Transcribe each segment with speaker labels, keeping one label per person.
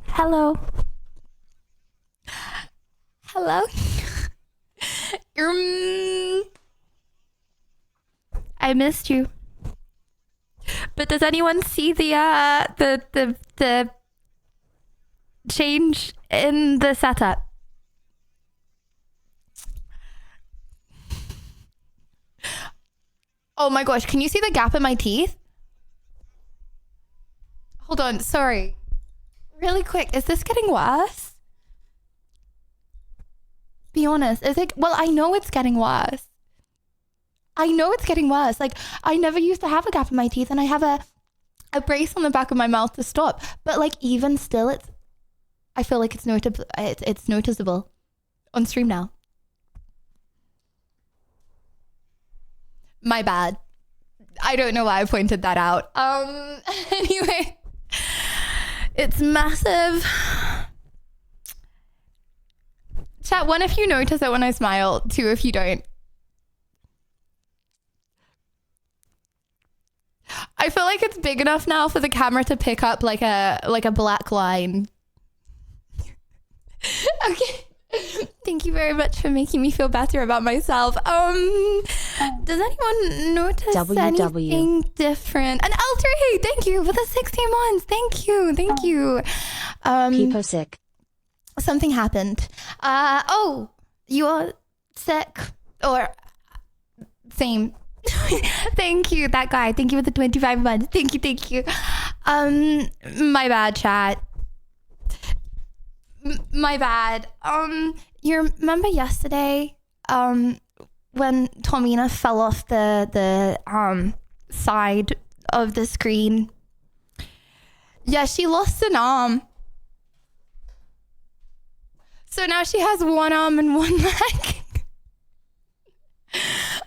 Speaker 1: Hello. Hello. I missed you. But does anyone see the change in the setup? Oh my gosh, can you see the gap in my teeth? Hold on, sorry. Really quick, is this getting worse? Be honest, is it? Well, I know it's getting worse. I know it's getting worse. Like, I never used to have a gap in my teeth, and I have a brace on the back of my mouth to stop. But like, even still, I feel like it's noticeable on stream now. My bad. I don't know why I pointed that out. Anyway, it's massive. Chat, one if you notice it when I smile, two if you don't. I feel like it's big enough now for the camera to pick up like a black line. Okay. Thank you very much for making me feel better about myself. Does anyone notice anything different? And L3, thank you for the 16 months. Thank you.
Speaker 2: People sick.
Speaker 1: Something happened. Oh, you're sick or same. Thank you, that guy. Thank you for the 25 months. Thank you. My bad, chat. My bad. You remember yesterday, when Tomina fell off the side of the screen? Yeah, she lost an arm. So now she has one arm and one leg.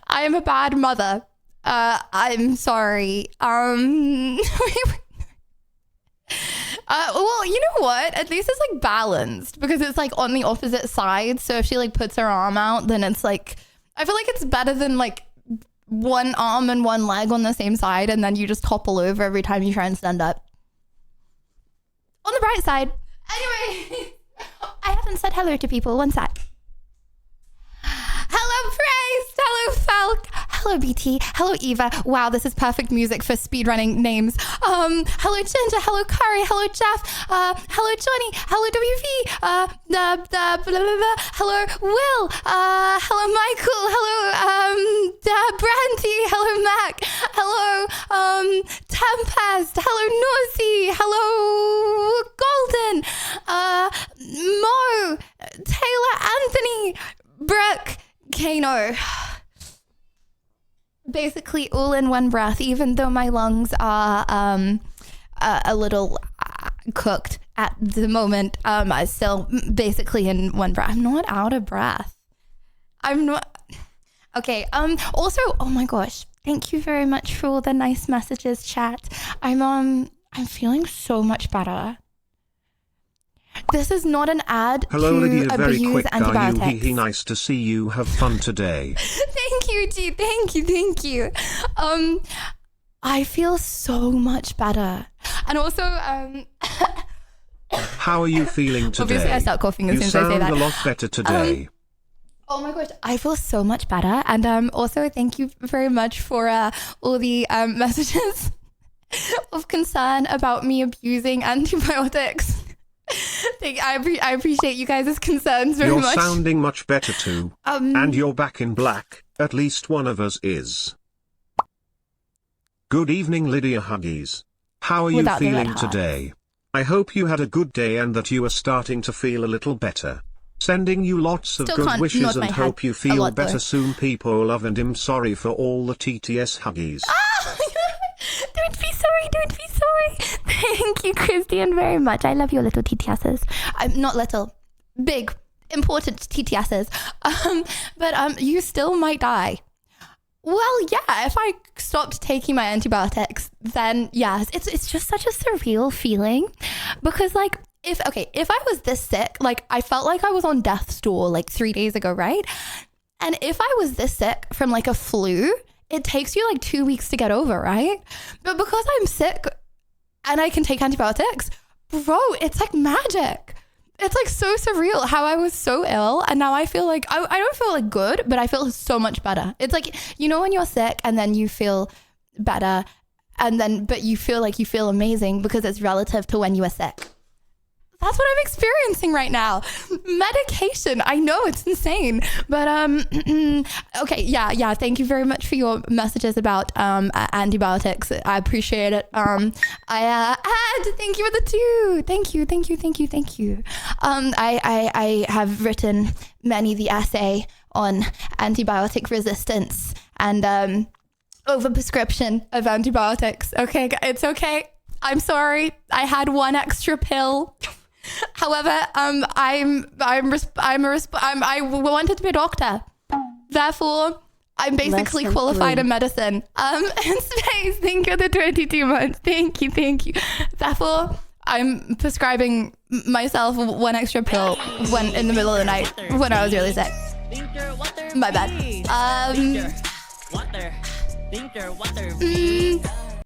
Speaker 1: I am a bad mother. I'm sorry. Well, you know what? At least it's like balanced because it's like on the opposite side. So if she like puts her arm out, then it's like, I feel like it's better than like one arm and one leg on the same side and then you just topple over every time you try and stand up. On the bright side. Anyway, I haven't said hello to people. One sec. Hello, Praise. Hello, Falk. Hello, BT. Hello, Eva. Wow, this is perfect music for speedrunning names. Hello, Ginger. Hello, Kari. Hello, Jeff. Hello, Johnny. Hello, WV. Hello, Will. Hello, Michael. Hello, Brandy. Hello, Mac. Hello, Tempest. Hello, Nosy. Hello, Golden. Mo. Taylor Anthony. Brooke. Kano. Basically all in one breath, even though my lungs are a little cooked at the moment. I still basically in one breath. I'm not out of breath. I'm not. Okay. Also, oh my gosh, thank you very much for all the nice messages, chat. I'm feeling so much better. This is not an ad
Speaker 3: Hello,
Speaker 1: to
Speaker 3: Lydia, very
Speaker 1: abuse
Speaker 3: quick,
Speaker 1: antibiotics.
Speaker 3: nice to see you. Have fun today.
Speaker 1: Thank you, G. Thank you. I feel so much better. And also,
Speaker 3: How are you feeling today?
Speaker 1: Obviously, I start coughing as soon as I say that.
Speaker 3: You sound a lot better today.
Speaker 1: Oh my gosh, I feel so much better. And also, thank you very much for all the messages of concern about me abusing antibiotics. I appreciate you guys' concerns very much.
Speaker 3: You're sounding much better too. And you're back in black, at least one of us is. Good evening, Lydia Huggies. How are you feeling today? I hope you had a good day and that you are starting to feel a little better. Sending you lots of good wishes and hope you feel better soon, people love, and I'm sorry for all the TTS Huggies.
Speaker 1: Don't be sorry. Thank you, Christian, very much. I love your little TTSs. I'm not little, big, important TTSs. But you still might die. Well, yeah, if I stopped taking my antibiotics, then yes, it's just such a surreal feeling because like, if I was this sick, like I felt like I was on death's door like 3 days ago, right? And if I was this sick from like a flu, it takes you like 2 weeks to get over, right? But because I'm sick and I can take antibiotics. Bro, it's like magic. It's like so surreal how I was so ill and now I feel like, I don't feel like good, but I feel so much better. It's like, you know, when you're sick and then you feel better and then, but you feel like you feel amazing because it's relative to when you were sick. That's what I'm experiencing right now. Medication. I know it's insane, but okay, yeah. Thank you very much for your messages about antibiotics. I appreciate it. And thank you for the 2. Thank you. I have written many the essay on antibiotic resistance and overprescription of antibiotics. Okay, it's okay. I'm sorry. I had one extra pill. However, I wanted to be a doctor. Therefore, I'm basically qualified in medicine. And Space, thank you for the 22 months. Thank you. Therefore, I'm prescribing myself one extra pill when in the middle of the night when I was really sick. My bad.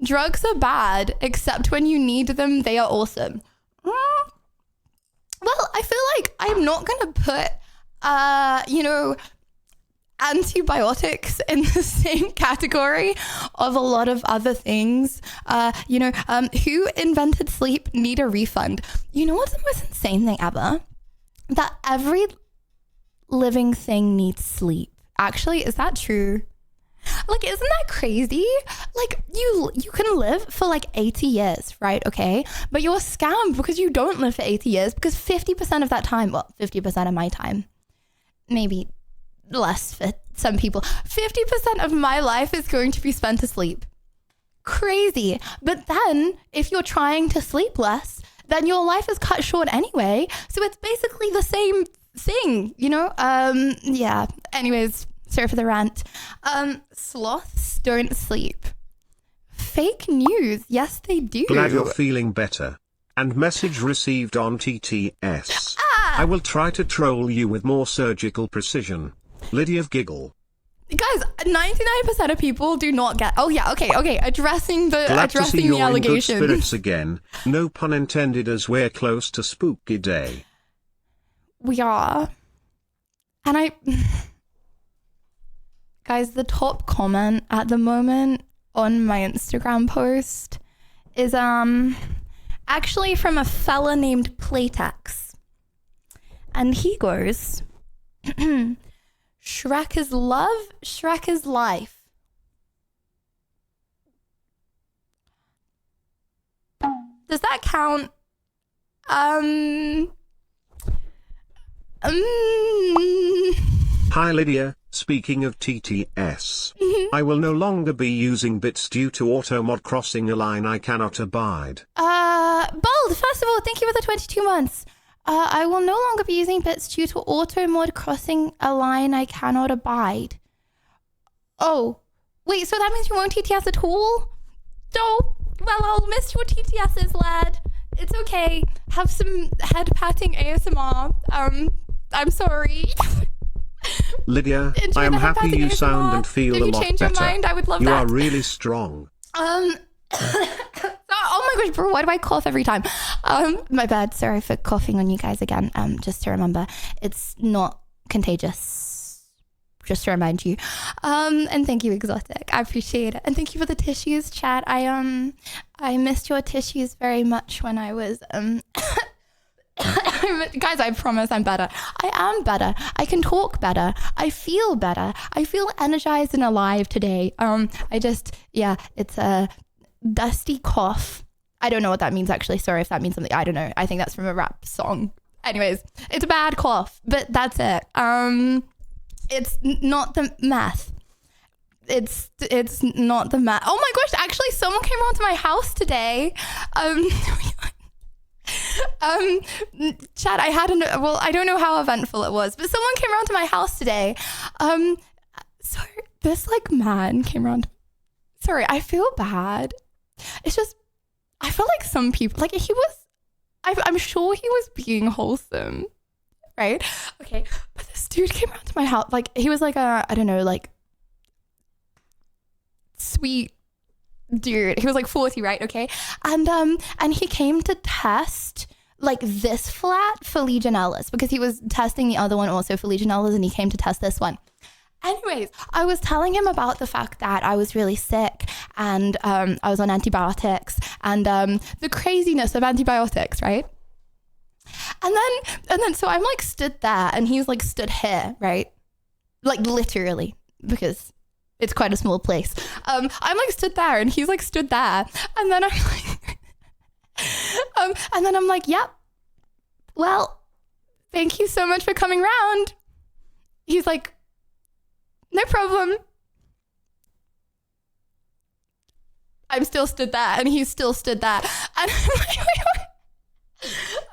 Speaker 1: Drugs are bad, except when you need them, they are awesome. Well, I feel like I'm not going to put, antibiotics in the same category of a lot of other things. Who invented sleep need a refund. You know what's the most insane thing ever? That every living thing needs sleep. Actually, is that true? Like, isn't that crazy? Like, you can live for like 80 years, right? Okay. But you're scammed because you don't live for 80 years because 50% of that time, well, 50% of my time, maybe less for some people, 50% of my life is going to be spent asleep. Crazy. But then if you're trying to sleep less, then your life is cut short anyway. So it's basically the same thing, you know? Yeah. Anyways, sorry for the rant. Sloths don't sleep. Fake news. Yes, they do.
Speaker 3: Glad you're feeling better. And message received on TTS. I will try to troll you with more surgical precision. Lydia giggle.
Speaker 1: Guys, 99% of people do not get. Oh yeah, okay. Addressing the allegations.
Speaker 3: In good spirits again. No pun intended, as we're close to spooky day.
Speaker 1: We are. And guys, the top comment at the moment on my Instagram post is actually from a fella named Playtex. And he goes, Shrek is love, Shrek is life. Does that count?
Speaker 3: Hi Lydia, speaking of TTS, I will no longer be using bits due to auto-mod crossing a line I cannot abide.
Speaker 1: Bold, first of all, thank you for the 22 months. I will no longer be using bits due to auto-mod crossing a line I cannot abide. Oh, wait, so that means you won't TTS at all? Oh, well, I'll miss your TTSs, lad. It's okay. Have some head patting ASMR. I'm sorry.
Speaker 3: Lydia, I am happy you sound and feel a lot better.
Speaker 1: Did you change your mind? I would love that.
Speaker 3: You are really strong.
Speaker 1: Oh my gosh, bro, why do I cough every time? My bad. Sorry for coughing on you guys again. Just to remember, it's not contagious. Just to remind you. And thank you, Exotic. I appreciate it. And thank you for the tissues, chat. I missed your tissues very much when I was guys, I promise I'm better. I am better. I can talk better. I feel better. I feel energized and alive today. It's a dusty cough. I don't know what that means actually. Sorry if that means something. I don't know. I think that's from a rap song. Anyways, it's a bad cough, but that's it. It's not the meth. It's not the meth. Oh my gosh, actually someone came around to my house today. Chat, I don't know how eventful it was, but someone came around to my house today. So this like man came around. Sorry, I feel bad. It's just, I feel like some people, like I'm sure he was being wholesome, right? Okay, but this dude came around to my house, like he was like I don't know, like sweet dude. He was like 40, right? Okay. And he came to test like this flat for Legionellas because he was testing the other one also for Legionellas, and he came to test this one. Anyways, I was telling him about the fact that I was really sick and I was on antibiotics and the craziness of antibiotics, right? And then so I'm like stood there and he's like stood here, right? Like literally, because it's quite a small place. I'm like stood there and he's like stood there, and then I'm like and then I'm like, yep, well, thank you so much for coming round. He's like, no problem. I'm still stood there and he's still stood there. And I'm like,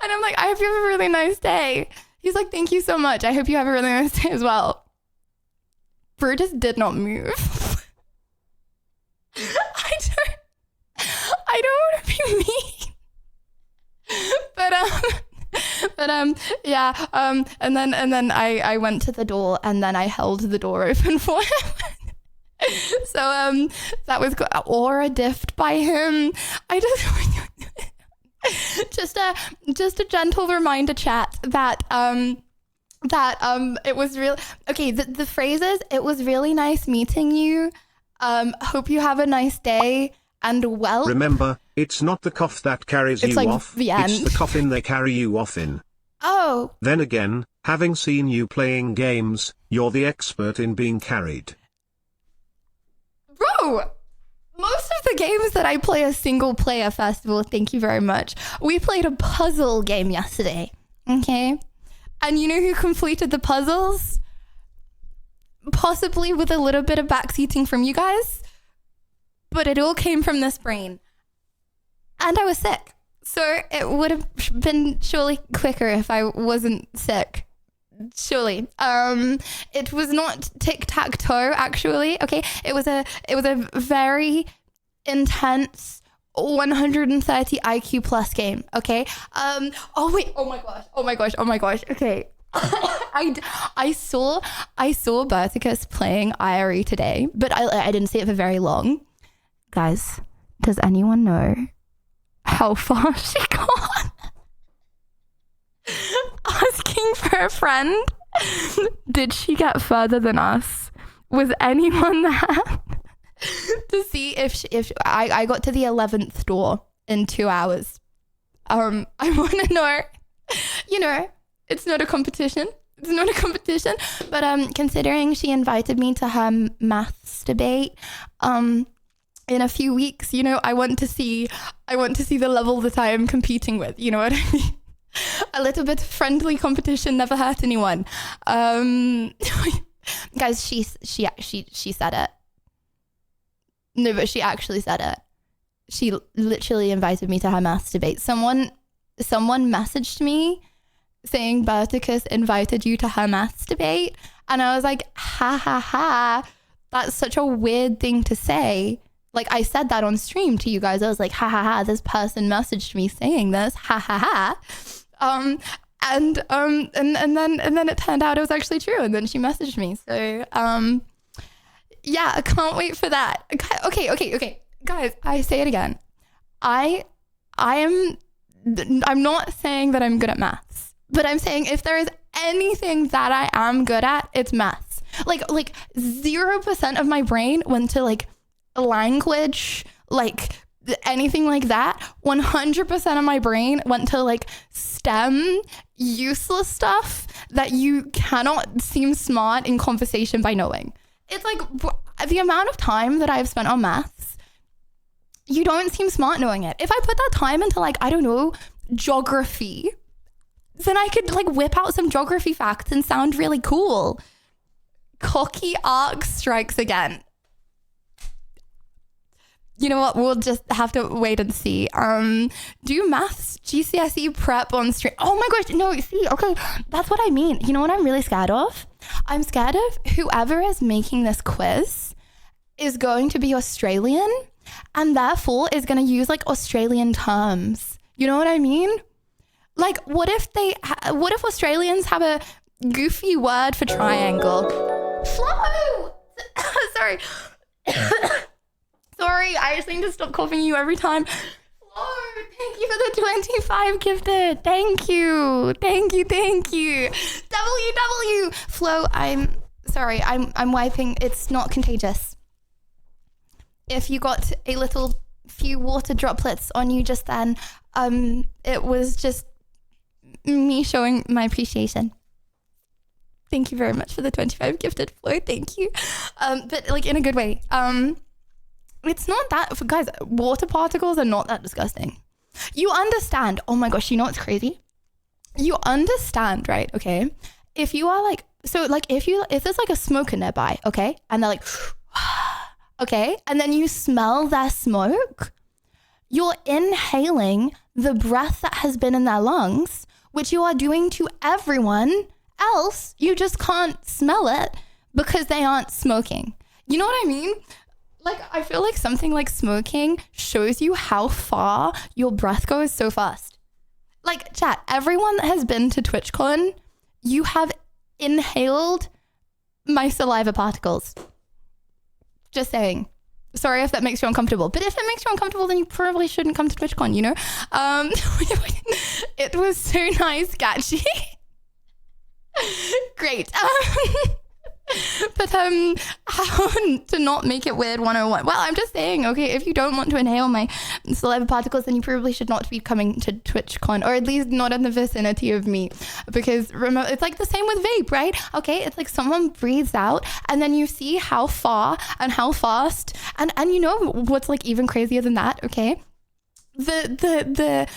Speaker 1: and I'm like, I hope you have a really nice day. He's like, thank you so much. I hope you have a really nice day as well. Brutus did not move. I don't want to be mean. Yeah. And then I went to the door and then I held the door open for him. So that was aura diffed by him. I just just a gentle reminder, chat, that it was real. Okay, the phrases, it was really nice meeting you. Hope you have a nice day. And well,
Speaker 3: remember, it's not the cough that carries you
Speaker 1: like
Speaker 3: off,
Speaker 1: the end.
Speaker 3: It's the coffin they carry you off in.
Speaker 1: Oh.
Speaker 3: Then again, having seen you playing games, you're the expert in being carried.
Speaker 1: Bro, most of the games that I play are single player, first of all, thank you very much. We played a puzzle game yesterday, okay? And you know who completed the puzzles? Possibly with a little bit of backseating from you guys. But it all came from this brain. And I was sick. So it would have been surely quicker if I wasn't sick. Surely. It was not tic-tac-toe, actually. Okay. It was a very intense 130 IQ plus game. Okay. Oh wait. Oh my gosh. Okay. I saw Berthicus playing IRE today, but I didn't see it for very long. Guys, does anyone know how far she got? Asking for a friend. Did she get further than us? Was anyone there to see if I got to the 11th door in 2 hours? I want to know. You know, it's not a competition. But considering she invited me to her maths debate, in a few weeks, you know, I want to see the level that I am competing with. You know what I mean? A little bit of friendly competition never hurt anyone. Guys, she said it. No, but she actually said it. She literally invited me to her maths debate. Someone messaged me saying Berticus invited you to her maths debate, and I was like, ha ha ha. That's such a weird thing to say. Like, I said that on stream to you guys. I was like, ha ha ha, this person messaged me saying this, ha ha ha. And then it turned out it was actually true. And then she messaged me. So, yeah, I can't wait for that. Okay. Guys, I say it again. I'm not saying that I'm good at maths, but I'm saying if there is anything that I am good at, it's maths. Like 0% of my brain went to like language, like anything like that. 100% of my brain went to like STEM, useless stuff that you cannot seem smart in conversation by knowing. It's like the amount of time that I've spent on maths, you don't seem smart knowing it. If I put that time into like, I don't know, geography, then I could like whip out some geography facts and sound really cool. Cocky arc strikes again. You know what? We'll just have to wait and see. Do maths GCSE prep on stream. Oh my gosh. No, see, okay. That's what I mean. You know what I'm really scared of? I'm scared of whoever is making this quiz is going to be Australian and therefore is going to use like Australian terms. You know what I mean? Like, what if Australians have a goofy word for triangle? Flo! Sorry. sorry. I just need to stop calling you every time. Flo, thank you for the 25 gifted. Thank you. WW. Flo, I'm sorry. I'm wiping. It's not contagious. If you got a little few water droplets on you just then, it was just me showing my appreciation. Thank you very much for the 25 gifted, Flo. Thank you. But like in a good way. It's not that, guys, water particles are not that disgusting. You understand. Oh my gosh, you know what's crazy? You understand, right? Okay. If you are like, so like if there's like a smoker nearby, okay? And they're like, okay. And then you smell their smoke, you're inhaling the breath that has been in their lungs, which you are doing to everyone else. You just can't smell it because they aren't smoking. You know what I mean? Like, I feel like something like smoking shows you how far your breath goes so fast. Like, chat, everyone that has been to TwitchCon, you have inhaled my saliva particles. Just saying. Sorry if that makes you uncomfortable. But if it makes you uncomfortable, then you probably shouldn't come to TwitchCon, you know? It was so nice, Gachi. Great. But how to not make it weird 101. Well, I'm just saying, okay, if you don't want to inhale my saliva particles, then you probably should not be coming to TwitchCon, or at least not in the vicinity of me, because it's like the same with vape, right? Okay, it's like someone breathes out and then you see how far and how fast, and you know what's like even crazier than that, okay? The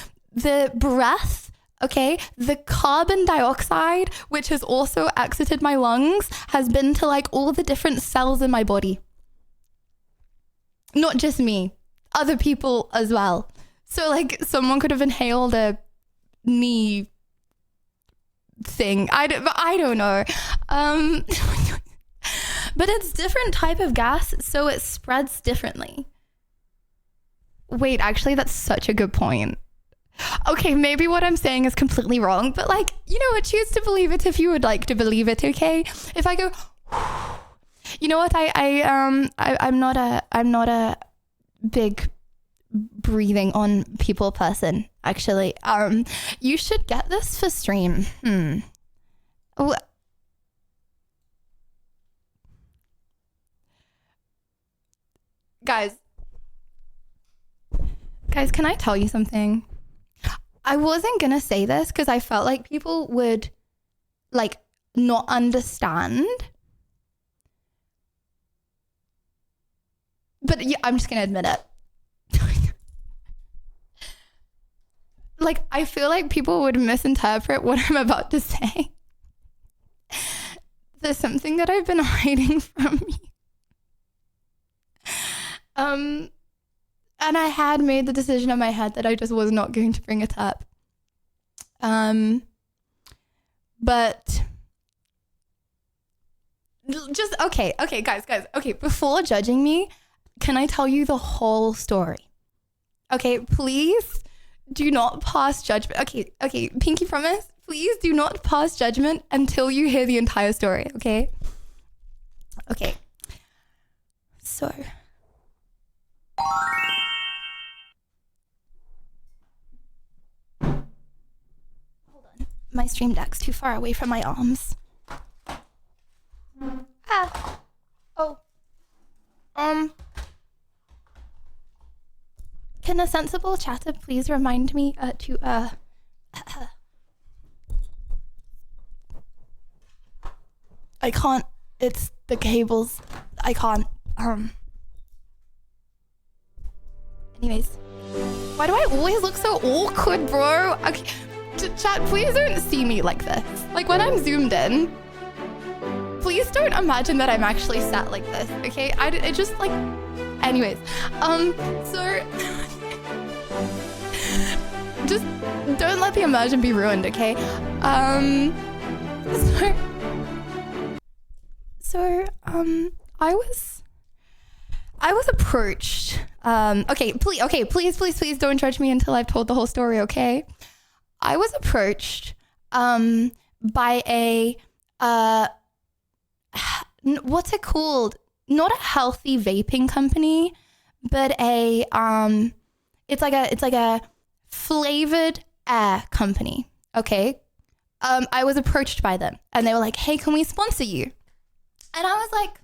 Speaker 1: breath, okay, the carbon dioxide, which has also exited my lungs, has been to like all the different cells in my body. Not just me, other people as well. So like someone could have inhaled a knee thing. I don't know. But it's different type of gas, so it spreads differently. Wait, actually, that's such a good point. Okay, maybe what I'm saying is completely wrong, but like, you know what, choose to believe it if you would like to believe it, okay? If I go, you know what, I'm not a big breathing on people person, actually. You should get this for stream. Guys, can I tell you something? I wasn't gonna say this because I felt like people would like not understand. But yeah, I'm just gonna admit it. Like, I feel like people would misinterpret what I'm about to say. There's something that I've been hiding from you. And I had made the decision in my head that I just was not going to bring it up. But just, okay, guys, okay, before judging me, can I tell you the whole story? Okay, please do not pass judgment. Okay, pinky promise, please do not pass judgment until you hear the entire story, okay? Okay, so... My stream deck's too far away from my arms. Oh. Can a sensible chatter please remind me to I can't. It's the cables. I can't. Anyways. Why do I always look so awkward, bro? Okay. Chat, please don't see me like this. Like when I'm zoomed in, please don't imagine that I'm actually sat like this, okay? It just like, anyways. So, just don't let the immersion be ruined, okay? I was approached. Okay, please don't judge me until I've told the whole story, okay? I was approached by a what's it called? Not a healthy vaping company, but it's like a flavored air company. Okay. I was approached by them and they were like, hey, can we sponsor you? And I was like,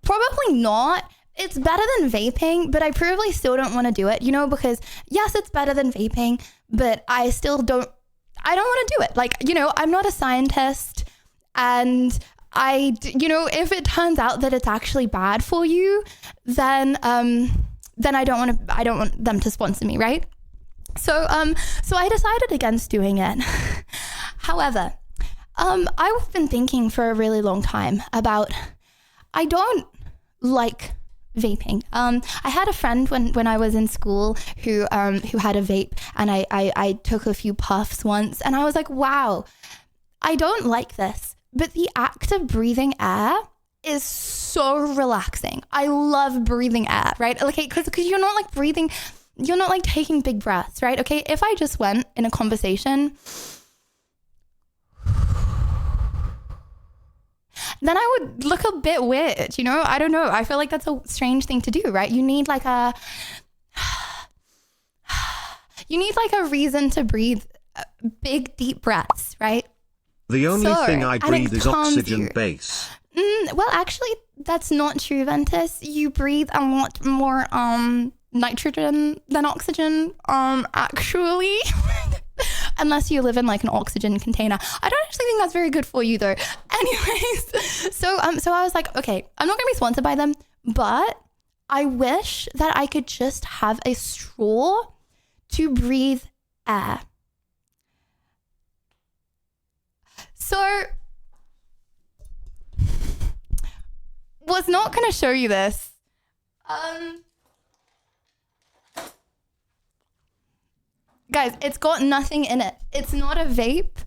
Speaker 1: probably not. It's better than vaping, but I probably still don't want to do it, because yes, it's better than vaping, but I don't want to do it. Like, I'm not a scientist, and if it turns out that it's actually bad for you, then I don't want them to sponsor me, right? So I decided against doing it. However, I've been thinking for a really long time about, I don't like vaping. I had a friend when I was in school who had a vape, and I took a few puffs once, and I was like, wow, I don't like this, but the act of breathing air is so relaxing. I love breathing air, right? Okay, because you're not like breathing, you're not like taking big breaths, right? Okay, if I just went in a conversation, then I would look a bit weird, I don't know. I feel like that's a strange thing to do, right? You need like a reason to breathe big, deep breaths, right?
Speaker 3: The only thing I breathe is oxygen base.
Speaker 1: Well, actually, that's not true, Ventus. You breathe a lot more nitrogen than oxygen, actually. Unless you live in like an oxygen container. I don't actually think that's very good for you though. Anyways, so I was like, okay, I'm not gonna be sponsored by them, but I wish that I could just have a straw to breathe air. So was not gonna show you this. Guys, it's got nothing in it. It's not a vape.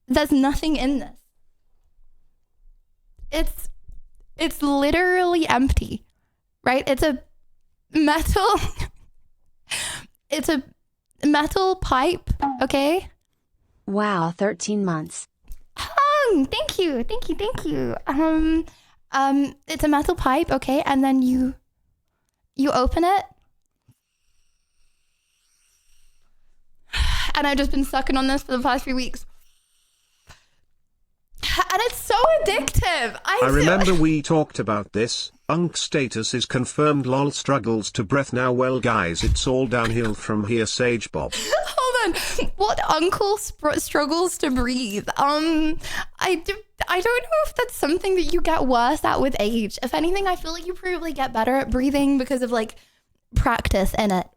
Speaker 1: There's nothing in this. It's literally empty, right? It's a metal pipe, okay?
Speaker 2: Wow, 13 months.
Speaker 1: Thank you. It's a metal pipe, okay? And then you open it. And I've just been sucking on this for the past few weeks. And it's so addictive. I
Speaker 3: remember we talked about this. Unk status is confirmed. Lol struggles to breath now. Well guys, it's all downhill from here. Sage Bob.
Speaker 1: Hold on. What uncle struggles to breathe? I don't know if that's something that you get worse at with age. If anything, I feel like you probably get better at breathing because of like practice in it.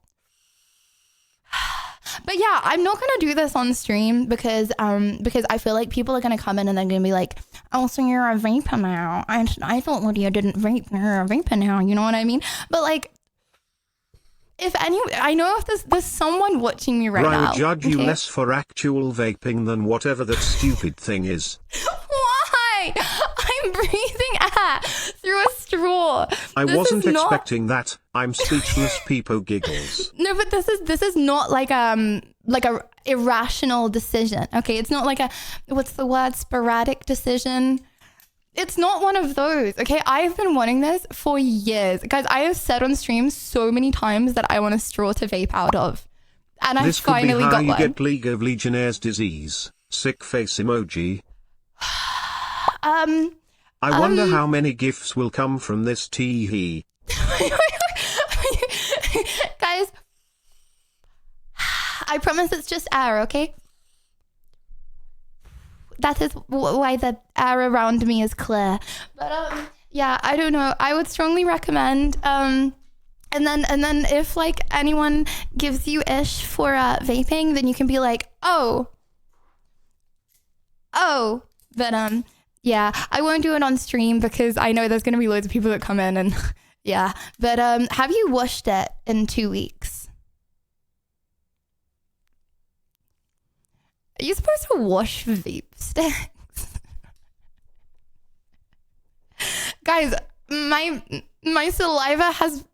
Speaker 1: But yeah, I'm not gonna do this on stream because I feel like people are gonna come in and they're gonna be like, oh, so you're a vapor now. I thought Lydia didn't vape. You're a vapor now. You know what I mean? But like, I know if there's someone watching me right now.
Speaker 3: I would judge you less for actual vaping than whatever that stupid thing is.
Speaker 1: Why? I'm breathing air through a straw.
Speaker 3: I wasn't expecting that. I'm speechless. Peepo giggles.
Speaker 1: No, but this is not like a irrational decision. Okay, it's not like what's the word? Sporadic decision. It's not one of those. Okay, I've been wanting this for years, guys. I have said on stream so many times that I want a straw to vape out of, and I finally got one.
Speaker 3: This could be how you get League of Legionnaires disease. Sick face emoji. I wonder how many gifs will come from this tee-hee.
Speaker 1: Guys, I promise it's just air, okay? That is why the air around me is clear. But yeah, I don't know. I would strongly recommend. And then if like anyone gives you ish for vaping, then you can be like, oh. But yeah, I won't do it on stream because I know there's gonna be loads of people that come in and yeah. But have you washed it in 2 weeks? Are you supposed to wash vape sticks? Guys, my saliva has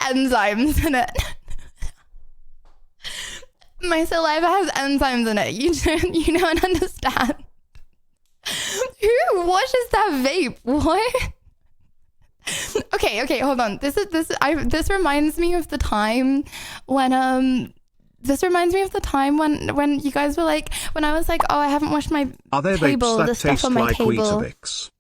Speaker 1: enzymes in it. My saliva has enzymes in it. You don't understand. Who washes that vape? What? Okay, hold on. This reminds me of the time when when you guys were like, when I was like, oh, I haven't washed my
Speaker 3: Are there
Speaker 1: table,
Speaker 3: vapes
Speaker 1: the
Speaker 3: that
Speaker 1: stuff
Speaker 3: taste
Speaker 1: on my
Speaker 3: like
Speaker 1: table.
Speaker 3: Weetabix?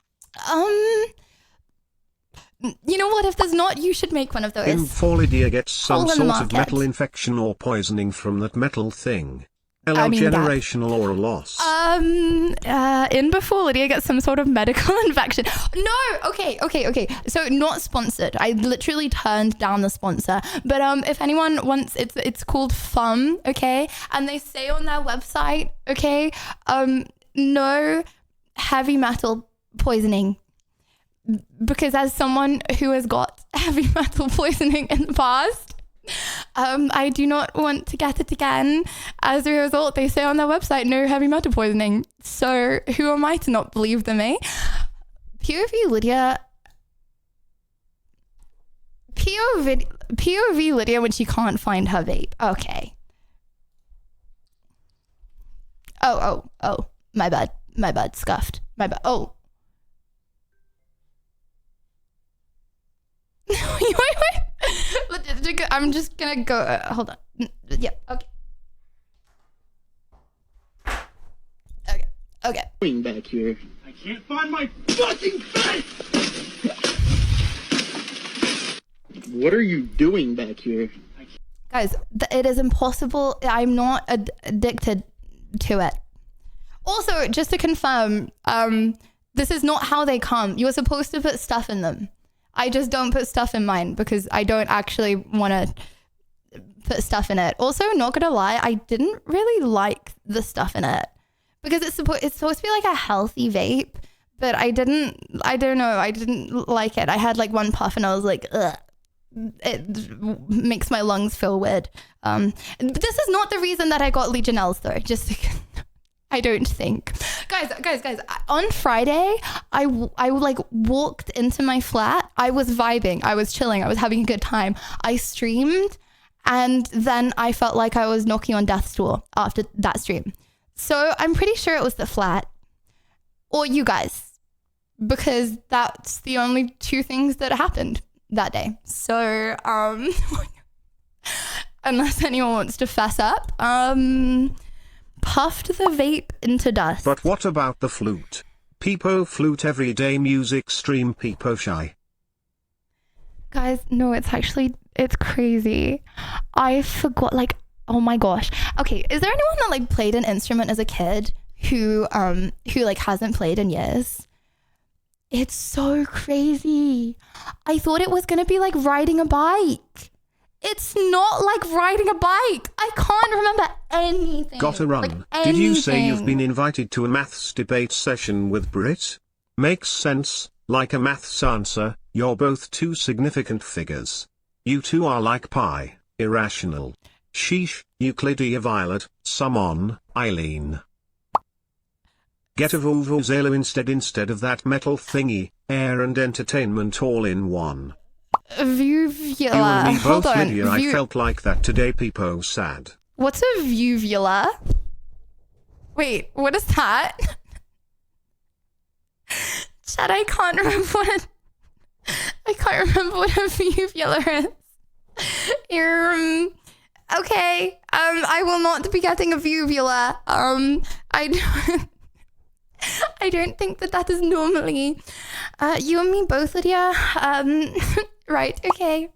Speaker 1: You know what? If there's not, you should make one of those.
Speaker 3: Before Lydia gets some
Speaker 1: All in the
Speaker 3: sort of
Speaker 1: market.
Speaker 3: metal infection or poisoning from that metal thing. Hello,
Speaker 1: I mean,
Speaker 3: generational or a loss.
Speaker 1: In before Lydia gets some sort of medical infection. No, okay. So not sponsored. I literally turned down the sponsor. But if anyone wants, it's called FUM, okay? And they say on their website, okay, no heavy metal poisoning. Because as someone who has got heavy metal poisoning in the past, I do not want to get it again. As a result, they say on their website, no heavy metal poisoning. So who am I to not believe them, eh? POV Lydia when she can't find her vape. Okay. Oh, my bad, scuffed. My bad. Oh. Wait. I'm just gonna go. Hold on. Yeah. Okay.
Speaker 4: Going back here. I can't find my fucking face. What are you doing back here?
Speaker 1: Guys, it is impossible. I'm not addicted to it. Also, just to confirm, this is not how they come. You're supposed to put stuff in them. I just don't put stuff in mine because I don't actually want to put stuff in it. Also, not gonna lie, I didn't really like the stuff in it because it's supposed to be like a healthy vape, but I don't know, I didn't like it. I had like one puff and I was like, ugh. It makes my lungs feel weird. This is not the reason that I got Legionellas though, just to I don't think. Guys, on Friday, I like walked into my flat. I was vibing. I was chilling. I was having a good time. I streamed and then I felt like I was knocking on death's door after that stream. So I'm pretty sure it was the flat or you guys, because that's the only two things that happened that day. So, unless anyone wants to fess up, puffed the vape into dust.
Speaker 3: But what about the flute? Peepo flute everyday music stream Peepo shy.
Speaker 1: Guys, no, it's crazy. I forgot, like, oh my gosh. Okay, is there anyone that like played an instrument as a kid who like hasn't played in years? It's so crazy. I thought it was gonna be like riding a bike. It's not like riding a bike. I can't remember anything.
Speaker 3: Gotta run.
Speaker 1: Like
Speaker 3: Did you say you've been invited to a maths debate session with Brit? Makes sense, like a maths answer, you're both two significant figures. You two are like pi, irrational. Sheesh, Euclidia Violet, summon, Eileen. Get a Vuvuzela instead of that metal thingy, air and entertainment all in one.
Speaker 1: Vuvula.
Speaker 3: You and me both,
Speaker 1: Hold on.
Speaker 3: Lydia. I felt like that today. Peepo sad.
Speaker 1: What's a vuvula? Wait, what is that? Chad, I can't remember what a vuvula is. Okay. I will not be getting a vuvula. I don't think that is normally. You and me both, Lydia. Right, okay.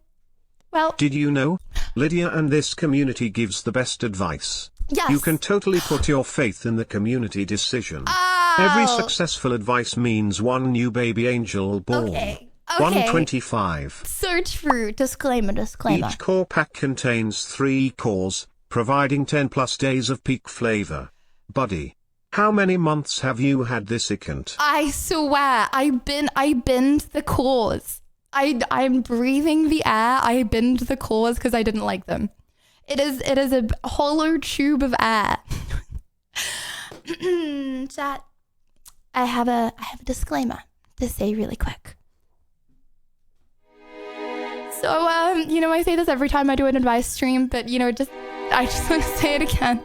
Speaker 1: Well.
Speaker 3: Did you know? Lydia and this community gives the best advice.
Speaker 1: Yes.
Speaker 3: You can totally put your faith in the community decision.
Speaker 1: Oh.
Speaker 3: Every successful advice means one new baby angel born.
Speaker 1: Okay.
Speaker 3: 125.
Speaker 1: So true. Disclaimer.
Speaker 3: Each core pack contains 3 cores, providing 10 plus days of peak flavor. Buddy, how many months have you had this icant?
Speaker 1: I swear, I binned the cores. I'm breathing the air. I binned the cores because I didn't like them. It is a hollow tube of air. Chat. I have a disclaimer to say really quick. So I say this every time I do an advice stream, but I just want to say it again.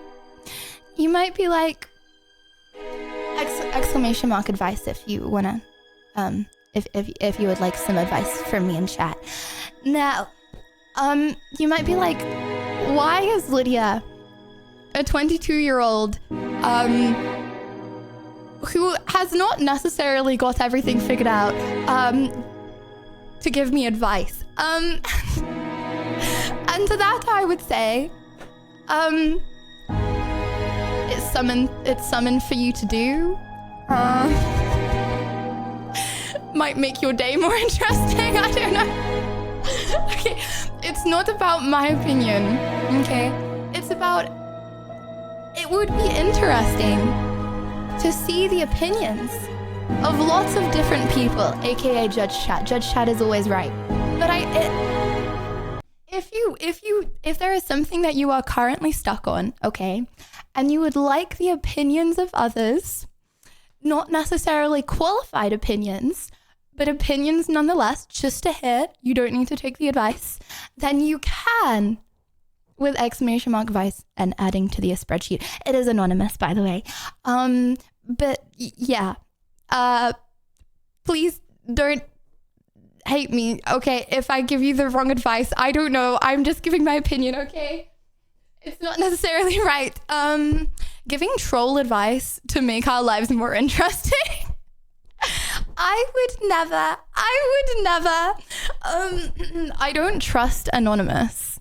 Speaker 1: You might be like exclamation mark advice if you wanna if you would like some advice from me in chat. Now, you might be like, why is Lydia, a 22-year-old, who has not necessarily got everything figured out, to give me advice? And to that I would say, it's summoned for you to do. Might make your day more interesting. I don't know. Okay, it's not about my opinion. Okay, it's about. It would be interesting to see the opinions of lots of different people, aka Judge Chat. Judge Chat is always right. But if there is something that you are currently stuck on, okay, and you would like the opinions of others, not necessarily qualified opinions, but opinions nonetheless, just to hear, you don't need to take the advice, then you can, with !advice and adding to the spreadsheet. It is anonymous, by the way. But yeah, please don't hate me, okay, if I give you the wrong advice. I don't know. I'm just giving my opinion, okay? It's not necessarily right. Giving troll advice to make our lives more interesting. I would never. I don't trust Anonymous.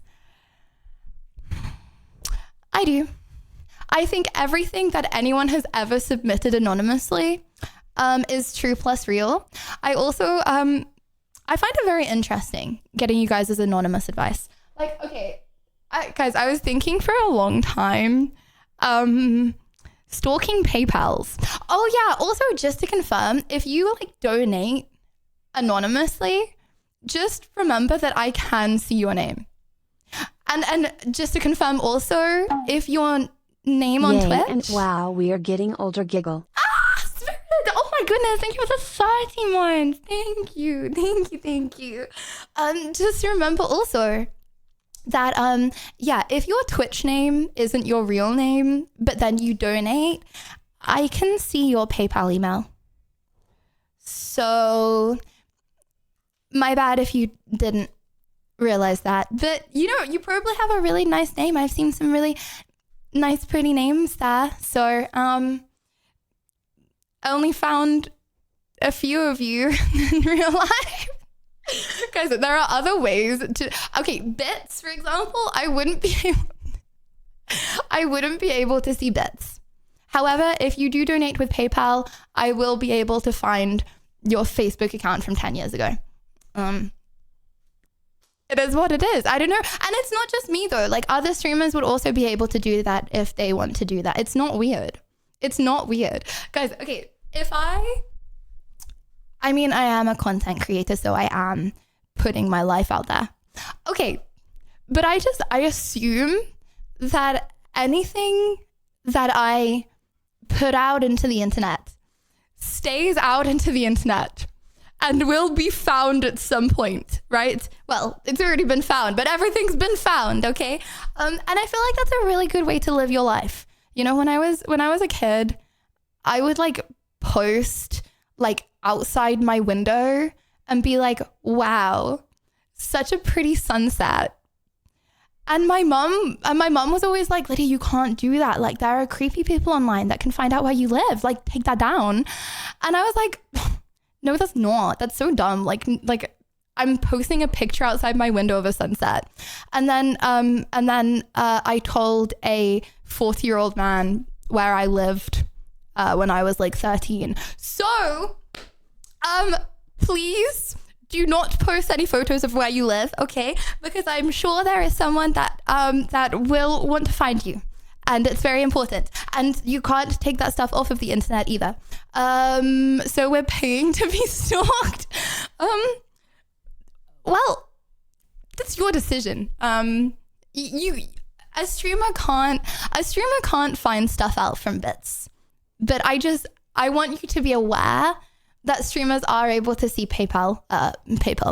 Speaker 1: I do. I think everything that anyone has ever submitted anonymously is true plus real. I also, I find it very interesting getting you guys' anonymous advice. Like, okay, guys, I was thinking for a long time, stalking PayPals. Oh yeah, also just to confirm, if you like donate anonymously, just remember that I can see your name. And just to confirm also, if your name on Twitch.
Speaker 2: And wow, we are getting older giggle.
Speaker 1: Spirit! Oh my goodness, thank you for the 30 months. Thank you. Just remember also that, yeah, if your Twitch name isn't your real name, but then you donate, I can see your PayPal email. So, my bad if you didn't realize that. But, you know, you probably have a really nice name. I've seen some really nice, pretty names there. So, I only found a few of you in real life. Guys, there are other ways to... Okay, bits, for example, I wouldn't be able to see bits. However, if you do donate with PayPal, I will be able to find your Facebook account from 10 years ago. It is what it is. I don't know. And it's not just me, though. Like, other streamers would also be able to do that if they want to do that. It's not weird. Guys, okay, if I mean, I am a content creator, so I am putting my life out there. Okay, but I assume that anything that I put out into the internet stays out into the internet and will be found at some point, right? Well, it's already been found, but everything's been found, okay? And I feel like that's a really good way to live your life. You know, when I was a kid, I would like post like outside my window and be like, wow, such a pretty sunset. And my mom was always like, Lydia, you can't do that. Like, there are creepy people online that can find out where you live. Like, take that down. And I was like, no, that's not. That's so dumb. Like I'm posting a picture outside my window of a sunset. And then I told a 40-year-old man where I lived when I was like 13. So, please do not post any photos of where you live, okay? Because I'm sure there is someone that will want to find you. And it's very important. And you can't take that stuff off of the internet either. So we're paying to be stalked. Well, that's your decision. A streamer can't find stuff out from bits. But I want you to be aware that streamers are able to see PayPal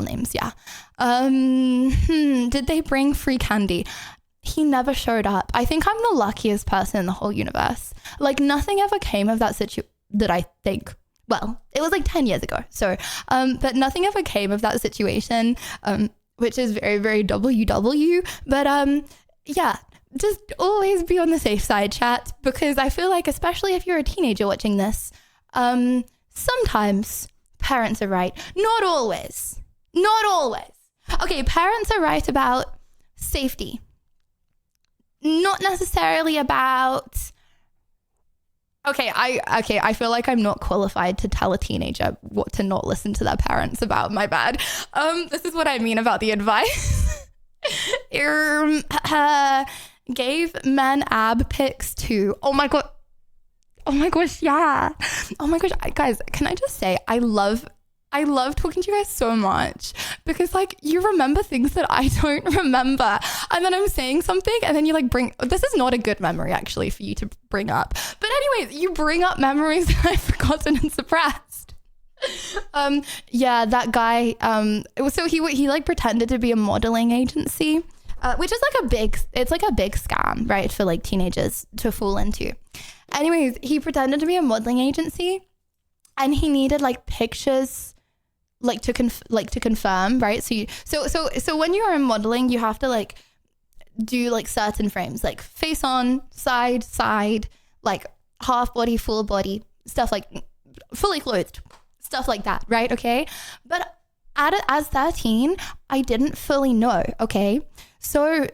Speaker 1: names, yeah. Did they bring free candy? He never showed up. I think I'm the luckiest person in the whole universe. Like, nothing ever came of that that I think. well, it was like 10 years ago. So, but nothing ever came of that situation, which is very, very WW. But yeah, just always be on the safe side, chat, because I feel like, especially if you're a teenager watching this, sometimes parents are right. Not always. Not always. Okay, parents are right about safety. Not necessarily about... I feel like I'm not qualified to tell a teenager what to not listen to their parents about. My bad. This is what I mean about the advice. Gave men ab pics too. Oh my god. Oh my gosh, yeah. Oh my gosh, guys, can I just say I love talking to you guys so much, because like you remember things that I don't remember, and then I'm saying something and then you like this is not a good memory actually for you to bring up, but anyways, you bring up memories that I've forgotten and suppressed. Yeah, that guy, so he like pretended to be a modeling agency, which is like a big scam, right, for like teenagers to fall into. Anyways, he pretended to be a modeling agency, and he needed like pictures like to confirm, right? So when you're in modeling, you have to like do like certain frames, like face on, side, like half body, full body, stuff like fully clothed, stuff like that, right? Okay. But as 13, I didn't fully know. Okay. So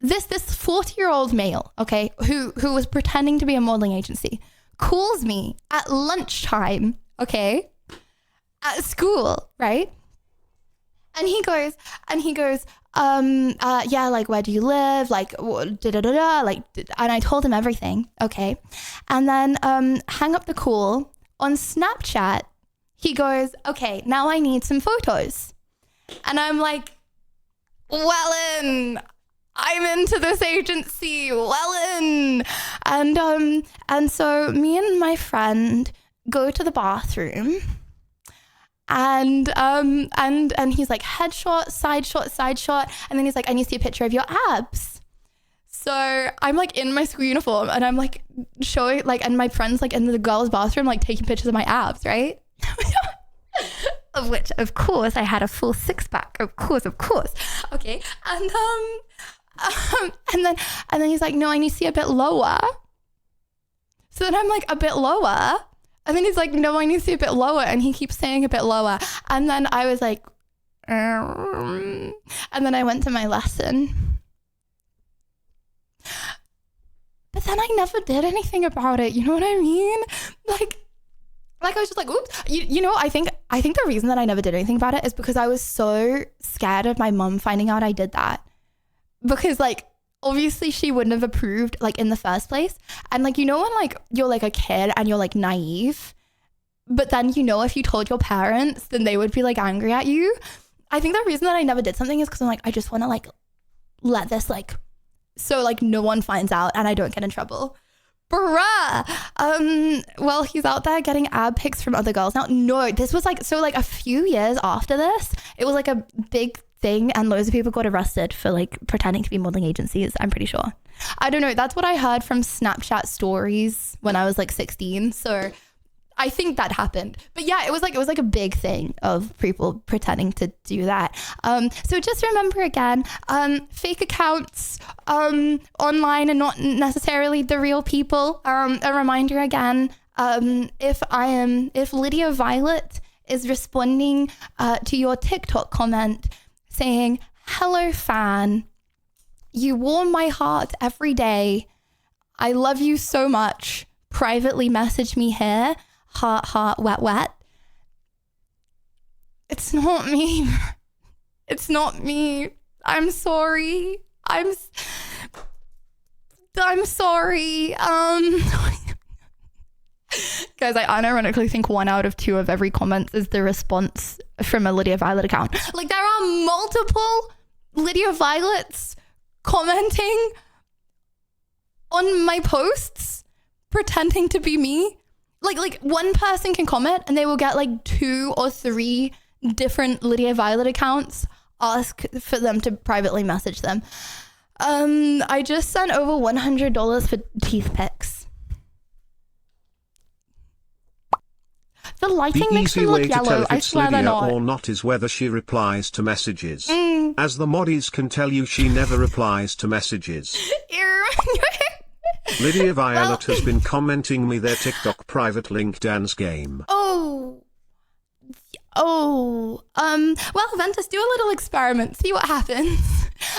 Speaker 1: this 40-year-old male, okay, who was pretending to be a modeling agency, calls me at lunchtime, okay, at school, right? And he goes, yeah, like, where do you live? Like, like, and I told him everything, okay? And then hang up the call. On Snapchat, he goes, okay, now I need some photos. And I'm like, I'm into this agency, and so me and my friend go to the bathroom, and he's like, headshot, side shot, and then he's like, I need to see a picture of your abs. So I'm like in my school uniform, and I'm like showing, like, and my friend's like in the girls' bathroom, like taking pictures of my abs, right? Of which, of course, I had a full six-pack. Of course. Okay, and then he's like, no, I need to see a bit lower. So then I'm like, a bit lower. And then he's like, no, I need to see a bit lower. And he keeps saying a bit lower. And then I was like, and then I went to my lesson. But then I never did anything about it. You know what I mean? Like I was just like, oops. You know, I think the reason that I never did anything about it is because I was so scared of my mum finding out I did that. Because like, obviously she wouldn't have approved like in the first place. And like, you know, when like you're like a kid and you're like naive, but then, you know, if you told your parents, then they would be like angry at you. I think the reason that I never did something is because I'm like, I just want to like let this like, so like no one finds out and I don't get in trouble. Bruh. Well, he's out there getting ab pics from other girls. Now, no, this was like, so like a few years after this, it was like a big thing and loads of people got arrested for like pretending to be modeling agencies, I'm pretty sure. I don't know. That's what I heard from Snapchat stories when I was like 16. So I think that happened. But yeah, it was like a big thing of people pretending to do that. So just remember again, fake accounts online and not necessarily the real people. A reminder again, if Lydia Violet is responding to your TikTok comment saying, hello fan, you warm my heart every day, I love you so much, privately message me here, heart, wet. It's not me. It's not me. I'm sorry. I'm sorry. Guys, I unironically think 1 out of 2 of every comment is the response from a Lydia Violet account. Like, there are multiple Lydia Violets commenting on my posts pretending to be me. Like one person can comment and they will get like 2 or 3 different Lydia Violet accounts ask for them to privately message them. I just sent over $100 for teeth picks. The lighting
Speaker 3: the
Speaker 1: makes
Speaker 3: easy
Speaker 1: them
Speaker 3: way
Speaker 1: look
Speaker 3: to tell
Speaker 1: yellow.
Speaker 3: if
Speaker 1: I
Speaker 3: it's
Speaker 1: swear they're
Speaker 3: Lydia
Speaker 1: not.
Speaker 3: or not is whether she replies to messages. As the moddies can tell you, she never replies to messages. Lydia Violet has been commenting me their TikTok private link dance game.
Speaker 1: Well, Ventus, do a little experiment. See what happens.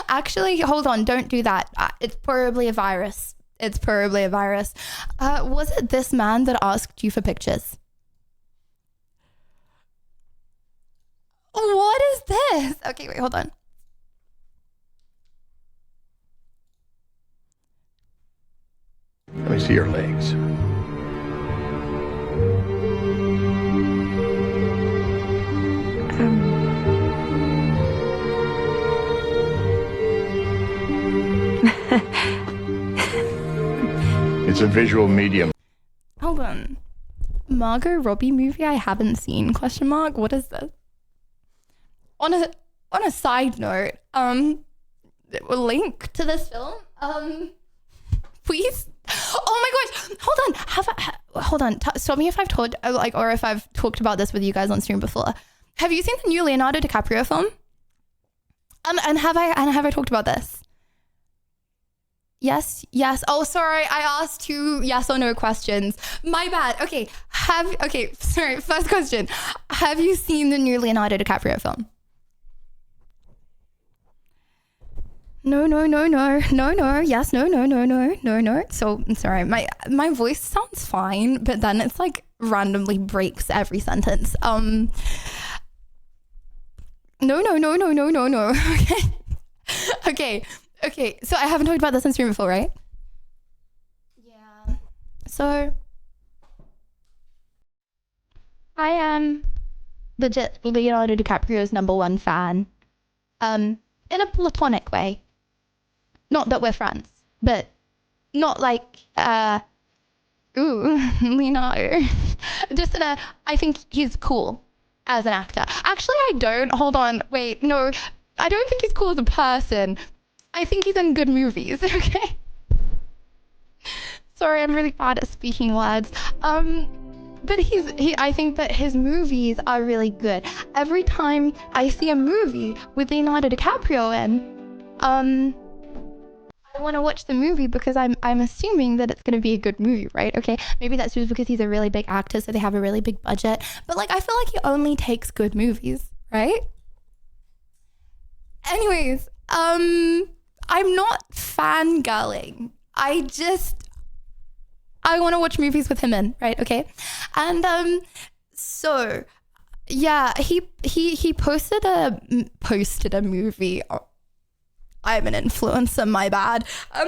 Speaker 1: Actually, hold on. Don't do that. It's probably a virus. Was it this man that asked you for pictures? What is this? Okay, wait, hold on.
Speaker 5: Let me see your legs. It's a visual medium.
Speaker 1: Hold on. Margot Robbie movie I haven't seen, question mark? What is this? On a side note, link to this film, please. Oh my gosh, hold on. Stop me if I've told, or if I've talked about this with you guys on stream before. Have you seen the new Leonardo DiCaprio film? And have I talked about this? Yes. Oh, sorry. I asked 2 yes or no questions. My bad. Okay. Sorry. First question. Have you seen the new Leonardo DiCaprio film? No. Yes. No. So I'm sorry. My voice sounds fine, but then it's like randomly breaks every sentence. No. Okay. So I haven't talked about this on stream before, right? Yeah. So I am legit Leonardo DiCaprio's #1 fan. In a platonic way. Not that we're friends, but not like Leonardo. Just I think he's cool as an actor. Actually, I don't. Hold on. Wait, no. I don't think he's cool as a person. I think he's in good movies, okay? Sorry, I'm really bad at speaking words. But I think that his movies are really good. Every time I see a movie with Leonardo DiCaprio in, I want to watch the movie because I'm assuming that it's going to be a good movie, right? Okay, maybe that's just because he's a really big actor, so they have a really big budget. But like, I feel like he only takes good movies, right? Anyways, I'm not fangirling. I want to watch movies with him in, right? Okay. And so yeah, he posted a movie. Oh, I'm an influencer, my bad.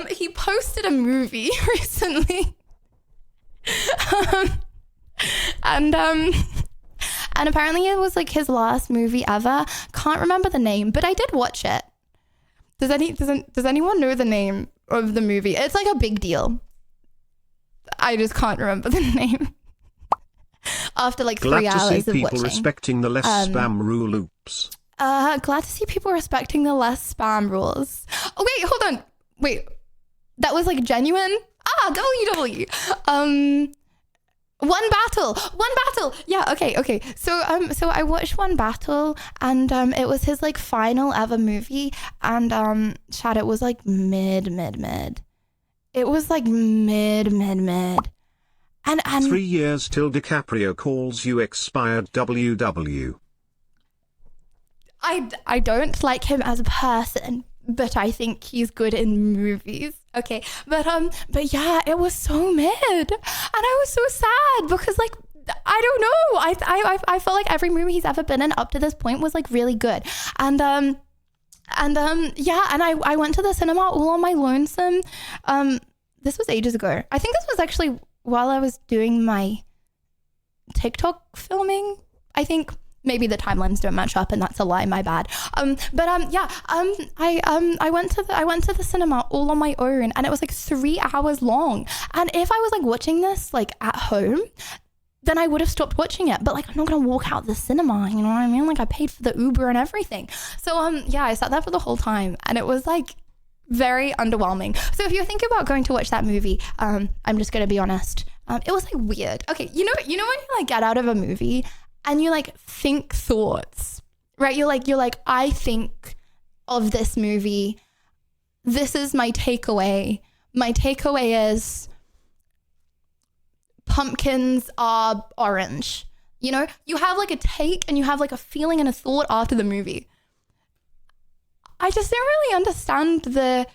Speaker 1: He posted a movie recently. And apparently it was like his last movie ever. Can't remember the name, but I did watch it. Does anyone know the name of the movie? It's like a big deal. I just can't remember the name. After like 3 hours of watching.
Speaker 3: Glad to see people respecting the less spam rule. Oops.
Speaker 1: Glad to see people respecting the less spam rules. Oh wait, hold on. Wait, that was like genuine? WW. One battle. Yeah, okay. So I watched One Battle, and it was his like final ever movie, and chat, it was like mid. It was like mid. And
Speaker 3: 3 years till DiCaprio calls you expired WW.
Speaker 1: I don't like him as a person, but I think he's good in movies. Okay, but yeah, it was so mid, and I was so sad because like I don't know, I felt like every movie he's ever been in up to this point was like really good, and yeah, and I went to the cinema all on my lonesome. This was ages ago. I think this was actually while I was doing my TikTok filming. I think maybe the timelines don't match up, and that's a lie, my bad. I went to the cinema all on my own, and it was like 3 hours long. And if I was like watching this like at home, then I would have stopped watching it. But like, I'm not gonna walk out the cinema, you know what I mean? Like, I paid for the Uber and everything. So yeah, I sat there for the whole time, and it was like very underwhelming. So if you're thinking about going to watch that movie, I'm just gonna be honest. It was like weird. Okay, you know when you like get out of a movie and you like think thoughts, right? You're like, I think of this movie. This is my takeaway. My takeaway is pumpkins are orange. You know, you have like a take and you have like a feeling and a thought after the movie. I just didn't really understand the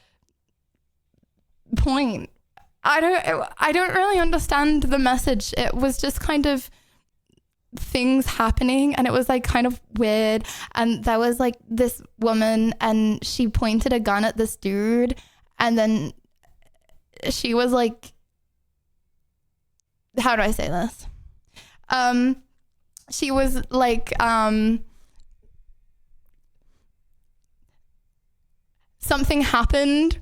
Speaker 1: point. I don't really understand the message. It was just kind of things happening and it was like kind of weird. And there was like this woman and she pointed a gun at this dude and then she was like, how do I say this? She was like, something happened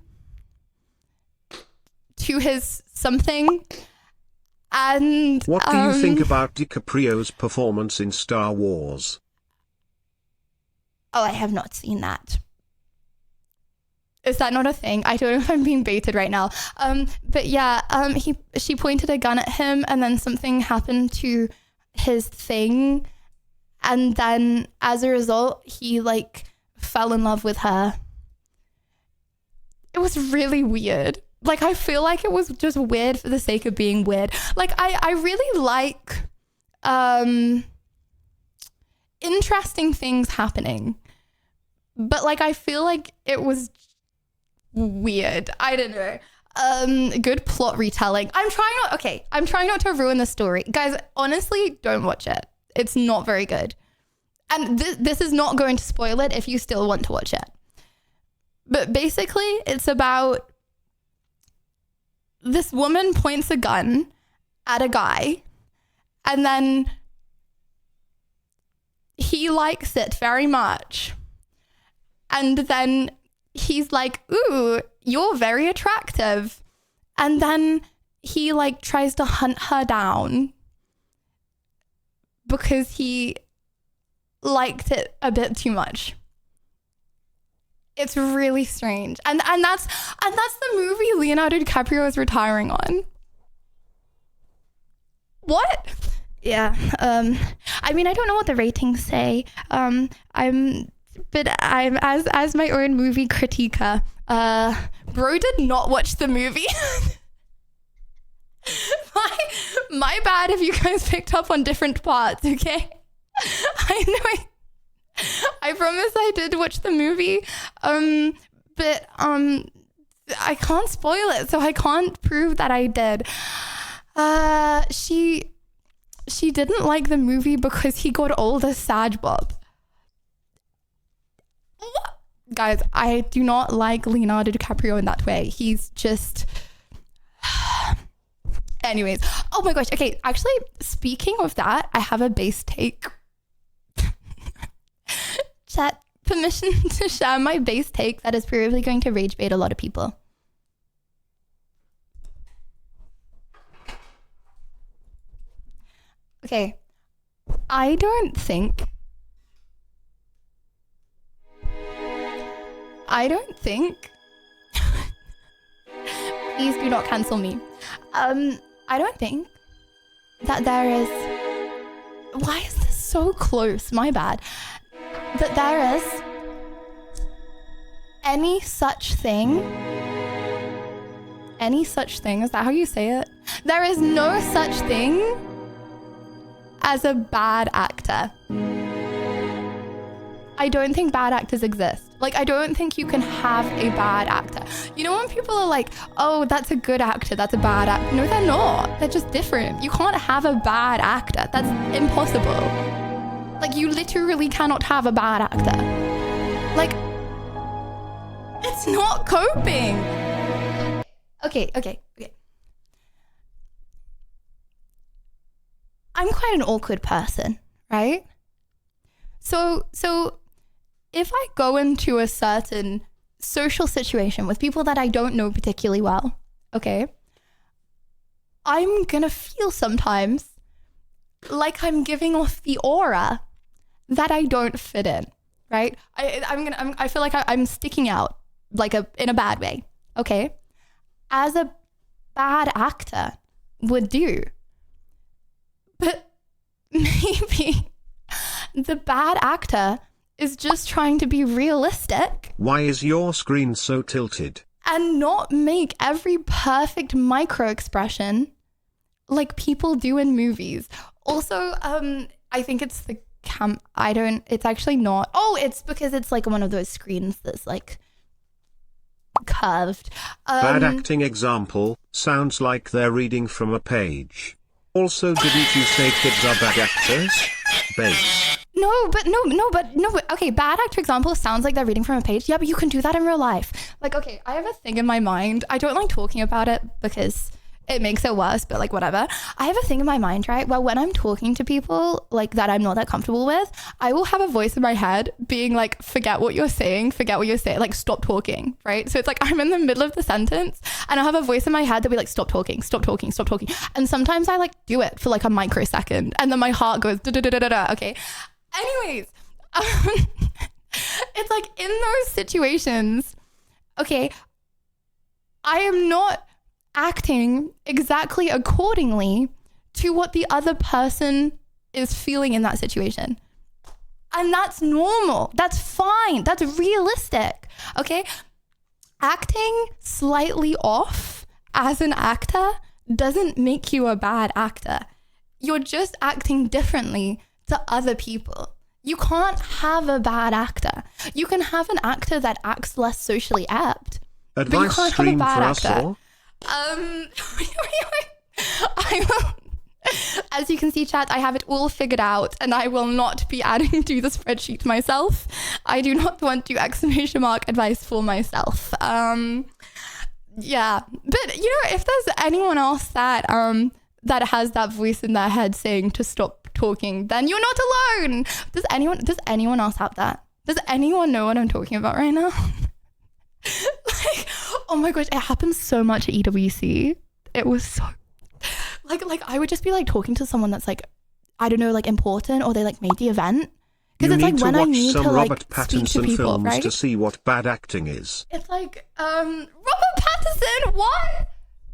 Speaker 1: to his something. And
Speaker 3: what do you think about DiCaprio's performance in Star Wars?
Speaker 1: Oh, I have not seen that. Is that not a thing? I don't know if I'm being baited right now. But yeah, she pointed a gun at him and then something happened to his thing. And then as a result, he like fell in love with her. It was really weird. Like, I feel like it was just weird for the sake of being weird. Like, I really like interesting things happening. But, like, I feel like it was weird. I don't know. Good plot retelling. I'm trying not to ruin the story. Guys, honestly, don't watch it. It's not very good. And this is not going to spoil it if you still want to watch it. But basically, it's about this woman points a gun at a guy and then he likes it very much. And then he's like, ooh, you're very attractive. And then he like tries to hunt her down because he liked it a bit too much. It's really strange. And that's the movie Leonardo DiCaprio is retiring on. What? Yeah. I mean, I don't know what the ratings say. I'm as my own movie critiquer. Bro did not watch the movie. my bad if you guys picked up on different parts, okay? I know I promise I did watch the movie, but I can't spoil it, so I can't prove that I did. She didn't like the movie because he got old as Sag Bob. What? Guys, I do not like Leonardo DiCaprio in that way. He's just... Anyways, oh my gosh, okay, actually, speaking of that, I have a base take. Chat, permission to share my base take that is probably going to rage bait a lot of people. Okay, I don't think please do not cancel me. I don't think that there is, why is this so close? My bad. That there is any such thing, is that how you say it? There is no such thing as a bad actor. I don't think bad actors exist. Like, I don't think you can have a bad actor. You know when people are like, oh, that's a good actor, that's a bad actor. No, they're not. They're just different. You can't have a bad actor. That's impossible. Like, you literally cannot have a bad actor. Like, it's not coping. Okay. I'm quite an awkward person, right? So if I go into a certain social situation with people that I don't know particularly well, okay, I'm gonna feel sometimes like I'm giving off the aura that I don't fit in, right? I feel like I'm sticking out like in a bad way, okay? As a bad actor, would do. But maybe the bad actor is just trying to be realistic.
Speaker 3: Why is your screen so tilted?
Speaker 1: And not make every perfect micro expression like people do in movies. Also, I think it's the it's actually not. Oh, it's because it's like one of those screens that's like curved.
Speaker 3: Bad acting example, sounds like they're reading from a page. Also, didn't you say kids are bad actors? Base.
Speaker 1: No, but okay, bad actor example sounds like they're reading from a page. Yeah, but you can do that in real life. Like, okay, I have a thing in my mind. I don't like talking about it because it makes it worse, but like whatever. I have a thing in my mind, right? Well, when I'm talking to people like that I'm not that comfortable with, I will have a voice in my head being like, forget what you're saying, like stop talking, right? So it's like I'm in the middle of the sentence and I'll have a voice in my head that'll be like, stop talking. And sometimes I like do it for like a microsecond and then my heart goes da-da-da-da-da, okay? Anyways, it's like in those situations, okay, I am not acting exactly accordingly to what the other person is feeling in that situation. And that's normal. That's fine. That's realistic. Okay? Acting slightly off as an actor doesn't make you a bad actor. You're just acting differently to other people. You can't have a bad actor. You can have an actor that acts less socially apt.
Speaker 3: Advice stream for us all?
Speaker 1: I will, as you can see, chat, I have it all figured out and I will not be adding to the spreadsheet myself. I do not want to exclamation mark advice for myself. Yeah, but you know, if there's anyone else that that has that voice in their head saying to stop talking, then you're not alone. Does anyone else have that? Does anyone know what I'm talking about right now? Like, oh my gosh, it happens so much at EWC. It was so like I would just be like talking to someone that's like, I don't know, like important, or they like made the event. Because it's like when I need to like
Speaker 3: Robert Pattinson
Speaker 1: speak to people,
Speaker 3: films
Speaker 1: right?
Speaker 3: to see what bad acting is.
Speaker 1: It's like Robert Pattinson, what?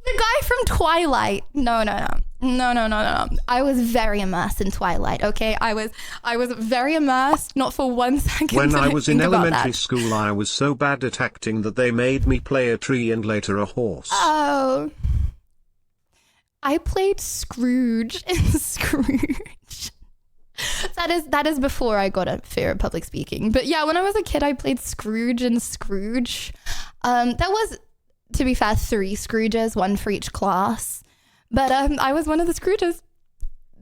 Speaker 1: The guy from Twilight. No. I was very immersed in Twilight, okay? I was very immersed, not for 1 second.
Speaker 3: When I was in elementary school, I was so bad at acting that they made me play a tree and later a horse.
Speaker 1: Oh. I played Scrooge in Scrooge. That is before I got a fear of public speaking. But yeah, when I was a kid, I played Scrooge in Scrooge. There was, to be fair, 3 Scrooges, 1 for each class. But I was one of the Scrooges.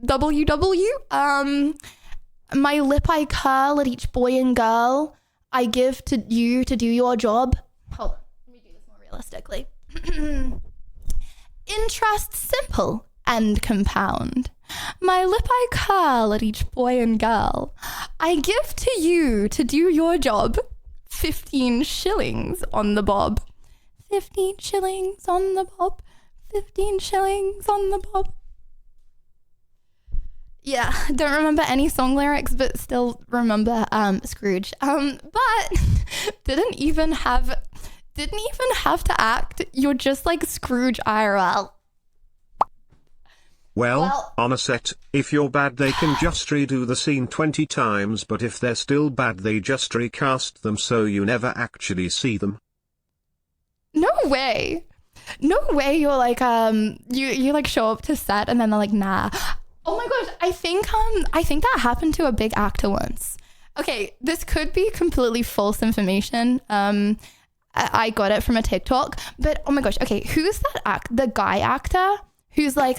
Speaker 1: WW. My lip I curl at each boy and girl. I give to you to do your job. Hold on, let me do this more realistically. Interest simple and compound. My lip I curl at each boy and girl. I give to you to do your job. 15 shillings on the bob. 15 shillings on the bob. 15 shillings on the bob. Yeah, don't remember any song lyrics, but still remember Scrooge. But didn't even have to act. You're just like Scrooge IRL.
Speaker 3: Well, on a set, if you're bad they can just redo the scene 20 times, but if they're still bad they just recast them so you never actually see them.
Speaker 1: No way you're like you like show up to set and then they're like, nah. Oh my gosh, I think that happened to a big actor once. Okay, this could be completely false information. I got it from a TikTok, but oh my gosh, okay, who's that the guy actor who's like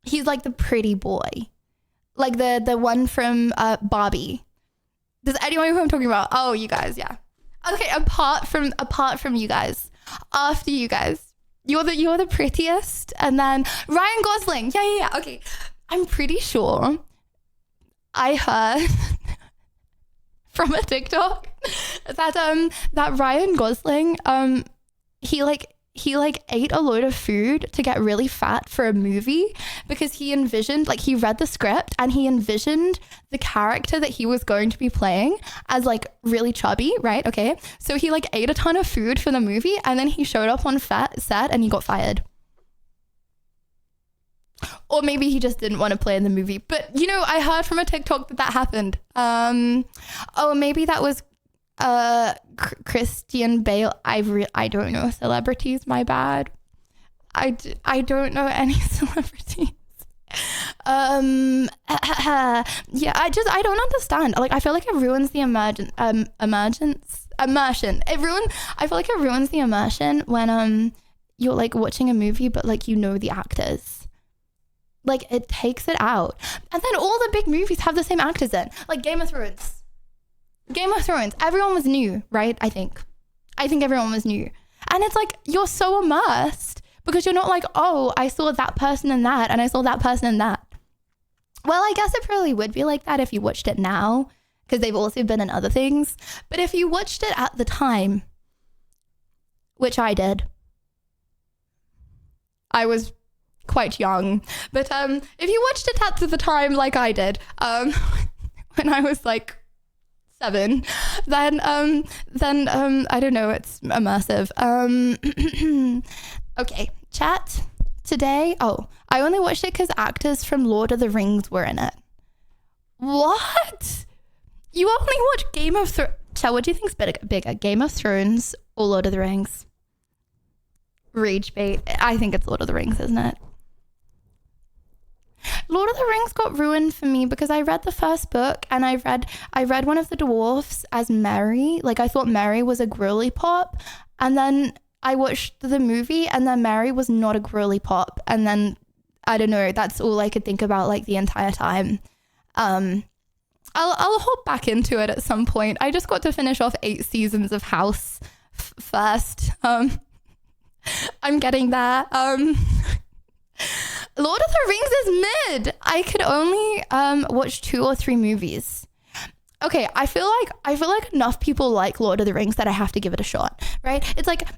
Speaker 1: he's like the pretty boy, like the one from Barbie. Does anyone know who I'm talking about? Oh, you guys, yeah. Okay, apart from you guys, after you guys, you're the prettiest, and then Ryan Gosling. Yeah. Okay, I'm pretty sure I heard from a TikTok that Ryan Gosling he ate a load of food to get really fat for a movie because he envisioned, like, he read the script and he envisioned the character that he was going to be playing as like really chubby, right? Okay, so he like ate a ton of food for the movie and then he showed up on set and he got fired. Or maybe he just didn't want to play in the movie. But, you know, I heard from a TikTok that happened. Maybe that was Christian Bale. I don't know celebrities, my bad. I don't know any celebrities. Yeah, I don't understand. Like, I feel like it ruins the immersion. I feel like it ruins the immersion when you're like watching a movie, but like, you know, the actors. Like, it takes it out. And then all the big movies have the same actors in, like Game of Thrones. Everyone was new, right? I think everyone was new. And it's like, you're so immersed because you're not like, oh, I saw that person in that and I saw that person in that. Well, I guess it probably would be like that if you watched it now, because they've also been in other things. But if you watched it at the time, which I did, I was quite young, but if you watched it at the time like I did, when I was like 7, then I don't know, it's immersive. Okay, chat today. Oh, I only watched it because actors from Lord of the Rings were in it. What? You only watch Game of Thrones? Chat, what do you think's bigger, Game of Thrones or Lord of the Rings? Rage bait. I think it's Lord of the Rings, isn't it? Lord of the Rings got ruined for me because I read the first book and I read one of the dwarfs as Merry. Like, I thought Merry was a girly pop, and then I watched the movie and then Merry was not a girly pop, and then I don't know, that's all I could think about like the entire time. I'll hop back into it at some point. I just got to finish off 8 seasons of House first. I'm getting there. Lord of the Rings is mid. I could only watch 2 or 3 movies. Okay, I feel like enough people like Lord of the Rings that I have to give it a shot, right? It's like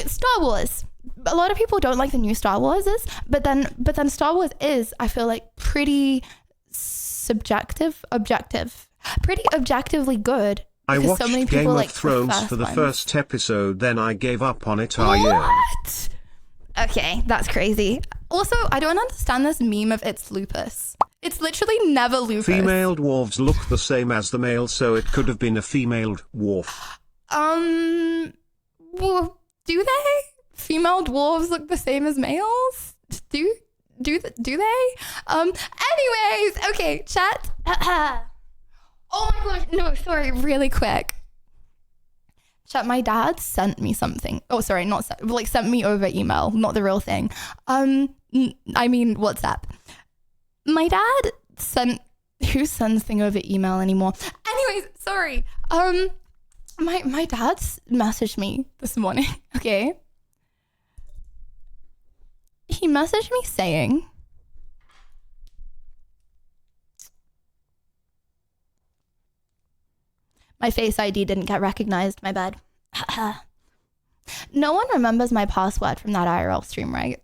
Speaker 1: Star Wars. A lot of people don't like the new Star Wars, but then Star Wars is, I feel like, pretty pretty objectively good.
Speaker 3: I watched
Speaker 1: so many
Speaker 3: Game
Speaker 1: people
Speaker 3: of
Speaker 1: like
Speaker 3: Thrones for the first episode, then I gave up on it.
Speaker 1: What? Okay, that's crazy. Also, I don't understand this meme of it's lupus. It's literally never lupus.
Speaker 3: Female dwarves look the same as the male, so it could have been a female dwarf.
Speaker 1: Well, do they? Female dwarves look the same as males? Do they? Anyways, okay, chat. Oh my gosh, no, sorry, really quick. Chat, my dad sent me something. Oh, sorry, sent me over email, not the real thing. I mean, WhatsApp. My dad who sends thing over email anymore? Anyways, sorry. My dad messaged me this morning, okay? He messaged me saying, my Face ID didn't get recognized, my bad. No one remembers my password from that IRL stream, right?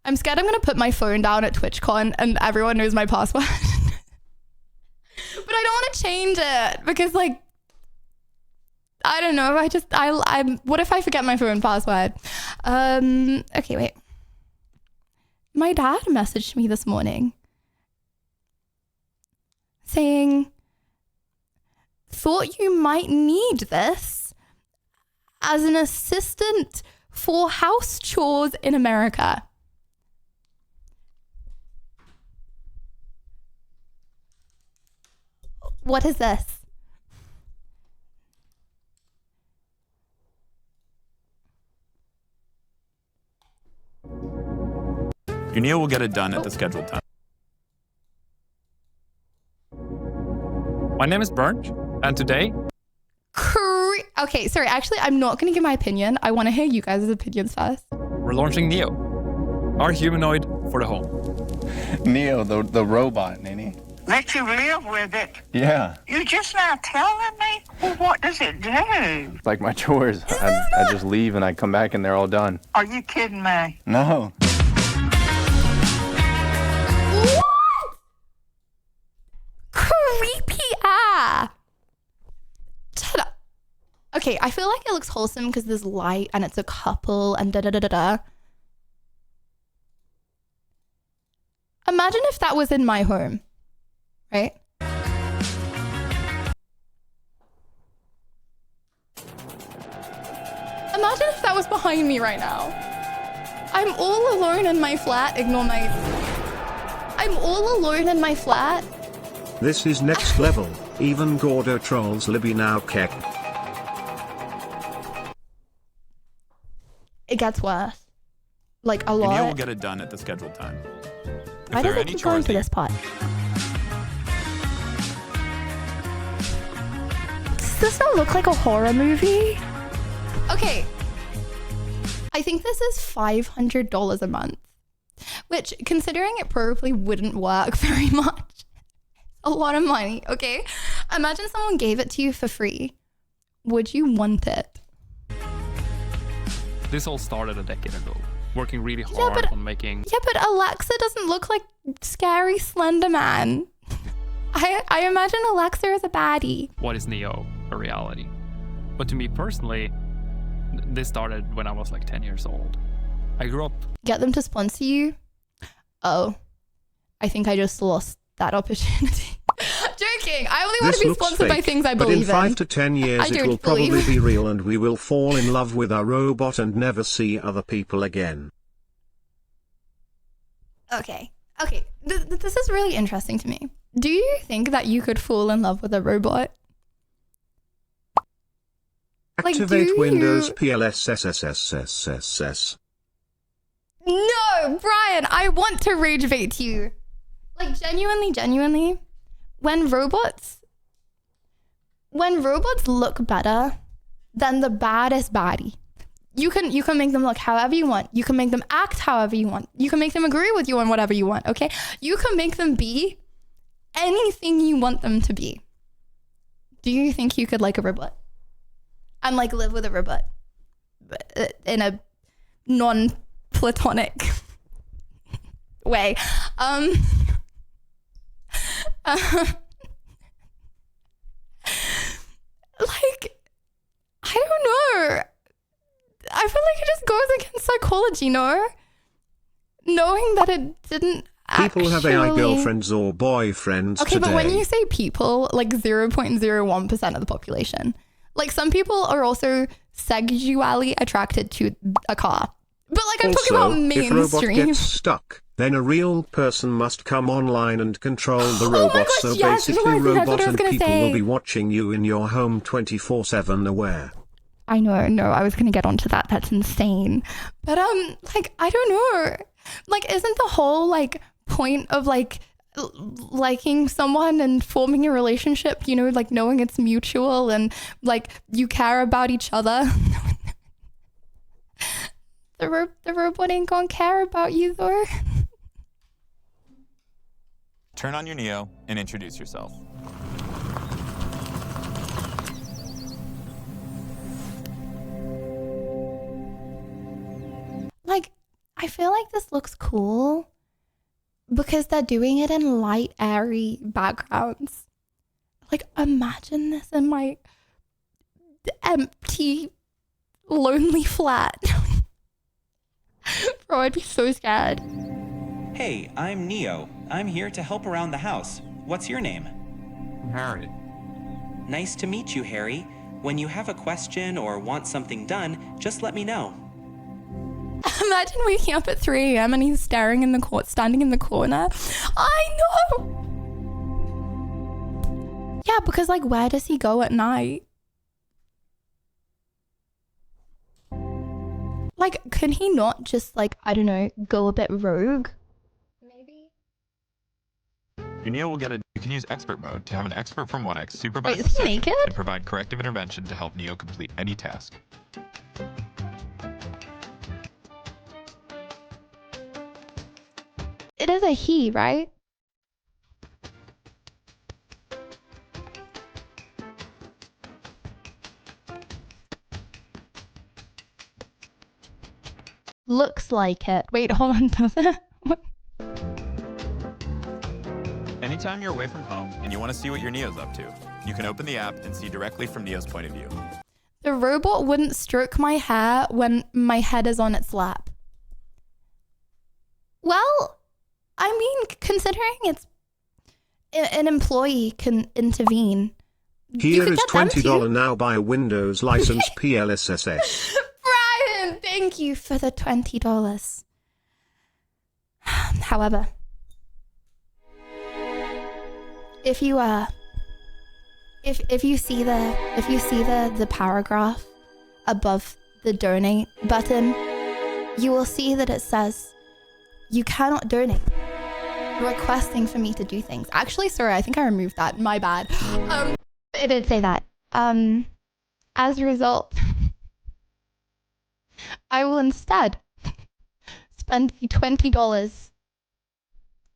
Speaker 1: I'm scared I'm going to put my phone down at TwitchCon and everyone knows my password. But I don't want to change it because, like, I don't know. What if I forget my phone password? Okay, wait. My dad messaged me this morning saying, thought you might need this as an assistant for house chores in America. What is this?
Speaker 6: You knew we'll get it done at the scheduled time. My name is Bernd, and today...
Speaker 1: Okay, sorry, actually, I'm not going to give my opinion. I want to hear you guys' opinions first.
Speaker 6: We're launching Neo, our humanoid for the home.
Speaker 5: Neo, the robot, Nini.
Speaker 7: Let you live with it.
Speaker 5: Yeah.
Speaker 7: You just now telling me? Well, what does it do?
Speaker 5: Like my chores. I just leave and I come back and they're all done.
Speaker 7: Are you kidding me?
Speaker 5: No.
Speaker 1: What? Creepy ah. Shut up. Okay, I feel like it looks wholesome because there's light and it's a couple and da-da-da-da-da. Imagine if that was in my home, right? Imagine if that was behind me right now. I'm all alone in my flat. Ignore my... I'm all alone in my flat.
Speaker 3: This is next level. Even Gordo trolls Libby now keck.
Speaker 1: It gets worse. Like a lot.
Speaker 8: Neil will get it done at the scheduled time.
Speaker 1: Why does it keep going to this part? Does this not look like a horror movie? Okay. I think this is $500 a month. Which, considering it probably wouldn't work very much. A lot of money, okay? Imagine someone gave it to you for free. Would you want it?
Speaker 6: This all started a decade ago. Working really hard on making...
Speaker 1: Yeah, but Alexa doesn't look like scary Slender Man. I imagine Alexa is a baddie.
Speaker 6: What is Neo a reality? But to me personally, this started when I was like 10 years old. I grew up...
Speaker 1: Get them to sponsor you? Oh, I think I just lost that opportunity. Joking. I only want to be sponsored by things I believe in.
Speaker 3: But in 5 to 10 years it will probably be real and we will fall in love with our robot and never see other people again.
Speaker 1: Okay. This is really interesting to me. Do you think that you could fall in love with a robot?
Speaker 3: Activate Windows PLSSSSSS.
Speaker 1: No, Brian, I want to rage bait you. Like genuinely, when robots look better than the baddest baddie, you can make them look however you want. You can make them act however you want. You can make them agree with you on whatever you want, okay? You can make them be anything you want them to be. Do you think you could like a robot? And like live with a robot in a non-platonic way? Like, I don't know. I feel like it just goes against psychology, no? Knowing that it didn't
Speaker 3: People have AI girlfriends or boyfriends
Speaker 1: okay,
Speaker 3: today.
Speaker 1: but when you say people, like 0.01% of the population. Like some people are also sexually attracted to a car. But like I'm talking about mainstream.
Speaker 3: If robot gets stuck, then a real person must come online and control the robot.
Speaker 1: Gosh,
Speaker 3: so
Speaker 1: yes,
Speaker 3: basically robots and people
Speaker 1: say.
Speaker 3: will be watching you in your home 24/7 aware.
Speaker 1: I know, no, I was gonna get onto that. That's insane. But like I don't know. Like isn't the whole like point of like liking someone and forming a relationship, you know, like knowing it's mutual and like you care about each other? The robot ain't gonna care about you though.
Speaker 8: Turn on your Neo and introduce yourself.
Speaker 1: Like, I feel like this looks cool because they're doing it in light, airy backgrounds. Like, imagine this in my empty, lonely flat. Bro, I'd be so scared.
Speaker 9: Hey, I'm Neo. I'm here to help around the house. What's your name?
Speaker 8: Harry.
Speaker 9: Nice to meet you, Harry. When you have a question or want something done, just let me know.
Speaker 1: Imagine waking up at 3 a.m. and he's standing in the corner. I know. Yeah, because like, where does he go at night? Like, can he not just like, I don't know, go a bit rogue? Maybe.
Speaker 10: Your Neo will get it. You can use expert mode to have an expert from 1X supervise
Speaker 1: Wait,
Speaker 10: the
Speaker 1: is he
Speaker 10: session
Speaker 1: naked?
Speaker 10: and provide corrective intervention to help Neo complete any task.
Speaker 1: It is a he, right? Looks like it. Wait, hold on, does it? What?
Speaker 8: Anytime you're away from home and you want to see what your Neo's up to, you can open the app and see directly from Neo's point of view.
Speaker 1: The robot wouldn't stroke my hair when my head is on its lap. Well, I mean, considering it's an employee can intervene.
Speaker 3: Here is $20 now. Buy a Windows license PLSSS.
Speaker 1: Brian, thank you for the $20. However, if you see the paragraph above the donate button, you will see that it says you cannot donate. Requesting for me to do things. Actually, sorry, I think I removed that. My bad. It did say that. As a result, I will instead spend the $20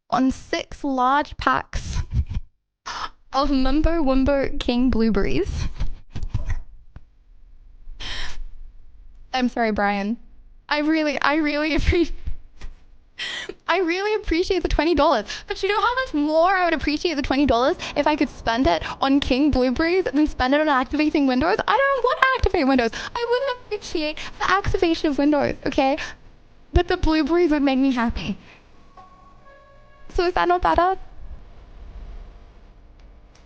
Speaker 1: on 6 large packs of Mumbo Wumbo King blueberries. I'm sorry, Brian. I really appreciate the $20, but you know how much more I would appreciate the $20 if I could spend it on King blueberries than spend it on activating Windows? I don't want to activate Windows. I wouldn't appreciate the activation of Windows, okay? But the blueberries would make me happy. So is that not better?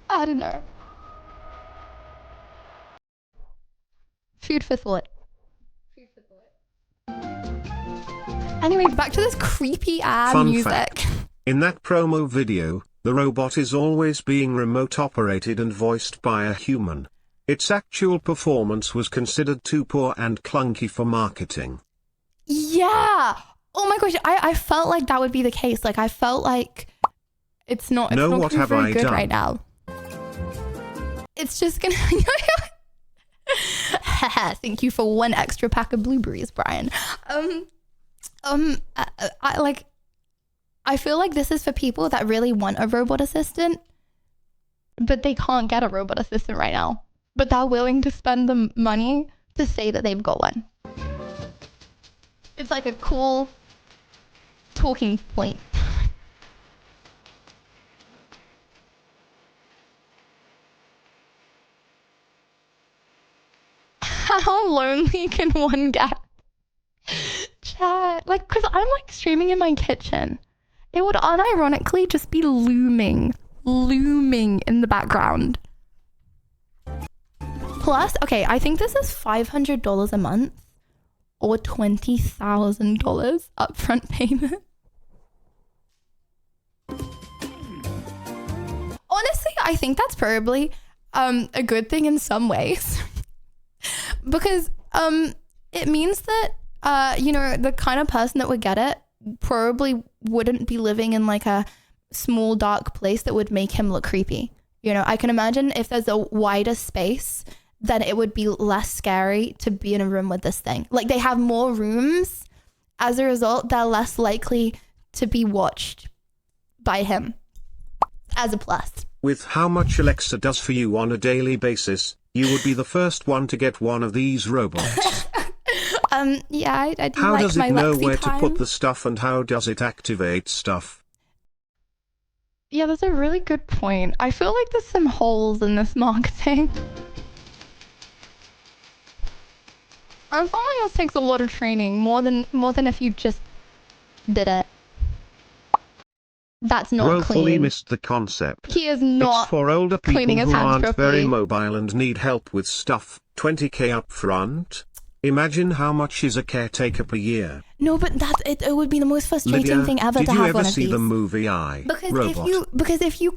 Speaker 1: I don't know. Food for thought. Anyway, back to this creepy
Speaker 3: Fun
Speaker 1: music.
Speaker 3: fact. In that promo video, the robot is always being remote operated and voiced by a human. Its actual performance was considered too poor and clunky for marketing.
Speaker 1: Yeah. Oh my gosh, I felt like that would be the case. Like I felt like it's not very good right now. It's just gonna thank you for 1 extra pack of blueberries, Brian. I feel like this is for people that really want a robot assistant, but they can't get a robot assistant right now. But they're willing to spend the money to say that they've got one. It's like a cool talking point. How lonely can one get? Chat, like, cause I'm like streaming in my kitchen. It would unironically just be looming in the background. Plus, okay, I think this is $500 a month or $20,000 upfront payment. Honestly, I think that's probably a good thing in some ways. Because it means that you know, the kind of person that would get it probably wouldn't be living in like a small dark place that would make him look creepy. You know, I can imagine if there's a wider space, then it would be less scary to be in a room with this thing. Like they have more rooms. As a result, they're less likely to be watched by him as a plus.
Speaker 3: With how much Alexa does for you on a daily basis, you would be the first one to get one of these robots.
Speaker 1: Yeah, I do.
Speaker 3: How
Speaker 1: like
Speaker 3: does
Speaker 1: my
Speaker 3: it know
Speaker 1: Lexi
Speaker 3: where
Speaker 1: time.
Speaker 3: to put the stuff and how does it activate stuff?
Speaker 1: Yeah, that's a really good point. I feel like there's some holes in this marketing. I'm finding this takes a lot of training, more than if you just did it. That's not
Speaker 3: Bro
Speaker 1: clean.
Speaker 3: fully missed the concept.
Speaker 1: He is not
Speaker 3: It's for older people
Speaker 1: cleaning his
Speaker 3: who
Speaker 1: hands
Speaker 3: aren't
Speaker 1: properly.
Speaker 3: very mobile and need help with stuff. $20K up front. Imagine how much is a caretaker per year.
Speaker 1: No, but it would be the most frustrating
Speaker 3: Lydia,
Speaker 1: thing ever
Speaker 3: did
Speaker 1: to
Speaker 3: you
Speaker 1: have
Speaker 3: ever
Speaker 1: one of
Speaker 3: see
Speaker 1: these.
Speaker 3: the movie Robot?
Speaker 1: Because if you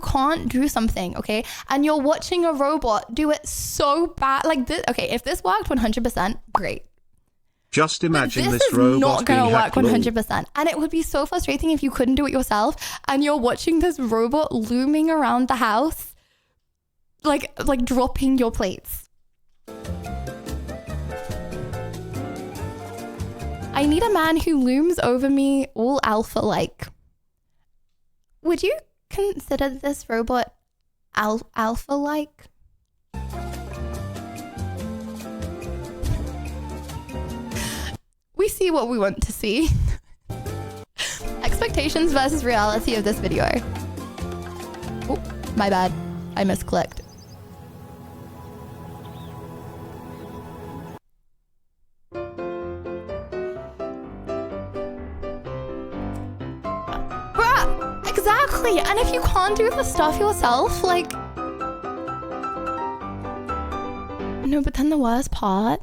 Speaker 1: can't do something, okay, and you're watching a robot do it so bad, like this, okay, if this worked 100%, great.
Speaker 3: Just imagine
Speaker 1: But
Speaker 3: this
Speaker 1: is
Speaker 3: robot
Speaker 1: not gonna
Speaker 3: being
Speaker 1: work
Speaker 3: hacked.
Speaker 1: 100%, and it would be so frustrating if you couldn't do it yourself, and you're watching this robot looming around the house, like dropping your plates. I need a man who looms over me all alpha-like. Would you consider this robot alpha-like? We see what we want to see. Expectations versus reality of this video. Oh, my bad. I misclicked. Exactly. And if you can't do the stuff yourself, like... No, but then the worst part...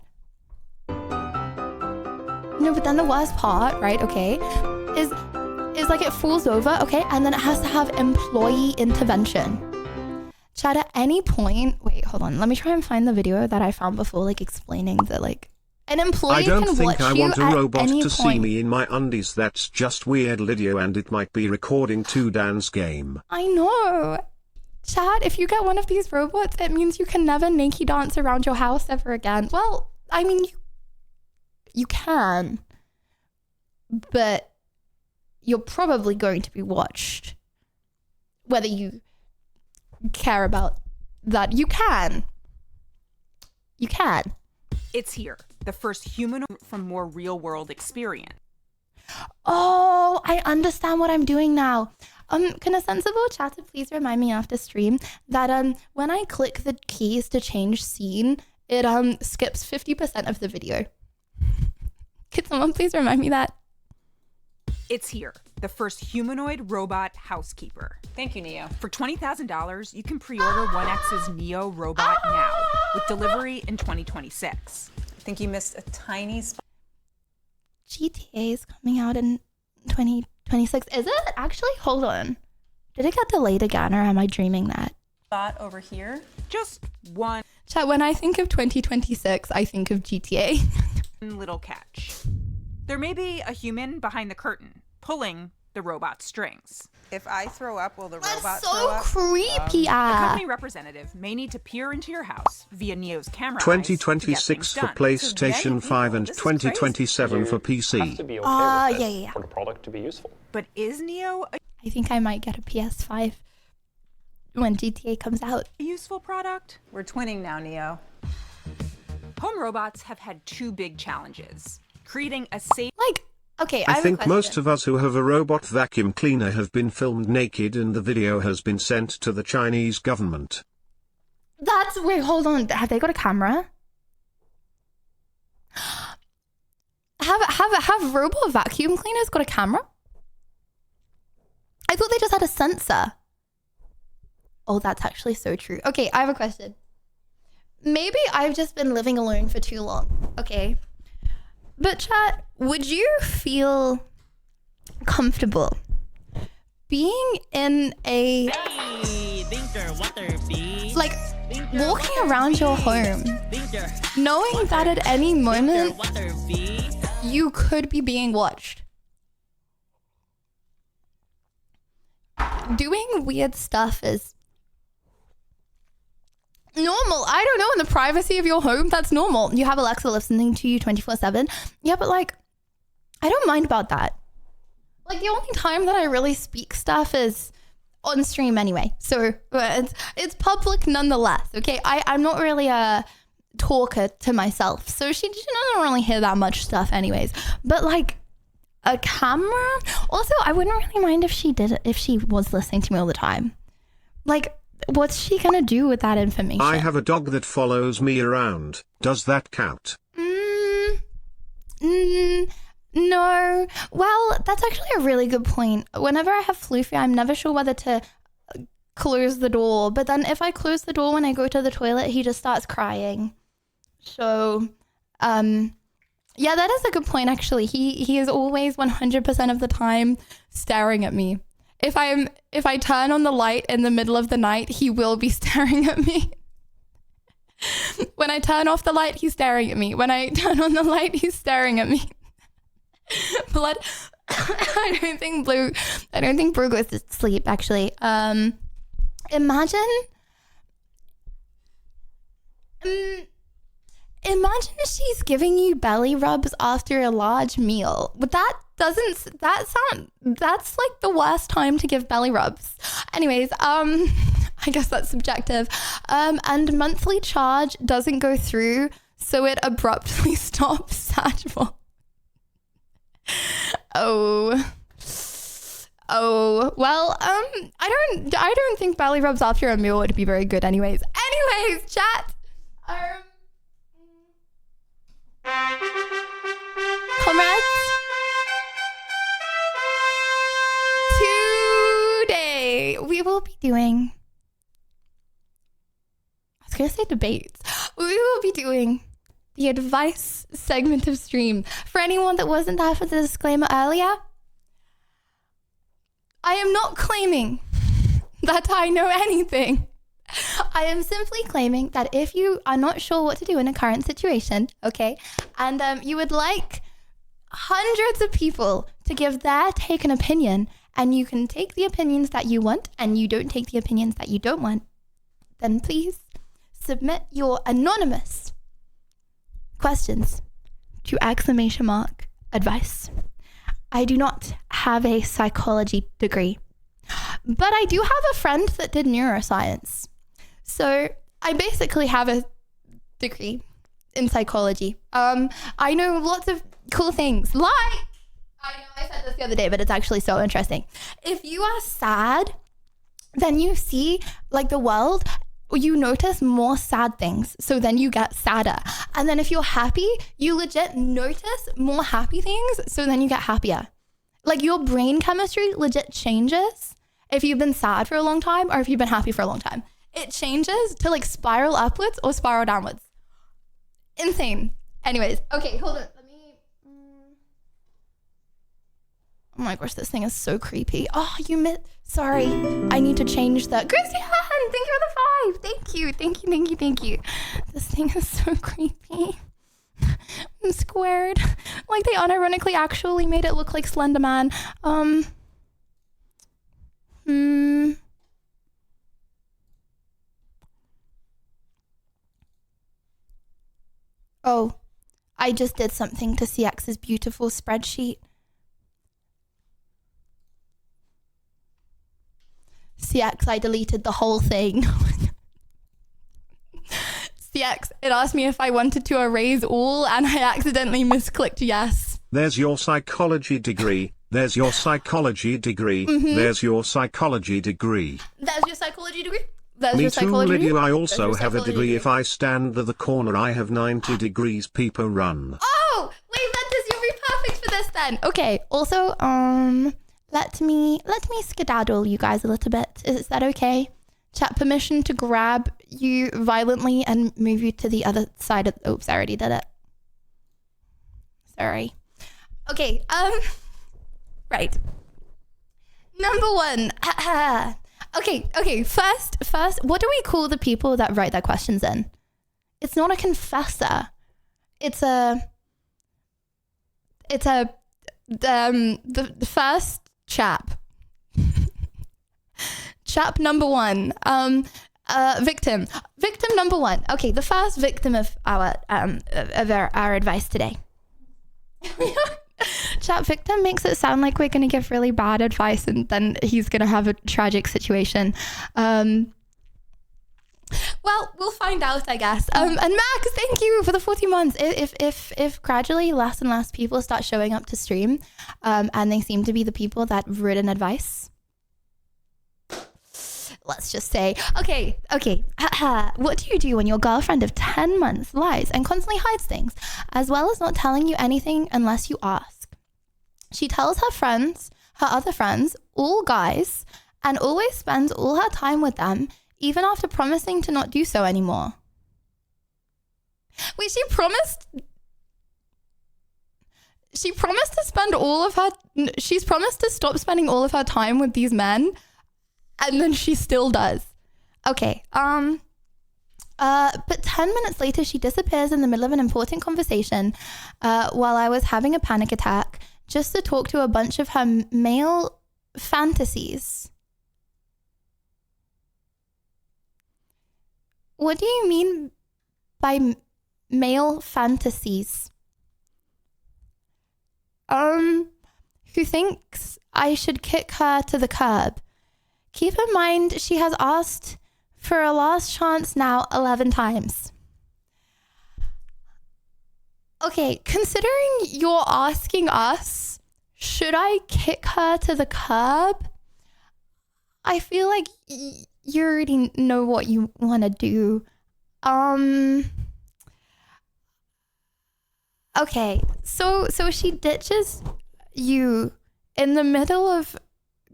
Speaker 1: right, okay, is like it falls over, okay, and then it has to have employee intervention. Chat, at any point... Wait, hold on. Let me try and find the video that I found before, like, explaining that, like, an employee can watch you at any point.
Speaker 3: I don't think I want a robot to see me in my undies. That's just weird, Lydia, and it might be recording to Dan's game.
Speaker 1: I know. Chat, if you get one of these robots, it means you can never naked dance around your house ever again. Well, I mean, you can, but you're probably going to be watched. Whether you care about that, you can.
Speaker 11: It's here, the first human from more real-world experience.
Speaker 1: Oh, I understand what I'm doing now. Can a sensible chatter please remind me after stream that when I click the keys to change scene, it skips 50% of the video. Could someone please remind me that?
Speaker 11: It's here, the first humanoid robot housekeeper. Thank you, Neo. For $20,000, you can pre-order 1X's Neo robot now, with delivery in 2026.
Speaker 12: I think you missed a tiny spot.
Speaker 1: GTA is coming out in 2026. Is it? Actually, hold on. Did it get delayed again, or am I dreaming that?
Speaker 12: Spot over here.
Speaker 11: Just one.
Speaker 1: Chat, when I think of 2026, I think of GTA.
Speaker 11: Little catch. There may be a human behind the curtain, pulling the robot strings.
Speaker 12: If I throw up, will the robot
Speaker 1: That's
Speaker 12: throw
Speaker 1: so
Speaker 12: up?
Speaker 1: creepy.
Speaker 11: A company representative may need to peer into your house via Neo's camera.
Speaker 3: 2026 for PlayStation 5 and 2027 for PC.
Speaker 1: Yeah.
Speaker 13: For the product to be useful.
Speaker 11: But is Neo
Speaker 1: I think I might get a PS5 when GTA comes out.
Speaker 11: a useful product?
Speaker 12: We're twinning now, Neo.
Speaker 11: Home robots have had two big challenges. Creating a safe...
Speaker 1: Okay,
Speaker 3: I think most of us who have a robot vacuum cleaner have been filmed naked and the video has been sent to the Chinese government.
Speaker 1: Wait, hold on. Have they got a camera? Have robot vacuum cleaners got a camera? I thought they just had a sensor. Oh, that's actually so true. Okay, I have a question. Maybe I've just been living alone for too long, okay? But chat, would you feel comfortable being in a... like, walking around your home, knowing that at any moment you could be being watched? Doing weird stuff is normal. I don't know, in the privacy of your home, that's normal. You have Alexa listening to you 24/7. Yeah, but like, I don't mind about that. Like, the only time that I really speak stuff is on stream anyway. So it's public nonetheless, okay? I'm not really a talker to myself. So she doesn't really hear that much stuff anyways. But like, a camera? Also, I wouldn't really mind if she was listening to me all the time. Like, what's she gonna do with that information?
Speaker 3: I have a dog that follows me around. Does that count?
Speaker 1: No. Well, that's actually a really good point. Whenever I have Floofy, I'm never sure whether to close the door. But then if I close the door when I go to the toilet, he just starts crying. So, yeah, that is a good point, actually. He is always 100% of the time staring at me. If I turn on the light in the middle of the night, he will be staring at me. When I turn off the light, he's staring at me. When I turn on the light, he's staring at me. Blood. I don't think Brew goes to sleep, actually. Imagine she's giving you belly rubs after a large meal. But that's like the worst time to give belly rubs. Anyways, I guess that's subjective. And monthly charge doesn't go through, so it abruptly stops Satchel. Oh, well, I don't think belly rubs after a meal would be very good anyways. Anyways, chat. Comrades, today will be doing, I was going to say debates. We will be doing the advice segment of stream. For anyone that wasn't there for the disclaimer earlier, I am not claiming that I know anything. I am simply claiming that if you are not sure what to do in a current situation, okay, and you would like hundreds of people to give their take and opinion, and you can take the opinions that you want and you don't take the opinions that you don't want, then please submit your anonymous questions to !advice. I do not have a psychology degree, but I do have a friend that did neuroscience. So I basically have a degree in psychology. I know lots of cool things, like, I know I said this the other day, but it's actually so interesting. If you are sad, then you see like the world, you notice more sad things. So then you get sadder. And then if you're happy, you legit notice more happy things. So then you get happier. Like your brain chemistry legit changes if you've been sad for a long time or if you've been happy for a long time. It changes to like spiral upwards or spiral downwards. Insane. Anyways, okay, hold on. Let me. Oh my gosh, this thing is so creepy. Oh, you missed. Sorry, I need to change the. Christian, thank you for the 5. Thank you. This thing is so creepy. I'm squared. Like they unironically actually made it look like Slender Man. Oh, I just did something to CX's beautiful spreadsheet. CX, I deleted the whole thing. CX, it asked me if I wanted to erase all, and I accidentally misclicked yes.
Speaker 3: There's your psychology degree. There's your psychology degree. There's your psychology degree.
Speaker 1: There's your psychology degree. There's
Speaker 3: Me
Speaker 1: your
Speaker 3: too,
Speaker 1: psychology
Speaker 3: Lydia.
Speaker 1: degree.
Speaker 3: I also have a degree. If I stand at the corner, I have 90 degrees people run.
Speaker 1: Oh, wait, Ventus, you'll be perfect for this then. Okay. Also, let me skedaddle you guys a little bit. Is that okay? Chat permission to grab you violently and move you to the other side of. Oops, I already did it. Sorry. Okay. Right. Number 1. Okay. First, what do we call the people that write their questions in? It's not a confessor. It's the first chap. Chap number 1. Victim number 1. Okay, the first victim of our advice today. Chat victim makes it sound like we're going to give really bad advice and then he's going to have a tragic situation. Well, we'll find out, I guess. And Max, thank you for the 40 months. If gradually less and less people start showing up to stream, and they seem to be the people that written advice, let's just say, okay. What do you do when your girlfriend of 10 months lies and constantly hides things, as well as not telling you anything unless you ask? She tells her other friends, all guys, and always spends all her time with them, even after promising to not do so anymore. Wait, she promised she's promised to stop spending all of her time with these men, and then she still does. Okay, but 10 minutes later, she disappears in the middle of an important conversation while I was having a panic attack, just to talk to a bunch of her male fantasies. What do you mean by male fantasies? Who thinks I should kick her to the curb? Keep in mind, she has asked for a last chance now 11 times. Okay, considering you're asking us, should I kick her to the curb? I feel like you already know what you want to do. Okay, so she ditches you in the middle of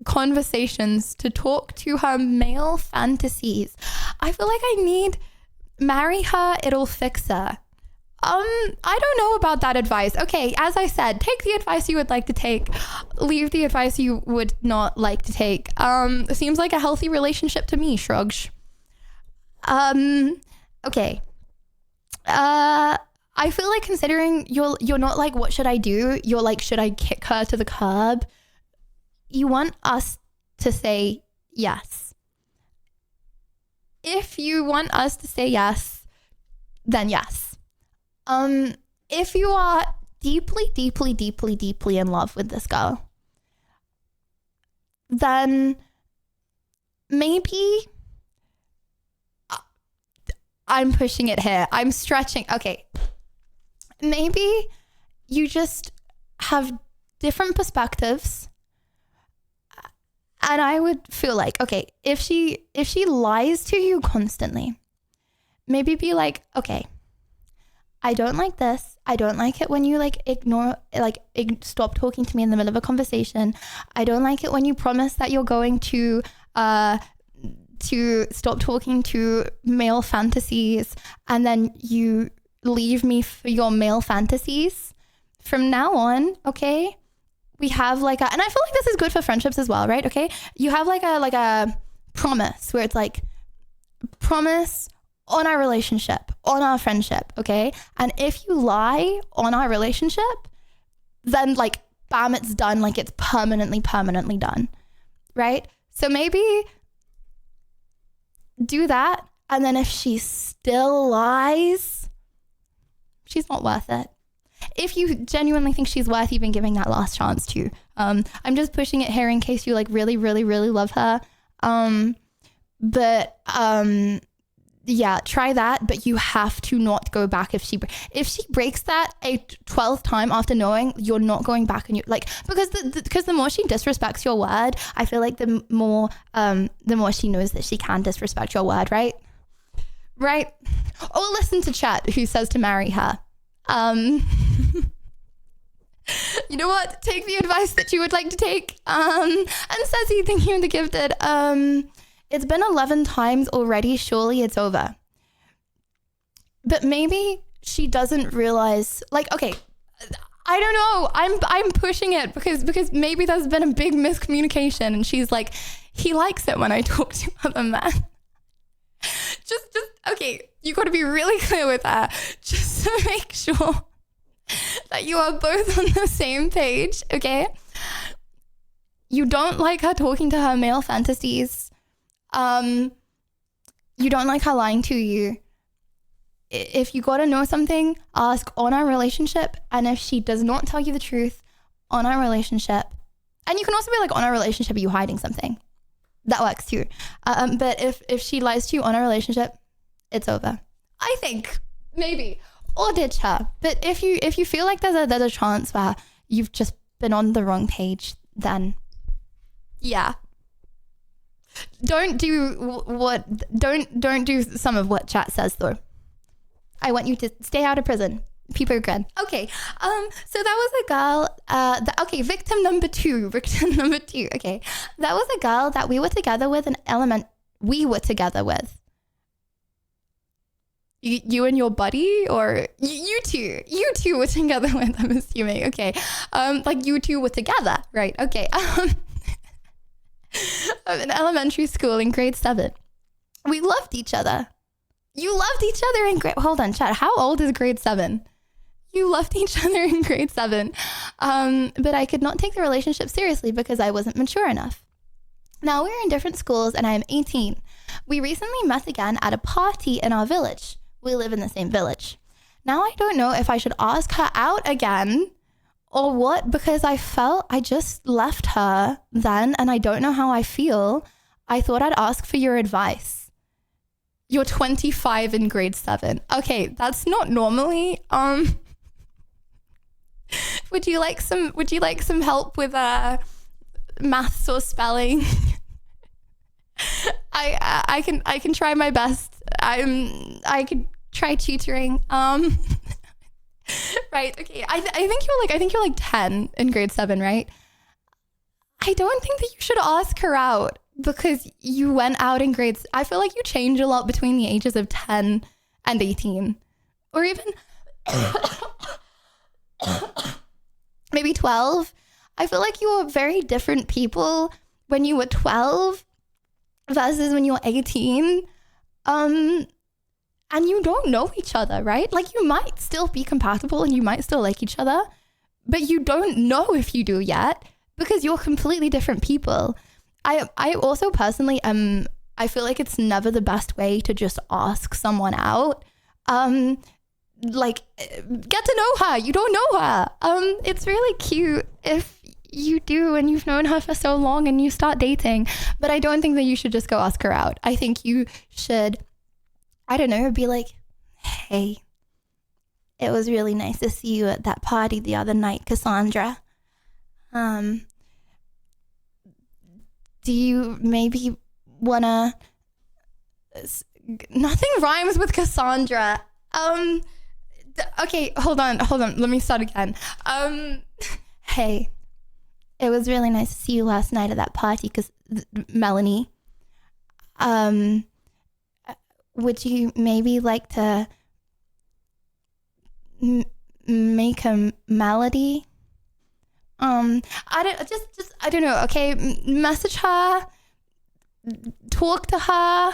Speaker 1: conversations to talk to her male fantasies. I feel like I need marry her, it'll fix her. I don't know about that advice. Okay, as I said, take the advice you would like to take, leave the advice you would not like to take. Seems like a healthy relationship to me, shrugs. Okay. I feel like considering you're not like, what should I do? You're like, should I kick her to the curb? You want us to say yes. If you want us to say yes, then yes. If you are deeply, deeply, deeply, deeply in love with this girl, then maybe I'm pushing it here. I'm stretching. Okay. Maybe you just have different perspectives. And I would feel like, okay, if she lies to you constantly, maybe be like, okay, I don't like this. I don't like it when you like ignore, like stop talking to me in the middle of a conversation. I don't like it when you promise that you're going to stop talking to male fantasies and then you leave me for your male fantasies. From now on, okay, we have like a, and I feel like this is good for friendships as well, right? Okay, you have like a promise where it's like, promise on our relationship, on our friendship, okay? And if you lie on our relationship, then like, bam, it's done. Like it's permanently done, right? So maybe do that. And then if she still lies, she's not worth it. If you genuinely think she's worth even giving that last chance to, I'm just pushing it here in case you like really, really, really love her. Yeah, try that, but you have to not go back if she breaks that a 12th time after knowing, you're not going back and you like, because the more she disrespects your word, I feel like the more she knows that she can disrespect your word, right? Or listen to Chat who says to marry her. You know what? Take the advice that you would like to take. And Cosy, thank you, the gifted. It's been 11 times already. Surely it's over. But maybe she doesn't realize, like, okay, I don't know. I'm pushing it because maybe there's been a big miscommunication and she's like, he likes it when I talk to other men. Just okay, you got to be really clear with her just to make sure that you are both on the same page, okay? You don't like her talking to her male fantasies. You don't like her lying to you. If you got to know something, ask on our relationship. And if she does not tell you the truth on our relationship, and you can also be like, on our relationship, are you hiding something? That works too. But if she lies to you on our relationship, it's over. I think maybe, or ditch her. But if you feel like there's a chance where you've just been on the wrong page, then yeah. Don't do some of what Chat says though. I want you to stay out of prison. People are good. Okay. So that was a girl. Okay. Victim number two. Okay. That was a girl that we were together with we were together with. You and your buddy, or you two were together with, I'm assuming. Okay. Like you two were together, right? Okay. In elementary school in grade 7. We loved each other. You loved each other in grade... Hold on, Chat. How old is grade 7? You loved each other in grade 7. But I could not take the relationship seriously because I wasn't mature enough. Now we're in different schools and I am 18. We recently met again at a party in our village. We live in the same village. Now I don't know if I should ask her out again or what, because I felt I just left her then and I don't know how I feel. I thought I'd ask for your advice. You're 25 in grade 7. Okay, that's not normally. Would you like some help with maths or spelling? I can try my best. I could try tutoring. Right. Okay. I think you're like 10 in grade 7, right? I don't think that you should ask her out because you went out in grades. I feel like you change a lot between the ages of 10 and 18 or even maybe 12. I feel like you were very different people when you were 12 versus when you were 18. And you don't know each other, right? Like you might still be compatible and you might still like each other, but you don't know if you do yet because you're completely different people. I also personally I feel like it's never the best way to just ask someone out. Like get to know her. You don't know her. It's really cute if you do and you've known her for so long and you start dating, but I don't think that you should just go ask her out. I think you should, I don't know, be like, hey, it was really nice to see you at that party the other night, Cassandra. Do you maybe wanna, nothing rhymes with Cassandra. Okay, hold on. Let me start again. Hey, it was really nice to see you last night at that party, Melanie. Would you maybe like to make a melody? I don't know. Okay, message her, talk to her,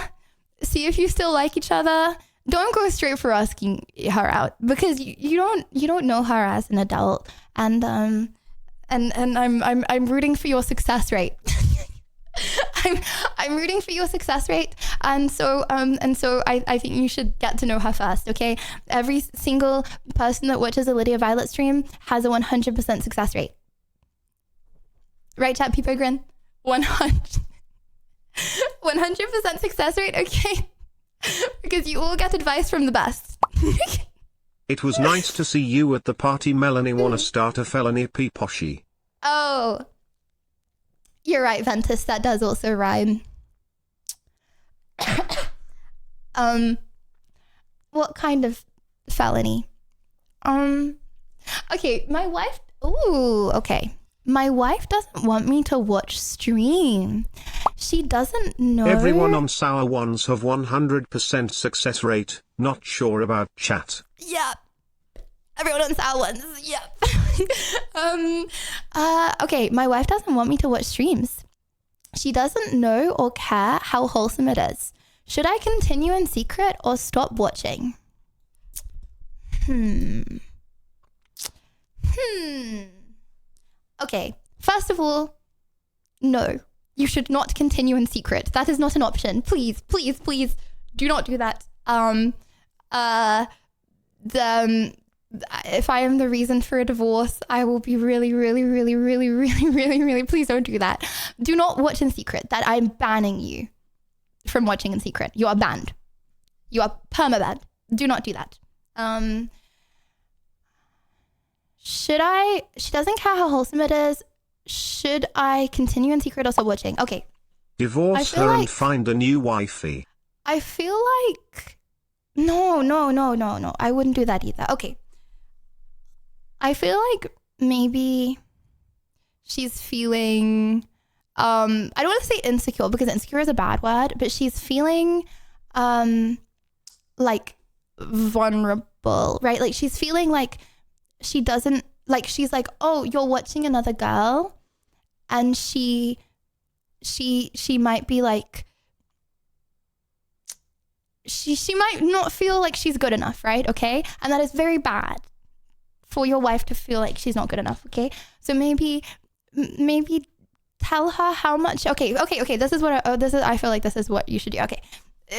Speaker 1: see if you still like each other. Don't go straight for asking her out because you don't know her as an adult, and I'm rooting for your success rate. I'm rooting for your success rate, and so I think you should get to know her first. Okay, every single person that watches a Lydia Violet stream has a 100% success rate. Right, chat people grin? 100% success rate. Okay, because you all get advice from the best.
Speaker 3: It was nice to see you at the party. Melanie wanna start a felony P-poshy.
Speaker 1: Oh, you're right, Ventus. That does also rhyme. What kind of felony? Okay, my wife. Ooh, okay. My wife doesn't want me to watch stream. She doesn't know.
Speaker 3: Everyone on Sour Ones have 100% success rate. Not sure about chat.
Speaker 1: Yep. Everyone on Sour Ones. Yep. Okay, my wife doesn't want me to watch streams. She doesn't know or care how wholesome it is. Should I continue in secret or stop watching? Okay, first of all, no, you should not continue in secret. That is not an option. Please, please, please do not do that. If I am the reason for a divorce, I will be really, really, really, really, really, really, really, please don't do that. Do not watch in secret. That I'm banning you from watching in secret. You are banned. You are perma-banned. Do not do that. She doesn't care how wholesome it is. Should I continue in secret or stop watching? Okay.
Speaker 3: Divorce her and find a new wifey.
Speaker 1: I feel like, no. I wouldn't do that either. Okay. I feel like maybe she's feeling, I don't want to say insecure because insecure is a bad word, but she's feeling like vulnerable, right? Like she's feeling like she doesn't, like she's like, oh, you're watching another girl, and she might be like, she might not feel like she's good enough, right? Okay, and that is very bad for your wife to feel like she's not good enough. Okay, so maybe tell her how much. Okay. This is what I feel like this is what you should do. Okay,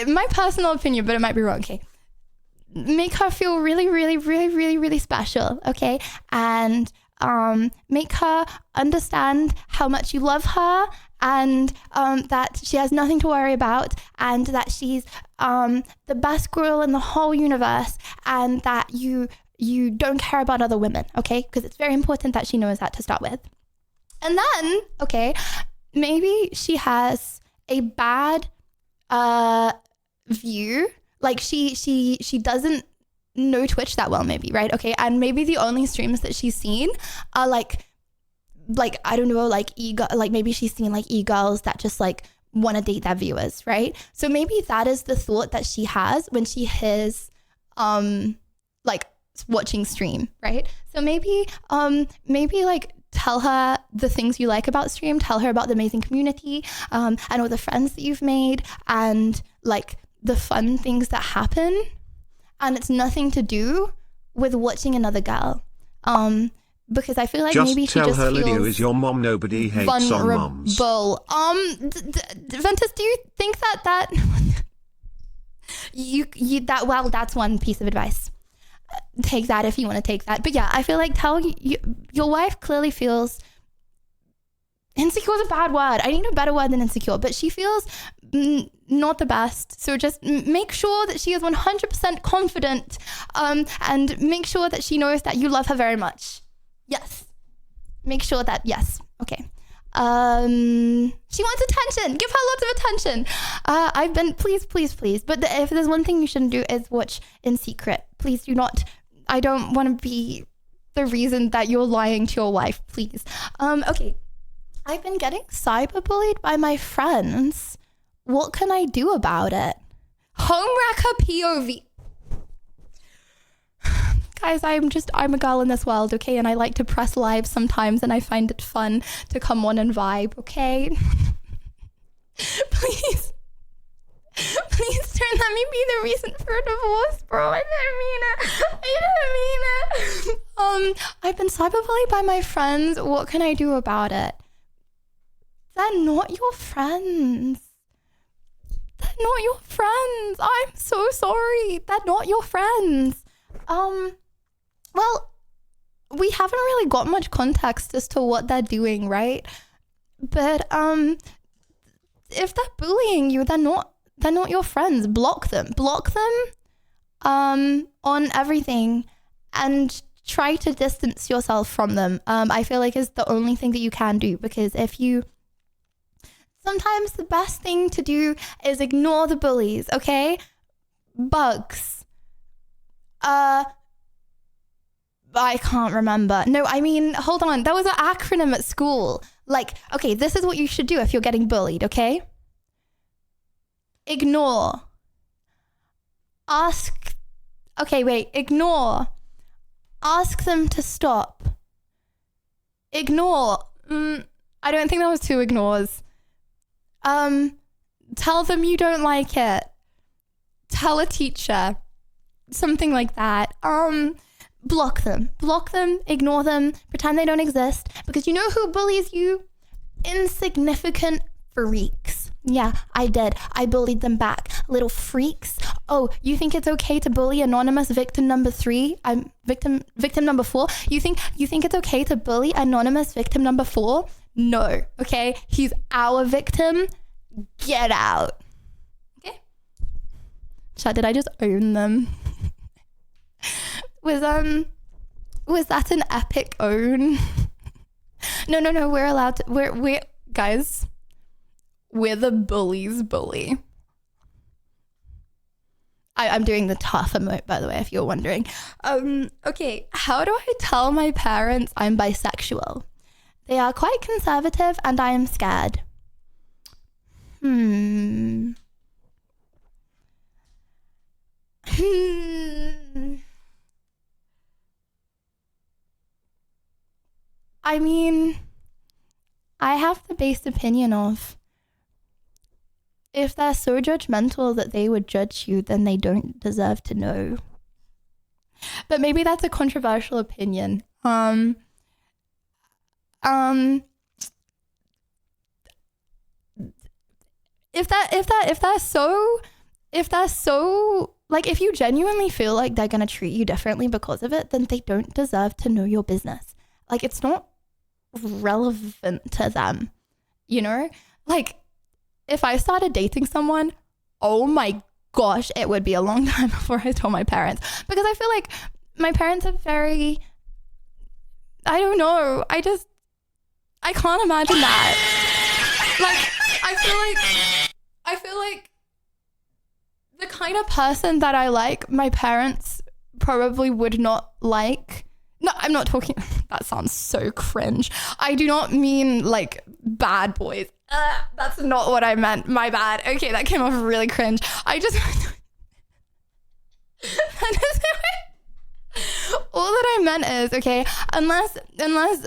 Speaker 1: my personal opinion, but it might be wrong. Okay. Make her feel really, really, really, really, really special, okay? And make her understand how much you love her, and that she has nothing to worry about, and that she's the best girl in the whole universe, and that you don't care about other women, okay? Because it's very important that she knows that to start with. And then, okay, maybe she has a bad view. Like she doesn't know Twitch that well, maybe, right? Okay, and maybe the only streams that she's seen are like like, I don't know, like like maybe she's seen like e-girls that just like want to date their viewers, right? So maybe that is the thought that she has when she hears like watching stream, right? So maybe like tell her the things you like about stream, tell her about the amazing community and all the friends that you've made and like the fun things that happen, and it's nothing to do with watching another girl. Because I feel like maybe she just
Speaker 3: tell her
Speaker 1: feels
Speaker 3: Lydia is your mom. Nobody hates on moms.
Speaker 1: Ventus, do you think that you well, that's one piece of advice. Take that if you want to take that. But yeah, I feel like your wife clearly feels insecure is a bad word. I need a better word than insecure, but she feels not the best. So just make sure that she is 100% confident and make sure that she knows that you love her very much. Yes. Make sure that, yes. Okay. She wants attention. Give her lots of attention. Please. But if there's one thing you shouldn't do is watch in secret. Please do not. I don't want to be the reason that you're lying to your wife. Please. Okay. I've been getting cyberbullied by my friends. What can I do about it? Homewrecker POV. Guys, I'm a girl in this world, okay? And I like to press live sometimes, and I find it fun to come on and vibe, okay? Please don't let me be the reason for a divorce, bro. I didn't mean it. I've been cyberbullied by my friends. What can I do about it? They're not your friends. They're not your friends. I'm so sorry. They're not your friends. Well, we haven't really got much context as to what they're doing, right? But if they're bullying you, they're not your friends. Block them on everything and try to distance yourself from them. I feel like is the only thing that you can do, because sometimes the best thing to do is ignore the bullies, okay? Bugs. I can't remember. No, I mean, hold on. There was an acronym at school. Like, okay, this is what you should do if you're getting bullied, okay? Ignore. Ask. Okay, wait. Ignore. Ask them to stop. Ignore. I don't think there was 2 ignores. Tell them you don't like it. Tell a teacher. Something like that. Block them, ignore them, pretend they don't exist, because you know who bullies you? Insignificant freaks. Yeah, I did. I bullied them back. Little freaks. Oh, you think it's okay to bully anonymous victim number 3? I'm victim number 4. You think it's okay to bully anonymous victim number 4? No, okay? He's our victim. Get out. Okay? Chat, did I just own them? Was that an epic own? No, we're allowed to, we're guys, we're the bullies bully. I'm doing the tough emote, by the way, if you're wondering. Okay, how do I tell my parents I'm bisexual? They are quite conservative and I am scared. I mean, I have the base opinion of if they're so judgmental that they would judge you, then they don't deserve to know. But maybe that's a controversial opinion. If they're so like, if you genuinely feel like they're gonna treat you differently because of it, then they don't deserve to know your business. Like, it's not relevant to them, you know? Like, if I started dating someone, oh my gosh, it would be a long time before I told my parents, because I feel like my parents are very, I don't know, I can't imagine that. Like, I feel like the kind of person that I like, my parents probably would not like No, I'm not talking. That sounds so cringe. I do not mean like bad boys. That's not what I meant. My bad. Okay, that came off really cringe. I just. All that I meant is, okay, unless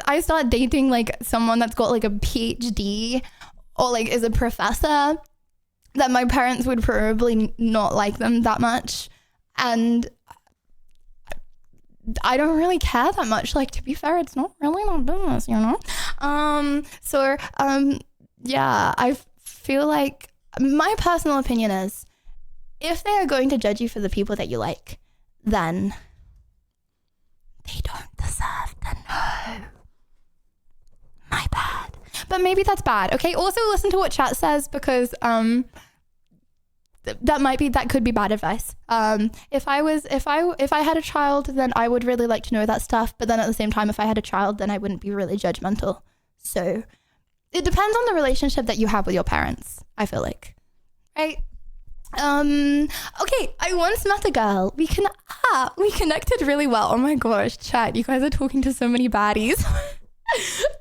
Speaker 1: I start dating like someone that's got like a PhD or like is a professor, that my parents would probably not like them that much. And I don't really care that much. Like, to be fair, it's not really my business, you know? Yeah, I feel like my personal opinion is if they are going to judge you for the people that you like, then they don't deserve to know. My bad. But maybe that's bad. Okay. Also listen to what chat says, because that could be bad advice. If I had a child, then I would really like to know that stuff. But then at the same time, if I had a child, then I wouldn't be really judgmental. So it depends on the relationship that you have with your parents, I feel like. Right? Okay, I once met a girl. We connected really well. Oh my gosh, chat, you guys are talking to so many baddies.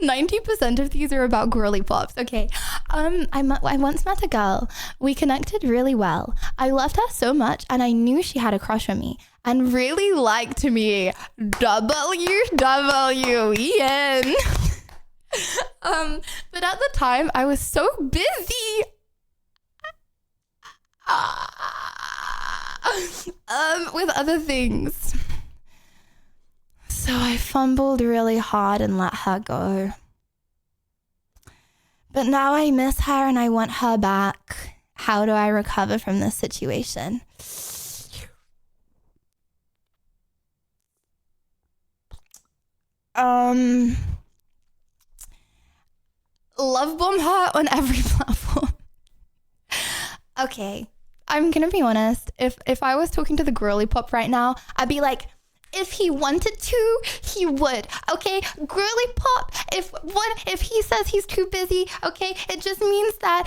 Speaker 1: 90% of these are about girly pops. Okay. I once met a girl. We connected really well. I loved her so much, and I knew she had a crush on me and really liked me. WWEN. But at the time, I was so busy. With other things. So I fumbled really hard and let her go. But now I miss her and I want her back. How do I recover from this situation? Love bomb her on every platform. Okay, I'm gonna be honest. If I was talking to the girly pop right now, I'd be like, if he wanted to, he would. Okay, girly pop. If he says he's too busy, okay, it just means that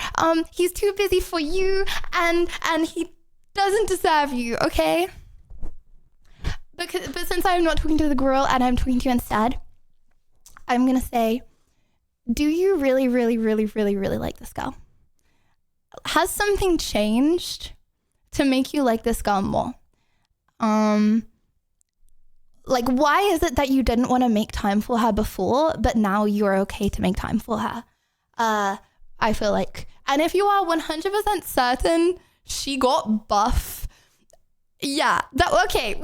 Speaker 1: he's too busy for you, and he doesn't deserve you. Okay. But since I'm not talking to the girl and I'm talking to you instead, I'm gonna say, do you really, really, really, really, really like this girl? Has something changed to make you like this girl more? Like, why is it that you didn't want to make time for her before, but now you're okay to make time for her? I feel like, and if you are 100% certain she got buff, yeah, okay.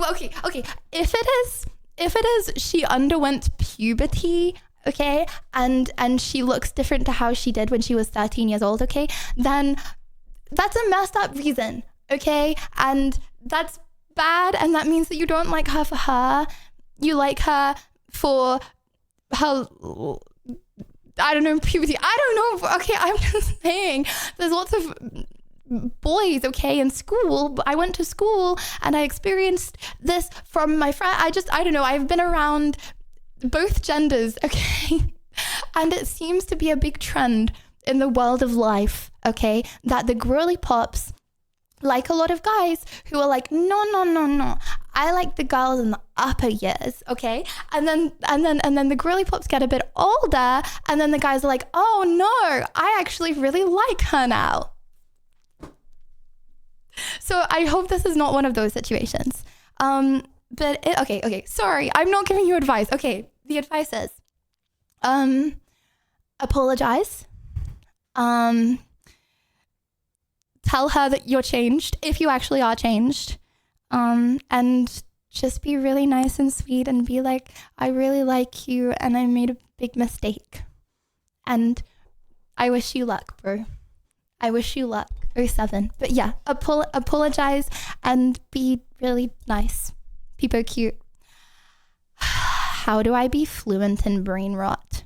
Speaker 1: If it is, she underwent puberty, okay, and she looks different to how she did when she was 13 years old, okay, then that's a messed up reason, okay, and that's bad, and that means that you don't like her for her. You like her for her, I don't know, puberty. I don't know. Okay, I'm just saying there's lots of boys, okay, in school. I went to school and I experienced this from my friend. I don't know. I've been around both genders, okay, and it seems to be a big trend in the world of life, okay, that the girly pops like a lot of guys who are like, no, I like the girls in the upper years, okay? And then the girly pops get a bit older, and then the guys are like, oh no, I actually really like her now. So I hope this is not one of those situations. Okay, sorry, I'm not giving you advice. Okay, the advice is, apologize. Tell her that you're changed, if you actually are changed, and just be really nice and sweet and be like, I really like you and I made a big mistake. And I wish you luck, bro. I wish you luck, 07. But yeah, apologize and be really nice. People cute. How do I be fluent in brain rot?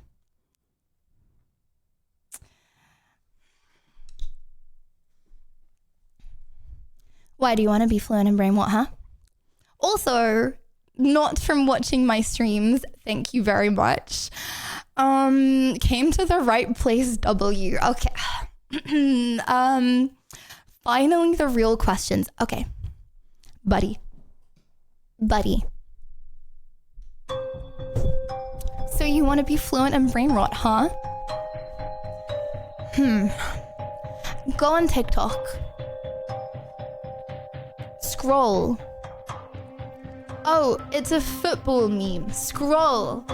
Speaker 1: Why do you want to be fluent in brain rot, huh? Also, not from watching my streams, thank you very much. Came to the right place, W. Okay. Finally, the real questions. Okay. Buddy. you want to be fluent in brain rot, huh? Go on TikTok. Scroll. Oh, it's a football meme. Scroll.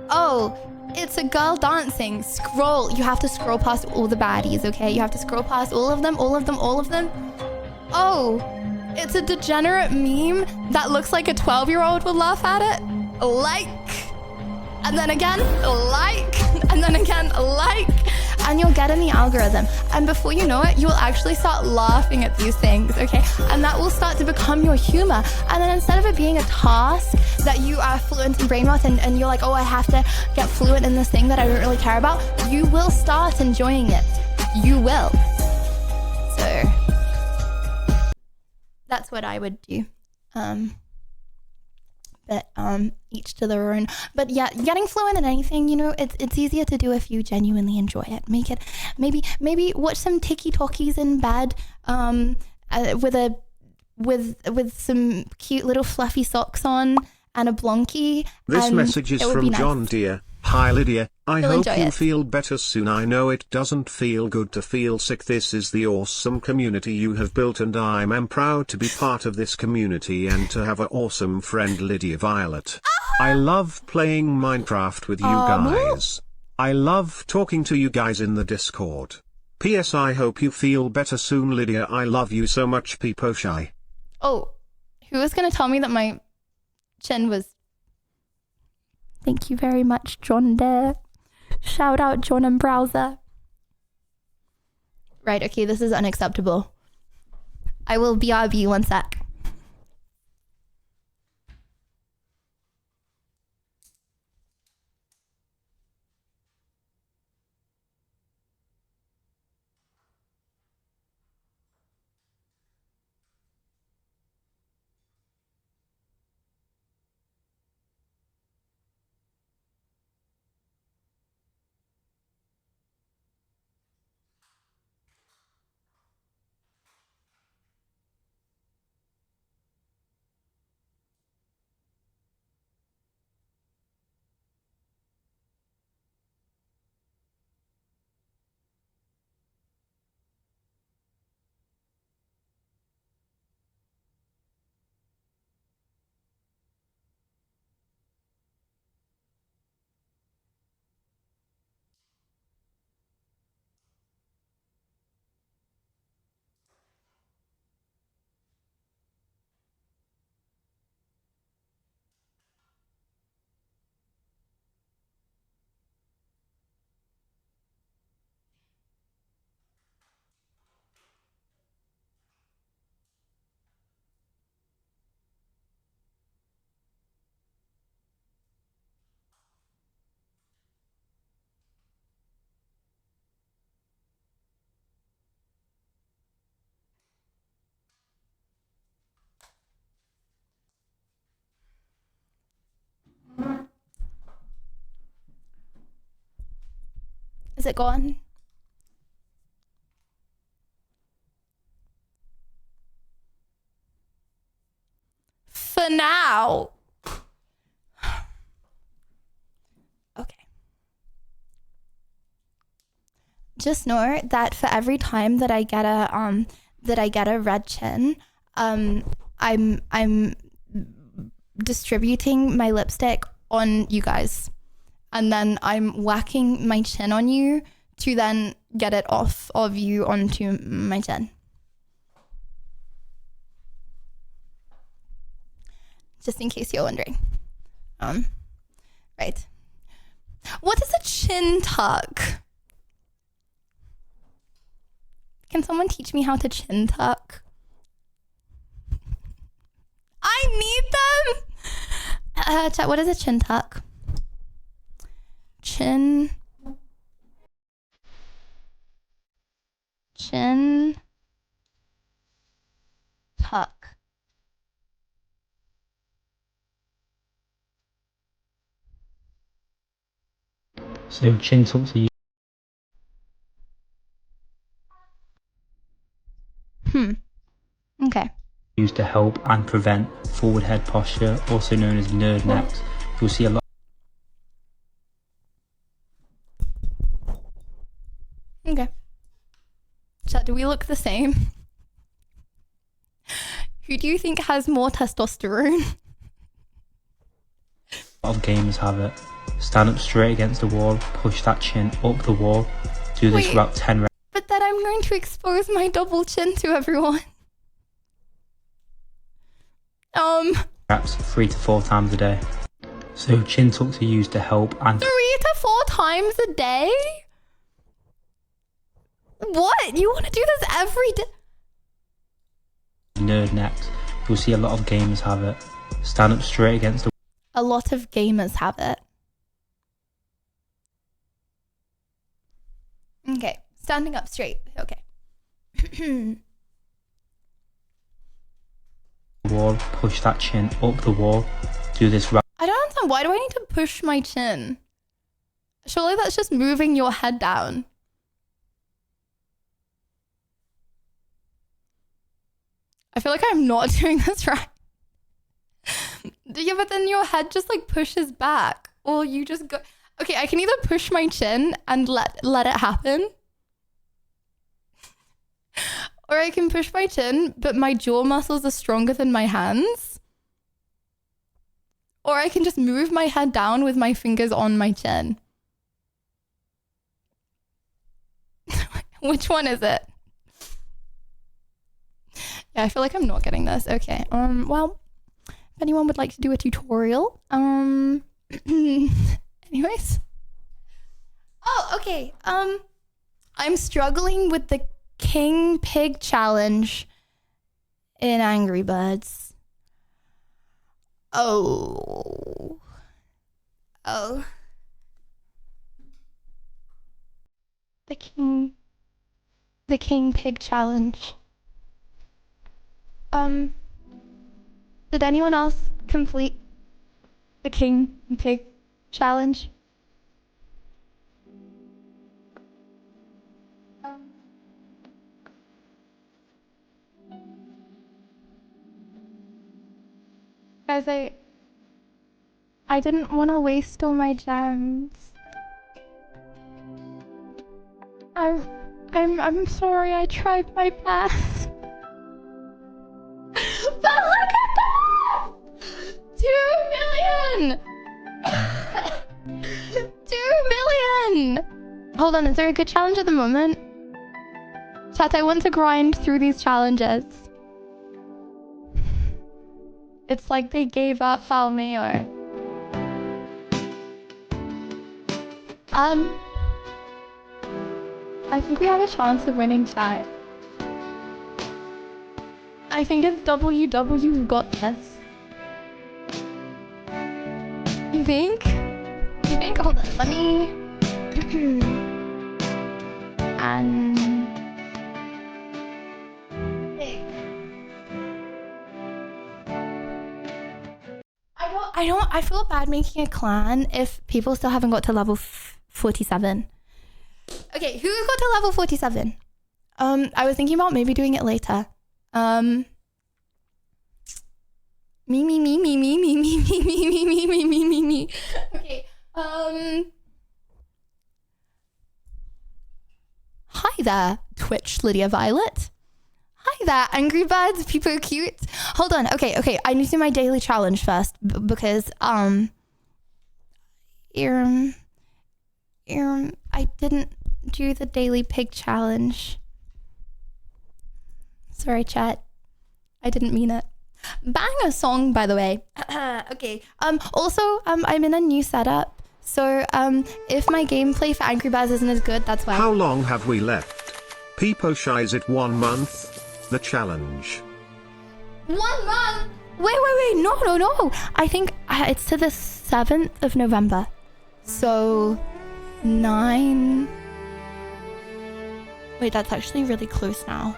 Speaker 1: Oh, it's a girl dancing. Scroll. You have to scroll past all the baddies, okay? You have to scroll past all of them, all of them, all of them. Oh, it's a degenerate meme that looks like a 12-year-old would laugh at it. Like. And then again, like. And then again, like. And you'll get in the algorithm. And before you know it, you will actually start laughing at these things, okay? And that will start to become your humor. And then instead of it being a task that you are fluent in brain rot and you're like, oh, I have to get fluent in this thing that I don't really care about, you will start enjoying it. You will. So that's what I would do. But each to their own. But yeah, getting fluent in anything, you know, it's easier to do if you genuinely enjoy it. Make it, maybe watch some TikTokies in bed, with some cute little fluffy socks on and a blonky.
Speaker 3: This message is from
Speaker 1: nice.
Speaker 3: John Deere. Hi Lydia, I hope you
Speaker 1: it.
Speaker 3: feel better soon. I know it doesn't feel good to feel sick. This is the awesome community you have built and I'm proud to be part of this community and to have an awesome friend Lydia Violet. I love playing Minecraft with you guys. I love talking to you guys in the Discord. P.S. I hope you feel better soon Lydia. I love you so much Peepo Shy.
Speaker 1: Oh, who was gonna tell me that my chin was... Thank you very much, John Dare. Shout out John and Browser. Right, okay, this is unacceptable. I will BRB 1 sec. Is it gone? For now. Okay. Just know that for every time that I get a red chin, I'm distributing my lipstick on you guys. And then I'm whacking my chin on you to then get it off of you onto my chin. Just in case you're wondering. Right. What is a chin tuck? Can someone teach me how to chin tuck? I need them! Chat, what is a chin tuck? Chin tuck.
Speaker 13: So chin tucks are
Speaker 1: Okay.
Speaker 13: used to help and prevent forward head posture, also known as nerd necks. You'll see a lot.
Speaker 1: Okay. Chat, do we look the same? Who do you think has more testosterone?
Speaker 13: A lot of gamers have it. Stand up straight against the wall, push that chin up the wall. Do this for about 10 reps.
Speaker 1: But then I'm going to expose my double chin to everyone.
Speaker 13: Reps 3 to 4 times a day. So chin tucks are used to help and
Speaker 1: 3 to 4 times a day? What? You want to do this every day?
Speaker 13: nerd necks. You'll see a lot of gamers have it. Stand up straight against the
Speaker 1: A lot of gamers have it. Okay, standing up straight. Okay.
Speaker 13: wall, push that chin up the wall. Do this right.
Speaker 1: I don't understand. Why do I need to push my chin? Surely that's just moving your head down. I feel like I'm not doing this right. Yeah, but then your head just like pushes back. Or you just go... Okay, I can either push my chin and let it happen. Or I can push my chin, but my jaw muscles are stronger than my hands. Or I can just move my head down with my fingers on my chin. Which one is it? Yeah, I feel like I'm not getting this. Okay. Well, if anyone would like to do a tutorial, anyways. Oh, okay. I'm struggling with the King Pig challenge in Angry Birds. Oh. The King Pig challenge. Did anyone else complete the King Pig challenge? Guys, I didn't want to waste all my gems. I'm sorry, I tried my best. But look at that! 2 million! 2 million! Hold on, is there a good challenge at the moment? Chat, I want to grind through these challenges. It's like they gave up Falmayor. I think we have a chance of winning, chat. I think it's WW got this. You think? You think? Hold on, let me... and... I feel bad making a clan if people still haven't got to level 47. Okay, who got to level 47? I was thinking about maybe doing it later. Me. Okay, hi there, Twitch Lydia Violet. Hi there, Angry Birds, people are cute. Hold on, okay, I need to do my daily challenge first, because, I didn't do the daily pig challenge. Sorry, chat. I didn't mean it. Bang a song, by the way. Okay, also, I'm in a new setup, so, if my gameplay for Angry Birds isn't as good, that's why.
Speaker 3: How long have we left? Peepo Shy, is it 1 month? The challenge.
Speaker 1: 1 month? Wait, no. I think it's to the 7th of November. So, 9... Wait, that's actually really close now.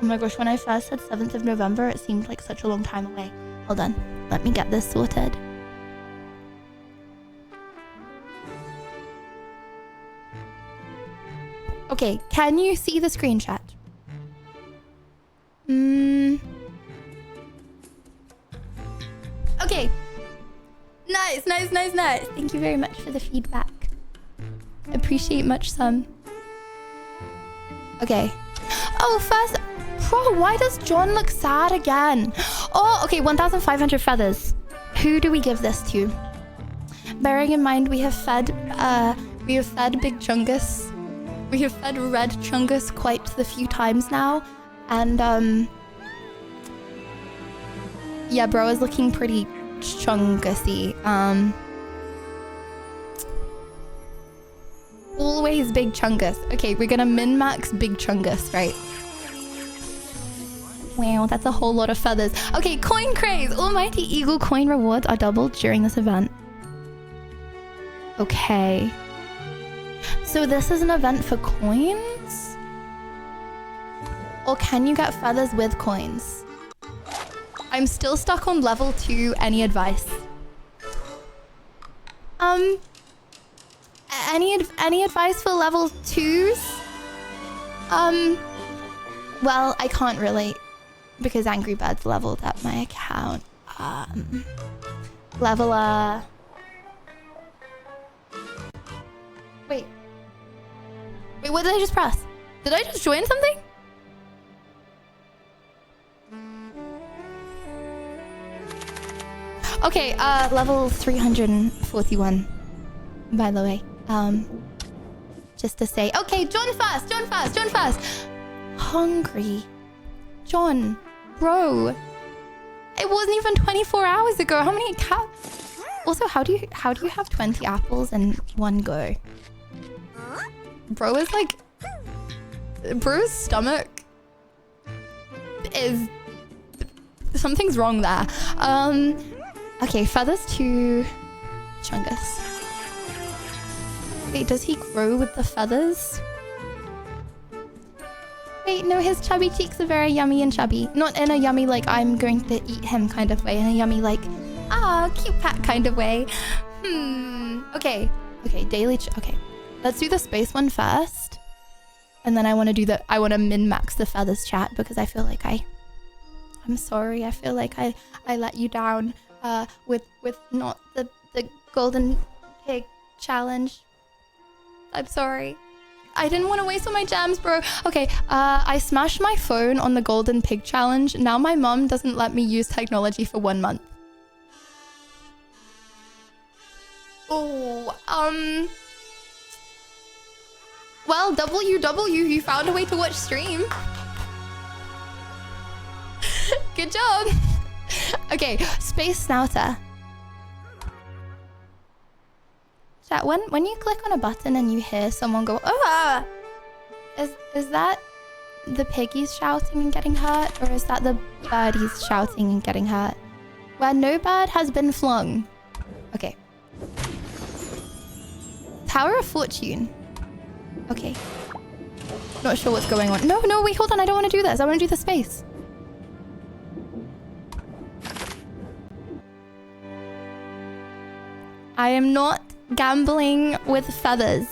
Speaker 1: Oh my gosh, when I first said 7th of November, it seemed like such a long time away. Hold on, let me get this sorted. Okay, can you see the screenshot? Okay. Nice. Thank you very much for the feedback. Appreciate much some. Okay. Oh, first... Bro, why does John look sad again? Oh, okay, 1,500 feathers. Who do we give this to? Bearing in mind we have fed Big Chungus. We have fed Red Chungus quite the few times now. And, yeah, bro is looking pretty chungusy. Always Big Chungus. Okay, we're gonna min-max Big Chungus, right? Wow, that's a whole lot of feathers. Okay, coin craze. Almighty Eagle coin rewards are doubled during this event. Okay. So this is an event for coins? Or can you get feathers with coins? I'm still stuck on level 2. Any advice? Any advice for level 2s? Well, I can't really, because Angry Birds leveled up my account. Leveler. Wait, what did I just press? Did I just join something? Okay, level 341, by the way. Just to say, okay, John first. Hungry. John, bro. It wasn't even 24 hours ago. How many Also, how do you have 20 apples in one go? Bro is like... Bro's stomach is... Something's wrong there. Okay, feathers to Chungus. Wait, does he grow with the feathers? Wait, no, his chubby cheeks are very yummy and chubby. Not in a yummy like I'm going to eat him kind of way. In a yummy like, cute pat kind of way. Okay, daily... Okay, let's do the space one first. And then I want to min-max the feathers chat because I feel like I'm sorry. I feel like I let you down with not the golden pig challenge. I'm sorry. I didn't want to waste all my gems, bro. Okay, I smashed my phone on the golden pig challenge. Now my mom doesn't let me use technology for 1 month. Oh, well, WW, you found a way to watch stream. Good job. Okay, space snouter. Chat, when you click on a button and you hear someone go, "Ah!" Is that the piggies shouting and getting hurt? Or is that the birdies shouting and getting hurt? Where no bird has been flung. Okay. Tower of Fortune. Okay. Not sure what's going on. No, wait, hold on. I don't want to do this. I want to do the space. I am not gambling with feathers.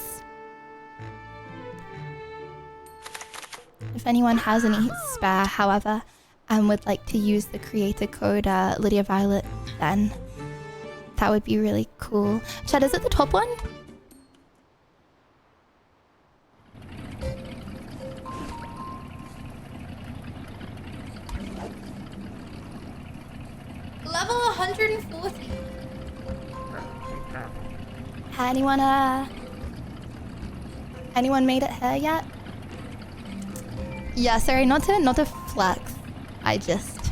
Speaker 1: If anyone has any spare, however, and would like to use the creator code Lydia Violet, then that would be really cool. Chad, is it the top one? Level 140. Anyone made it here yet? Yeah, sorry, not to flex. I just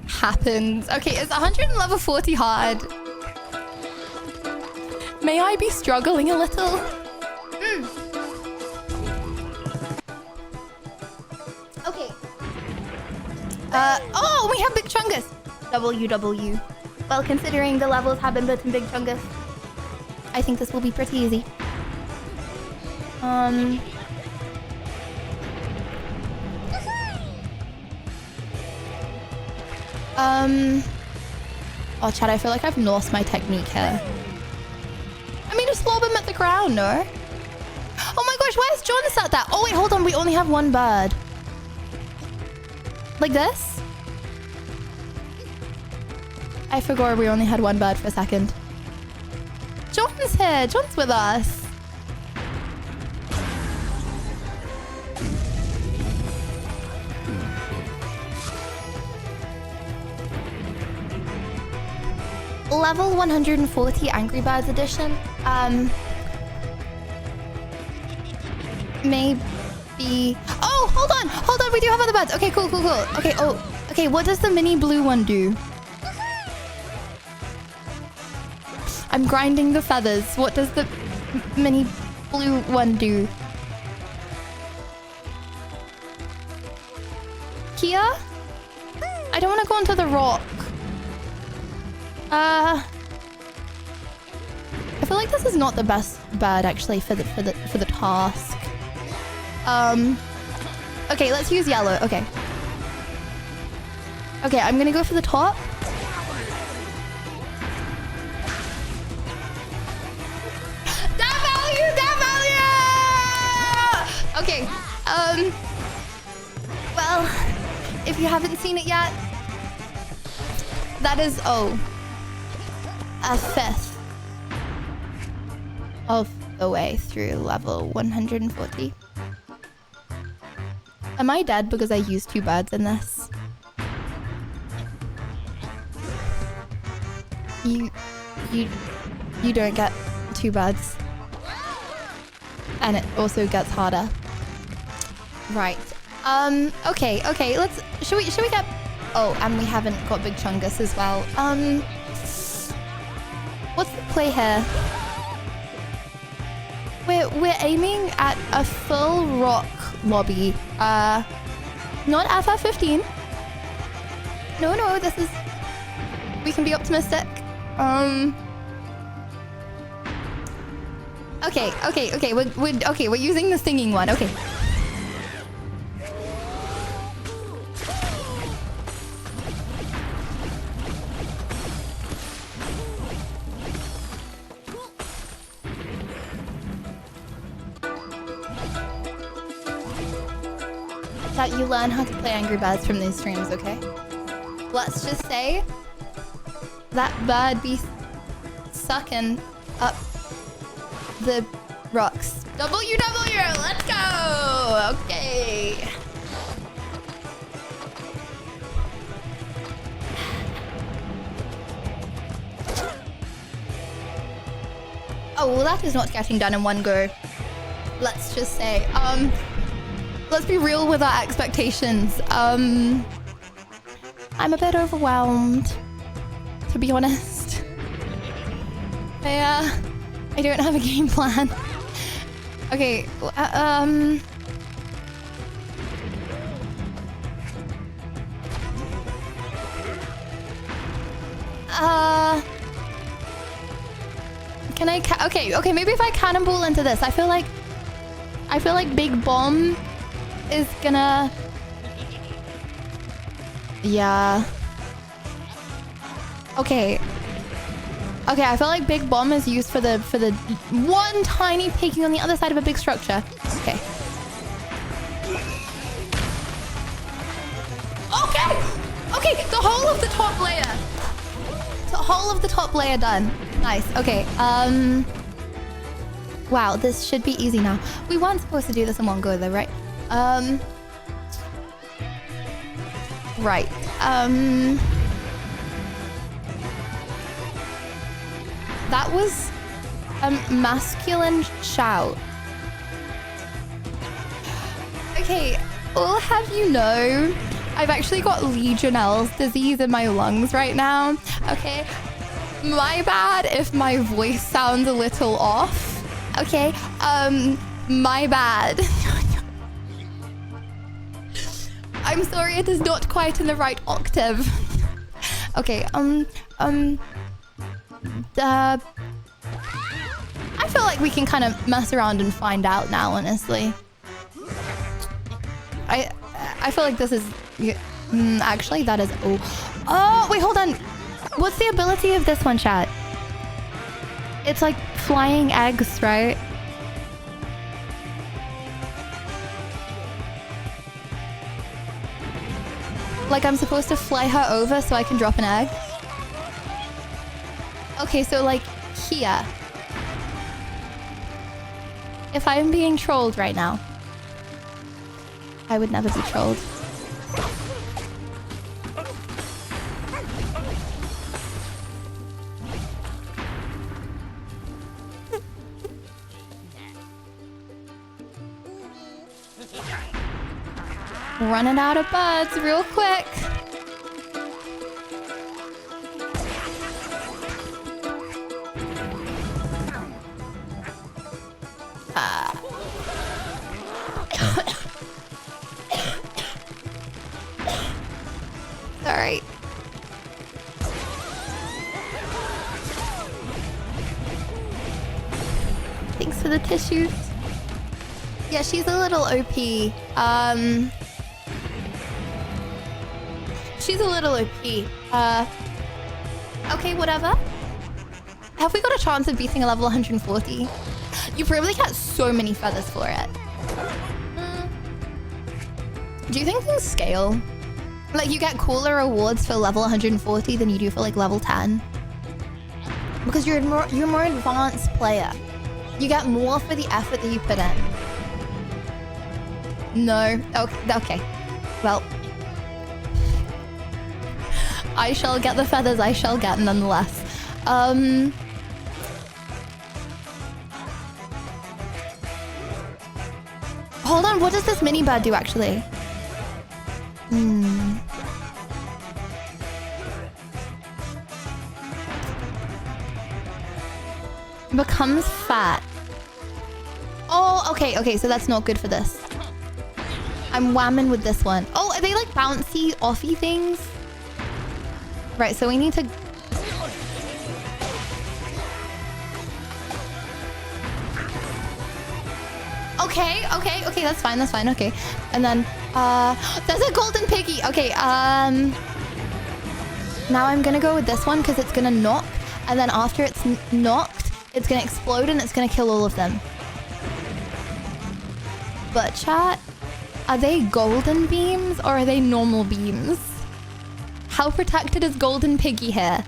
Speaker 1: happens. Okay, is 100 and level 40 hard? May I be struggling a little? Okay. Oh, we have Big Chungus. WW. Well, considering the levels have been built in Big Chungus, I think this will be pretty easy. Oh, Chad, I feel like I've lost my technique here. I mean, just lob him at the ground, no? Oh my gosh, where's John sat there? Oh wait, hold on, we only have one bird. Like this? I forgot we only had one bird for a second. John's here. John's with us. level 140 Angry Birds edition. Maybe. Oh, hold on. We do have other birds. Okay, cool. Okay. Oh, okay. What does the mini blue one do? I'm grinding the feathers. What does the mini blue one do? Kia? I don't want to go onto the rock. I feel like this is not the best bird actually for the task. Okay, let's use yellow. Okay, I'm gonna go for the top. That value! Okay, well, if you haven't seen it yet, that is, a fifth of the way through level 140. Am I dead because I used 2 birds in this? You don't get 2 birds. And it also gets harder. Right. Okay, should we get... Oh, and we haven't got Big Chungus as well. What's the play here? We're aiming at a full rock lobby. Not FF15. No, this is... We can be optimistic. Okay, we're using the singing one. Okay. That you learn how to play Angry Birds from these streams, okay? Let's just say that bird be sucking up the rocks. WW, let's go! Okay. Oh, well, that is not getting done in one go. Let's just say, let's be real with our expectations. I'm a bit overwhelmed, to be honest. I don't have a game plan. Okay, can I okay, maybe if I cannonball into this, I feel like Big Bomb is gonna... Yeah. Okay, I feel like Big Bomb is used for the one tiny peeking on the other side of a big structure. Okay. Okay, the whole of the top layer. The whole of the top layer done. Nice. Okay. Wow, this should be easy now. We weren't supposed to do this in one go though, right? Right. That was a masculine shout. Okay, I'll have you know, I've actually got Legionelle's disease in my lungs right now. Okay, my bad if my voice sounds a little off. Okay, my bad. I'm sorry, it is not quite in the right octave. Okay, I feel like we can kind of mess around and find out now, honestly. I feel like this is... actually, that is... Oh, wait, hold on. What's the ability of this one, chat? It's like flying eggs, right? Like I'm supposed to fly her over so I can drop an egg? Okay, so like here. If I'm being trolled right now, I would never be trolled. Running out of birds real quick. Sorry. Thanks for the tissues. Yeah, she's a little OP. She's a little OP. Okay, whatever. Have we got a chance of beating a level 140? You probably get so many feathers for it. Do you think things scale? Like, you get cooler rewards for level 140 than you do for, like, level 10? Because you're a more advanced player. You get more for the effort that you put in. No. Okay. Well, I shall get the feathers I shall get nonetheless. Hold on, what does this mini bird do actually? Becomes fat. Oh, okay, so that's not good for this. I'm whamming with this one. Oh, are they like bouncy, offy things? Right, so we need to... Okay, that's fine, okay. And then, there's a golden piggy. Okay, now I'm gonna go with this one because it's gonna knock. And then after it's knocked, it's gonna explode and it's gonna kill all of them. But chat, are they golden beams or are they normal beams? How protected is golden piggy here?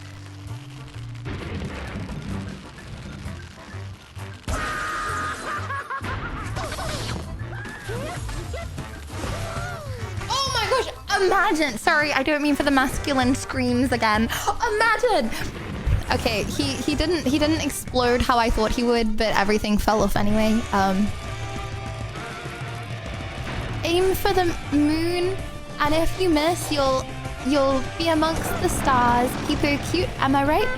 Speaker 1: Oh my gosh, imagine. Sorry, I don't mean for the masculine screams again. Imagine. Okay, he didn't explode how I thought he would, but everything fell off anyway. Aim for the moon, and if you miss, you'll be amongst the stars. Keep her cute, am I right?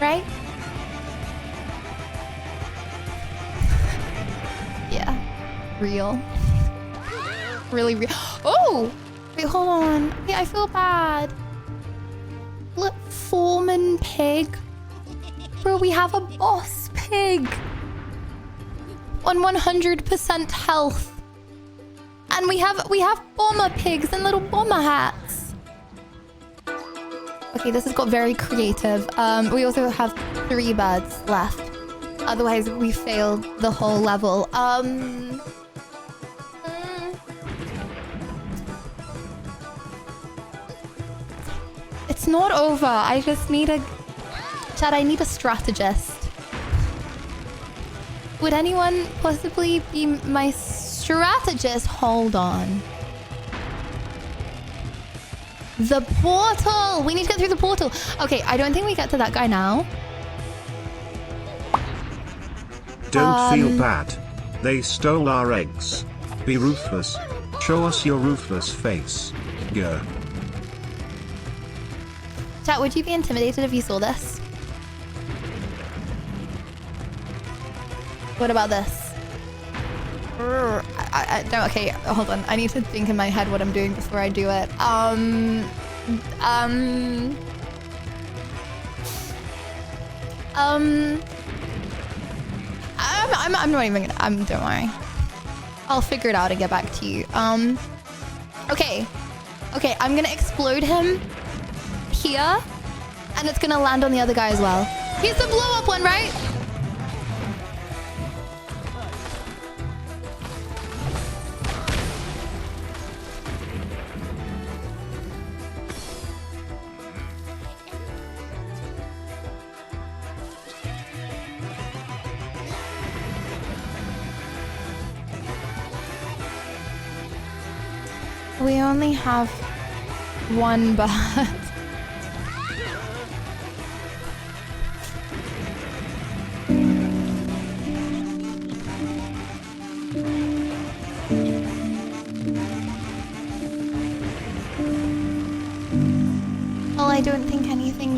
Speaker 1: Right? Yeah. Real. Really real. Oh! Wait, hold on. Yeah, I feel bad. Look, foreman pig. Bro, we have a boss pig. On 100% health. And we have bomber pigs and little bomber hats. Okay, this has got very creative. We also have 3 birds left. Otherwise, we failed the whole level. It's not over. I just need a... Chad, I need a strategist. Would anyone possibly be my strategist? Hold on. The portal! We need to get through the portal. Okay, I don't think we get to that guy now.
Speaker 3: Don't feel bad. They stole our eggs. Be ruthless. Show us your ruthless face. Yeah.
Speaker 1: Chat, would you be intimidated if you saw this? What about this? I don't, okay, hold on. I need to think in my head what I'm doing before I do it. I'm not even gonna, don't worry. I'll figure it out and get back to you. Okay, I'm gonna explode him here, and it's gonna land on the other guy as well. He's the blow up one, right? We only have 1 bird.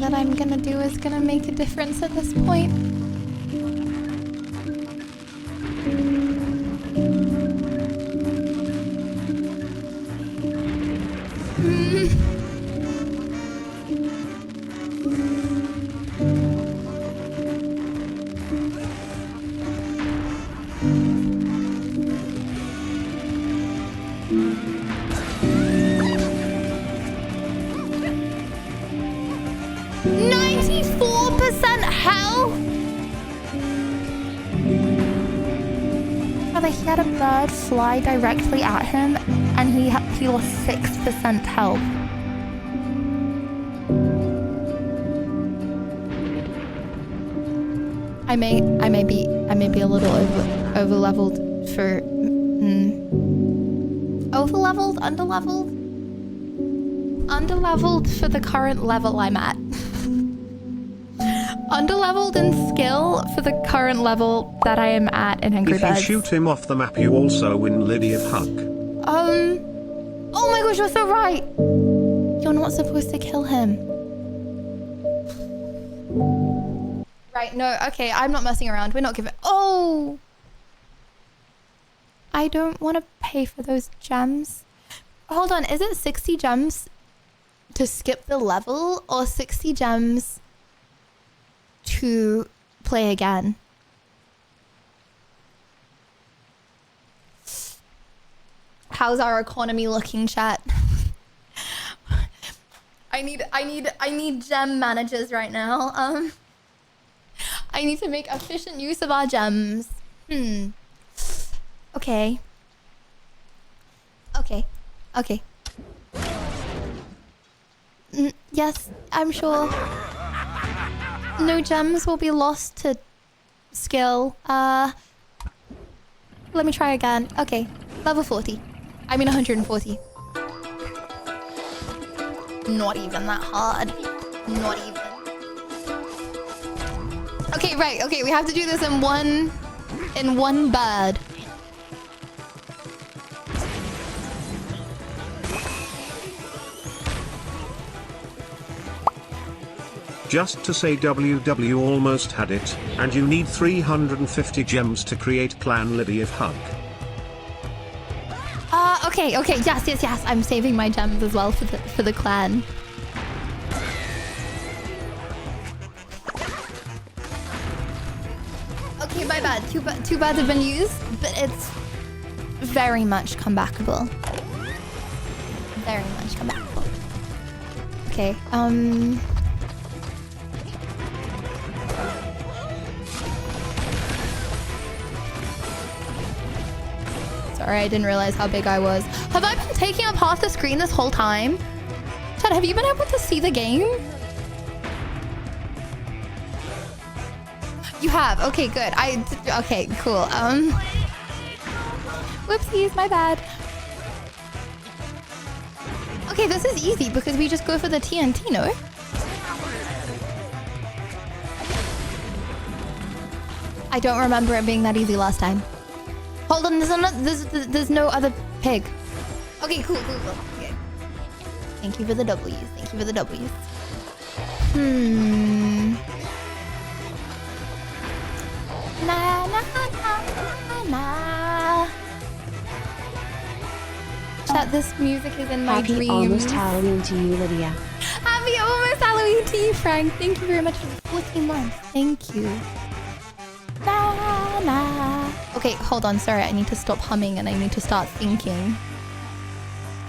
Speaker 1: that I'm gonna do is gonna make a difference at this point. He had a bird fly directly at him, and he lost 6% health. I may be a little over leveled for over-leveled, under-leveled for the current level I'm at. Underleveled in skill for the current level that I am at in Angry Birds.
Speaker 3: If you shoot him off the map, you also win Lydia Hug.
Speaker 1: Oh my gosh, you're so right. You're not supposed to kill him. Right, no, okay, I'm not messing around. We're not giving... Oh! I don't want to pay for those gems. Hold on, is it 60 gems to skip the level or 60 gems to play again? How's our economy looking, chat? I need gem managers right now. I need to make efficient use of our gems. Okay. Yes, I'm sure. No gems will be lost to skill. Let me try again. Okay, level 40. I mean 140. Not even that hard. Not even. Okay, right. Okay, we have to do this in one bird.
Speaker 3: Just to say WW almost had it, and you need 350 gems to create Clan Lydia Hug.
Speaker 1: Okay, yes. I'm saving my gems as well for the clan. Okay, my bad. Two birds have been used, but it's very much comebackable. Very much comebackable. Okay, Sorry, I didn't realize how big I was. Have I been taking up half the screen this whole time? Chad, have you been able to see the game? You have. Okay, good. Okay, cool. Whoopsies, my bad. Okay, this is easy because we just go for the TNT, no? I don't remember it being that easy last time. Hold on, there's no other pig. Okay, cool. Okay. Thank you for the W's. Na. Chat, this music is in my dreams.
Speaker 2: Happy almost Halloween to you, Lydia.
Speaker 1: Happy almost Halloween to you, Frank. Thank you very much for the 14 months. Thank you. Na. Okay, hold on. Sorry, I need to stop humming and I need to start thinking.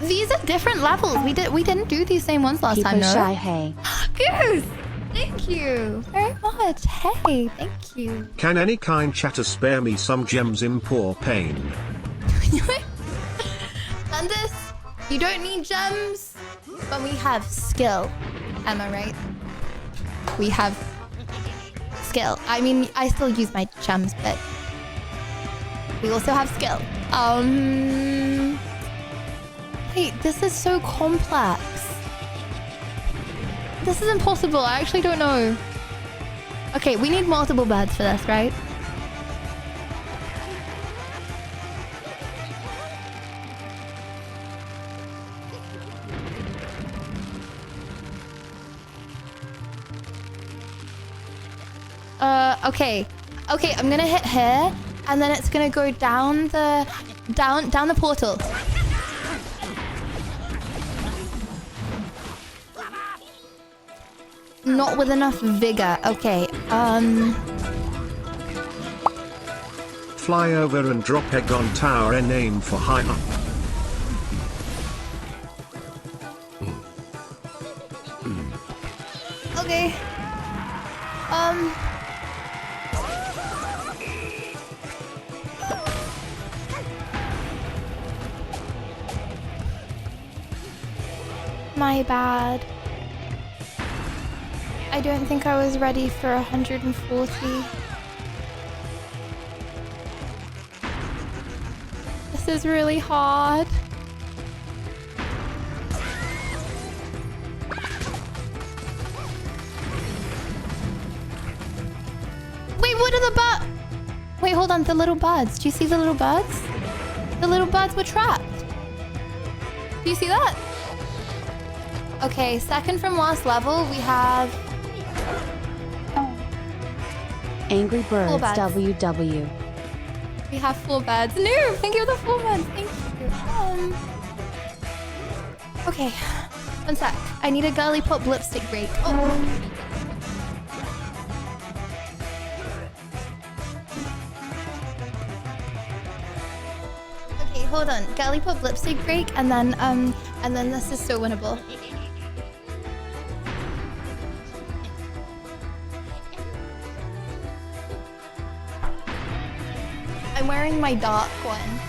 Speaker 1: These are different levels. We didn't do these same ones last time, no?
Speaker 2: Shy, hey.
Speaker 1: Goose! Thank you very much. Hey, thank you.
Speaker 3: Can any kind chatter spare me some gems in poor pain?
Speaker 1: Landis, you don't need gems, but we have skill. Am I right? We have skill. I mean, I still use my gems, but we also have skill. Wait, this is so complex. This is impossible. I actually don't know. Okay, we need multiple birds for this, right? Okay. Okay, I'm gonna hit here, and then it's gonna go down the portal. Not with enough vigor. Okay.
Speaker 3: Fly over and drop egg on tower and aim for high up.
Speaker 1: Okay. My bad. I don't think I was ready for 140. This is really hard. Wait, what are the birds? Wait, hold on. The little birds. Do you see the little birds? The little birds were trapped. Do you see that? Okay, second from last level, we have...
Speaker 2: Angry Birds WW.
Speaker 1: We have 4 birds. No, thank you for the 4 birds. Thank you. Okay, one sec. I need a girly pop lipstick break. Oh. Okay, hold on. Girly pop lipstick break, and then this is so winnable. I'm wearing my dark one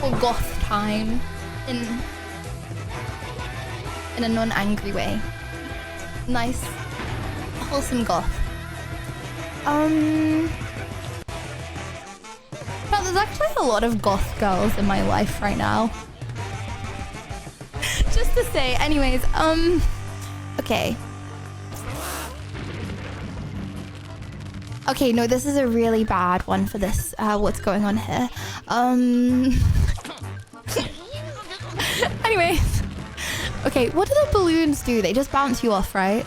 Speaker 1: for goth time in a non-angry way. Nice, wholesome goth. But there's actually a lot of goth girls in my life right now. Just to say, anyways, okay. Okay, no, this is a really bad one for this, what's going on here. Anyways. Okay, what do the balloons do? They just bounce you off, right?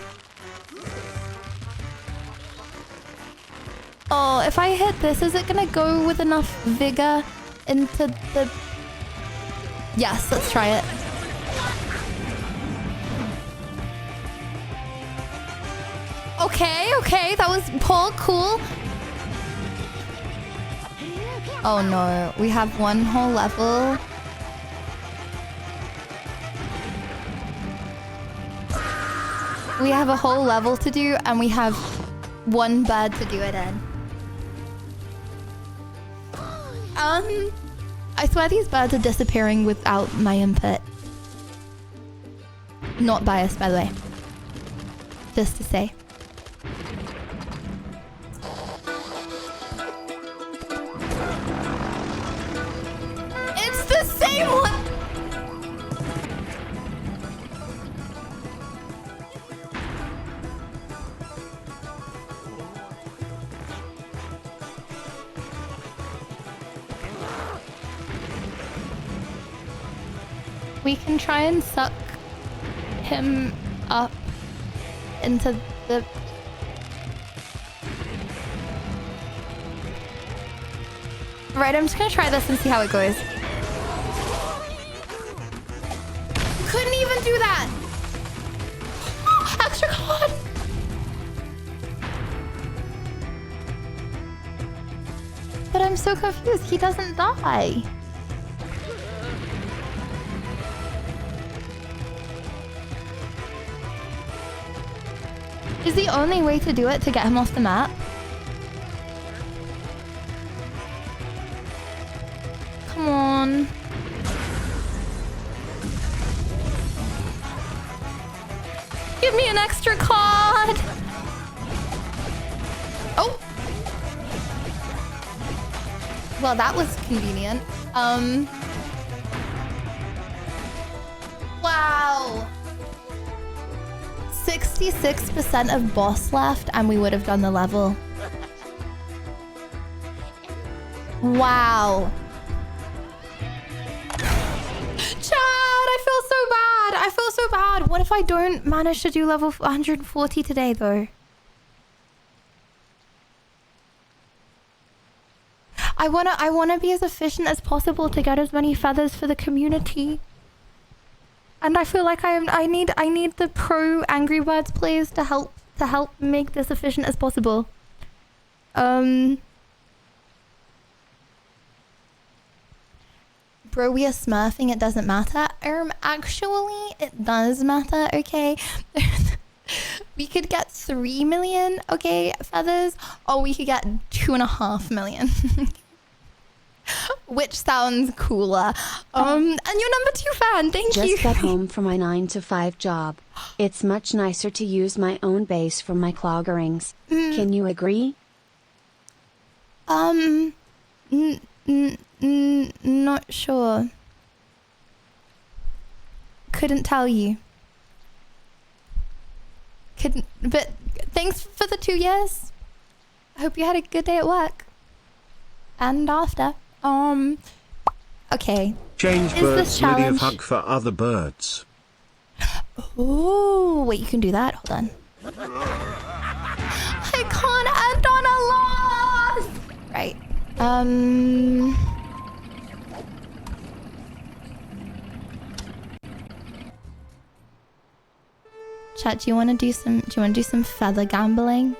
Speaker 1: Oh, if I hit this, is it gonna go with enough vigor into the... Yes, let's try it. Okay, that was cool. Oh no, we have one whole level. We have a whole level to do, and we have one bird to do it in. I swear these birds are disappearing without my input. Not biased, by the way. Just to say. It's the same one! We can try and suck him up into the... Right, I'm just gonna try this and see how it goes. Couldn't even do that! Extra card! But I'm so confused, he doesn't die. Is the only way to do it to get him off the map? Come on. Give me an extra card! Oh! Well, that was convenient. Wow! 66% of boss left, and we would have done the level. Wow. Chad, I feel so bad. I feel so bad. What if I don't manage to do level 140 today, though? I wanna be as efficient as possible to get as many feathers for the community. And I feel like I need the pro Angry Birds players to help make this efficient as possible. Bro, we are smurfing, it doesn't matter. Actually, it does matter, okay? We could get 3 million, okay, feathers, or we could get 2.5 million. Which sounds cooler. And your number 2 fan, thank you.
Speaker 2: Just got home from my 9-to-5 job. It's much nicer to use my own base for my cloggerings. Can you agree?
Speaker 1: Not sure. Couldn't tell you. But thanks for the 2 years. I hope you had a good day at work. And after. Okay.
Speaker 3: Change birds Lydia hug for other birds.
Speaker 1: Oh, wait, you can do that? Hold on. I can't end on a loss! Right. Chat, do you want to do some feather gambling?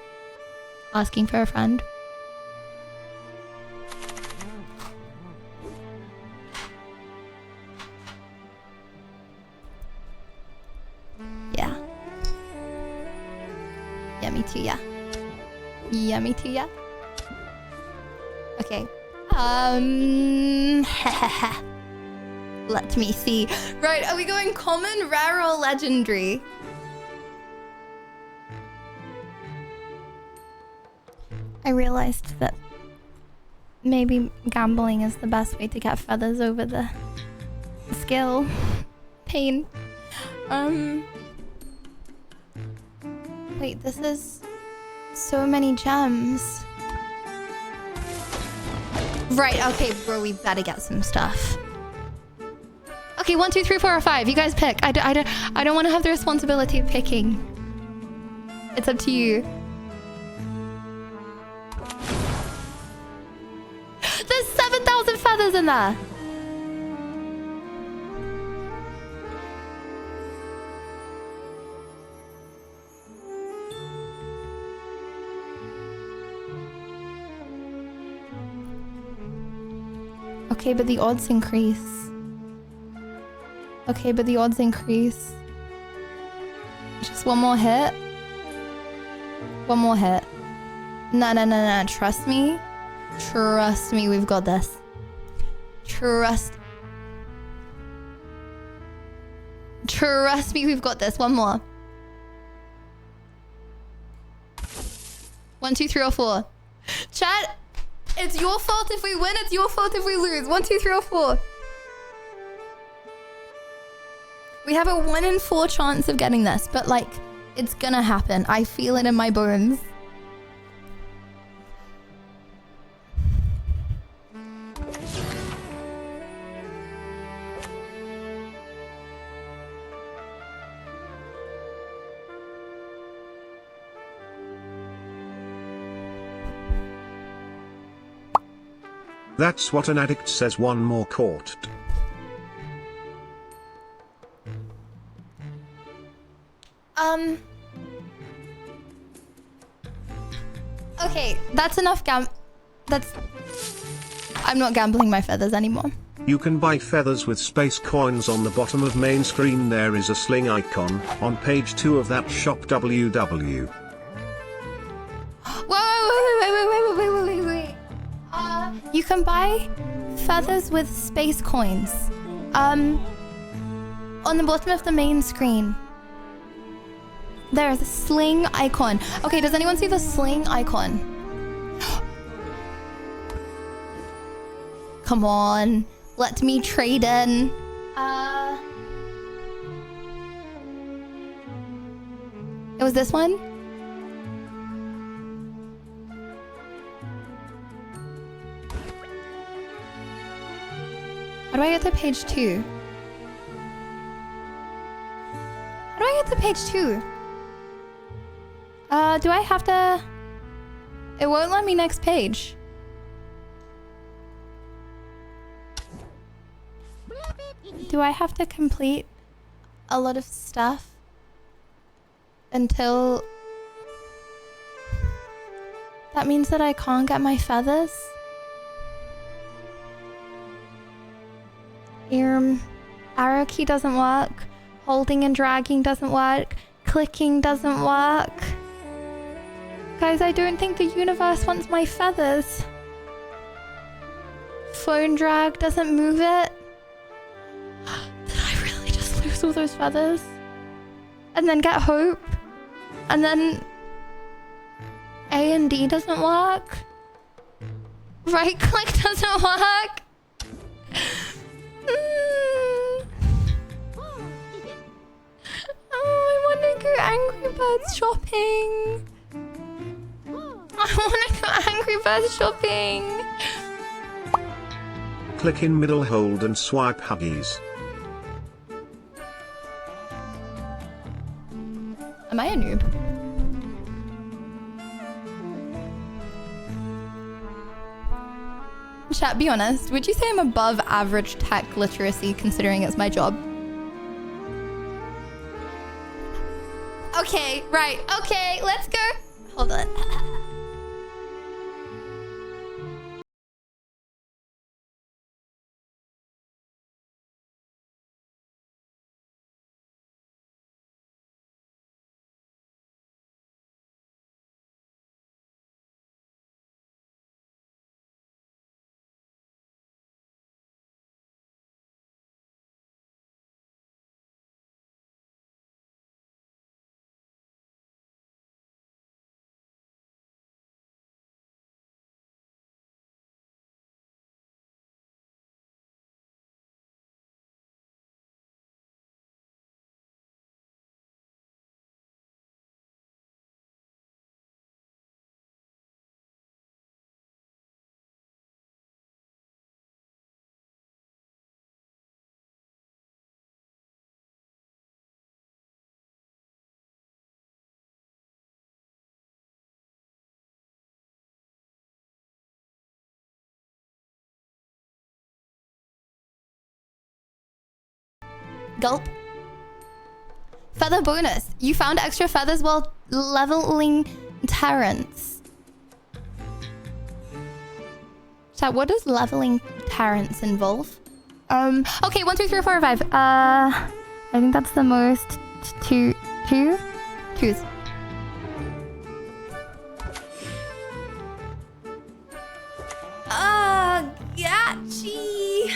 Speaker 1: Asking for a friend? Yeah. Yeah, me too, yeah. Yeah, me too, yeah. Okay. Let me see. Right, are we going common, rare, or legendary? I realized that maybe gambling is the best way to get feathers over the skill. Pain. Wait, this is so many gems. Right, okay, bro, we better get some stuff. Okay, 1, 2, 3, 4, or 5. You guys pick. I don't want to have the responsibility of picking. It's up to you. There's 7,000 feathers in there. Okay, but the odds increase. Okay, but the odds increase. Just one more hit. One more hit. No. Trust me. Trust me, we've got this. Trust me, we've got this. One more. 1, 2, 3, or 4. Chat, it's your fault if we win, it's your fault if we lose. 1, 2, 3, or 4. We have a 1 in 4 chance of getting this, but like, it's gonna happen. I feel it in my bones.
Speaker 3: That's what an addict says. One more caught.
Speaker 1: Okay, that's enough I'm not gambling my feathers anymore.
Speaker 3: You can buy feathers with space coins on the bottom of main screen. There is a sling icon on page 2 of that shop. WW.
Speaker 1: Wait. You can buy feathers with space coins. On the bottom of the main screen. There is a sling icon. Okay, does anyone see the sling icon? Come on, let me trade in. It was this one? How do I get to page 2? page 2. Do I have to... It won't let me next page. Do I have to complete a lot of stuff until... That means that I can't get my feathers? Arrow key doesn't work. Holding and dragging doesn't work. Clicking doesn't work. Guys, I don't think the universe wants my feathers. Phone drag doesn't move it. Did I really just lose all those feathers? And then get hope? And then A and D doesn't work? Right click doesn't work? Oh, I want to go Angry Birds shopping. I want to go Angry Birds shopping.
Speaker 3: Click in middle, hold and swipe Huggies.
Speaker 1: Am I a noob? Chat, be honest. Would you say I'm above average tech literacy considering it's my job? Okay, right. Okay, let's go. Hold on. Gulp. Feather bonus. You found extra feathers while leveling Terrence. Chat, what does leveling Terrence involve? Okay, 1, 2, 3, 4, 5. I think that's the most. Twos. Gotchi.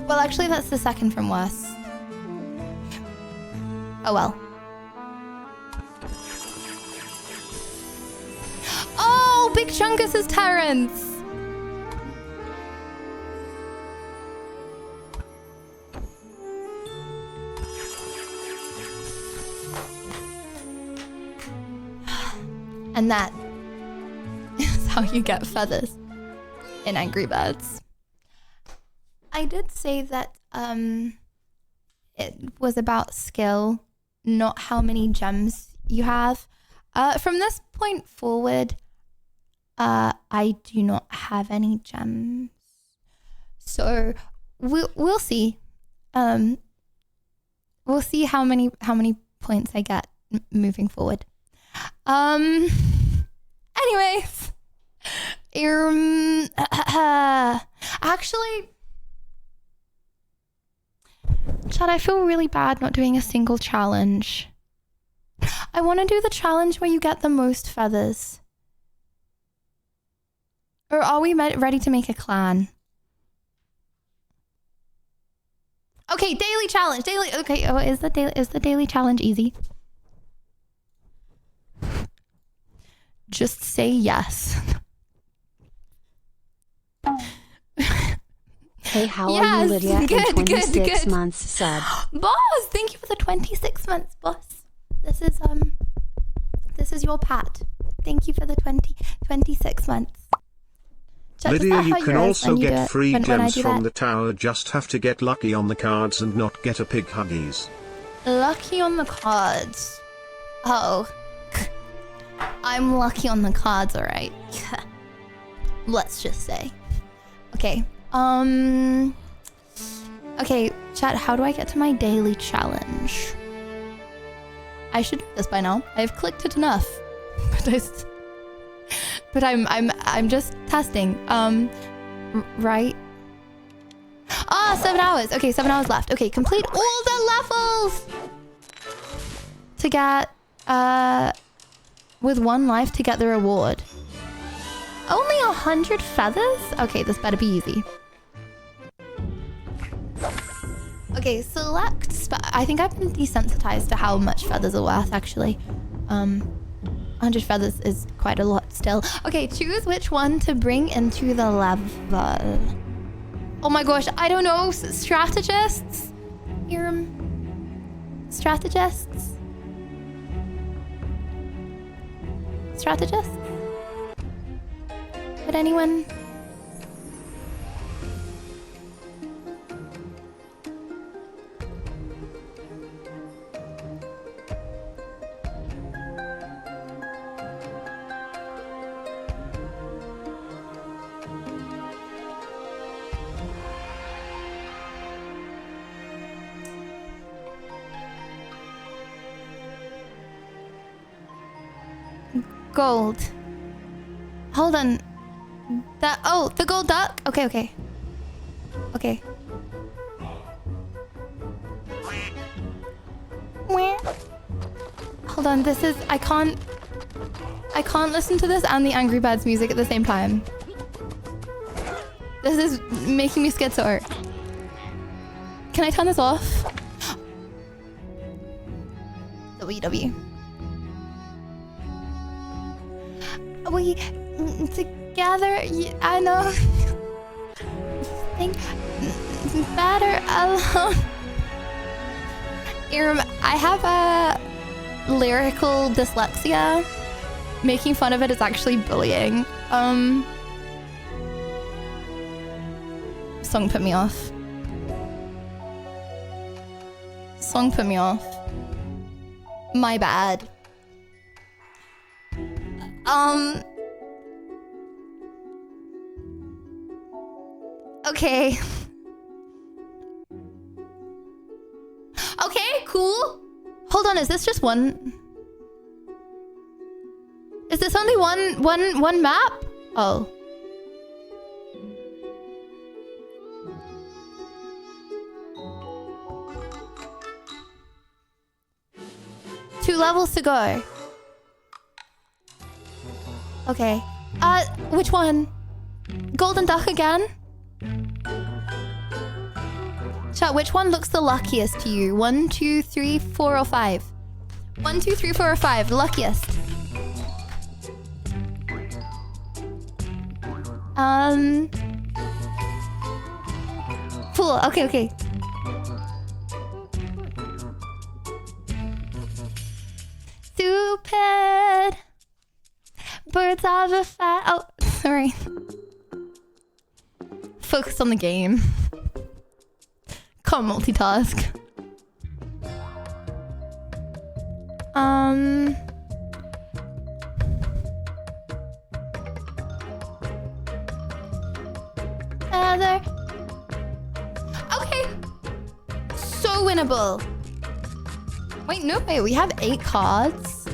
Speaker 1: Well, actually, that's the second from worst. Oh well. Oh, Big Chungus is Terrence. And that is how you get feathers in Angry Birds. I did say that it was about skill, not how many gems you have. From this point forward, I do not have any gems. So we'll see. We'll see how many points I get moving forward. Anyways, actually, Chad, I feel really bad not doing a single challenge. I want to do the challenge where you get the most feathers. Or are we ready to make a clan? Okay, daily challenge. Okay, is the daily challenge easy? Just say yes.
Speaker 2: Hey, how are you, Lydia?
Speaker 1: Good,
Speaker 2: 26 months sub.
Speaker 1: Boss, thank you for the 26 months, boss. This is your pat. Thank you for the 26 months.
Speaker 3: Lydia, you can also get free gems from the tower. Just have to get lucky on the cards and not get a pig Huggies.
Speaker 1: Lucky on the cards. Oh. I'm lucky on the cards, alright. Let's just say. Okay. Okay, chat, how do I get to my daily challenge? I should do this by now. I've clicked it enough. But I'm just testing. Right? Ah, 7 hours. Okay, 7 hours left. Okay, complete all the levels to get with 1 life to get the reward. Only 100 feathers? Okay, this better be easy. Okay, select I think I've been desensitized to how much feathers are worth, actually. 100 feathers is quite a lot still. Okay, choose which one to bring into the level. Oh my gosh, I don't know. Strategists? Strategists? Strategists? Would anyone? Gold. Hold on. The gold duck? Okay, okay. Okay. Where? Hold on, this is... I can't listen to this and the Angry Birds music at the same time. This is making me schizo. Can I turn this off? WW. We together, I know. Think better alone. I have a lyrical dyslexia. Making fun of it is actually bullying. Song put me off. Song put me off. My bad. Okay. Okay, cool. Hold on, is this just one? Is this only one map? Oh. Two levels to go. Okay. Which one? Golden duck again? Chat, which one looks the luckiest to you? 1, 2, 3, 4, or 5? 1, 2, 3, 4, or 5. Luckiest. Cool. Okay, okay. Stupid. Birds of a fat. Oh, sorry. Focus on the game. Can't multitask. Other. Okay. So winnable. Wait, no way. We have 8 cards.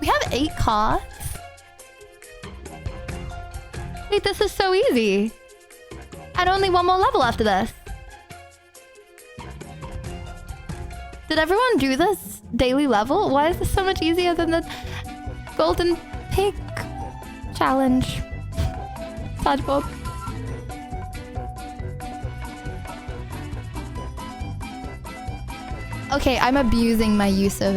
Speaker 1: We have 8 cards? Wait, this is so easy. And only 1 more level after this. Did everyone do this daily level? Why is this so much easier than the golden pig challenge? SpongeBob. Okay, I'm abusing my use of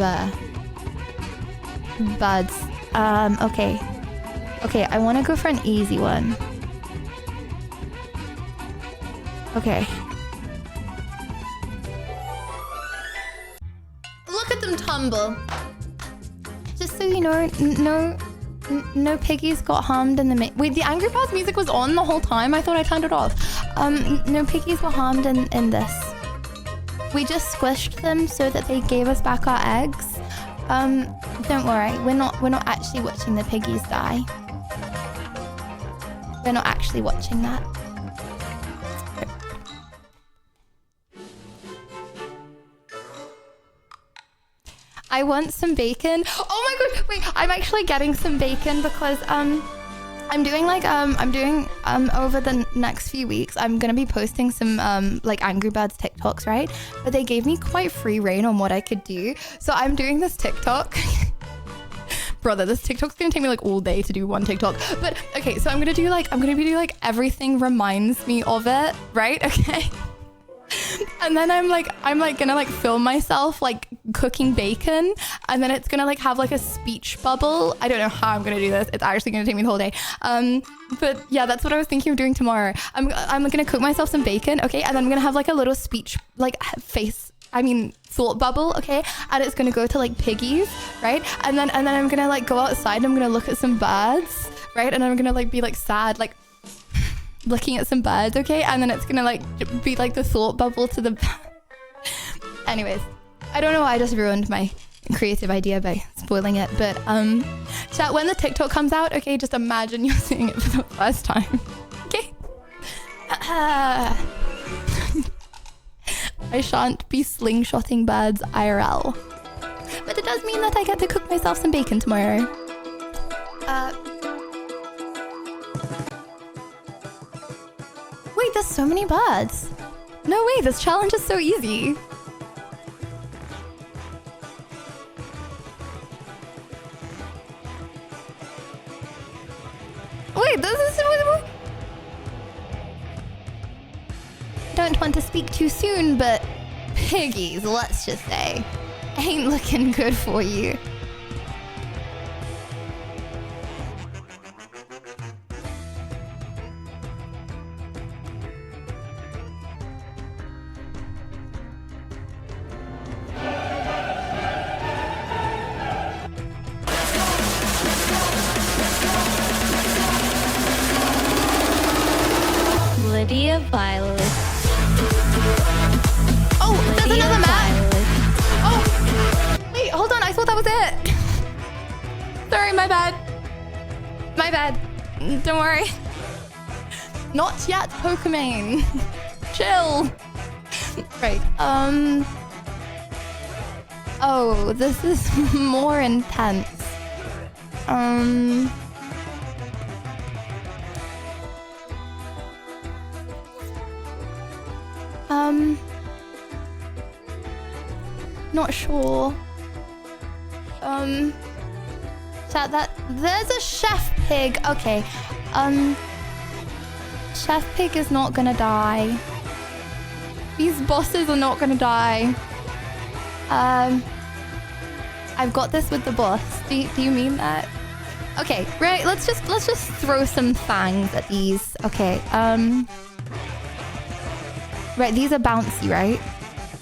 Speaker 1: buds. Okay. Okay, I want to go for an easy one. Okay. Look at them tumble. Just so you know, no piggies got harmed in the wait, the Angry Birds music was on the whole time? I thought I turned it off. No piggies were harmed in this. We just squished them so that they gave us back our eggs. Don't worry, we're not actually watching the piggies die. We're not actually watching that. I want some bacon. Oh my god, wait, I'm actually getting some bacon because I'm doing over the next few weeks, I'm gonna be posting some like Angry Birds TikToks, right? But they gave me quite free reign on what I could do. So I'm doing this TikTok. Brother, this TikTok's gonna take me like all day to do one TikTok. But okay, so I'm gonna be doing like everything reminds me of it, right? Okay. And then I'm gonna like film myself like cooking bacon, and then it's gonna like have like a speech bubble. I don't know how I'm gonna do this. It's actually gonna take me the whole day. But yeah, that's what I was thinking of doing tomorrow. I'm gonna cook myself some bacon, okay, and then I'm gonna have like a little speech like thought bubble, okay, and it's gonna go to like piggies, right? And then I'm gonna like go outside and I'm gonna look at some birds, right? And I'm gonna like be like sad, like looking at some birds, okay? And then it's gonna like be like the thought bubble to the anyways, I don't know why I just ruined my creative idea by spoiling it, but chat, when the TikTok comes out, okay, just imagine you're seeing it for the first time. Okay. I shan't be slingshotting birds IRL, but it does mean that I get to cook myself some bacon tomorrow. Wait, there's so many birds. No way, this challenge is so easy. Wait, this is... Don't want to speak too soon, but piggies, let's just say, ain't looking good for you.
Speaker 14: Lydia Violet.
Speaker 1: Oh, there's
Speaker 14: Lydia
Speaker 1: another map.
Speaker 14: Violet.
Speaker 1: Oh, wait, hold on. I thought that was it. Sorry, my bad. My bad. Don't worry. Not yet, Pokemon. Chill. Right. Oh, this is more intense. Not sure. Chat, that there's a chef pig. Okay. Chef pig is not gonna die. These bosses are not gonna die. I've got this with the boss. Do you mean that? Okay, right. Let's just throw some fangs at these. Okay. Right, these are bouncy, right?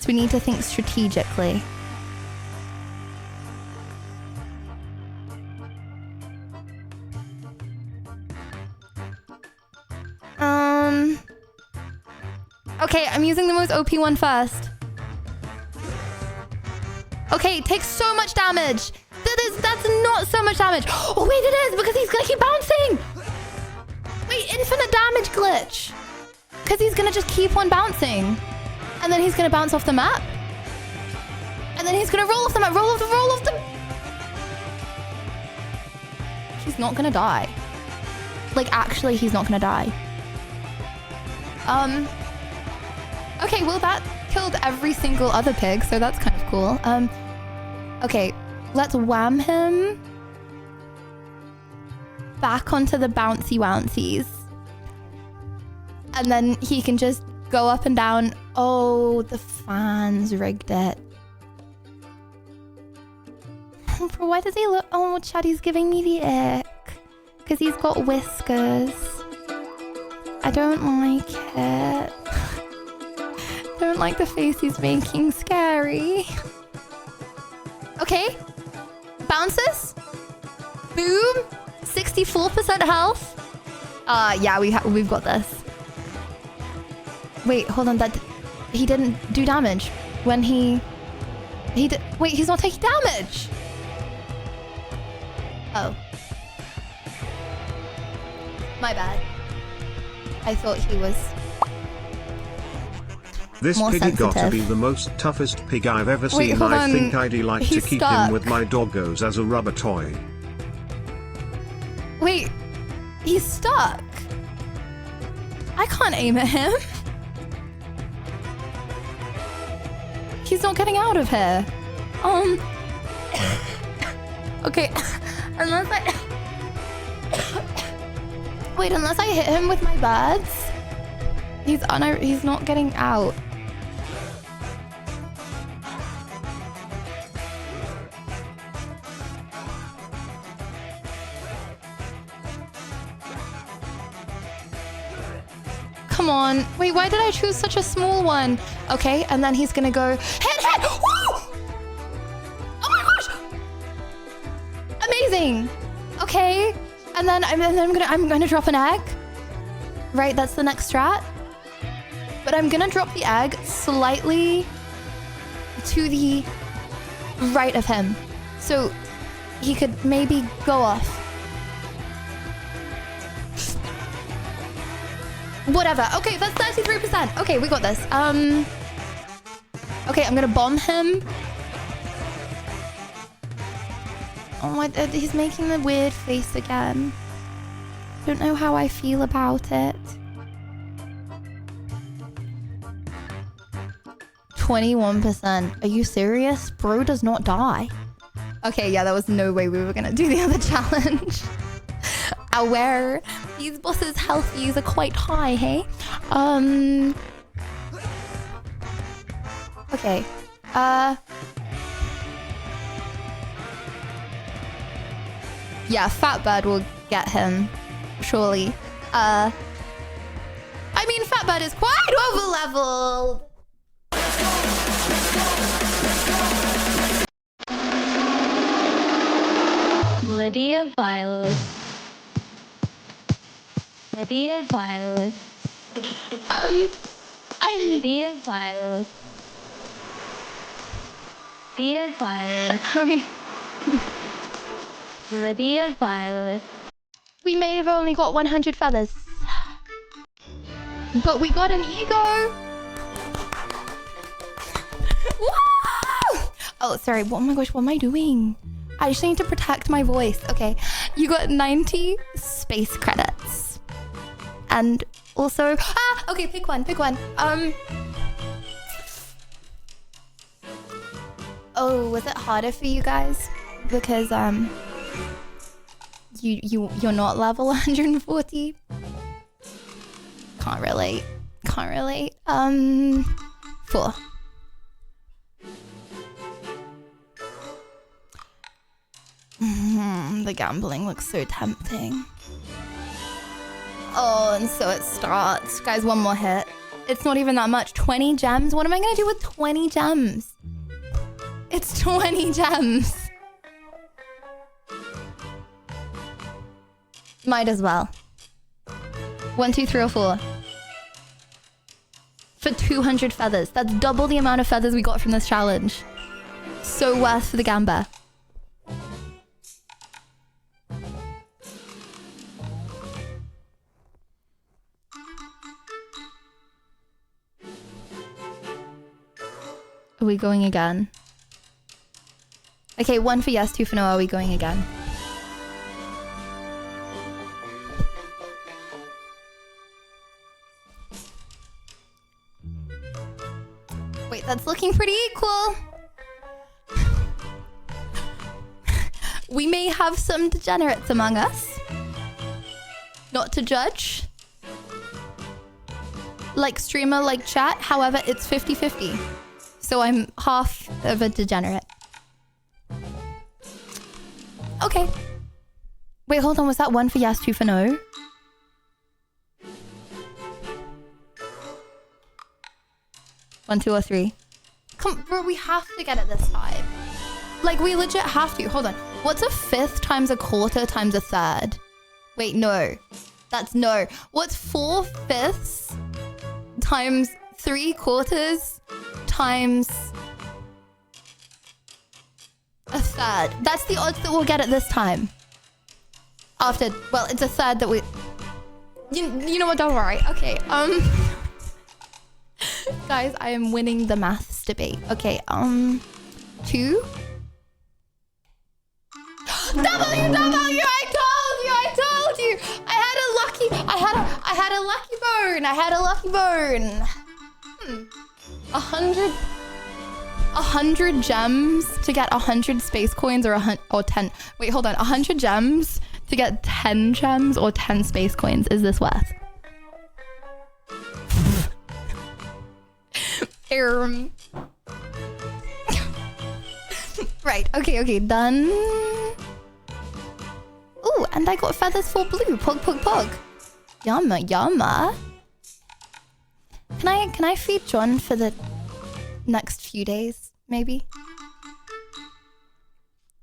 Speaker 1: So we need to think strategically. Okay, I'm using the most OP one first. Okay, it takes so much damage. That's not so much damage. Oh wait, it is, because he's gonna keep bouncing. Wait, infinite damage glitch. Because he's gonna just keep on bouncing. And then he's gonna bounce off the map. And then he's gonna roll off the map, roll off the... He's not gonna die. Like, actually, he's not gonna die. Okay, well, that killed every single other pig, so that's kind of cool. Okay, let's wham him back onto the bouncy wouncies. And then he can just go up and down. Oh, the fans rigged it. Bro, why does he look... Oh, Chad, he's giving me the ick. Because he's got whiskers. I don't like it. Don't like the face he's making. Scary. Okay. Bounces. Boom. 64% health. Yeah, we've got this. Wait, hold on. That he didn't do damage. when he did. Wait, he's not taking damage. Oh. My bad. I thought he was
Speaker 3: This
Speaker 1: more
Speaker 3: piggy
Speaker 1: sensitive.
Speaker 3: gotta be the most toughest pig I've ever
Speaker 1: Wait,
Speaker 3: seen.
Speaker 1: hold
Speaker 3: I
Speaker 1: on.
Speaker 3: think I'd like to
Speaker 1: He's
Speaker 3: keep
Speaker 1: stuck.
Speaker 3: him with my doggos as a rubber toy.
Speaker 1: Wait, he's stuck. I can't aim at him. He's not getting out of here. Okay, unless I... Wait, unless I hit him with my birds, he's not getting out. Come on. Wait, why did I choose such a small one? Okay, and then he's gonna go hit. Woo! Oh my gosh! Amazing. Okay, and then I'm gonna drop an egg. Right, that's the next strat. But I'm gonna drop the egg slightly to the right of him, so he could maybe go off. Whatever. Okay, that's 33%. Okay, we got this. Okay, I'm gonna bomb him. Oh my, he's making the weird face again. Don't know how I feel about it. 21%. Are you serious? Bro does not die. Okay, yeah, there was no way we were gonna do the other challenge. Aware these bosses' health views are quite high, hey? Okay. Yeah, Fat Bird will get him, surely. I mean, Fat Bird is quite over-leveled.
Speaker 14: Lydia Violet. Lydia Violet. Lydia Violet. Lydia Violet. Lydia Violet.
Speaker 1: We may have only got 100 feathers, but we got an ego. Woo! Oh, sorry. Oh my gosh, what am I doing? I just need to protect my voice. Okay, you got 90 space credits. And also, okay, pick one. Oh, was it harder for you guys? Because, you're not level 140? Can't relate. 4. The gambling looks so tempting. Oh, and so it starts. Guys, one more hit. It's not even that much. 20 gems? What am I gonna do with 20 gems? It's 20 gems. Might as well. 1, 2, 3, or 4. For 200 feathers. That's double the amount of feathers we got from this challenge. So worth for the gamba. Are we going again? Okay, 1 for yes, 2 for no. Are we going again? Wait, that's looking pretty equal. We may have some degenerates among us. Not to judge. Like streamer, like chat. However, it's 50-50. So I'm half of a degenerate. Okay. Wait, hold on. Was that 1 for yes, 2 for no? One, 2, or 3. Come, bro, we have to get it this time. Like, we legit have to. Hold on. What's a fifth times a quarter times a third? Wait, no. That's no. What's 4/5 times 3/4 times a third. That's the odds that we'll get it this time. After, well, it's a third that we... You know what, don't worry. Okay, guys, I am winning the maths debate. Okay, 2? W, I told you! I had a lucky bone. 100 gems to get 100 space coins or 10. Wait, hold on. 100 gems to get 10 gems or 10 space coins. Is this worth? Right, okay, done. Ooh, and I got feathers for blue. Pog. Yumma. Can I feed John for the next few days, maybe?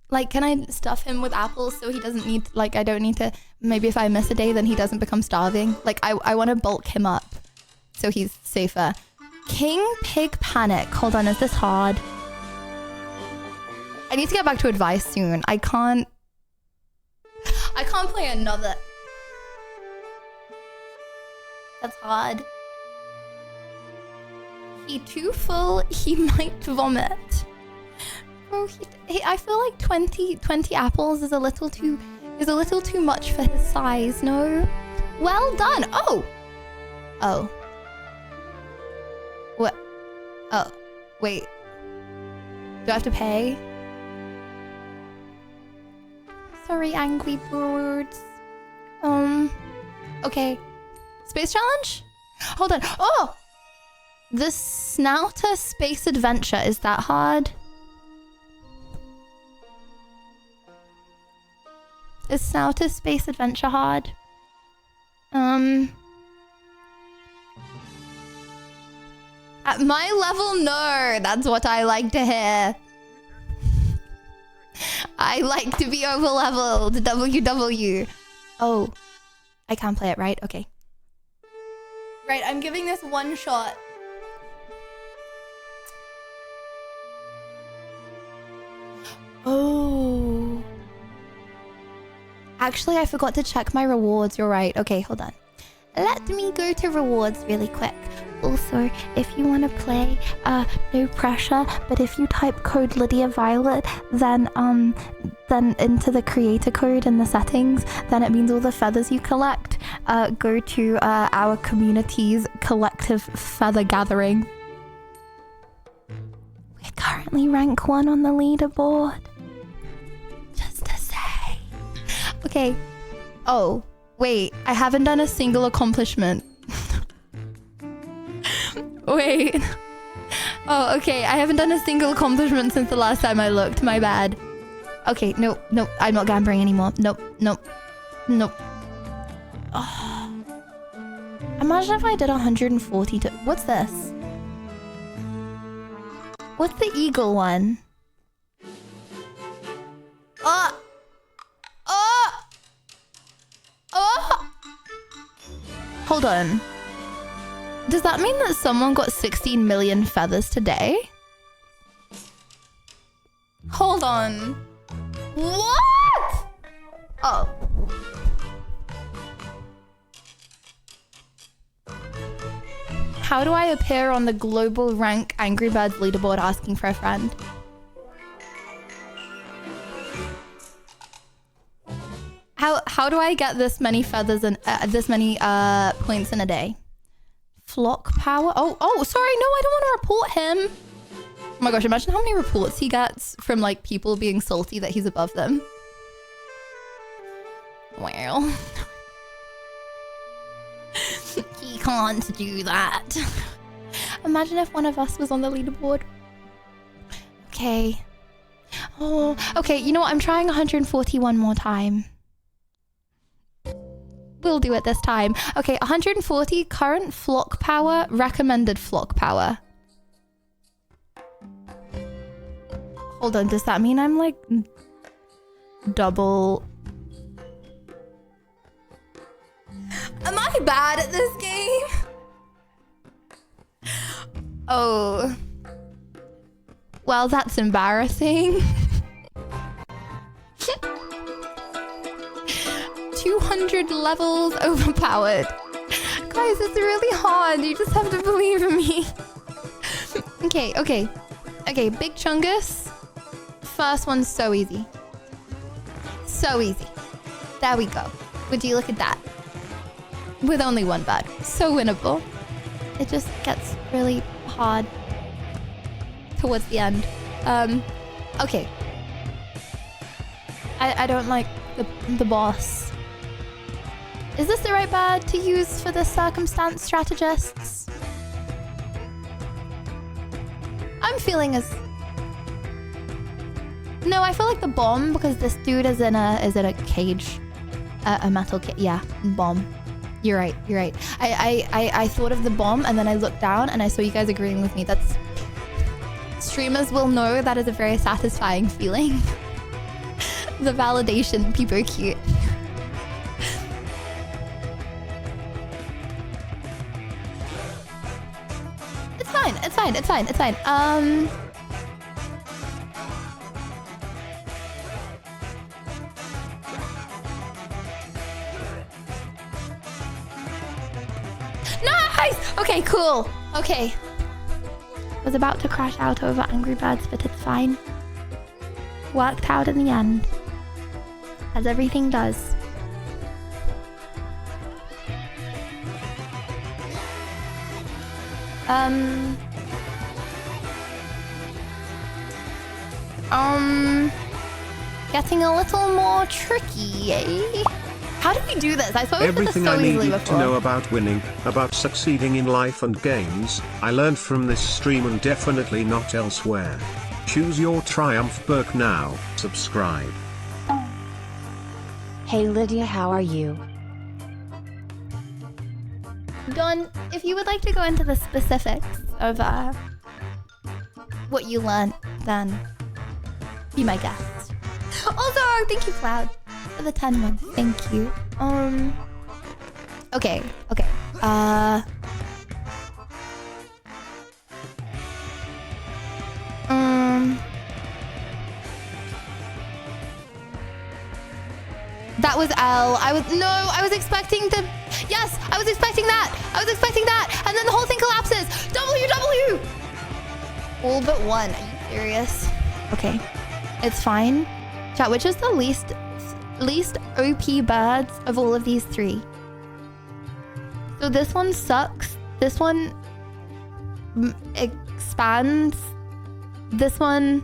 Speaker 1: Like, can I stuff him with apples so he doesn't need, like, I don't need to, maybe if I miss a day, then he doesn't become starving. Like, I want to bulk him up so he's safer. King Pig Panic. Hold on, is this hard? I need to get back to advice soon. I can't play another. That's hard. He too full, he might vomit. Oh, I feel like 20 apples is a little too much for his size, no? Well done. Oh. What? Oh, wait. Do I have to pay? Sorry, Angry Birds. Okay. Space challenge? Hold on. Oh! The Snouter Space Adventure. Is that hard? Is Snouter Space Adventure hard? At my level, no. That's what I like to hear. I like to be over-leveled. WW. Oh. I can't play it, right? Okay. Right, I'm giving this one shot. Oh. Actually, I forgot to check my rewards. You're right. Okay, hold on. Let me go to rewards really quick. Also, if you want to play, no pressure, but if you type code Lydia Violet, then into the creator code in the settings, then it means all the feathers you collect go to our community's collective feather gathering. We're currently rank 1 on the leaderboard. Just to say. Okay. Oh, wait. I haven't done a single accomplishment. Wait. Oh, okay. I haven't done a single accomplishment since the last time I looked. My bad. Okay, nope. I'm not gambling anymore. Nope. Oh. Imagine if I did 140 to... What's this? What's the eagle one? Oh! Hold on. Does that mean that someone got 16 million feathers today? Hold on. What? Oh. How do I appear on the global rank Angry Birds leaderboard asking for a friend? How do I get this many feathers and this many points in a day? Flock power? Oh, sorry, no, I don't want to report him. Oh my gosh, imagine how many reports he gets from like people being salty that he's above them. Well, he can't do that. Imagine if one of us was on the leaderboard. Okay. Oh, okay, you know what? I'm trying 141 more time. We'll do it this time. Okay, 140 current flock power, recommended flock power. Hold on, does that mean I'm like double? Am I bad at this game? Oh, Well, that's embarrassing. 200 levels overpowered. Guys, it's really hard. You just have to believe in me. Okay. Big Chungus. First one's so easy. So easy. There we go. Would you look at that? With only one bird. So winnable. It just gets really hard towards the end. Okay. I don't like the boss. Is this the right bird to use for the circumstance strategists? I'm feeling as... No, I feel like the bomb, because this dude is in a cage. A metal cage. Yeah, bomb. You're right. I thought of the bomb and then I looked down and I saw you guys agreeing with me. That's... Streamers will know that is a very satisfying feeling. The validation, people are cute. It's fine. Nice! Okay, cool. Okay. Was about to crash out over Angry Birds, but it's fine. Worked out in the end. As everything does. Getting a little more tricky, eh? How did we do this? I suppose
Speaker 3: everything
Speaker 1: so
Speaker 3: I
Speaker 1: easily
Speaker 3: needed
Speaker 1: before.
Speaker 3: to know about winning, about succeeding in life and games, I learned from this stream and definitely not elsewhere. Choose your triumph perk now, subscribe.
Speaker 2: Hey Lydia, how are you?
Speaker 1: Don, if you would like to go into the specifics of what you learned, then be my guest. Also, thank you, Cloud, for the 10 months. Thank you. Okay. That was L. I was expecting the... Yes, I was expecting that. And then the whole thing collapses. W. All but one. Are you serious? Okay. It's fine. Chat, which is the least OP birds of all of these three? So this one sucks. This one expands. This one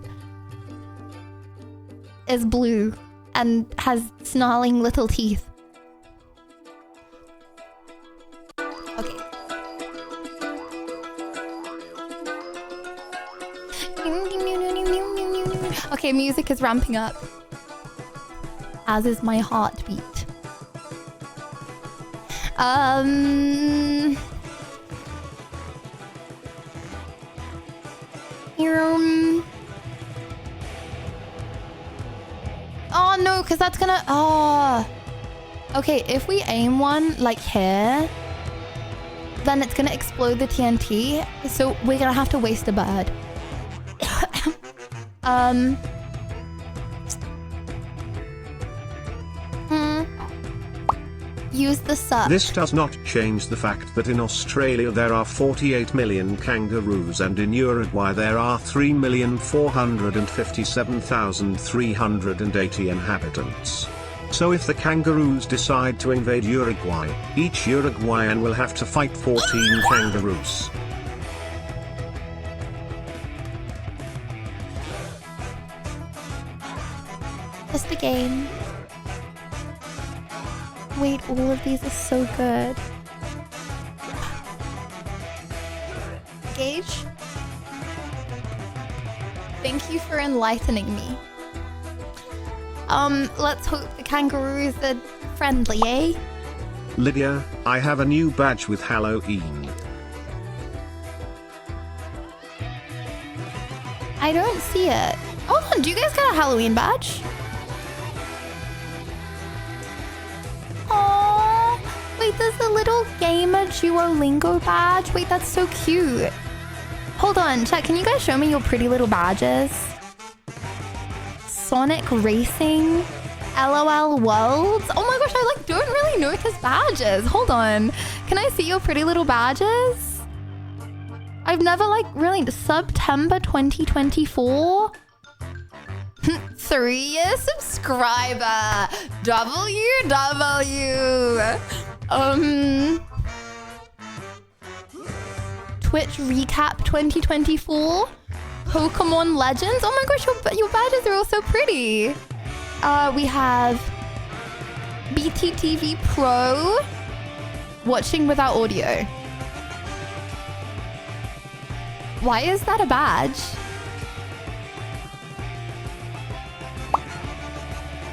Speaker 1: is blue and has snarling little teeth. Okay. Okay, music is ramping up. As is my heartbeat. Oh no, because that's gonna... Oh. Okay, if we aim one like here, then it's gonna explode the TNT. So we're gonna have to waste a bird. Use the suck.
Speaker 3: This does not change the fact that in Australia there are 48 million kangaroos and in Uruguay there are 3,457,380 inhabitants. So if the kangaroos decide to invade Uruguay, each Uruguayan will have to fight 14 kangaroos.
Speaker 1: Just a game. Wait, all of these are so good. Gage? Thank you for enlightening me. Let's hope the kangaroos are friendly, eh?
Speaker 3: Lydia, I have a new badge with Halloween.
Speaker 1: I don't see it. Hold on, do you guys got a Halloween badge? Aww. Wait, there's a little gamer Duolingo badge. Wait, that's so cute. Hold on, chat, can you guys show me your pretty little badges? Sonic Racing, LOL Worlds. Oh my gosh, I like don't really notice badges. Hold on. Can I see your pretty little badges? I've never like really September 2024. 3-year subscriber. WW. Twitch recap 2024. Pokemon Legends. Oh my gosh, your badges are all so pretty. We have BTTV Pro. Watching without audio. Why is that a badge?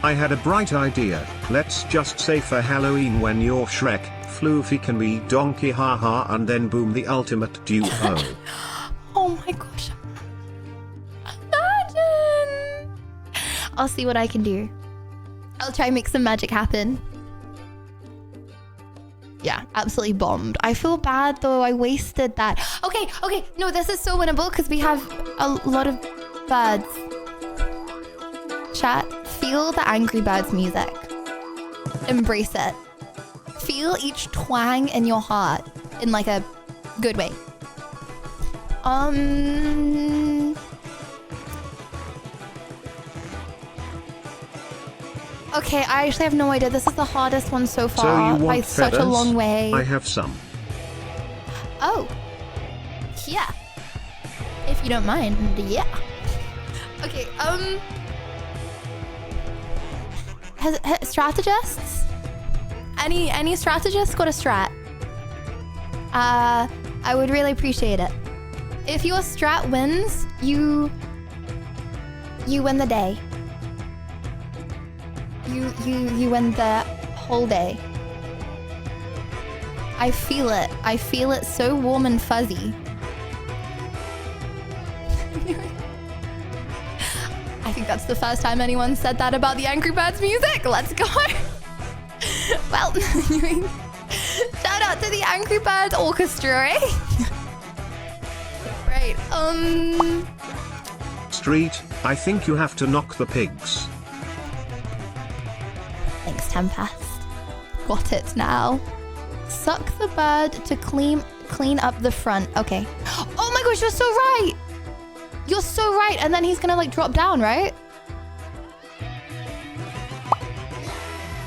Speaker 3: I had a bright idea. Let's just say for Halloween when you're Shrek, Floofy can be Donkey haha and then boom the ultimate duo.
Speaker 1: Oh my gosh. Imagine. I'll see what I can do. I'll try and make some magic happen. Yeah, absolutely bombed. I feel bad though, I wasted that. Okay, no, this is so winnable because we have a lot of birds. Chat, feel the Angry Birds music. Embrace it. Feel each twang in your heart in like a good way. Okay, I actually have no idea. This is the hardest one so far
Speaker 3: So you want
Speaker 1: by
Speaker 3: feathers?
Speaker 1: such a long way.
Speaker 3: I have some.
Speaker 1: Oh. Yeah. If you don't mind, yeah. Okay, strategists? Any strategists got a strat? I would really appreciate it. If your strat wins, you win the day. You win the whole day. I feel it. I feel it so warm and fuzzy. I think that's the first time anyone said that about the Angry Birds music. Let's go. Well, shout out to the Angry Birds Orchestra, eh? Right,
Speaker 3: Street, I think you have to knock the pigs.
Speaker 1: Thanks, Tempest. Got it now. Suck the bird to clean up the front. Okay. Oh my gosh, you're so right. You're so right. And then he's gonna like drop down, right?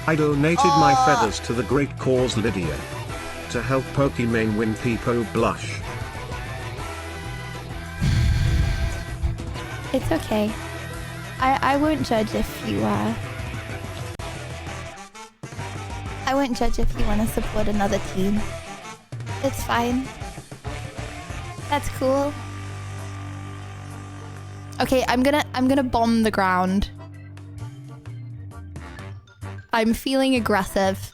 Speaker 3: I donated my feathers to the great cause Lydia. To help Pokimane win Peepo Blush.
Speaker 1: It's okay. I won't judge if you I won't judge if you want to support another team. It's fine. That's cool. Okay, I'm gonna bomb the ground. I'm feeling aggressive.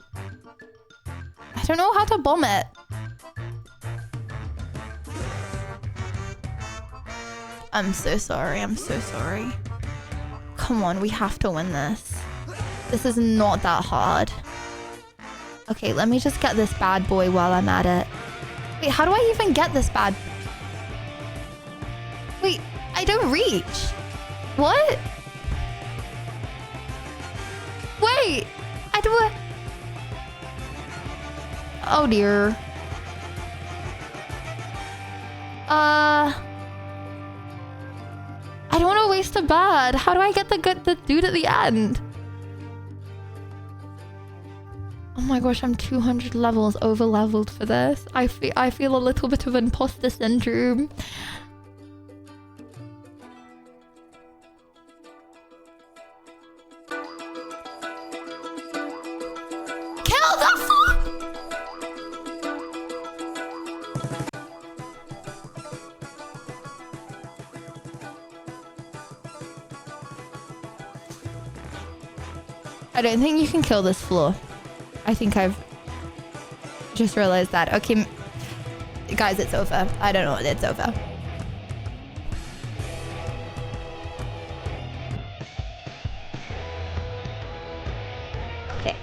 Speaker 1: I don't know how to bomb it. I'm so sorry. I'm so sorry. Come on, we have to win this. This is not that hard. Okay, let me just get this bad boy while I'm at it. Wait, how do I even get this bad? Wait, I don't reach. What? Wait, I do a... Oh dear. I don't want to waste a bird. How do I get the dude at the end? Oh my gosh, I'm 200 levels over leveled for this. I feel a little bit of imposter syndrome. Kill the I don't think you can kill this floor. I think I've just realized that. Okay, guys, it's over. I don't know. It's over. Okay.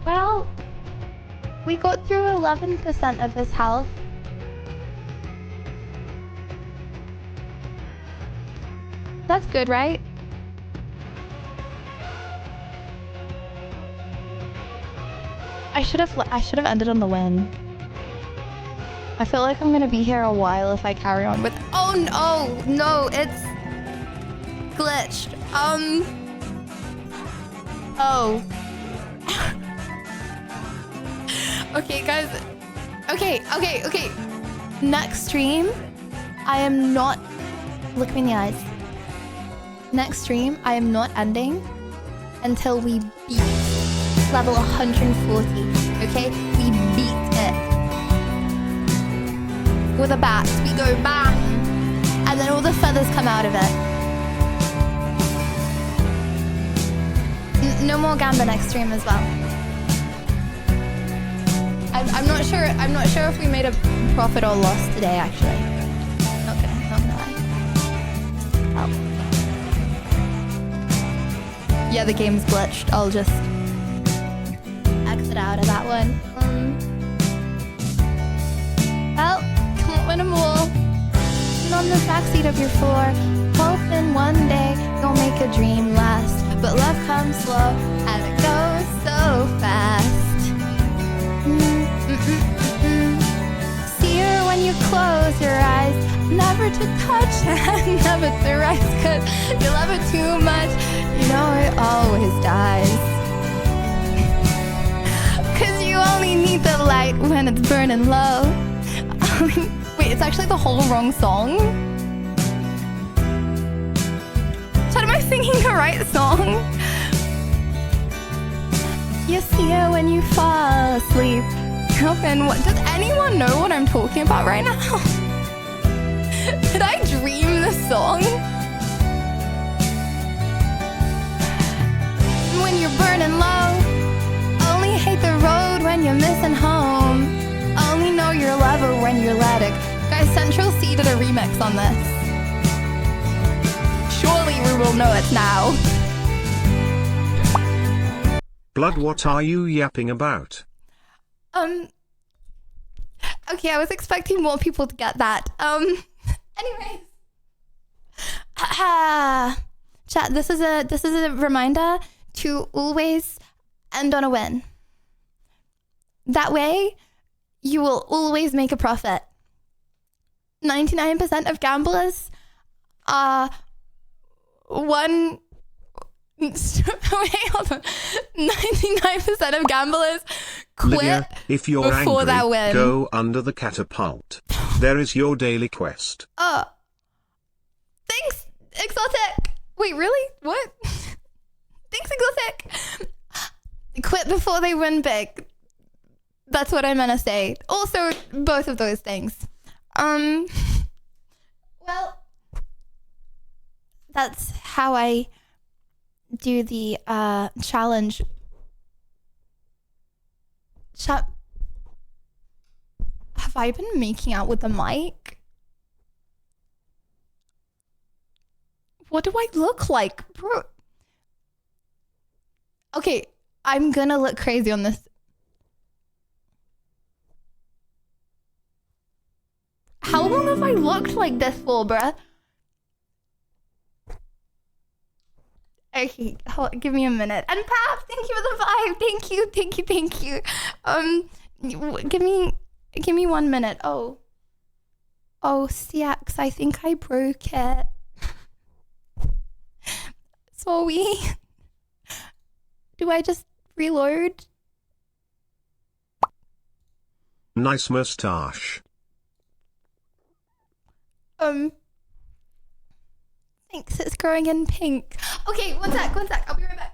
Speaker 1: Well, We got through 11% of his health. That's good, right? I should have ended on the win. I feel like I'm gonna be here a while if I carry on with. Oh no, it's glitched. Oh. Okay, guys. Okay. Next stream, I am not. Look me in the eyes. Next stream, I am not ending until we beat level 140. Okay, we beat it with a bat. We go bang, and then all the feathers come out of it. No more Gamba next stream as well. I'm not sure. I'm not sure if we made a profit or loss today. Actually, not gonna lie. Oh. Yeah, the game's glitched. I'll just exit out of that one. Well, can't win them all. And on the backseat of your floor, hoping one day you'll make a dream last. But love comes slow and it goes so fast. See her when you close your eyes. Never to touch and never to rise. Cause you love her too much. You know it always dies. Cause you only need the light when it's burning low. Wait, it's actually the whole wrong song? Chad, am I singing the right song? You see her when you fall asleep. And what, does anyone know what I'm talking about right now? Did I dream this song? When you're burning low, only hate the road when you're missing home. Only know your lover when you're let it. Guys, Central C did a remix on this. Surely we will know it now.
Speaker 3: Blood, what are you yapping about?
Speaker 1: Okay, I was expecting more people to get that. Anyways. Chat, this is a reminder to always end on a win. That way, you will always make a profit. 99% of gamblers are one. Wait, hold on. 99% of gamblers quit
Speaker 3: Lydia, if you're
Speaker 1: before
Speaker 3: angry,
Speaker 1: that win.
Speaker 3: go under the catapult. There is your daily quest.
Speaker 1: Thanks, Exotic. Wait, really? What? Thanks, Exotic. Quit before they win big. That's what I meant to say. Also, both of those things. Well, that's how I do the challenge. Have I been making out with the mic? What do I look like, bro? Okay, I'm gonna look crazy on this. How long have I looked like this for, bruh? Okay, give me a minute. And Pap, thank you for the vibe. Thank you. Give me 1 minute. Oh, CX, I think I broke it. Sorry. Do I just reload?
Speaker 3: Nice mustache.
Speaker 1: Thanks, it's growing in pink. Okay, one sec. I'll be right back.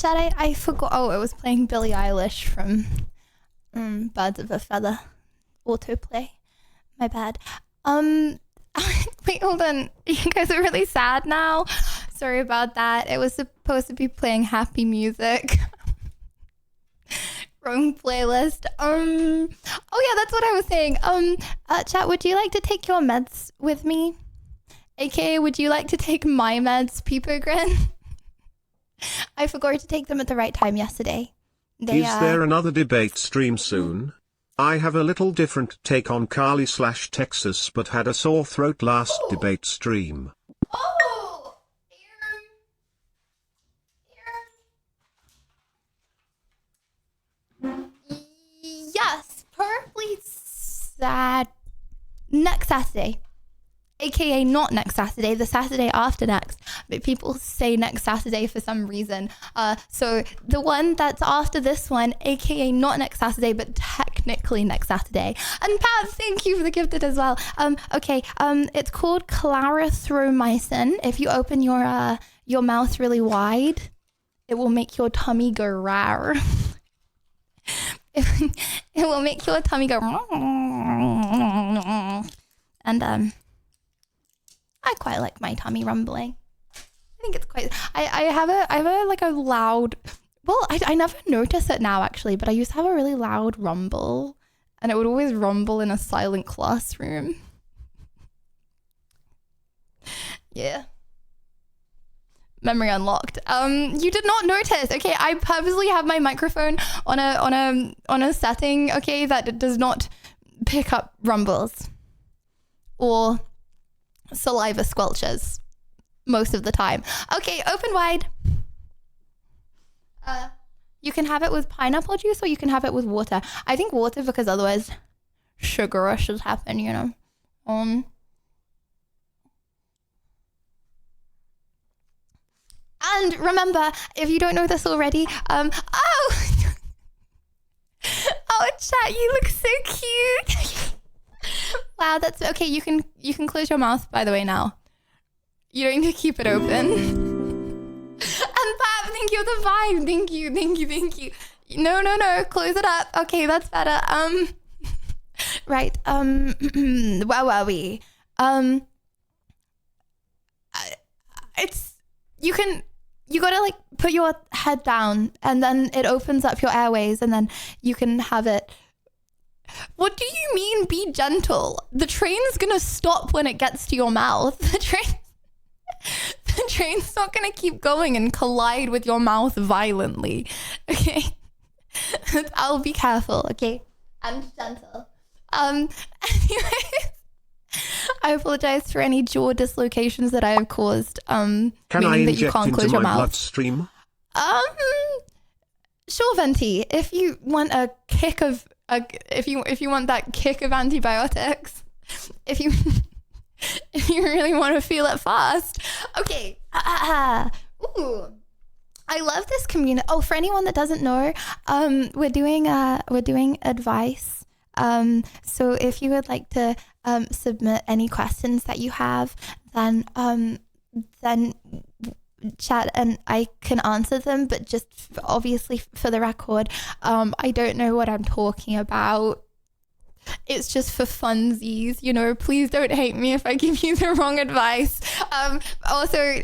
Speaker 1: Chad, I forgot. Oh, it was playing Billie Eilish from Birds of a Feather autoplay. My bad. Wait, hold on. You guys are really sad now. Sorry about that. It was supposed to be playing happy music. Wrong playlist. Oh yeah, that's what I was saying. Chat, would you like to take your meds with me? AKA, would you like to take my meds, Peepogrin? I forgot to take them at the right time yesterday.
Speaker 3: Is there another debate stream soon? I have a little different take on Carly/Texas, but had a sore throat last debate stream.
Speaker 1: Oh! Yes, probably next Saturday. AKA not next Saturday, the Saturday after next. But people say next Saturday for some reason. So the one that's after this one, AKA not next Saturday, but technically next Saturday. And Pat, thank you for the gifted as well. It's called clarithromycin. If you open your mouth really wide, it will make your tummy go rawr. It will make your tummy go and I quite like my tummy rumbling. I think it's quite. I have a loud. Well, I never notice it now actually, but I used to have a really loud rumble, and it would always rumble in a silent classroom. Yeah. Memory unlocked. You did not notice. Okay, I purposely have my microphone on a setting. Okay, that does not pick up rumbles or saliva squelches most of the time. Okay, open wide. You can have it with pineapple juice or you can have it with water. I think water because otherwise sugar rushes happen, you know. And remember, if you don't know this already, oh chat, you look so cute. Wow, that's okay. You can close your mouth, by the way, now. You don't need to keep it open. And Pap, thank you for the vibe. Thank you. No, close it up. Okay, that's better. Right. Where were we? You gotta like put your head down and then it opens up your airways and then you can have it. What do you mean be gentle? The train's gonna stop when it gets to your mouth. The train's not gonna keep going and collide with your mouth violently. Okay? I'll be careful, okay? I'm gentle. Anyways, I apologize for any jaw dislocations that I have caused.
Speaker 3: Can
Speaker 1: meaning
Speaker 3: I
Speaker 1: that you
Speaker 3: inject
Speaker 1: can't
Speaker 3: into
Speaker 1: close your
Speaker 3: my
Speaker 1: mouth.
Speaker 3: bloodstream?
Speaker 1: Sure, Venti. If you want a kick of if you want that kick of antibiotics, if you really want to feel it fast, okay. Ooh, I love this community. Oh, for anyone that doesn't know, we're doing advice. So if you would like to submit any questions that you have, then chat and I can answer them, but just obviously for the record, I don't know what I'm talking about. It's just for funsies, you know. Please don't hate me if I give you the wrong advice. Also,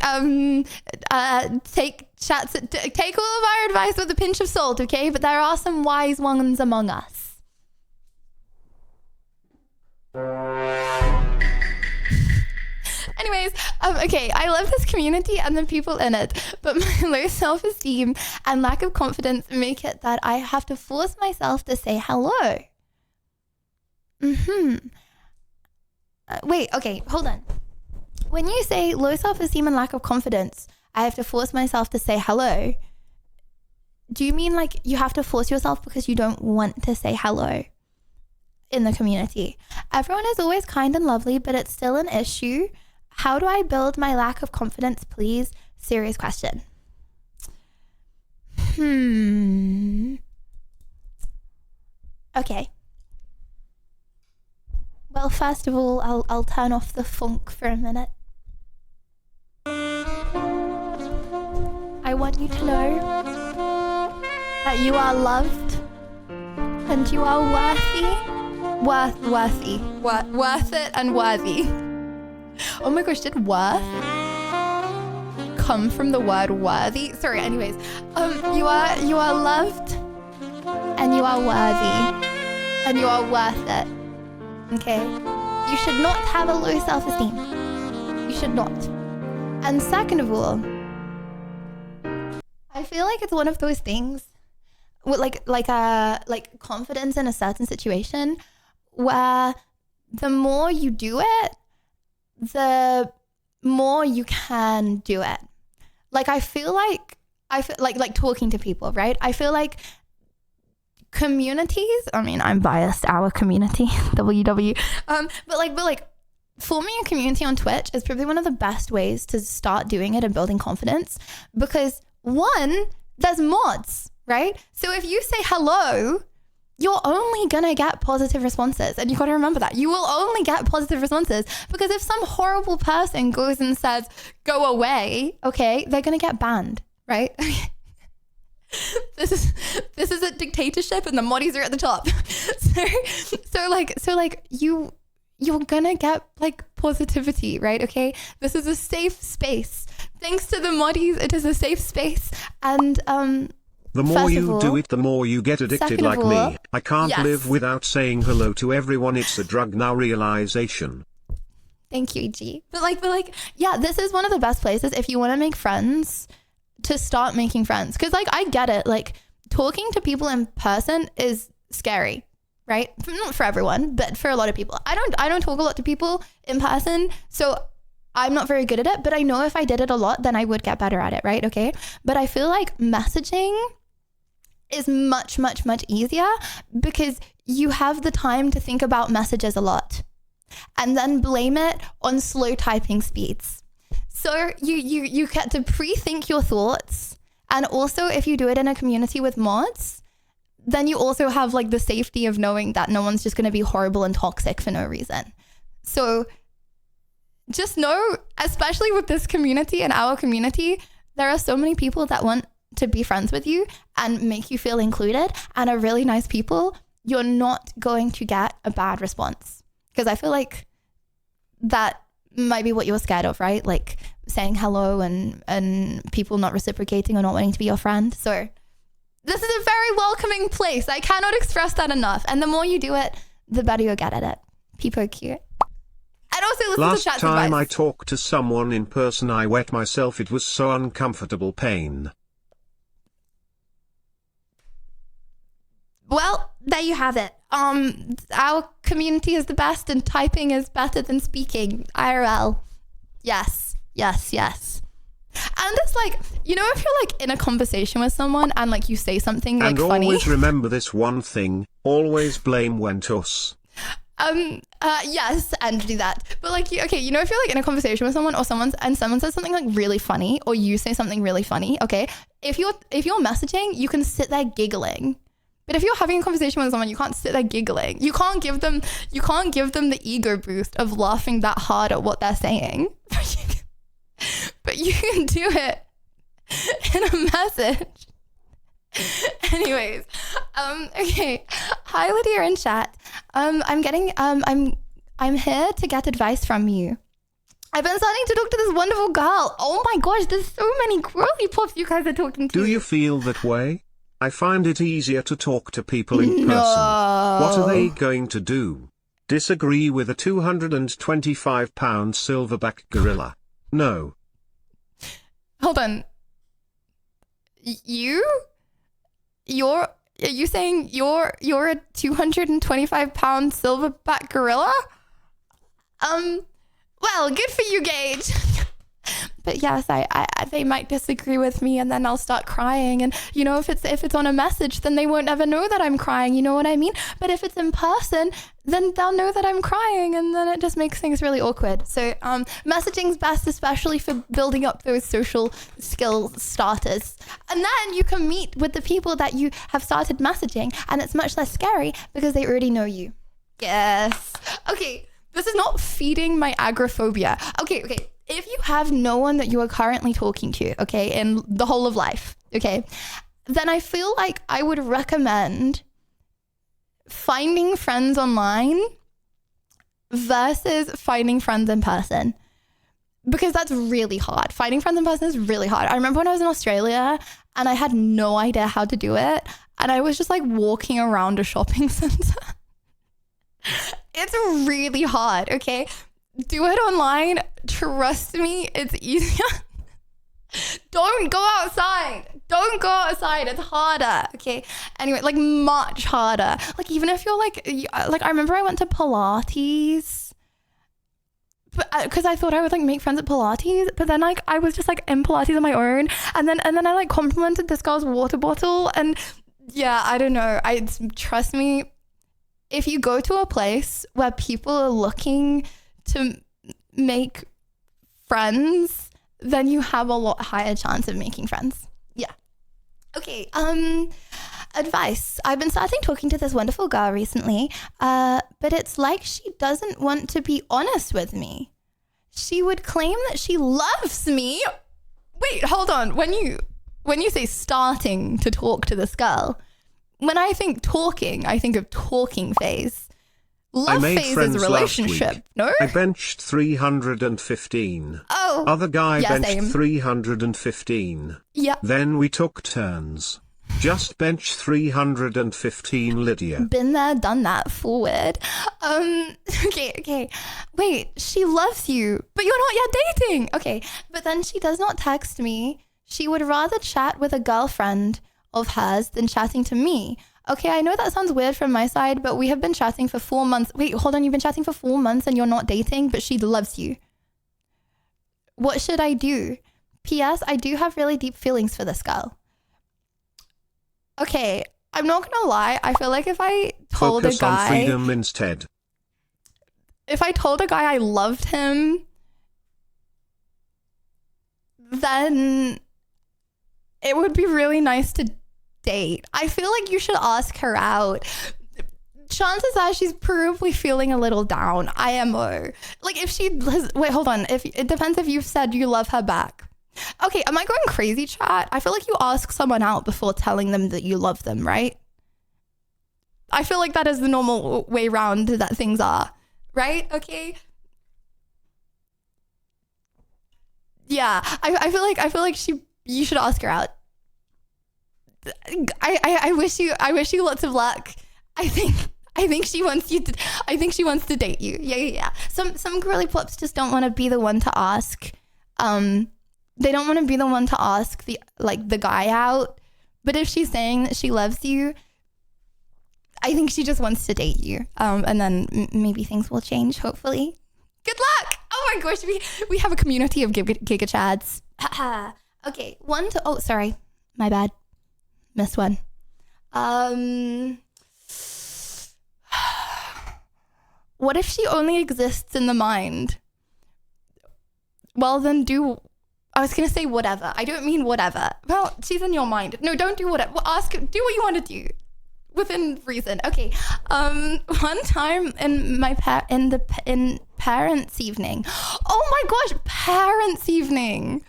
Speaker 1: take all of our advice with a pinch of salt, okay? But there are some wise ones among us. Anyways, okay, I love this community and the people in it, but my low self-esteem and lack of confidence make it that I have to force myself to say hello. Wait, okay, hold on. When you say low self-esteem and lack of confidence, I have to force myself to say hello, do you mean like you have to force yourself because you don't want to say hello in the community? Everyone is always kind and lovely, but it's still an issue. How do I build my lack of confidence, please? Serious question. Okay. Well, first of all, I'll turn off the funk for a minute. I want you to know that you are loved and you are worth it and worthy. Oh my gosh, did worth come from the word worthy? Sorry, anyways. You are loved and you are worthy and you are worth it. Okay? You should not have a low self-esteem. You should not. And second of all, I feel like it's one of those things with like confidence in a certain situation where the more you do it, the more you can do it. Like I feel like talking to people, right? I feel like communities, I mean, I'm biased, our community, WW, but like forming a community on Twitch is probably one of the best ways to start doing it and building confidence, because one, there's mods, right? So if you say hello, you're only gonna get positive responses, and you gotta remember that. You will only get positive responses, because if some horrible person goes and says, go away, okay, they're gonna get banned, right? This is a dictatorship and the moddies are at the top. So you're gonna get like positivity, right? Okay, this is a safe space. Thanks to the moddies, it is a safe space. And
Speaker 3: the more you do it, the more you get addicted, like me. I can't live without saying hello to everyone. It's a drug now realization.
Speaker 1: Thank you, G. But yeah, this is one of the best places if you want to make friends, to start making friends. Because like I get it, like talking to people in person is scary, right? Not for everyone, but for a lot of people. I don't talk a lot to people in person, so I'm not very good at it, but I know if I did it a lot, then I would get better at it, right? Okay. But I feel like messaging is much, much, much easier, because you have the time to think about messages a lot and then blame it on slow typing speeds. So you get to pre-think your thoughts. And also if you do it in a community with mods, then you also have like the safety of knowing that no one's just going to be horrible and toxic for no reason. So just know, especially with this community and our community, there are so many people that want to be friends with you and make you feel included and are really nice people. You're not going to get a bad response, because I feel like that might be what you were scared of, right? Like saying hello and people not reciprocating or not wanting to be your friend. So this is a very welcoming place. I cannot express that enough. And the more you do it, the better you'll get at it. People are cute. And also listen
Speaker 3: Last
Speaker 1: to chat's
Speaker 3: time
Speaker 1: advice.
Speaker 3: I talked to someone in person, I wet myself. It was so uncomfortable pain.
Speaker 1: Well, there you have it. Our community is the best and typing is better than speaking. IRL. Yes. And it's like, you know, if you're like in a conversation with someone and like you say something like
Speaker 3: and
Speaker 1: funny.
Speaker 3: always remember this one thing, always blame Wentus.
Speaker 1: Yes, and do that. But like, you know, if you're like in a conversation with someone or someone says something like really funny, or you say something really funny, okay, if you're messaging, you can sit there giggling. But if you're having a conversation with someone, you can't sit there giggling. You can't give them the ego boost of laughing that hard at what they're saying. But you can do it in a message. Anyways, okay. Hi, Lydia in chat. I'm here to get advice from you. I've been starting to talk to this wonderful girl. Oh my gosh, there's so many girly pops you guys are talking to.
Speaker 3: Do you feel that way? I find it easier to talk to people in person. What are they going to do? Disagree with a 225-pound silverback gorilla? No.
Speaker 1: Hold on. Are you saying you're a 225-pound silverback gorilla? Well, good for you, Gage. But yes, they might disagree with me, and then I'll start crying. And you know, if it's on a message, then they won't ever know that I'm crying. You know what I mean? But if it's in person, then they'll know that I'm crying, and then it just makes things really awkward. So messaging's best, especially for building up those social skill starters. And then you can meet with the people that you have started messaging, and it's much less scary because they already know you. Yes. Okay. This is not feeding my agoraphobia. Okay. If you have no one that you are currently talking to, okay, in the whole of life, okay, then I feel like I would recommend finding friends online versus finding friends in person. Because that's really hard. Finding friends in person is really hard. I remember when I was in Australia and I had no idea how to do it. And I was just like walking around a shopping center. It's really hard, okay? Do it online. Trust me, it's easier. Don't go outside. Don't go outside. It's harder, okay? Anyway, like much harder. Like even if you're like I remember I went to Pilates. Because I thought I would like make friends at Pilates, but then like I was just like in Pilates on my own, and then I like complimented this girl's water bottle, and yeah, I don't know. Trust me, if you go to a place where people are looking to make friends, then you have a lot higher chance of making friends. Yeah. Okay. Advice. I've been starting talking to this wonderful girl recently, but it's like she doesn't want to be honest with me. She would claim that she loves me. Wait, hold on. When you say starting to talk to this girl, when I think talking, I think of talking phase. Love phase is a relationship, no?
Speaker 3: I benched 315.
Speaker 1: Oh.
Speaker 3: Other guy
Speaker 1: yeah,
Speaker 3: benched
Speaker 1: same.
Speaker 3: 315.
Speaker 1: Yeah.
Speaker 3: Then we took turns. Just bench 315, Lydia.
Speaker 1: Been there, done that, forward. Okay. Wait, she loves you, but you're not yet dating. Okay, but then she does not text me. She would rather chat with a girlfriend of hers than chatting to me. Okay, I know that sounds weird from my side, but we have been chatting for 4 months. Wait, hold on, you've been chatting for 4 months and you're not dating, but she loves you. What should I do? P.S. I do have really deep feelings for this girl. Okay, I'm not gonna lie. I feel like if I told
Speaker 3: Focus
Speaker 1: a guy...
Speaker 3: on freedom instead.
Speaker 1: If I told a guy I loved him, then it would be really nice to date. I feel like you should ask her out. Chances are she's probably feeling a little down. IMO. Like if she... Wait, hold on. It depends if you've said you love her back. Okay, am I going crazy, chat? I feel like you ask someone out before telling them that you love them, right? I feel like that is the normal way round that things are, right? Okay. Yeah, I feel like you should ask her out. I wish you lots of luck. I think she wants you to. I think she wants to date you. Yeah. Some girly pops just don't want to be the one to ask. They don't want to be the one to ask the guy out. But if she's saying that she loves you, I think she just wants to date you. And then maybe things will change, hopefully. Good luck! Oh my gosh, we have a community of Giga Chads. Okay, oh, sorry. My bad. Missed one. What if she only exists in the mind? Well, then I was going to say whatever. I don't mean whatever. Well, she's in your mind. No, don't do whatever. Do what you want to do. Within reason. Okay. One time in in parents' evening. Oh my gosh, parents' evening.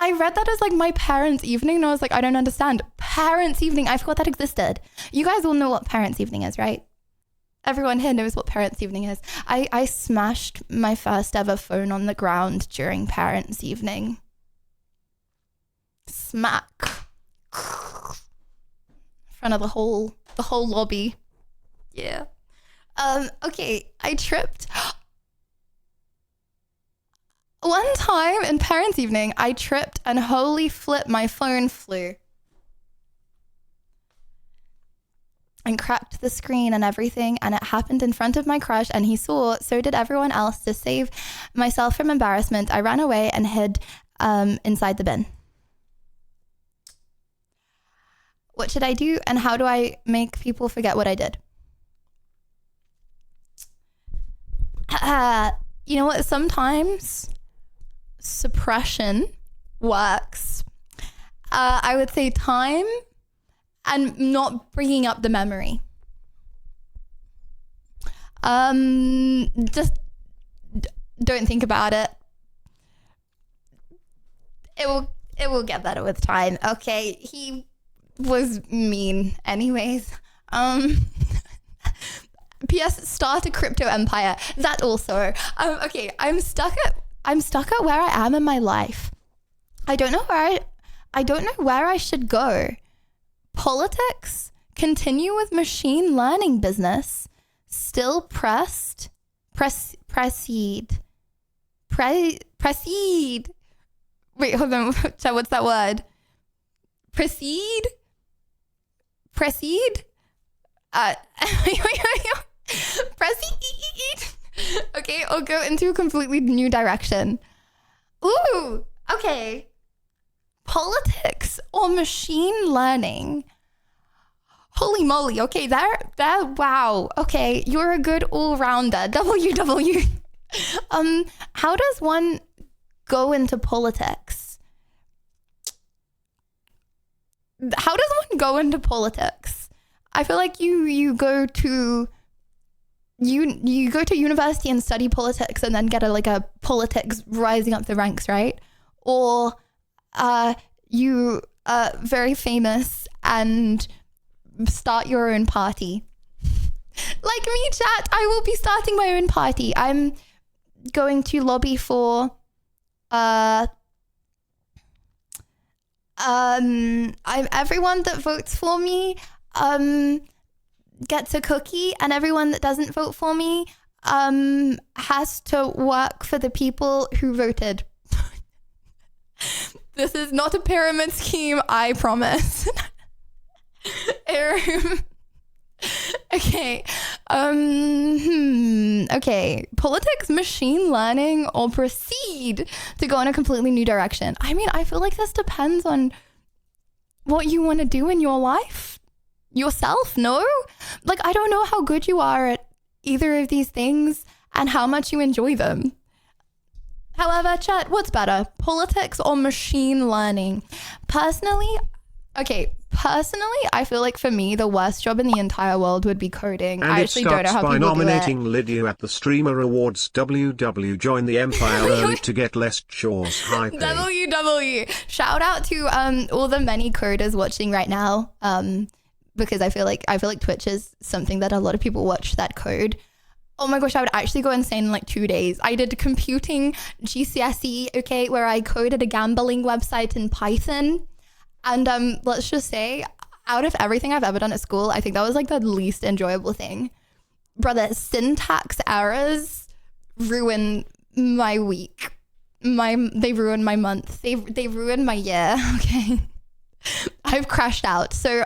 Speaker 1: I read that as like my parents' evening and I was like, I don't understand. Parents' evening. I forgot that existed. You guys all know what parents' evening is, right? Everyone here knows what parents' evening is. I smashed my first ever phone on the ground during parents' evening. Smack. In front of the whole lobby. Yeah. Okay, I tripped. One time in parents' evening, I tripped and holy flip, my phone flew. And cracked the screen and everything, and it happened in front of my crush and he saw, so did everyone else. To save myself from embarrassment, I ran away and hid inside the bin. What should I do and how do I make people forget what I did? You know what? Sometimes suppression works. I would say time and not bringing up the memory. Just don't think about it. It will get better with time. Okay, he was mean anyways. P.S. Start a crypto empire. That also. Okay, I'm stuck at where I am in my life. I don't know where I should go. Politics? Continue with machine learning business? Still proceed. Wait, hold on. What's that word? Proceed? Proceed? Okay, I'll go into a completely new direction. Ooh, okay. Politics or machine learning? Holy moly, okay, that, wow. Okay, you're a good all-rounder. WW. How does one go into politics? How does one go into politics? I feel like you go to university and study politics and then get a politics rising up the ranks, right? Or you are very famous and start your own party. Like me, chat, I will be starting my own party. I'm going to lobby for everyone that votes for me gets a cookie, and everyone that doesn't vote for me has to work for the people who voted. This is not a pyramid scheme, I promise. Okay. Okay. Politics, machine learning, or proceed to go in a completely new direction. I mean, I feel like this depends on what you want to do in your life. Yourself, no? Like, I don't know how good you are at either of these things and how much you enjoy them. However, chat, what's better? Politics or machine learning? Personally, I feel like for me, the worst job in the entire world would be coding.
Speaker 3: And
Speaker 1: I actually don't know how people do it.
Speaker 3: it starts by nominating Lydia at the Streamer Awards. WW, join the Empire early to get less chores. High pay.
Speaker 1: WW. Shout out to all the many coders watching right now. Because I feel like Twitch is something that a lot of people watch that code. Oh my gosh, I would actually go insane in like 2 days. I did computing GCSE, okay, where I coded a gambling website in Python. And let's just say, out of everything I've ever done at school, I think that was like the least enjoyable thing. Brother, syntax errors ruin my week. They ruin my month. They ruin my year, okay? I've crashed out. So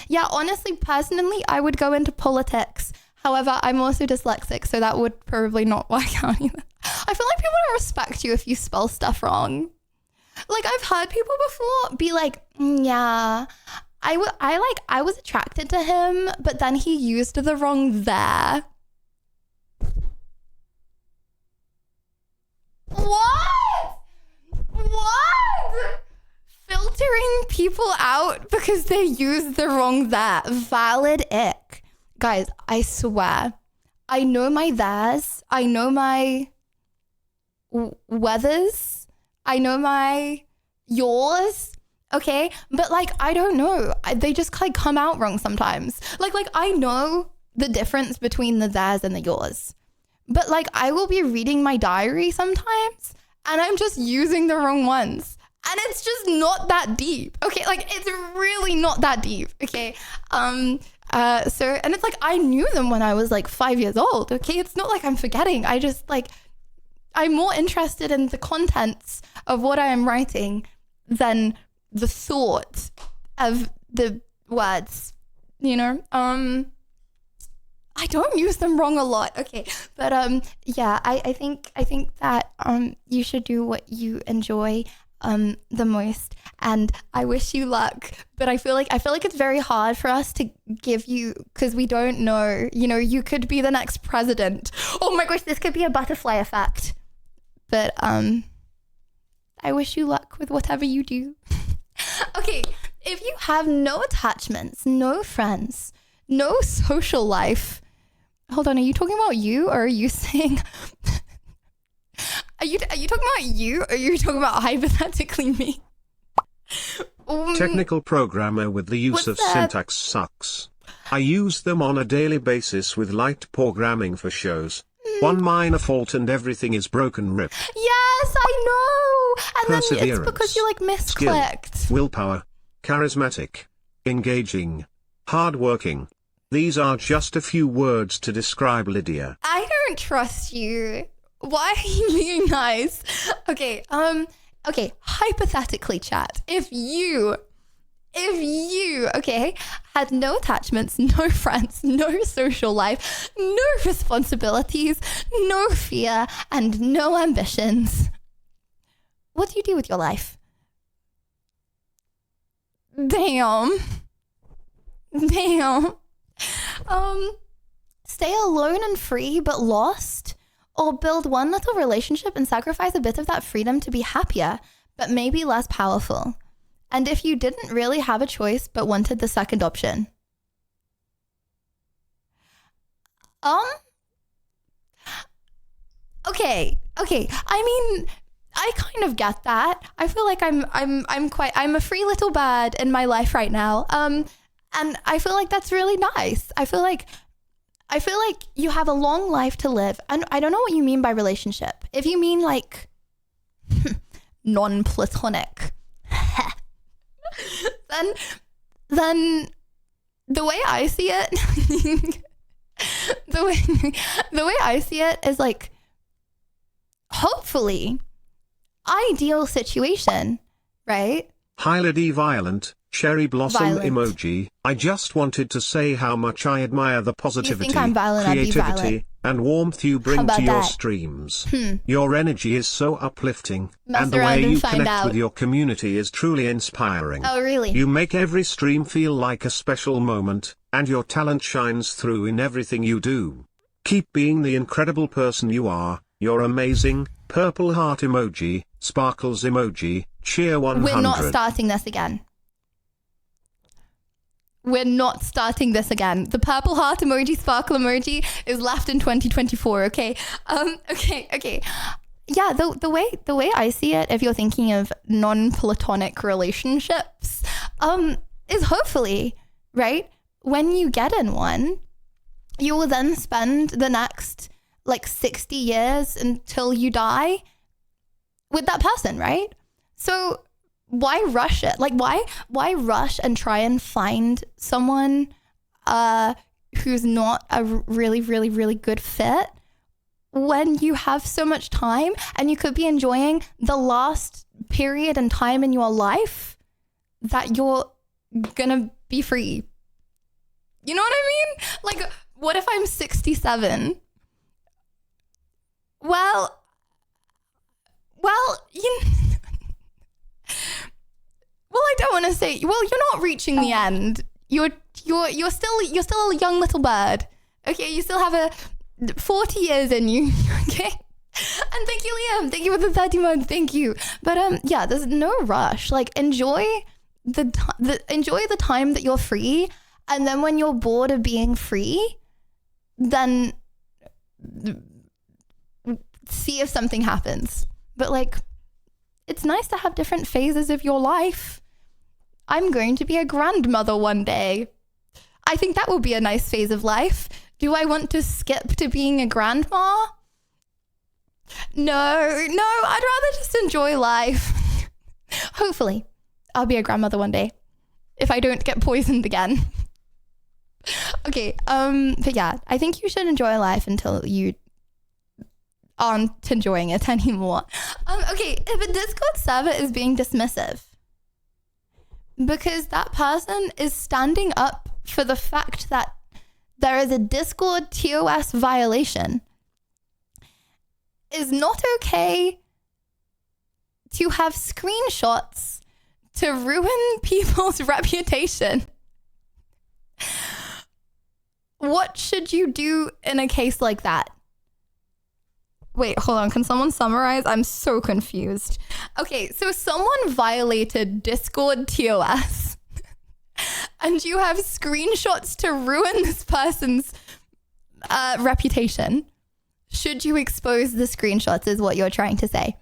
Speaker 1: yeah, honestly, personally, I would go into politics. However, I'm also dyslexic, so that would probably not work out either. I feel like people don't respect you if you spell stuff wrong. Like, I've heard people before be like, yeah, I was attracted to him, but then he used the wrong there. What? Filtering people out because they used the wrong there. Valid ick. Guys, I swear, I know my theirs. I know my weathers. I know my yours. Okay? But like, I don't know. They just like come out wrong sometimes. Like I know the difference between the theirs and the yours. But like, I will be reading my diary sometimes and I'm just using the wrong ones. And it's just not that deep. Okay? Like, it's really not that deep. Okay? And it's like, I knew them when I was like 5 years old. Okay? It's not like I'm forgetting. I just like, I'm more interested in the contents of what I am writing than the thought of the words, you know? I don't use them wrong a lot. Okay. But yeah, I think that you should do what you enjoy the most, and I wish you luck. But I feel like it's very hard for us to give you, because we don't know, you know, you could be the next president. Oh my gosh, this could be a butterfly effect. But I wish you luck with whatever you do. Okay, if you have no attachments, no friends, no social life. Hold on, are you talking about you, or are you saying Are you talking about you, or are you talking about hypothetically me?
Speaker 3: Technical programmer with the use of syntax sucks. I use them on a daily basis with light programming for shows. One minor fault and everything is broken rip.
Speaker 1: Yes, I know. And then
Speaker 3: Perseverance,
Speaker 1: it's because you like misclicked.
Speaker 3: skill, willpower, charismatic, engaging, hardworking. These are just a few words to describe Lydia.
Speaker 1: I don't trust you. Why are you being nice? Okay, okay, hypothetically, chat, if you, okay, had no attachments, no friends, no social life, no responsibilities, no fear, and no ambitions, what do you do with your life? Damn. Stay alone and free but lost? Or build one little relationship and sacrifice a bit of that freedom to be happier, but maybe less powerful? And if you didn't really have a choice but wanted the second option? Okay. I mean, I kind of get that. I feel like I'm a free little bird in my life right now. And I feel like that's really nice. I feel like you have a long life to live. And I don't know what you mean by relationship. If you mean like non-platonic, then the way I see it, the way I see it is like, hopefully, ideal situation, right?
Speaker 3: Highly violent, cherry blossom emoji. I just wanted to say how much I admire the positivity, creativity, and warmth you bring to your streams. Your energy is so uplifting, and the way you connect with your community is truly inspiring.
Speaker 1: Oh, really?
Speaker 3: You make every stream feel like a special moment, and your talent shines through in everything you do. Keep being the incredible person you are. You're amazing. Purple heart emoji, sparkles emoji, cheer 100.
Speaker 1: We're not starting this again. We're not starting this again. The purple heart emoji, sparkle emoji is left in 2024, okay? Okay. Yeah, the way I see it, if you're thinking of non-platonic relationships, is hopefully, right? When you get in one, you will then spend the next like 60 years until you die with that person, right? So why rush it? Like why rush and try and find someone who's not a really, really, really good fit when you have so much time and you could be enjoying the last period and time in your life that you're gonna be free? You know what I mean? Like, what if I'm 67? Well, you well, I don't want to say, well, you're not reaching the end. You're still a young little bird. Okay, you still have 40 years in you. Okay? And thank you, Liam. Thank you for the 30 months. Thank you. But yeah, there's no rush. Like, enjoy the time that you're free, and then when you're bored of being free, then see if something happens. But like, it's nice to have different phases of your life. I'm going to be a grandmother one day. I think that will be a nice phase of life. Do I want to skip to being a grandma? No, I'd rather just enjoy life. Hopefully, I'll be a grandmother one day if I don't get poisoned again. Okay, but yeah, I think you should enjoy life until you aren't enjoying it anymore. Okay, if a Discord server is being dismissive because that person is standing up for the fact that there is a Discord TOS violation, is not okay to have screenshots to ruin people's reputation. What should you do in a case like that? Wait, hold on. Can someone summarize? I'm so confused. Okay, so someone violated Discord TOS and you have screenshots to ruin this person's reputation. Should you expose the screenshots is what you're trying to say.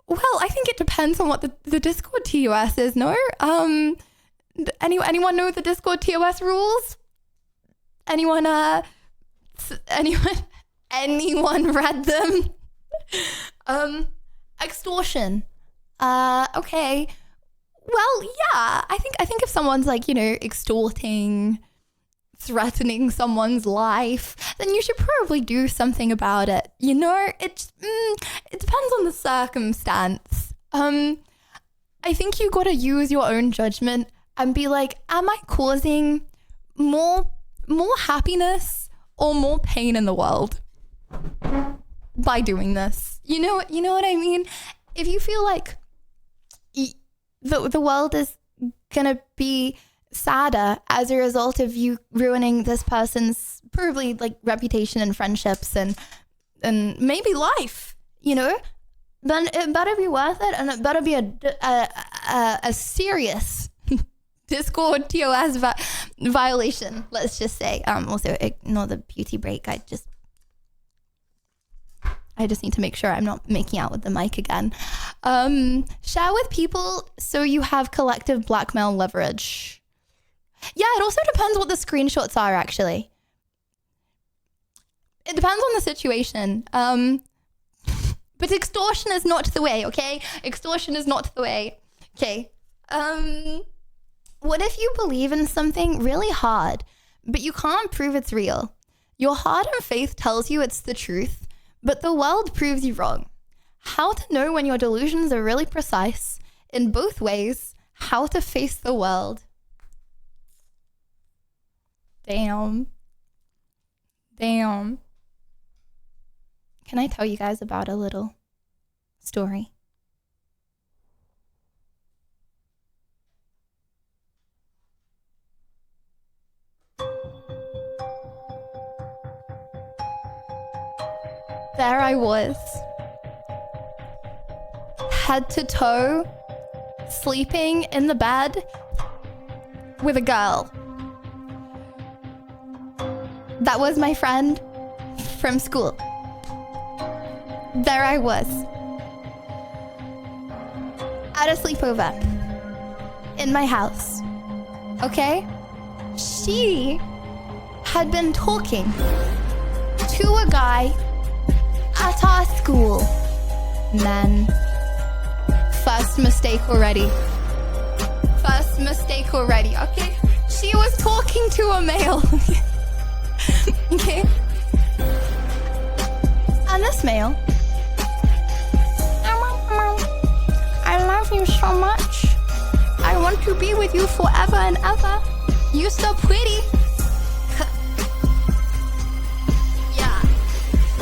Speaker 1: Well, I think it depends on what the Discord TOS is, no? Anyone know the Discord TOS rules? Anyone read them? Extortion. Okay. Well, yeah. I think if someone's like, extorting, threatening someone's life, then you should probably do something about it. It depends on the circumstance. I think you gotta use your own judgment and be like, am I causing more happiness or more pain in the world by doing this? You know what I mean? If you feel like the world is gonna be sadder as a result of you ruining this person's probably like reputation and friendships and maybe life, then it better be worth it, and it better be a serious Discord TOS violation, let's just say. Also ignore the beauty break. I just need to make sure I'm not making out with the mic again. Share with people so you have collective blackmail leverage. Yeah, it also depends what the screenshots are, actually. It depends on the situation. But extortion is not the way, okay? Extortion is not the way. Okay. What if you believe in something really hard, but you can't prove it's real? Your heart and faith tells you it's the truth, but the world proves you wrong. How to know when your delusions are really precise, in both ways, how to face the world. Damn. Can I tell you guys about a little story? There I was, head to toe, sleeping in the bed with a girl. That was my friend from school. There I was, at a sleepover in my house. Okay? She had been talking to a guy at our school. Man, first mistake already. Okay? She was talking to a male. Okay? And this male, I love you so much. I want to be with you forever and ever. You're so pretty. Yeah.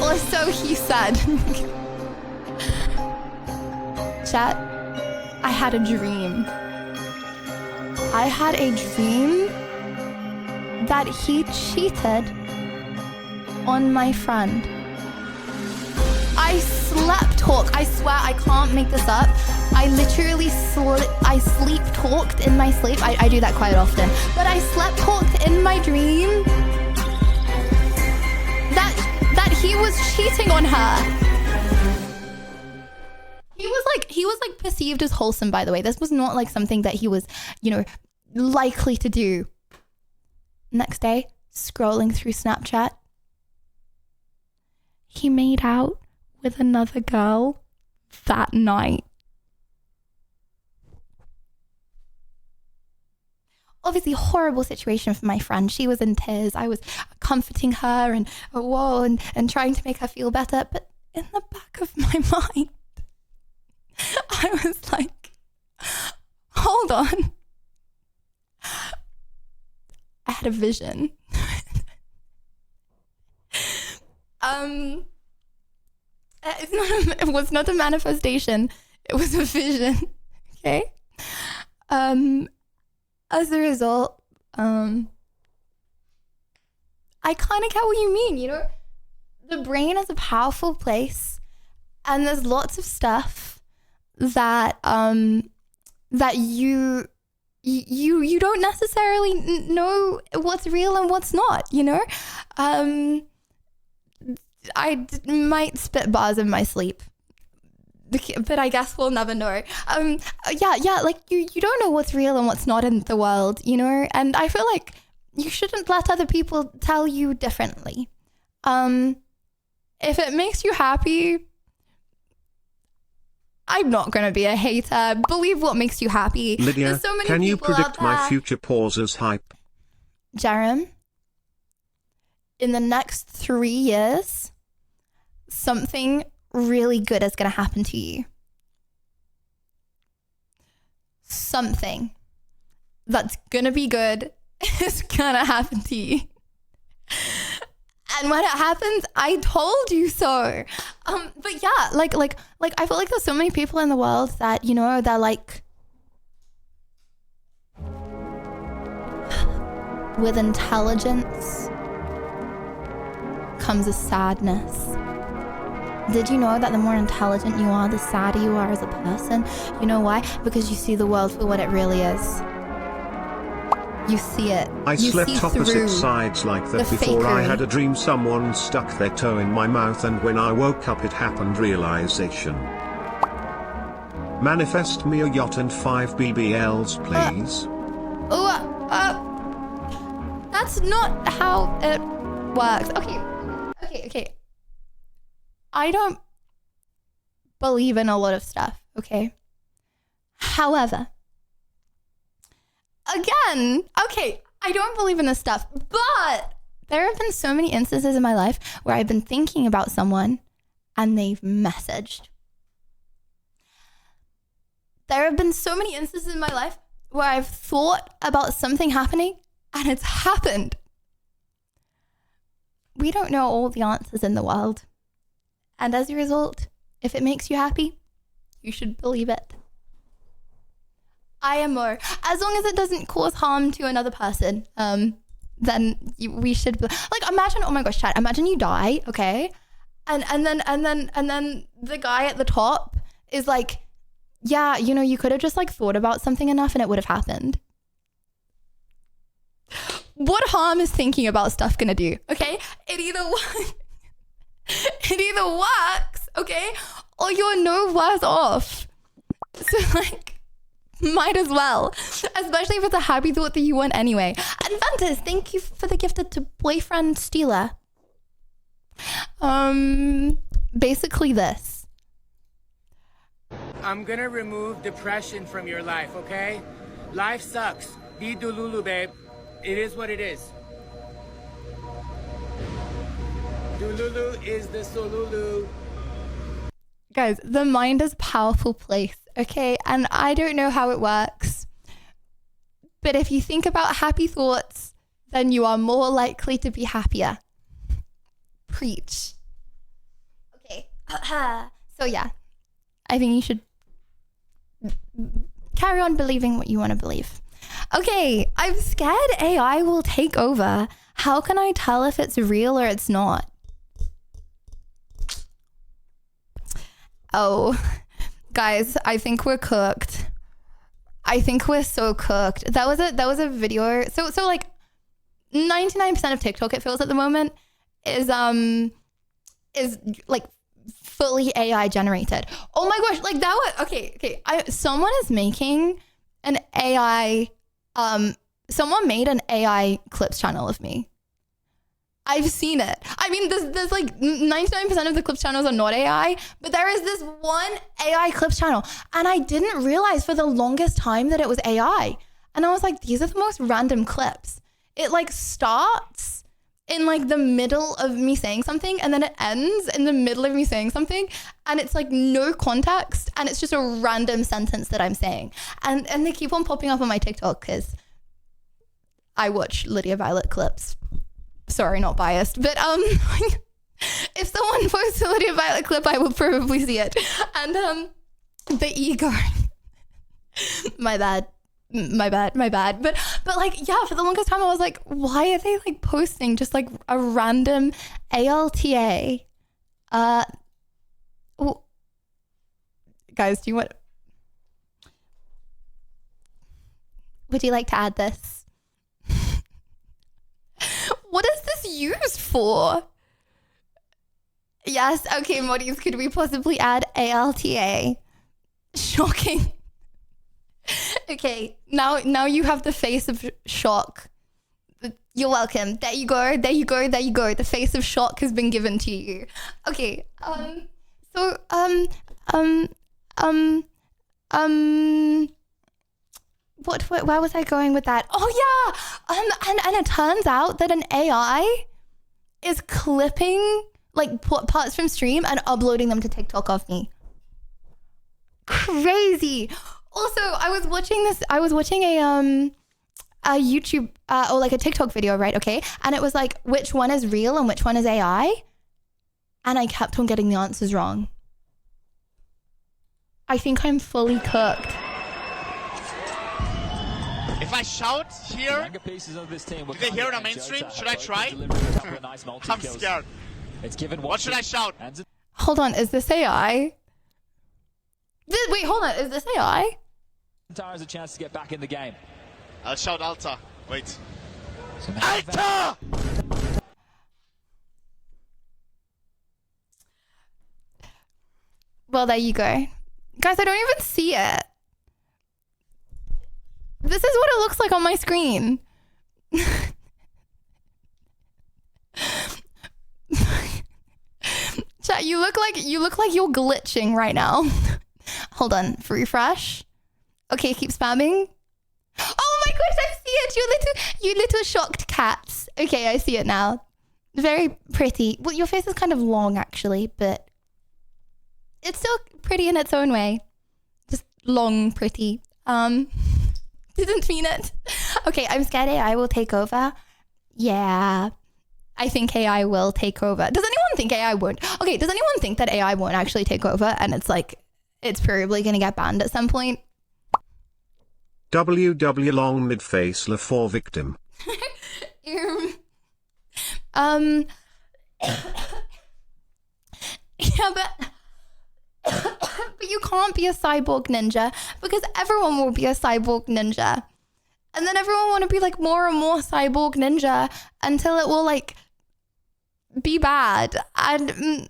Speaker 1: Or so he said. Chat, I had a dream. That he cheated on my friend. I slept talk. I swear I can't make this up. I literally sleep talked in my sleep. I do that quite often. But I slept talked in my dream that he was cheating on her. He was like perceived as wholesome, by the way. This was not like something that he was, likely to do. Next day, scrolling through Snapchat, he made out with another girl that night. Obviously, horrible situation for my friend. She was in tears. I was comforting her and trying to make her feel better. But in the back of my mind, I was like, hold on. I had a vision. It was not a manifestation. It was a vision. Okay. As a result, I kind of get what you mean. The brain is a powerful place, and there's lots of stuff that you don't necessarily know what's real and what's not. might spit bars in my sleep. But I guess we'll never know. Yeah, like you don't know what's real and what's not in the world, you know? And I feel like you shouldn't let other people tell you differently. If it makes you happy, I'm not going to be a hater. Believe what makes you happy.
Speaker 3: Lydia,
Speaker 1: so many
Speaker 3: can you
Speaker 1: people
Speaker 3: predict
Speaker 1: out
Speaker 3: my
Speaker 1: there.
Speaker 3: future pauses hype?
Speaker 1: Jerem, in the next 3 years, something really good is going to happen to you. Something that's going to be good is going to happen to you. And when it happens, I told you so. But yeah, like I feel like there's so many people in the world that, you know, they're like, with intelligence comes a sadness. Did you know that the more intelligent you are, the sadder you are as a person? You know why? Because you see the world for what it really is. You see it.
Speaker 3: I
Speaker 1: You
Speaker 3: slept
Speaker 1: see
Speaker 3: opposite
Speaker 1: through
Speaker 3: sides like that
Speaker 1: the
Speaker 3: before. I
Speaker 1: fakery.
Speaker 3: had a dream someone stuck their toe in my mouth, and when I woke up it happened. Realization. Manifest me a yacht and 5 BBLs, please.
Speaker 1: That's not how it works. Okay. I don't believe in a lot of stuff, okay? However, again, okay, I don't believe in this stuff, but there have been so many instances in my life where I've been thinking about someone and they've messaged. There have been so many instances in my life where I've thought about something happening and it's happened. We don't know all the answers in the world. And as a result, if it makes you happy, you should believe it. IMO. As long as it doesn't cause harm to another person, then we should, like, imagine, oh my gosh, chat, imagine you die, okay? And then the guy at the top is like, yeah, you know, you could have just like thought about something enough and it would have happened. What harm is thinking about stuff gonna do? Okay, it either works, okay, or you're no worse off. So like, might as well, especially if it's a happy thought that you want anyway. And Ventus, thank you for the gifted to boyfriend stealer. Basically this.
Speaker 15: I'm gonna remove depression from your life, okay? Life sucks. Be Dululu, babe. It is what it is. Dululu is the Solulu.
Speaker 1: Guys, the mind is a powerful place, okay? And I don't know how it works, but if you think about happy thoughts, then you are more likely to be happier. Preach. Okay. So yeah, I think you should carry on believing what you want to believe. Okay, I'm scared AI will take over. How can I tell if it's real or it's not? Oh, guys, I think we're cooked. I think we're so cooked. That was a video. So like 99% of TikTok, it feels at the moment, is like fully AI generated. Oh my gosh, like that was okay. Someone is making an AI someone made an AI clips channel of me. I've seen it. I mean, there's like 99% of the clips channels are not AI, but there is this one AI clips channel, and I didn't realize for the longest time that it was AI. And I was like, these are the most random clips. It like starts in like the middle of me saying something, and then it ends in the middle of me saying something, and it's like no context, and it's just a random sentence that I'm saying. And they keep on popping up on my TikTok because I watch Lydia Violet clips. Sorry, not biased, but if someone posts a Lydia Violet clip, I will probably see it. And the ego. My bad. But like, yeah, for the longest time I was like, why are they like posting just like a random ALTA? Oh, guys, do you want? Would you like to add this? What is this used for? Yes. Okay, Modis, could we possibly add ALTA? Shocking. Okay, now you have the face of shock. You're welcome. There you go. There you go. There you go. The face of shock has been given to you. Okay. So where was I going with that? Oh yeah. And it turns out that an AI is clipping like parts from stream and uploading them to TikTok of me. Crazy. Also, I was watching a YouTube or like a TikTok video, right? Okay. And it was like, which one is real and which one is AI? And I kept on getting the answers wrong. I think I'm fully cooked.
Speaker 4: If I shout here, do they hear it on mainstream? Should I try? I'm scared. What should I shout?
Speaker 1: Hold on, is this AI? Wait, hold on, is this AI?
Speaker 16: Alta has a chance to get back in the game.
Speaker 4: I'll shout Alta. Wait. Alta!
Speaker 1: Well, there you go. Guys, I don't even see it. This is what it looks like on my screen. Chat, you look like you're glitching right now. Hold on, refresh. Okay, keep spamming. Oh my gosh, I see it. You little shocked cats. Okay, I see it now. Very pretty. Well, your face is kind of long actually, but it's still pretty in its own way. Just long, pretty. Didn't mean it. Okay, I'm scared AI will take over. Yeah, I think AI will take over. Does anyone think AI won't? Okay, does anyone think that AI won't actually take over and it's like, it's probably going to get banned at some point?
Speaker 3: WW long mid-face la for victim.
Speaker 1: Yeah, but you can't be a cyborg ninja because everyone will be a cyborg ninja. And then everyone want to be like more and more cyborg ninja until it will like be bad. And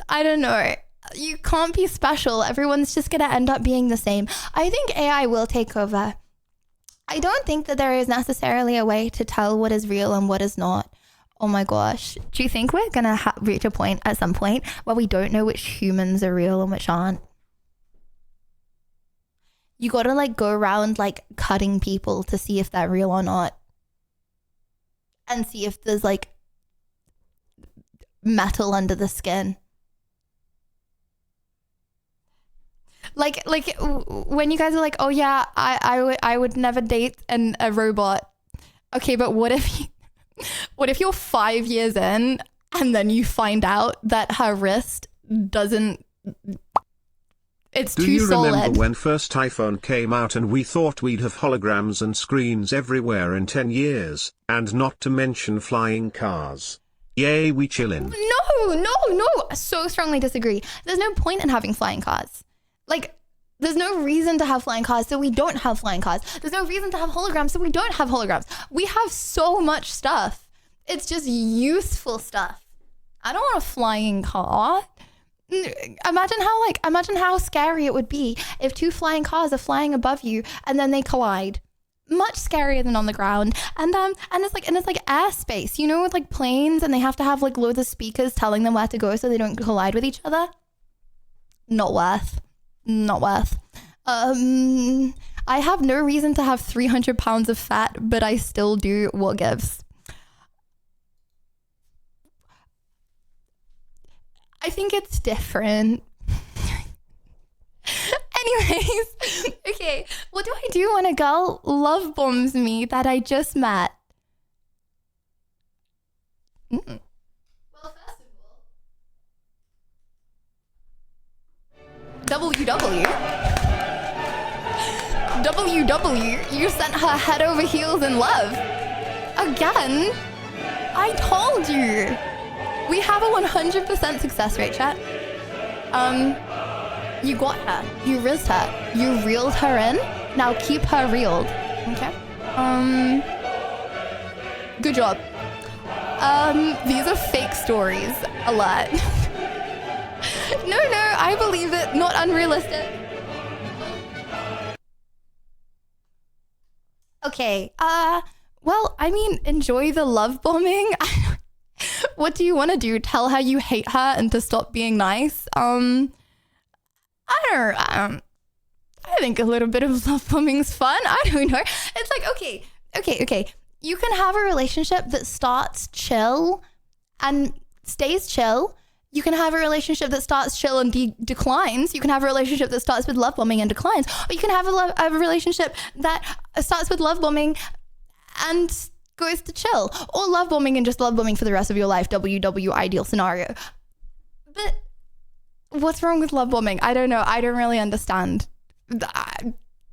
Speaker 1: I don't know. You can't be special. Everyone's just going to end up being the same. I think AI will take over. I don't think that there is necessarily a way to tell what is real and what is not. Oh my gosh. Do you think we're going to reach a point at some point where we don't know which humans are real and which aren't? You got to like go around like cutting people to see if they're real or not. And see if there's like metal under the skin. Like when you guys are like, oh yeah, I would never date a robot. Okay, but what if you're 5 years in and then you find out that her wrist doesn't, it's too solid?
Speaker 3: Do you remember when first iPhone came out and we thought we'd have holograms and screens everywhere in 10 years, and not to mention flying cars? Yay, we chillin'.
Speaker 1: No, I so strongly disagree. There's no point in having flying cars. Like, there's no reason to have flying cars, so we don't have flying cars. There's no reason to have holograms, so we don't have holograms. We have so much stuff. It's just useful stuff. I don't want a flying car. Imagine how scary it would be if two flying cars are flying above you and then they collide. Much scarier than on the ground. And it's like airspace, you know, with like planes, and they have to have like loads of speakers telling them where to go so they don't collide with each other. Not worth. I have no reason to have 300 pounds of fat, but I still do. What gives? I think it's different. Anyways, okay, what do I do when a girl love bombs me that I just met? Well, first of all, WW, you sent her head over heels in love. Again? I told you. We have a 100% success rate, chat. You got her. You rizzed her. You reeled her in. Now keep her reeled. Okay? Good job. These are fake stories. A lot. No, I believe it. Not unrealistic. Okay. Well, I mean, enjoy the love bombing. What do you want to do? Tell her you hate her and to stop being nice? I think a little bit of love bombing's fun. I don't know. It's like, okay. You can have a relationship that starts chill and stays chill. You can have a relationship that starts chill and declines. You can have a relationship that starts with love bombing and declines. Or you can have a relationship that starts with love bombing and goes to chill. Or love bombing and just love bombing for the rest of your life. WW ideal scenario. But what's wrong with love bombing? I don't know. I don't really understand.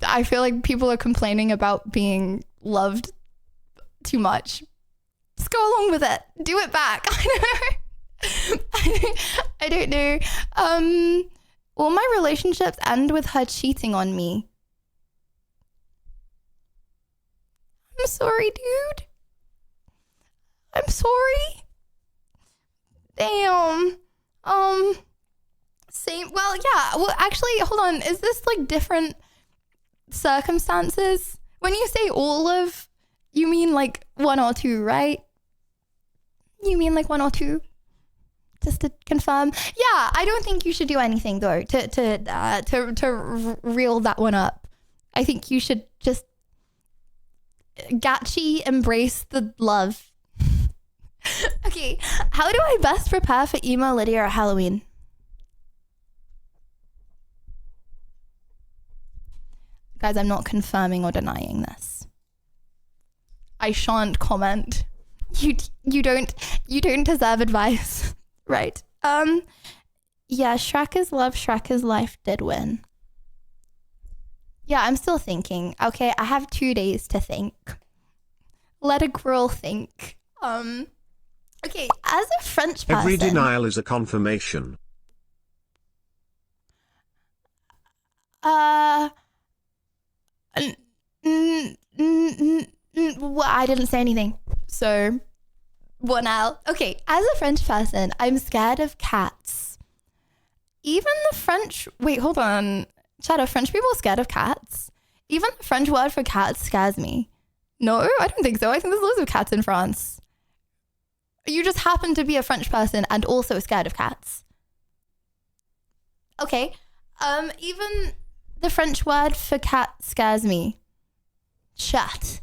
Speaker 1: I feel like people are complaining about being loved too much. Just go along with it. Do it back. I don't know. All my relationships end with her cheating on me. I'm sorry, dude. I'm sorry. Damn. Same. Well, yeah. Well, actually, hold on. Is this like different circumstances? When you say all of, you mean like one or two, right? You mean like one or two? Just to confirm. Yeah, I don't think you should do anything though to reel that one up. I think you should just Gachi embrace the love. Okay, how do I best prepare for emo Lydia at Halloween? Guys, I'm not confirming or denying this. I shan't comment. You don't deserve advice. Right. Yeah, Shrek is love, Shrek is life did win. Yeah, I'm still thinking. Okay, I have 2 days to think. Let a girl think. Okay, as a French person...
Speaker 3: Every denial is a confirmation.
Speaker 1: Well, I didn't say anything. So, what now? Okay, as a French person, I'm scared of cats. Even the French... Wait, hold on. Chat, are French people scared of cats? Even the French word for cats scares me. No, I don't think so. I think there's loads of cats in France. You just happen to be a French person and also scared of cats. Okay. Even the French word for cat scares me. Chat.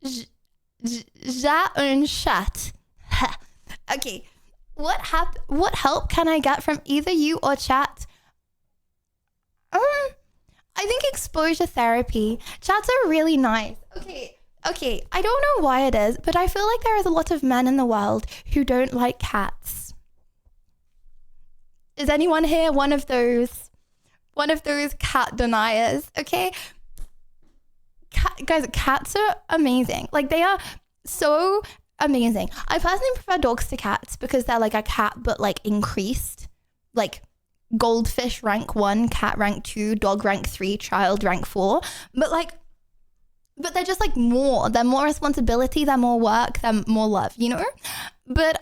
Speaker 1: J'ai un chat. Okay. What help can I get from either you or chat? I think exposure therapy. Chats are really nice. Okay, I don't know why it is, but I feel like there is a lot of men in the world who don't like cats. Is anyone here one of those cat deniers? Okay. Guys, cats are amazing. Like, they are so amazing. I personally prefer dogs to cats because they're like a cat, but like increased. Like, goldfish rank 1, cat rank 2, dog rank 3, child rank 4. But they're just like more. They're more responsibility, they're more work, they're more love, you know? But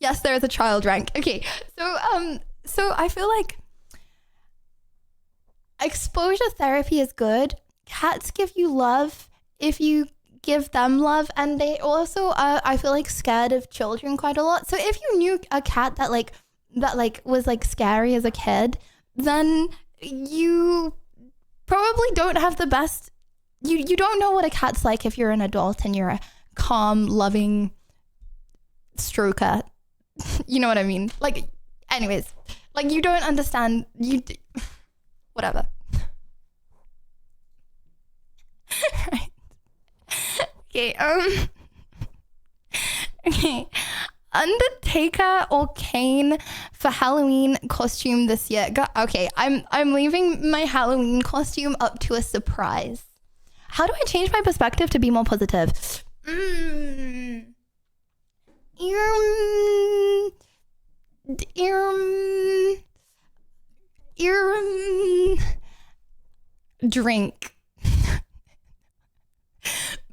Speaker 1: yes, there is a child rank. Okay. So I feel like exposure therapy is good. Cats give you love if you give them love, and they also are, I feel like, scared of children quite a lot. So if you knew a cat that was like scary as a kid, then you probably don't have the best, you don't know what a cat's like if you're an adult and you're a calm, loving stroker. You know what I mean? Like, anyways, like, you don't understand, whatever. Right. Okay, okay. Undertaker or Kane for Halloween costume this year. Okay, I'm leaving my Halloween costume up to a surprise. How do I change my perspective to be more positive? Drink.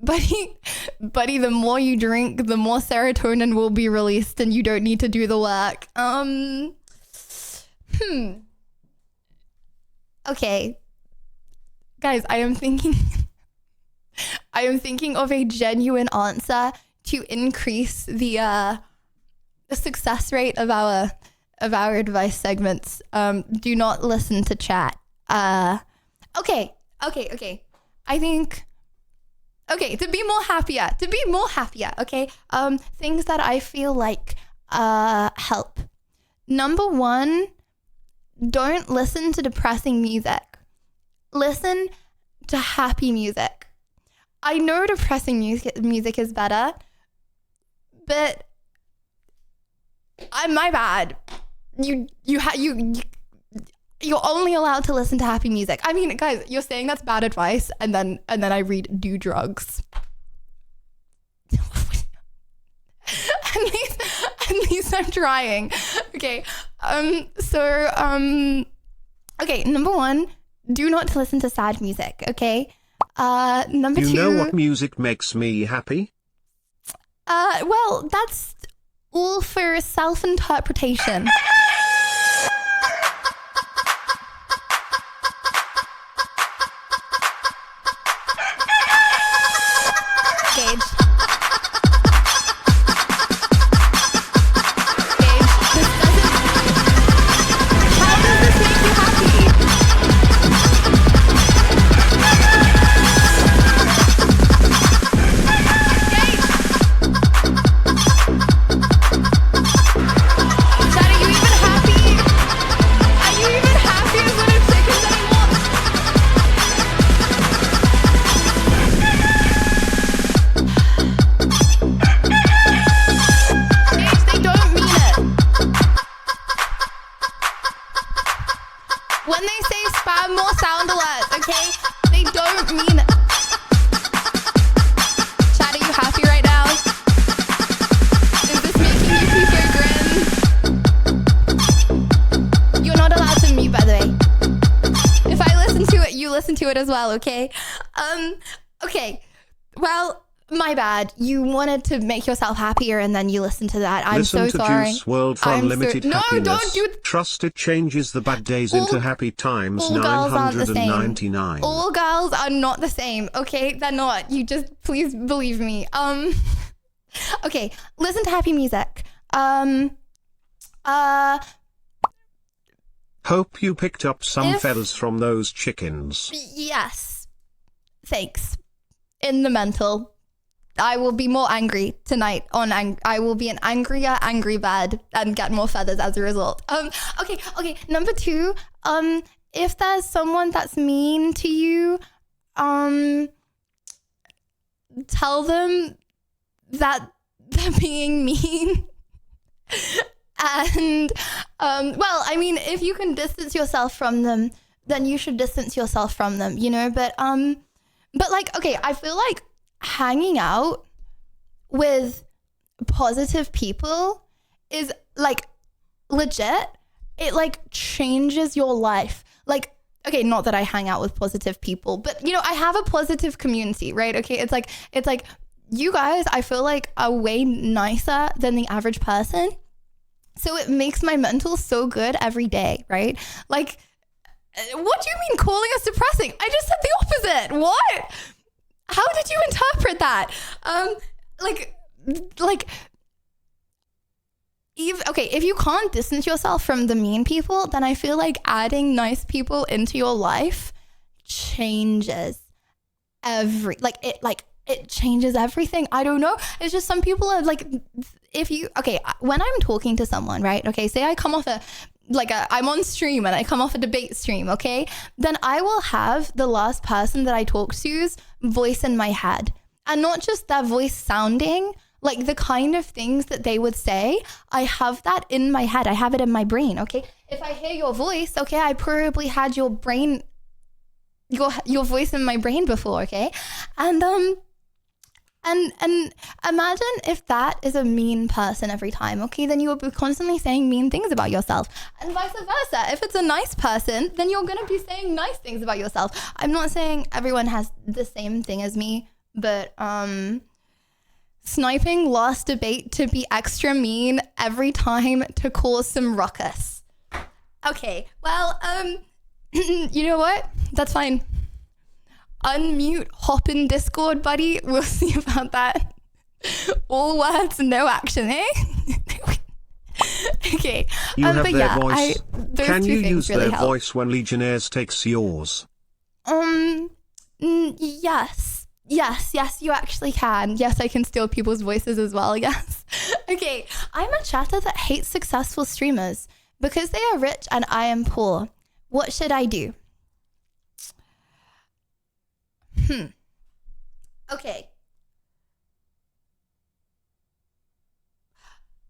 Speaker 1: buddy, the more you drink, the more serotonin will be released and you don't need to do the work. Okay. Guys, I am thinking of a genuine answer to increase the success rate of our advice segments. Do not listen to chat. Okay. I think, to be more happier, okay? Things that I feel like help. Number 1, don't listen to depressing music. Listen to happy music. I know depressing music is better, but my bad. You're only allowed to listen to happy music. I mean, guys, you're saying that's bad advice, and then I read do drugs. At least I'm trying. Okay. Okay, number 1, do not listen to sad music, okay? Number 2.
Speaker 3: You know what music makes me happy?
Speaker 1: Well, that's all for self-interpretation. Gage. How does this make you happy? Chad, are you even happy? Are you even happy as one of chickens anymore? Gage, they don't mean it. When they say spam more sound alerts, okay? They don't mean it. Chad, are you happy right now? Is this making you people grin? You're not allowed to mute, by the way. If I listen to it, you listen to it as well, okay? Okay. Well, my bad. You wanted to make yourself happier and then you listened to that. I'm
Speaker 3: Listen
Speaker 1: so
Speaker 3: to
Speaker 1: sorry.
Speaker 3: Juice WRLD for
Speaker 1: I'm
Speaker 3: unlimited
Speaker 1: No,
Speaker 3: happiness.
Speaker 1: don't do
Speaker 3: Trust it changes the bad days into happy times.
Speaker 1: all girls aren't the same.
Speaker 3: 999.
Speaker 1: All girls are not the same, okay? They're not. You just please believe me. Okay, listen to happy music.
Speaker 3: Hope you picked up some feathers from those chickens.
Speaker 1: Yes. Thanks. In the mental. I will be more angry tonight I will be an angrier angry bird and get more feathers as a result. Okay. Number 2, if there's someone that's mean to you, tell them that they're being mean. And well, I mean, if you can distance yourself from them, then you should distance yourself from them, you know? But like, okay, I feel like hanging out with positive people is like legit. It like changes your life. Like, okay, not that I hang out with positive people, but you know, I have a positive community, right? Okay, it's like you guys, I feel like are way nicer than the average person. So it makes my mental so good every day, right? Like, what do you mean calling us depressing? I just said the opposite. What? How did you interpret that? If you can't distance yourself from the mean people, then I feel like adding nice people into your life changes it changes everything. I don't know. It's just some people are like, when I'm talking to someone, right? Okay, say I come off I'm on stream and I come off a debate stream, okay? Then I will have the last person that I talk to's voice in my head. And not just their voice sounding, like the kind of things that they would say, I have that in my head. I have it in my brain, okay? If I hear your voice, okay, I probably had your brain, your voice in my brain before, okay? And imagine if that is a mean person every time, okay? Then you will be constantly saying mean things about yourself. And vice versa. If it's a nice person, then you're going to be saying nice things about yourself. I'm not saying everyone has the same thing as me, but sniping last debate to be extra mean every time to cause some ruckus. Okay, well, you know what? That's fine. Unmute, hop in Discord, buddy. We'll see about that. All words, no action, eh? Okay.
Speaker 3: You have
Speaker 1: but
Speaker 3: their
Speaker 1: yeah,
Speaker 3: voice. Can you use
Speaker 1: really
Speaker 3: their
Speaker 1: help.
Speaker 3: voice when Legionnaires takes yours?
Speaker 1: Yes. Yes, you actually can. Yes, I can steal people's voices as well, yes. Okay, I'm a chatter that hates successful streamers because they are rich and I am poor. What should I do? Okay.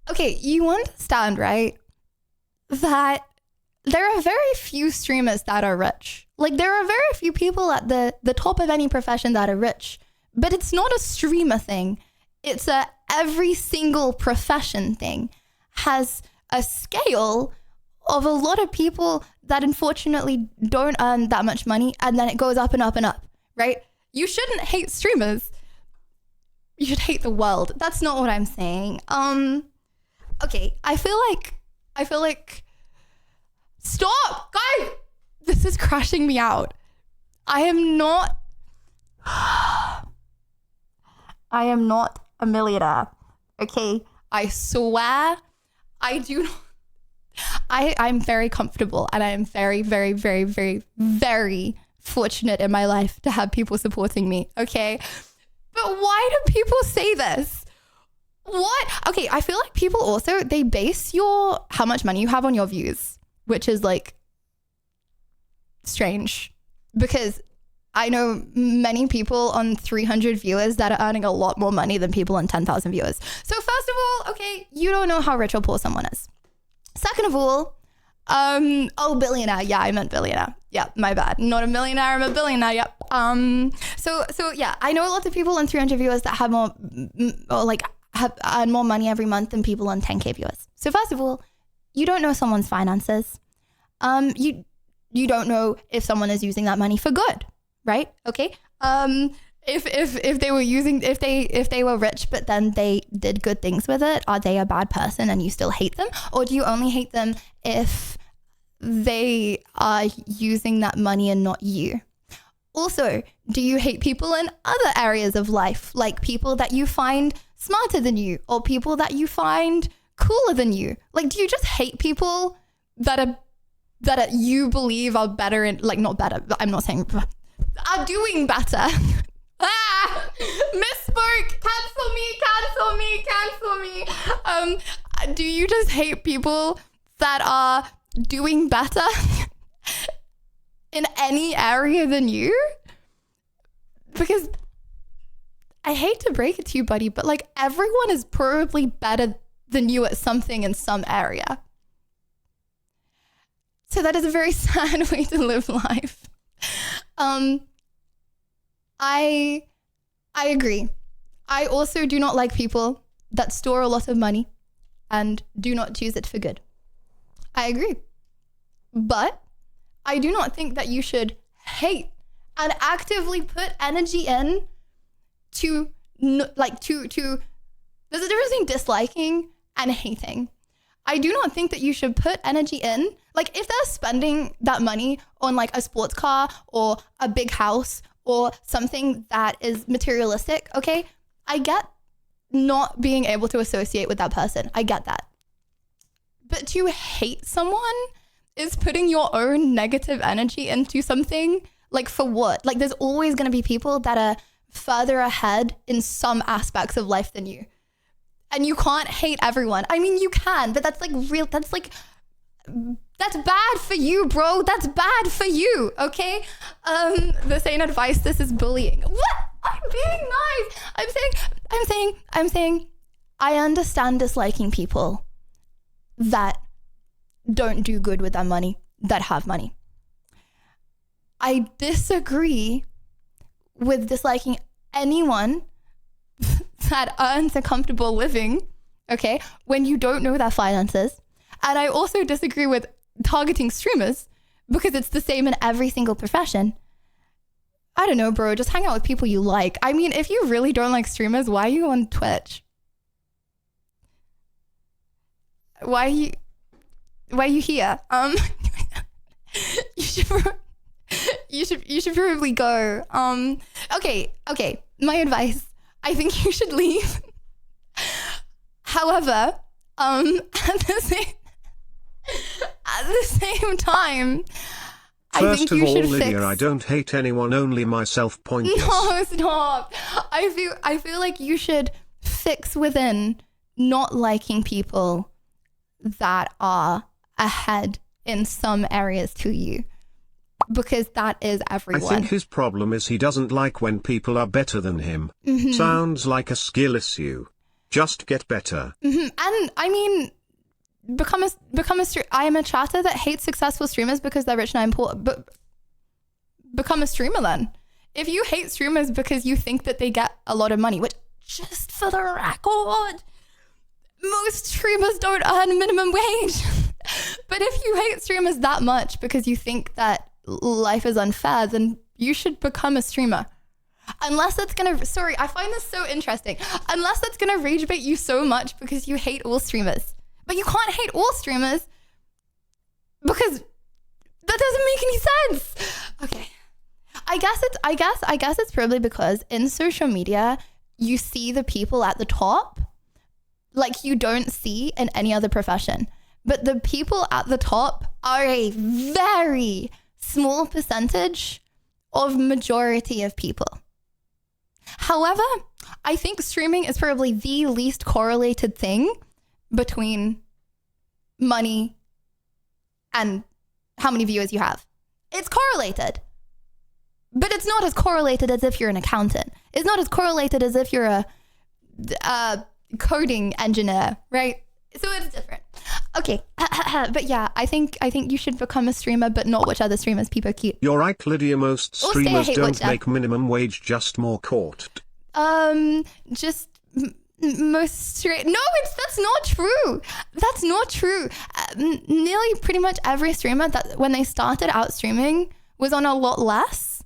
Speaker 1: Okay, you understand, right? That there are very few streamers that are rich. Like, there are very few people at the top of any profession that are rich. But it's not a streamer thing. It's a every single profession thing. Has a scale of a lot of people that unfortunately don't earn that much money, and then it goes up and up and up, right? You shouldn't hate streamers. You should hate the world. That's not what I'm saying. Okay, I feel like stop, guys. This is crashing me out. I am not a millionaire. Okay, I swear I do not. I'm very comfortable and I am very, very, very, very, very fortunate in my life to have people supporting me. Okay, but why do people say this? What? Okay, I feel like people also, they base how much money you have on your views, which is like strange because I know many people on 300 viewers that are earning a lot more money than people on 10,000 viewers. So first of all, okay, you don't know how rich or poor someone is. Second of all, billionaire. Yeah, I meant billionaire. Yeah, my bad. Not a millionaire, I'm a billionaire. Yep. So yeah, I know a lot of people on 300 viewers that have more, or like earn more money every month than people on 10K viewers. So first of all, you don't know someone's finances. You don't know if someone is using that money for good. Right? Okay. If they were rich, but then they did good things with it, are they a bad person and you still hate them? Or do you only hate them if they are using that money and not you? Also, do you hate people in other areas of life, like people that you find smarter than you or people that you find cooler than you? Like, do you just hate people that you believe are better in, like, not better, I'm not saying are doing better. Misspoke. Cancel me. Do you just hate people that are doing better in any area than you? Because I hate to break it to you, buddy, but like everyone is probably better than you at something in some area. So that is a very sad way to live life. I agree. I also do not like people that store a lot of money and do not use it for good. I agree. But I do not think that you should hate and actively put energy in to there's a difference between disliking and hating. I do not think that you should put energy in. Like, if they're spending that money on like a sports car or a big house or something that is materialistic, okay, I get not being able to associate with that person. I get that. But to hate someone is putting your own negative energy into something, like, for what? Like, there's always going to be people that are further ahead in some aspects of life than you. And you can't hate everyone. I mean, you can, but that's bad for you, bro. That's bad for you, okay? This ain't advice, this is bullying. What? I'm being nice. I'm saying I understand disliking people that don't do good with their money, that have money. I disagree with disliking anyone that earns a comfortable living, okay, when you don't know their finances. And I also disagree with targeting streamers because it's the same in every single profession. I don't know, bro. Just hang out with people you like. I mean, if you really don't like streamers, why are you on Twitch? Why are you here? You should probably go. Okay. My advice. I think you should leave. However, at the same time, I think you should
Speaker 3: Lydia,
Speaker 1: fix.
Speaker 3: I don't hate anyone, only myself. Pointless.
Speaker 1: No, stop. I feel like you should fix within not liking people that are ahead in some areas to you, because that is everyone.
Speaker 3: I think his problem is he doesn't like when people are better than him.
Speaker 1: Mm-hmm.
Speaker 3: Sounds like a skill issue. Just get better.
Speaker 1: Mm-hmm. And I mean, I am a chatter that hates successful streamers because they're rich and important. But become a streamer then. If you hate streamers because you think that they get a lot of money, which, just for the record, most streamers don't earn minimum wage. But if you hate streamers that much because you think that life is unfair, then you should become a streamer. Unless it's gonna, sorry, I find this so interesting. Unless it's gonna rage bait you so much because you hate all streamers. But you can't hate all streamers because that doesn't make any sense. Okay. I guess it's probably because in social media, you see the people at the top like you don't see in any other profession. But the people at the top are a very small percentage of majority of people. However, I think streaming is probably the least correlated thing between money and how many viewers you have. It's correlated, but it's not as correlated as if you're an accountant. It's not as correlated as if you're a coding engineer, right? So it's different. Okay, but yeah, I think you should become a streamer, but not watch other streamers. People keep.
Speaker 3: You're right, Lydia. Most streamers don't make minimum wage, just more caught.
Speaker 1: Just most straight. No, that's not true. That's not true. Nearly pretty much every streamer that when they started out streaming was on a lot less,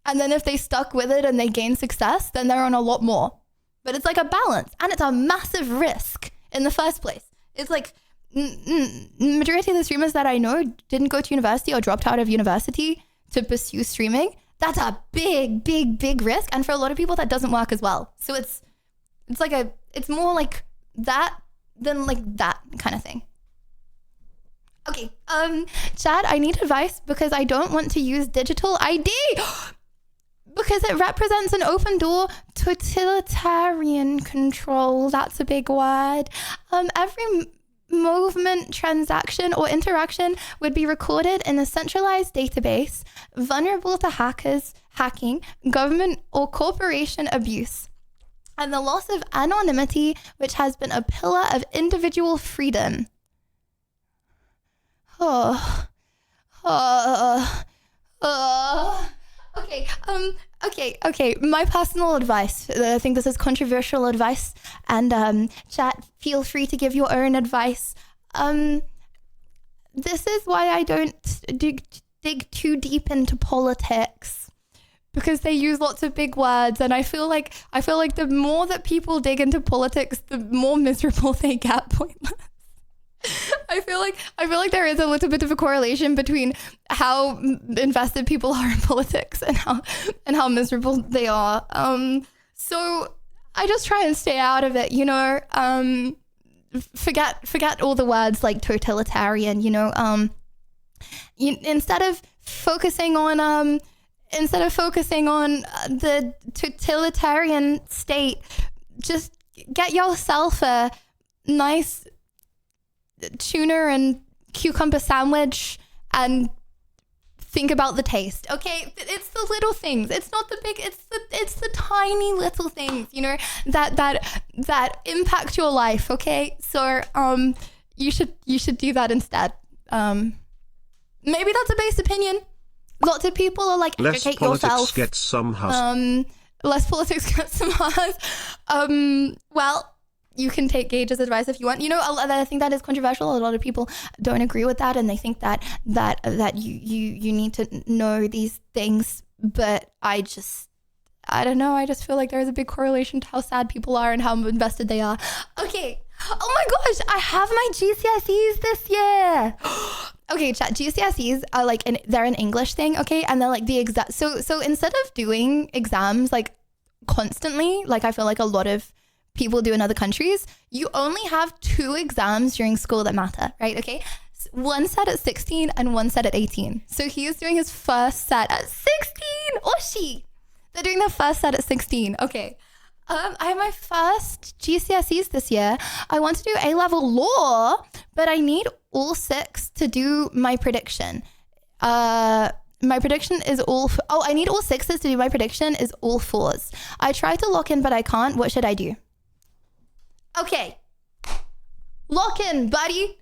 Speaker 1: and then if they stuck with it and they gained success, then they're on a lot more. But it's like a balance, and it's a massive risk in the first place. It's like majority of the streamers that I know didn't go to university or dropped out of university to pursue streaming. That's a big risk, and for a lot of people that doesn't work as well. So it's more like that than like that kind of thing. Okay, Chad, I need advice because I don't want to use digital ID because it represents an open door to totalitarian control. That's a big word. Every movement, transaction, or interaction would be recorded in a centralized database, vulnerable to hackers, hacking, government or corporation abuse, and the loss of anonymity, which has been a pillar of individual freedom. Okay. My personal advice. I think this is controversial advice, and chat, feel free to give your own advice. This is why I don't dig too deep into politics, because they use lots of big words, and I feel like the more that people dig into politics, the more miserable they get. Pointless. I feel like there is a little bit of a correlation between how invested people are in politics and how miserable they are. So I just try and stay out of it, you know. Forget all the words like totalitarian, you know. Instead of focusing on the totalitarian state, just get yourself a nice tuna and cucumber sandwich and think about the taste. Okay, it's the little things. It's not the big. It's the tiny little things, you know, that impact your life. Okay, so you should do that instead. Maybe that's a base opinion. Lots of people are like, educate yourself.
Speaker 3: Get some hus.
Speaker 1: Less politics, get some hus. Well, you can take Gage's advice if you want. You know, I think that is controversial. A lot of people don't agree with that, and they think that you need to know these things But I don't know. I just feel like there's a big correlation to how sad people are and how invested they are. Okay. Oh my gosh, I have my GCSEs this year. Okay, chat, GCSEs are like, they're an English thing, okay? And they're like the exact, so instead of doing exams like constantly, like I feel like a lot of people do in other countries, you only have 2 exams during school that matter, right? Okay. One set at 16 and one set at 18. So he is doing his first set at 16, or she. They're doing their first set at 16. Okay. I have my first GCSEs this year. I want to do A-level law, but I need all 6 to do my prediction. My prediction is I need all 6s to do my prediction is all 4s. I tried to lock in, but I can't. What should I do? Okay. Lock in, buddy.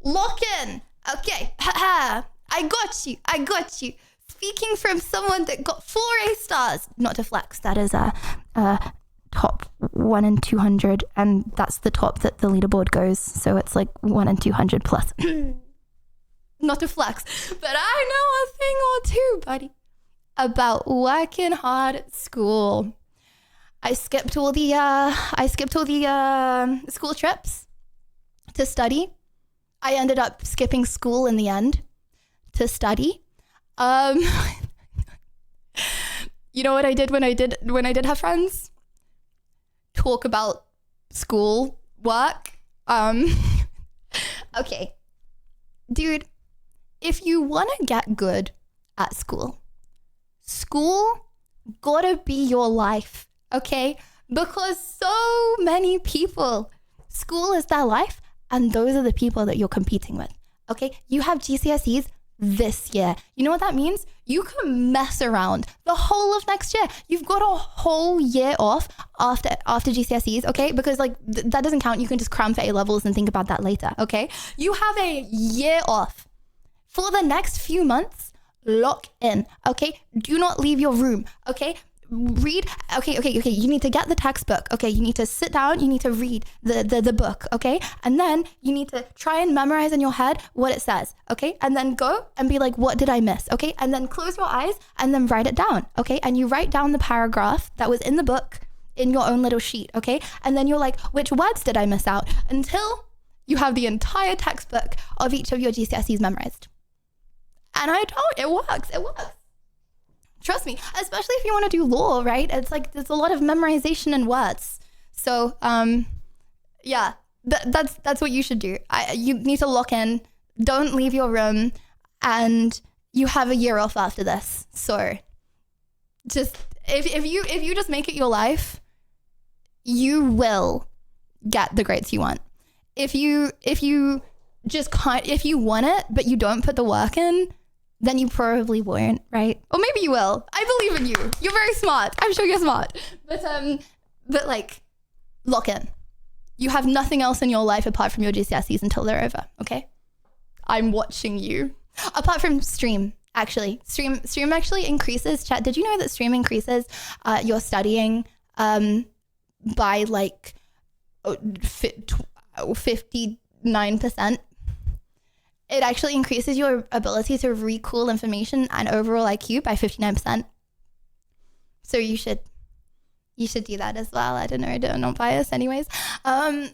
Speaker 1: Lock in. Okay. I got you. Speaking from someone that got 4 A stars. Not to flex. That is top 1 in 200, and that's the top that the leaderboard goes. So it's like 1 in 200 plus. Not to flex, but I know a thing or two, buddy, about working hard at school. I skipped all the school trips to study. I ended up skipping school in the end to study. You know what I did when I did have friends? Talk about school work. Okay. Dude, if you want to get good at school gotta be your life, okay? Because so many people, school is their life, and those are the people that you're competing with, okay? You have GCSEs this year. You know what that means? You can mess around the whole of next year. You've got a whole year off after GCSEs, okay? Because like that doesn't count. You can just cram for A-levels and think about that later, okay? You have a year off. For the next few months, lock in, okay? Do not leave your room, okay? Read, okay, you need to get the textbook, okay? You need to sit down, you need to read the book, okay? And then you need to try and memorize in your head what it says, okay? And then go and be like, what did I miss, okay? And then close your eyes and then write it down, okay? And you write down the paragraph that was in the book in your own little sheet, okay? And then you're like, which words did I miss out? Until you have the entire textbook of each of your GCSEs memorized. And it works. Trust me, especially if you want to do law, right? It's like there's a lot of memorization and words. So, yeah, that's what you should do. You need to lock in, don't leave your room, and you have a year off after this. So, just if you just make it your life, you will get the grades you want. If you just can't, if you want it but you don't put the work in, then you probably won't, right? Or maybe you will. I believe in you. You're very smart. I'm sure you're smart. But like, lock in. You have nothing else in your life apart from your GCSEs until they're over, okay? I'm watching you. Apart from stream, actually. Stream actually increases, chat. Did you know that stream increases your studying by like 59%? It actually increases your ability to recall information and overall IQ by 59%. So you should do that as well. I don't know, I'm not biased anyways. As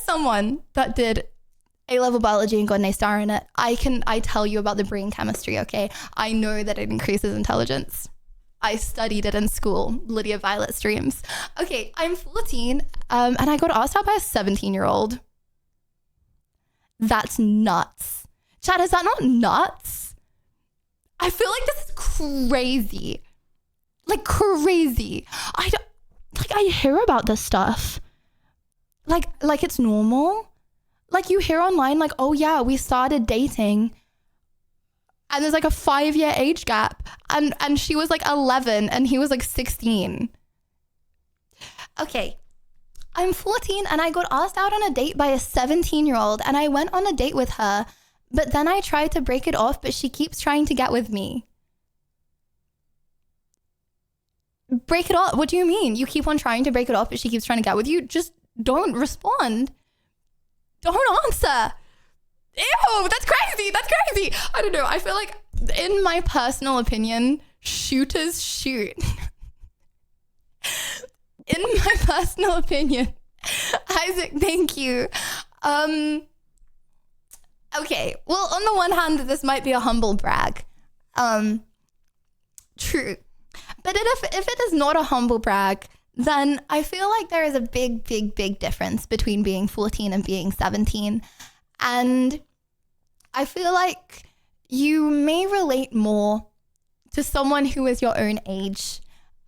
Speaker 1: someone that did A-level biology and got an A star in it, I tell you about the brain chemistry, okay? I know that it increases intelligence. I studied it in school, Lydia Violet streams. Okay, I'm 14 and I got asked out by a 17-year-old. That's nuts. Chad, is that not nuts? I feel like this is crazy. Like crazy. I hear about this stuff. Like it's normal. Like you hear online like, oh yeah, we started dating and there's like a 5-year age gap and she was like 11 and he was like 16. Okay. I'm 14 and I got asked out on a date by a 17-year-old and I went on a date with her, but then I tried to break it off, but she keeps trying to get with me. Break it off? What do you mean? You keep on trying to break it off, but she keeps trying to get with you? Just don't respond. Don't answer. Ew, that's crazy. I don't know. I feel like, in my personal opinion, shooters shoot. In my personal opinion. Isaac, thank you. Okay, well, on the one hand, this might be a humble brag. True. But if it is not a humble brag, then I feel like there is a big, big, big difference between being 14 and being 17. And I feel like you may relate more to someone who is your own age.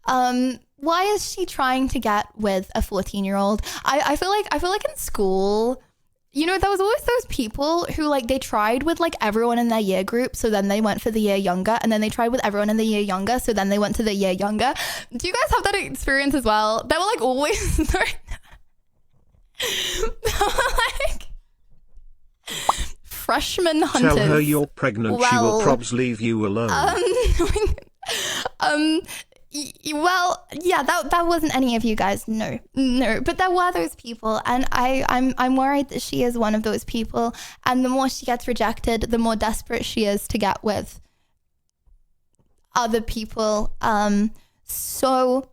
Speaker 1: Why is she trying to get with a 14-year-old? I feel like in school, you know, there was always those people who like they tried with like everyone in their year group, so then they went for the year younger, and then they tried with everyone in the year younger, so then they went to the year younger. Do you guys have that experience as well? They were like always like freshman hunters.
Speaker 3: Tell her you're pregnant. She will probs leave you alone.
Speaker 1: Well, yeah, that wasn't any of you guys. No, but there were those people, and I'm worried that she is one of those people. And the more she gets rejected, the more desperate she is to get with other people. So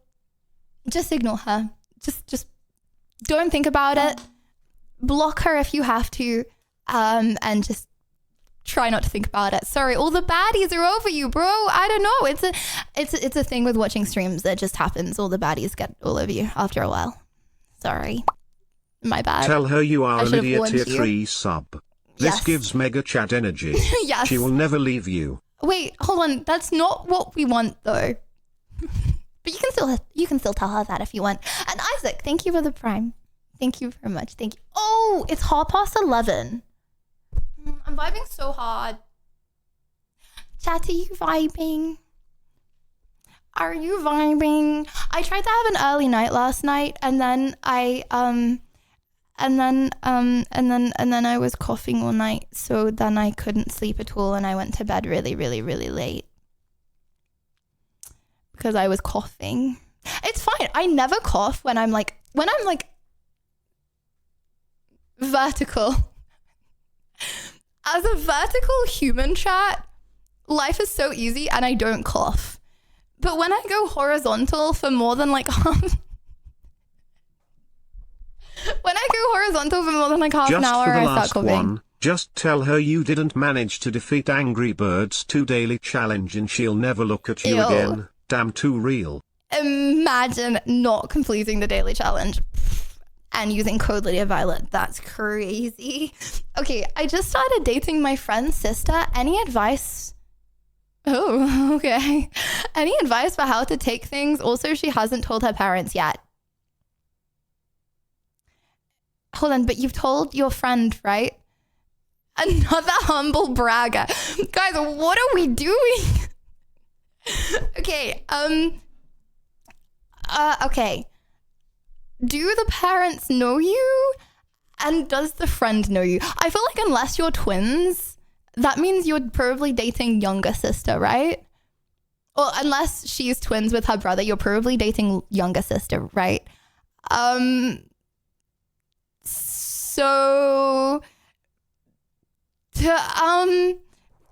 Speaker 1: just ignore her. Just don't think about it. Block her if you have to, and just try not to think about it. Sorry, all the baddies are over you, bro. I don't know. It's a thing with watching streams that just happens. All the baddies get all over you after a while. Sorry. My bad.
Speaker 3: Tell her you are an idiot tier 3 sub. This gives Mega Chat energy.
Speaker 1: Yes.
Speaker 3: She will never leave you.
Speaker 1: Wait, hold on. That's not what we want though. But you can still tell her that if you want. And Isaac, thank you for the prime. Thank you very much. Thank you. Oh, it's 11:30. I'm vibing so hard. Chat, are you vibing? Are you vibing? I tried to have an early night last night, and then I was coughing all night, so then I couldn't sleep at all, and I went to bed really, really, really late because I was coughing. It's fine. I never cough when I'm like vertical. As a vertical human, chat, life is so easy and I don't cough. But when I go horizontal for more than like half an hour, I start coughing.
Speaker 3: Just tell her you didn't manage to defeat Angry Birds 2 daily challenge and she'll never look at you again. Damn, too real.
Speaker 1: Imagine not completing the daily challenge and using code Lydia Violet. That's crazy. Okay, I just started dating my friend's sister. Any advice? Oh, okay. Any advice for how to take things? Also, she hasn't told her parents yet. Hold on, but you've told your friend, right? Another humble bragger. Guys, what are we doing? Okay, okay. Do the parents know you? And does the friend know you? I feel like unless you're twins, that means you're probably dating younger sister, right? Or unless she's twins with her brother, you're probably dating younger sister, right?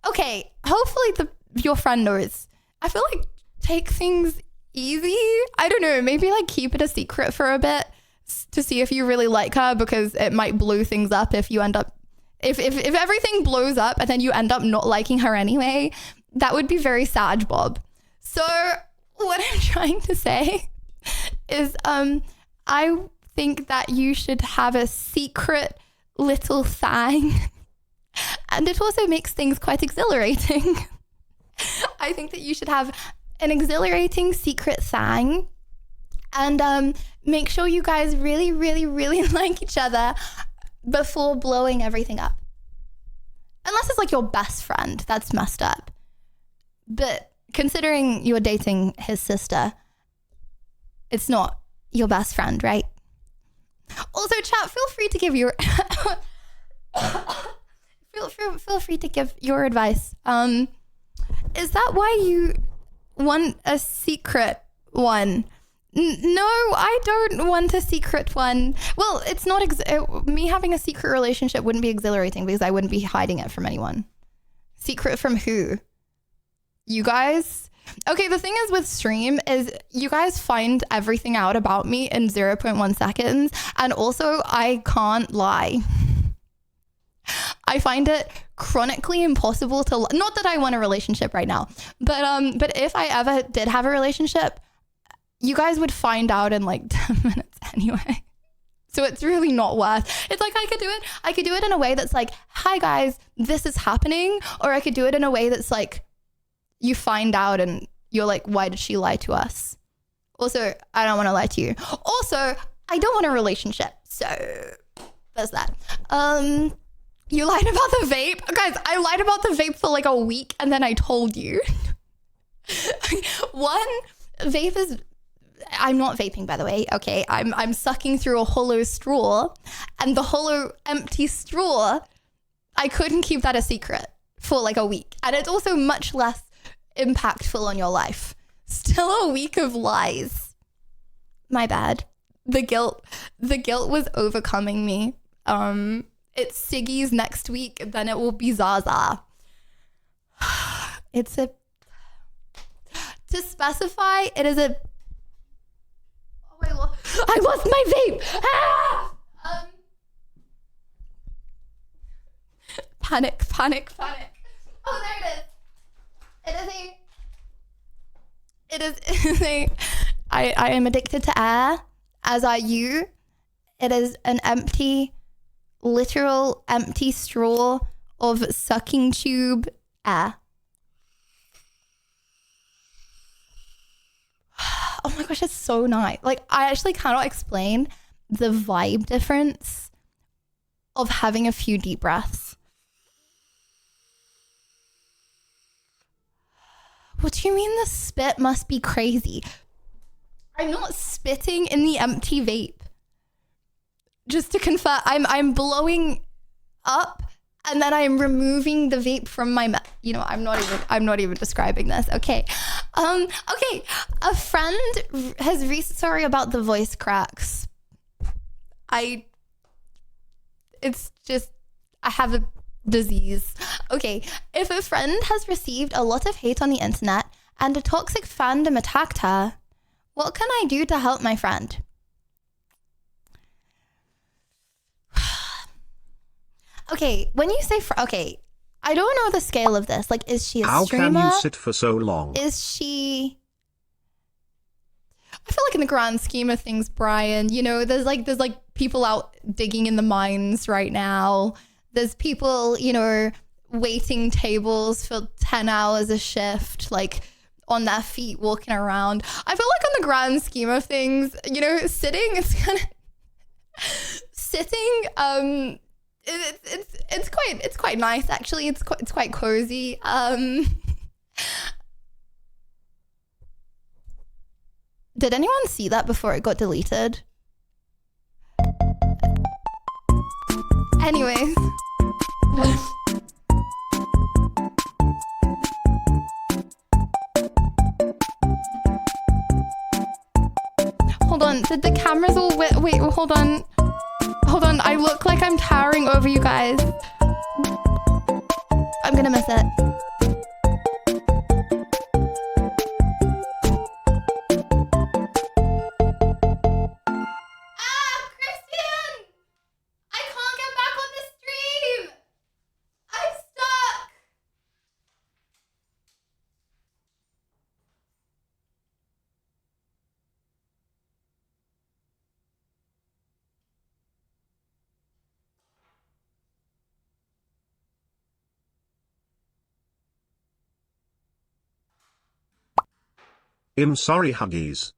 Speaker 1: Okay, hopefully your friend knows. I feel like take things easy. I don't know, maybe like keep it a secret for a bit to see if you really like her, because it might blow things up if you end up if everything blows up and then you end up not liking her anyway. That would be very sad, Bob. So what I'm trying to say is I think that you should have a secret little thing, and it also makes things quite exhilarating. I think that you should have an exhilarating secret thing, and make sure you guys really, really, really like each other before blowing everything up. Unless it's like your best friend, that's messed up. But considering you're dating his sister, it's not your best friend, right? Also, chat, feel free to give your feel free to give your advice. Is that why you want a secret one? No, I don't want a secret one. Well, it's not me having a secret relationship wouldn't be exhilarating because I wouldn't be hiding it from anyone. Secret from who? You guys? Okay, the thing is with stream is you guys find everything out about me in 0.1 seconds. And also, I can't lie. I find it chronically impossible to... Not that I want a relationship right now. But if I ever did have a relationship, you guys would find out in like 10 minutes anyway. So it's really not worth. It's like I could do it in a way that's like, hi guys, this is happening. Or I could do it in a way that's like, you find out and you're like, why did she lie to us? Also, I don't want to lie to you. Also, I don't want a relationship. So there's that. You lied about the vape. Guys, I lied about the vape for like a week and then I told you. One, vape is... I'm not vaping, by the way. Okay, I'm sucking through a hollow straw, and the hollow empty straw, I couldn't keep that a secret for like a week. And it's also much less impactful on your life. Still a week of lies. My bad. The guilt was overcoming me. It's Siggy's next week, then it will be Zaza. To specify, it is a... I lost my vape. Panic. Oh, there it is. I am addicted to air, as are you. It is an literal empty straw of sucking tube air. Oh my gosh, it's so nice. Like, I actually cannot explain the vibe difference of having a few deep breaths. What do you mean the spit must be crazy? I'm not spitting in the empty vape. Just to confirm, I'm blowing up and then I'm removing the vape from my mouth. You know, I'm not even describing this. Okay. Okay. A friend has sorry about the voice cracks. It's just, I have a disease. Okay. If a friend has received a lot of hate on the internet and a toxic fandom attacked her, what can I do to help my friend? Okay, when you say... okay, I don't know the scale of this. Like, is she a streamer?
Speaker 3: How can you sit for so long?
Speaker 1: Is she... I feel like in the grand scheme of things, Brian, you know, there's like people out digging in the mines right now. There's people, you know, waiting tables for 10 hours a shift, like on their feet, walking around. I feel like on the grand scheme of things, you know, sitting, it's kind of... sitting, it's quite nice actually. It's quite cozy. Did anyone see that before it got deleted? Anyways. Hold on, did the cameras all wait, hold on. Hold on, I look like I'm towering over you guys. I'm gonna miss it. Christian! I can't get back on the stream! I'm stuck!
Speaker 3: I'm sorry, Huggies.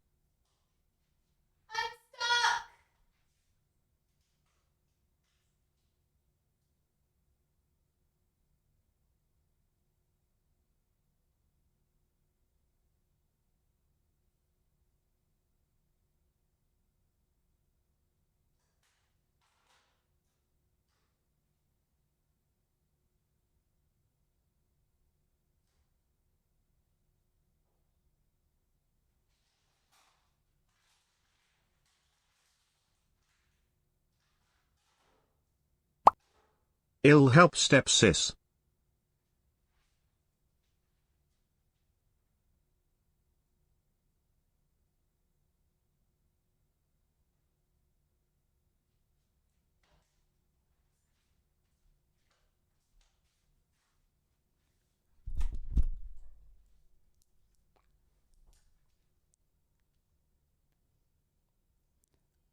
Speaker 3: It'll help step sis.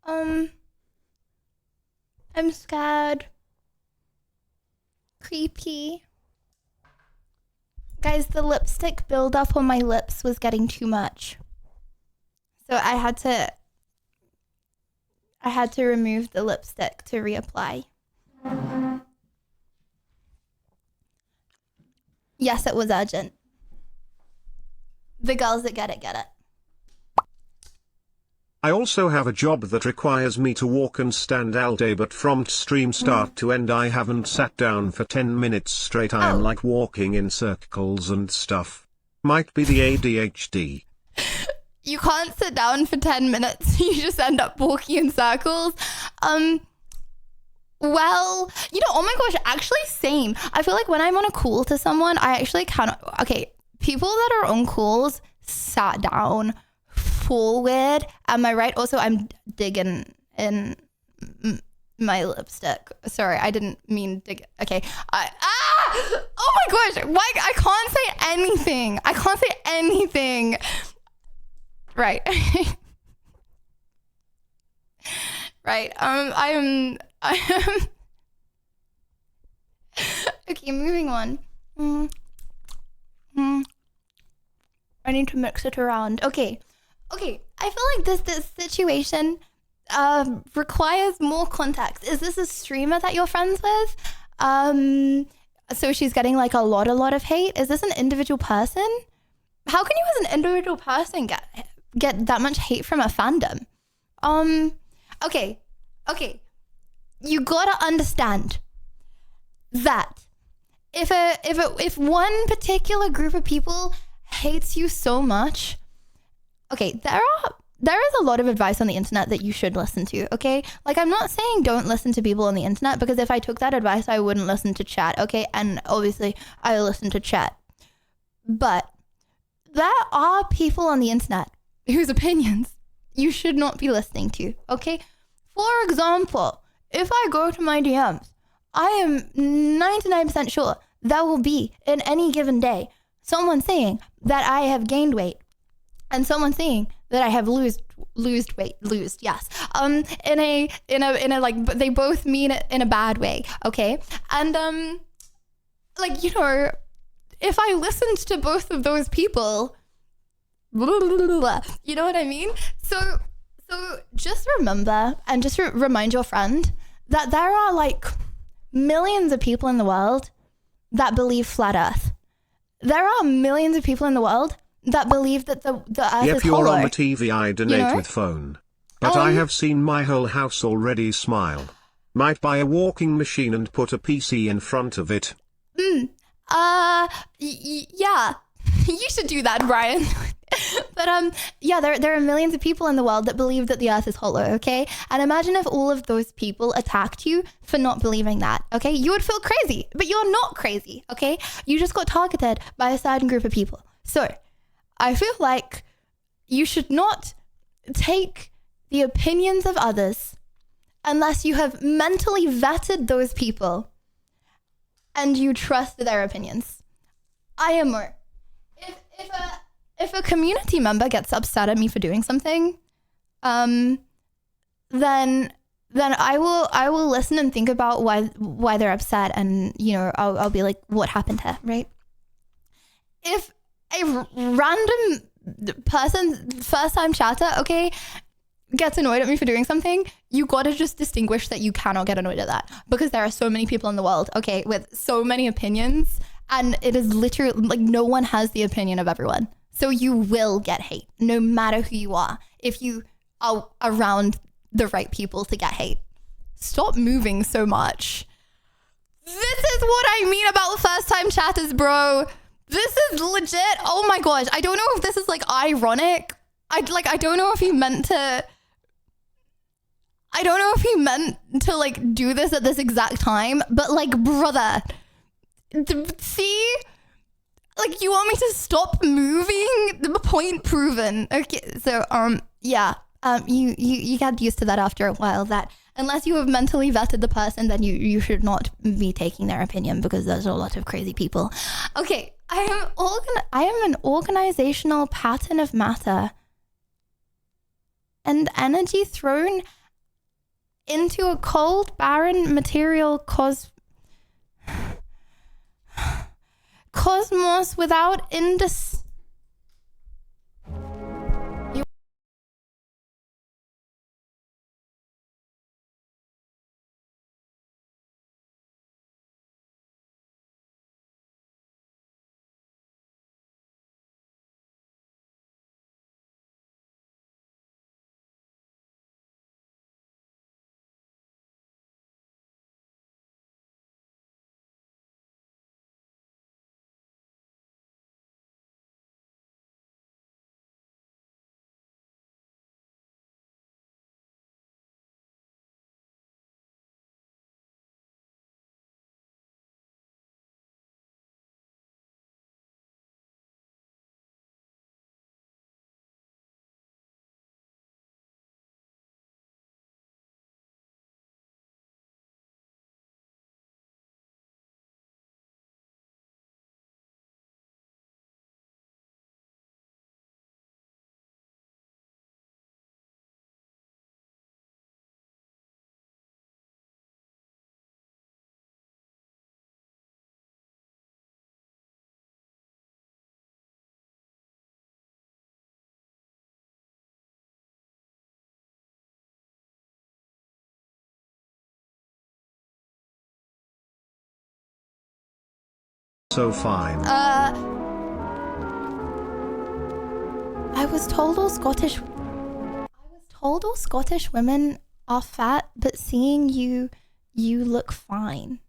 Speaker 1: I'm scared. Creepy. Guys, the lipstick buildup on my lips was getting too much. So I had to remove the lipstick to reapply. Yes, it was urgent. The girls that get it, get it.
Speaker 3: I also have a job that requires me to walk and stand all day, but from stream start to end I haven't sat down for 10 minutes straight. I am like walking in circles and stuff. Might be the ADHD.
Speaker 1: You can't sit down for 10 minutes. You just end up walking in circles. Well, you know, oh my gosh, actually same. I feel like when I'm on a call to someone, I actually cannot. Okay, people that are on calls sat down forward. Am I right? Also, I'm digging in my lipstick. Sorry, I didn't mean dig. Okay. Oh my gosh. Why? I can't say anything. I can't say anything. Right. Right. I am. Okay, moving on. I need to mix it around. Okay, I feel like this situation requires more context. Is this a streamer that you're friends with? So she's getting like a lot of hate. Is this an individual person? How can you as an individual person get that much hate from a fandom? Okay. You gotta understand that if one particular group of people hates you so much, okay, there is a lot of advice on the internet that you should listen to, okay? Like, I'm not saying don't listen to people on the internet, because if I took that advice, I wouldn't listen to chat, okay? And obviously, I listen to chat. But there are people on the internet whose opinions you should not be listening to, okay? For example, if I go to my DMs, I am 99% sure there will be, in any given day, someone saying that I have gained weight and someone saying that I have lost weight, yes. In a like, they both mean it in a bad way, okay? And like, you know, if I listened to both of those people, you know what I mean? So just remember, and just remind your friend that there are like millions of people in the world that believe flat Earth. There are millions of people in the world that believe that the Earth is hollow.
Speaker 3: If you're on the TV, I donate with phone. But I have seen my whole house already smile. Might buy a walking machine and put a PC in front of it.
Speaker 1: Yeah. You should do that, Brian. But yeah, there are millions of people in the world that believe that the Earth is hollow, okay? And imagine if all of those people attacked you for not believing that, okay? You would feel crazy, but you're not crazy, okay? You just got targeted by a certain group of people. So I feel like you should not take the opinions of others unless you have mentally vetted those people and you trust their opinions. I am more. If a community member gets upset at me for doing something, then I will listen and think about why they're upset, and you know, I'll be like, what happened here, right? If a random person, first time chatter, okay, gets annoyed at me for doing something, you gotta just distinguish that you cannot get annoyed at that, because there are so many people in the world, okay, with so many opinions, and it is literally like no one has the opinion of everyone. So you will get hate, no matter who you are, if you are around the right people to get hate. Stop moving so much. This is what I mean about first time chatters, bro. This is legit. Oh my gosh. I don't know if this is like ironic. I don't know if he meant to like do this at this exact time, but like, brother, see? Like, you want me to stop moving? The point proven. Okay, so yeah, you get used to that after a while, that unless you have mentally vetted the person, then you should not be taking their opinion, because there's a lot of crazy people. Okay, I am an organizational pattern of matter and energy thrown into a cold, barren material cosmos without
Speaker 3: So fine.
Speaker 1: I was told all Scottish women are fat, but seeing you look fine.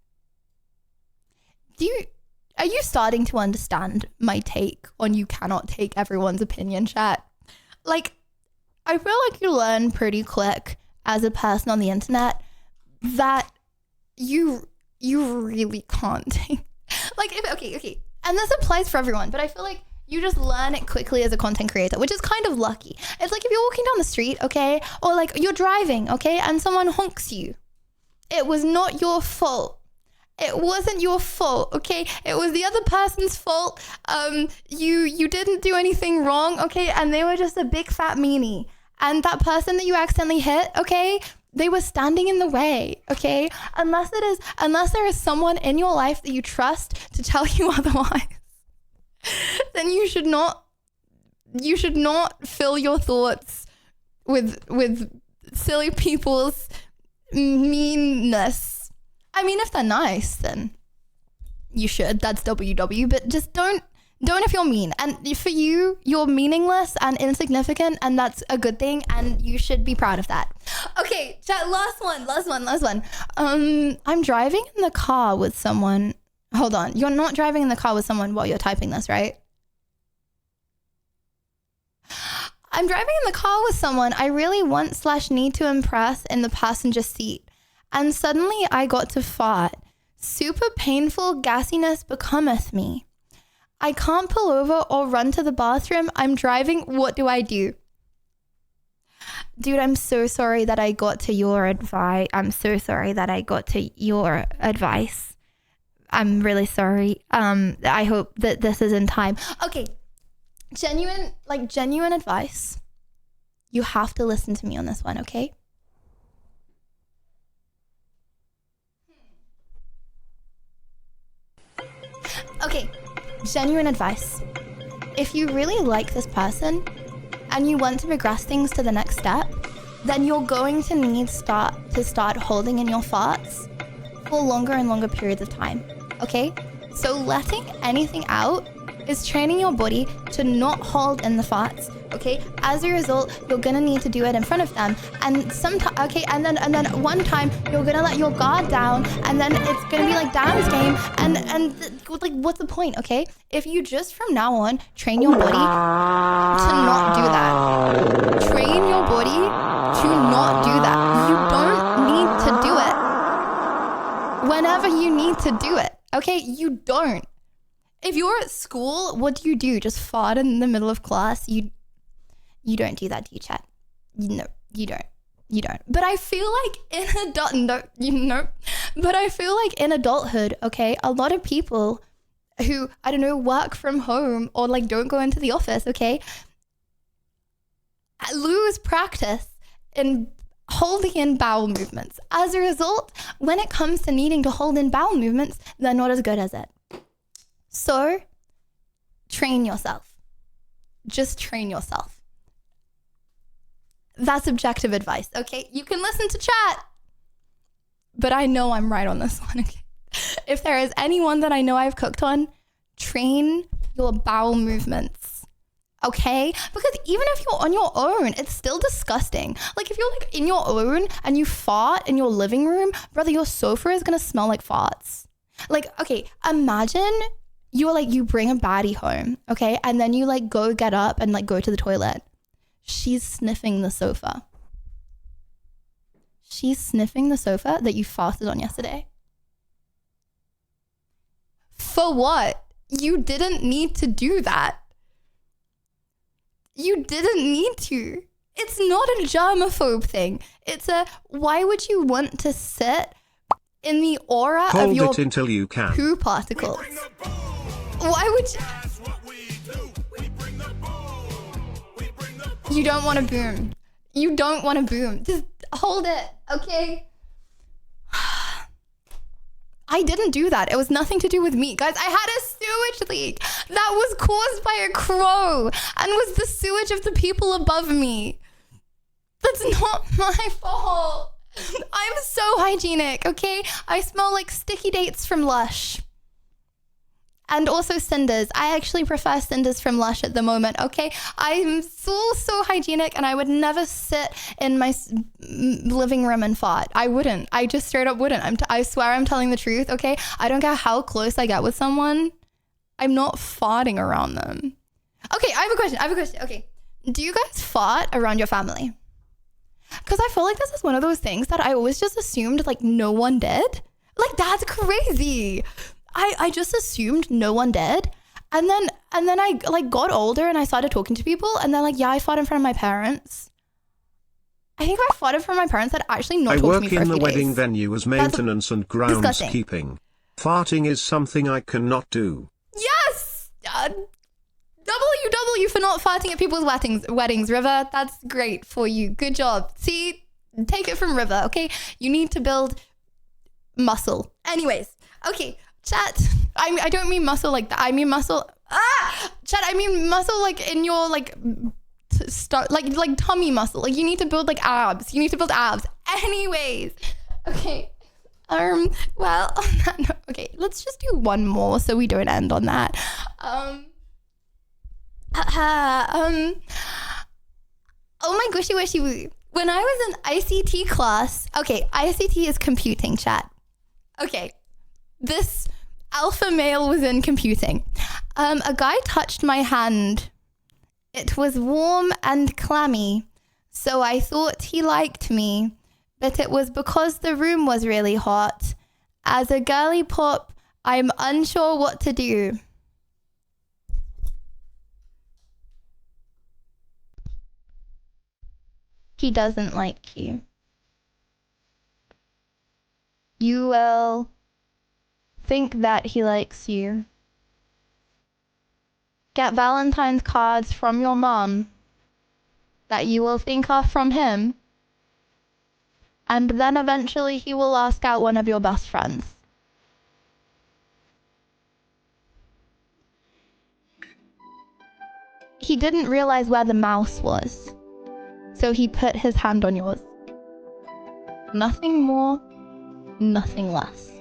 Speaker 1: Are you starting to understand my take on you cannot take everyone's opinion, chat? Like, I feel like you learn pretty quick as a person on the internet that you really can't take. Like, okay. And this applies for everyone, but I feel like you just learn it quickly as a content creator, which is kind of lucky. It's like if you're walking down the street, okay, or like you're driving, okay, and someone honks you. It was not your fault. It wasn't your fault, okay? It was the other person's fault. You didn't do anything wrong, okay? And they were just a big fat meanie. And that person that you accidentally hit, okay, they were standing in the way, okay? Unless there is someone in your life that you trust to tell you otherwise, then you should not fill your thoughts with silly people's meanness. I mean, if they're nice, then you should. That's WW. But just don't if you're mean. And for you, you're meaningless and insignificant, and that's a good thing, and you should be proud of that. Okay, chat, last one. I'm driving in the car with someone. Hold on. You're not driving in the car with someone while you're typing this, right? I'm driving in the car with someone I really want/need to impress in the passenger seat. And suddenly I got to fart. Super painful gassiness becometh me. I can't pull over or run to the bathroom. I'm driving. What do I do? Dude, I'm so sorry that I got to your advice. I'm really sorry. I hope that this is in time. Okay. Genuine advice. You have to listen to me on this one, okay? Okay, genuine advice. If you really like this person and you want to progress things to the next step, then you're going to need to start holding in your farts for longer and longer periods of time, okay? So letting anything out is training your body to not hold in the farts, okay? As a result, you're gonna need to do it in front of them, and and then one time you're gonna let your guard down, and then it's gonna be like Dan's game, and like, what's the point, okay? If you just from now on train your body to not do that, train your body to not do that. You don't need to do it whenever you need to do it, okay? You don't. If you're at school, what do? Just fart in the middle of class? You don't do that, do you, chat? No, you don't. But I feel like But I feel like in adulthood, okay, a lot of people who, I don't know, work from home or like don't go into the office, okay, lose practice in holding in bowel movements. As a result, when it comes to needing to hold in bowel movements, they're not as good as it. So, train yourself. Just train yourself. That's objective advice, okay? You can listen to chat, but I know I'm right on this one, okay? If there is anyone that I know I've cooked on, train your bowel movements, okay? Because even if you're on your own, it's still disgusting. Like if you're like in your own and you fart in your living room, brother, your sofa is gonna smell like farts. Like, okay, imagine you bring a baddie home, okay? And then you like go get up and like go to the toilet. She's sniffing the sofa. She's sniffing the sofa that you farted on yesterday. For what? You didn't need to do that. You didn't need to. It's not a germaphobe thing. It's a, why would you want to sit in the aura of your
Speaker 3: Hold it until you can.
Speaker 1: poo particles? Why would you? You don't want to boom. You don't want to boom. Just hold it, okay? I didn't do that. It was nothing to do with me. Guys, I had a sewage leak that was caused by a crow and was the sewage of the people above me. That's not my fault. I'm so hygienic, okay? I smell like sticky dates from Lush. And also Cinders. I actually prefer Cinders from Lush at the moment, okay? I'm so hygienic and I would never sit in my living room and fart. I wouldn't. I just straight up wouldn't. I swear I'm telling the truth, okay? I don't care how close I get with someone. I'm not farting around them. Okay, I have a question. Okay. Do you guys fart around your family? Because I feel like this is one of those things that I always just assumed like no one did. Like that's crazy. I just assumed no one did. And then I like got older and I started talking to people and they're like, yeah, I fought in front of my parents. I think I fought in front of my parents that actually not talked to me for a few days.
Speaker 3: I work in the wedding venue as maintenance and groundskeeping. Farting is something I cannot do.
Speaker 1: Yes! WW for not farting at people's weddings, River. That's great for you. Good job. See, take it from River, okay? You need to build muscle. Anyways, okay. Chat, I don't mean muscle like that. I mean muscle. Chat, I mean muscle like in your like like tummy muscle. Like you need to build like abs. You need to build abs. Anyways, okay. Well, on that note, okay, let's just do one more so we don't end on that. Oh my gushy wishy woo. When I was in ICT class, okay, ICT is computing, chat. Okay. This alpha male was in computing. A guy touched my hand. It was warm and clammy, so I thought he liked me, but it was because the room was really hot. As a girly pop, I'm unsure what to do. He doesn't like you. You will think that he likes you. Get Valentine's cards from your mom that you will think are from him, and then eventually he will ask out one of your best friends. He didn't realize where the mouse was, so he put his hand on yours. Nothing more, nothing less.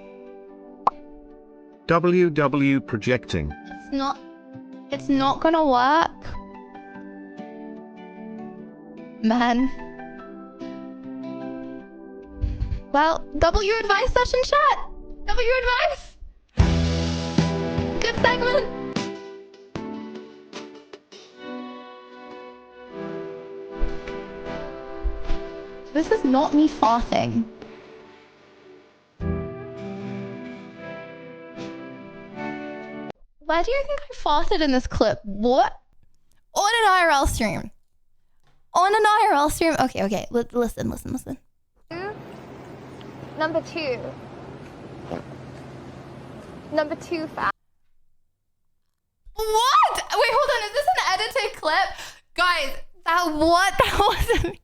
Speaker 3: WW projecting.
Speaker 1: It's not gonna work. Man. Well, W advice session chat. W advice. Good segment. This is not me farting. Why do you think I farted in this clip? What? On an IRL stream. On an IRL stream. Okay. Listen. Number two. Number two fact. What? Wait, hold on. Is this an edited clip? Guys, that wasn't...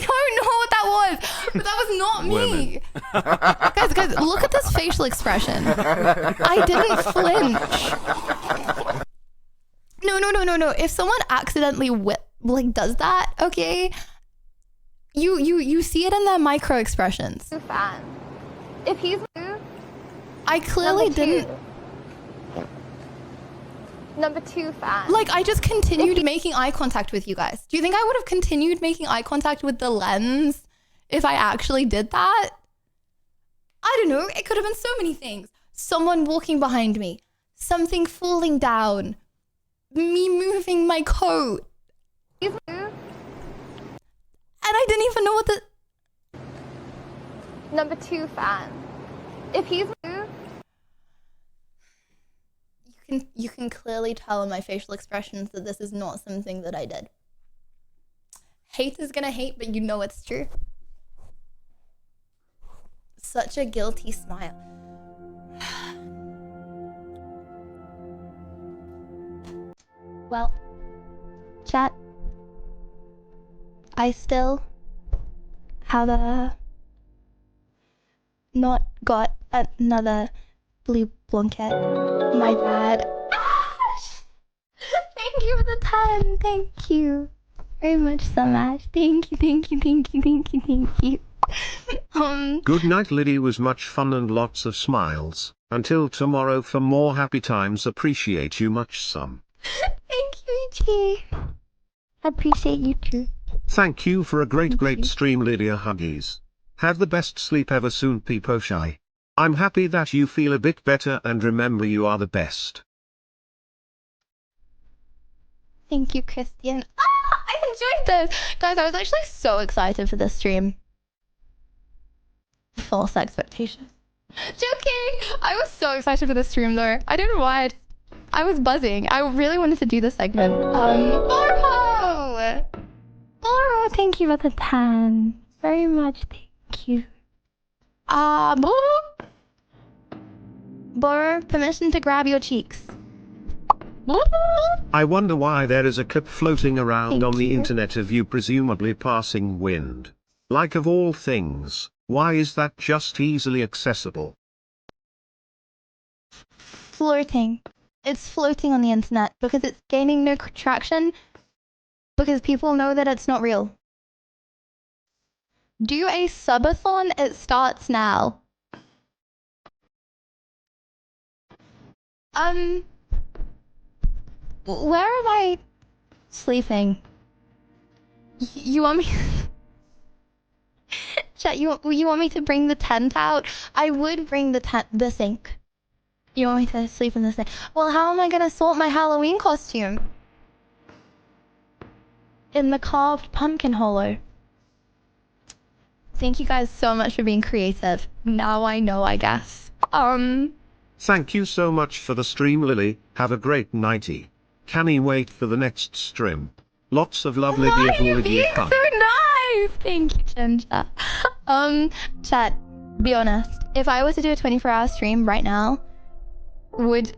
Speaker 1: I don't know what that was, but that was not me. Guys, look at this facial expression. I didn't flinch. No. If someone accidentally does that, okay, you see it in their micro expressions.
Speaker 17: If he's
Speaker 1: I clearly didn't.
Speaker 17: Number 2 fan.
Speaker 1: Like, I just continued making eye contact with you guys. Do you think I would have continued making eye contact with the lens if I actually did that? I don't know. It could have been so many things. Someone walking behind me. Something falling down. Me moving my coat. And I didn't even know what the...
Speaker 17: Number 2 fan. If he's...
Speaker 1: You can clearly tell in my facial expressions that this is not something that I did. Hate is gonna hate, but you know it's true. Such a guilty smile. Well, chat, I still have not got another blue blanket. My bad. Thank you for the time. Thank you very much so much. Thank you.
Speaker 3: Good night, Liddy. Was much fun and lots of smiles. Until tomorrow for more happy times. Appreciate you much some.
Speaker 1: Thank you, G. Appreciate you too.
Speaker 3: Thank you for a great stream, Lydia. Huggies. Have the best sleep ever soon, Peepo Shy. I'm happy that you feel a bit better, and remember you are the best.
Speaker 1: Thank you, Christian. I enjoyed this. Guys, I was actually so excited for this stream. False expectations. Joking! I was so excited for this stream though. I don't know why. I was buzzing. I really wanted to do this segment. Boro, thank you for the 10. Very much thank you. Boro, permission to grab your cheeks.
Speaker 3: I wonder why there is a clip floating around on the internet of you presumably passing wind. Like, of all things, why is that just easily accessible?
Speaker 1: Floating. It's floating on the internet because it's gaining no traction because people know that it's not real. Do a subathon, it starts now. Where am I sleeping? You want me... Chat, you want me to bring the tent out? I would bring the sink. You want me to sleep in the sink? Well, how am I gonna sort my Halloween costume? In the carved pumpkin hollow. Thank you guys so much for being creative. Now I know, I guess.
Speaker 3: Thank you so much for the stream, Lily. Have a great nighty. Can't wait for the next stream. Lots of love, Lydia.
Speaker 1: You're being so nice! Thank you, Ginger. Chat, be honest. If I was to do a 24-hour stream right now, would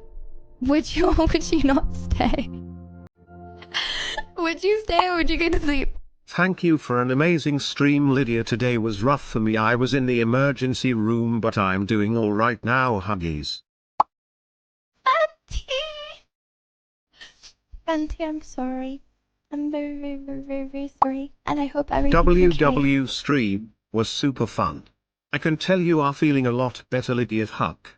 Speaker 1: you not stay? Would you stay or would you go to sleep?
Speaker 3: Thank you for an amazing stream, Lydia. Today was rough for me. I was in the emergency room, but I'm doing all right now. Huggies.
Speaker 1: Fenty, I'm sorry. I'm very sorry. And I hope everything's okay.
Speaker 3: WW stream was super fun. I can tell you are feeling a lot better, Lydia. Huck.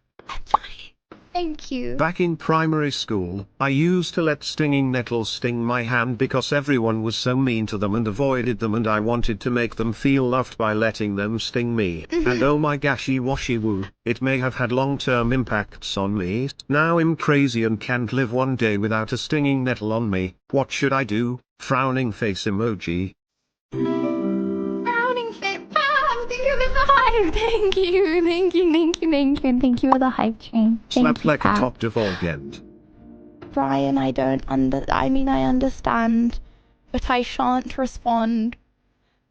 Speaker 1: Thank you.
Speaker 3: Back in primary school, I used to let stinging nettles sting my hand because everyone was so mean to them and avoided them, and I wanted to make them feel loved by letting them sting me. And oh my gashy washy woo, it may have had long-term impacts on me. Now I'm crazy and can't live one day without a stinging nettle on me. What should I do? Frowning face emoji.
Speaker 1: Frowning face. Thank you for the hype. Thank you for the hype train.
Speaker 3: Slapped like a top divulgent.
Speaker 1: Brian, I understand, but I shan't respond.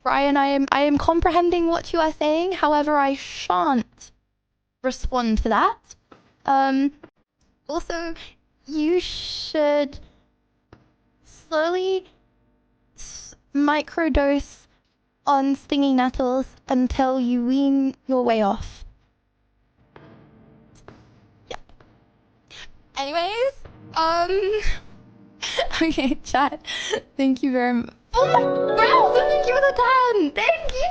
Speaker 1: Brian, I am comprehending what you are saying, however, I shan't respond to that. Also, you should slowly microdose on stinging nettles until you wean your way off. Yeah. Anyways, okay, chat. Thank you very much. Oh, Ralph, thank you for the 10. Thank you.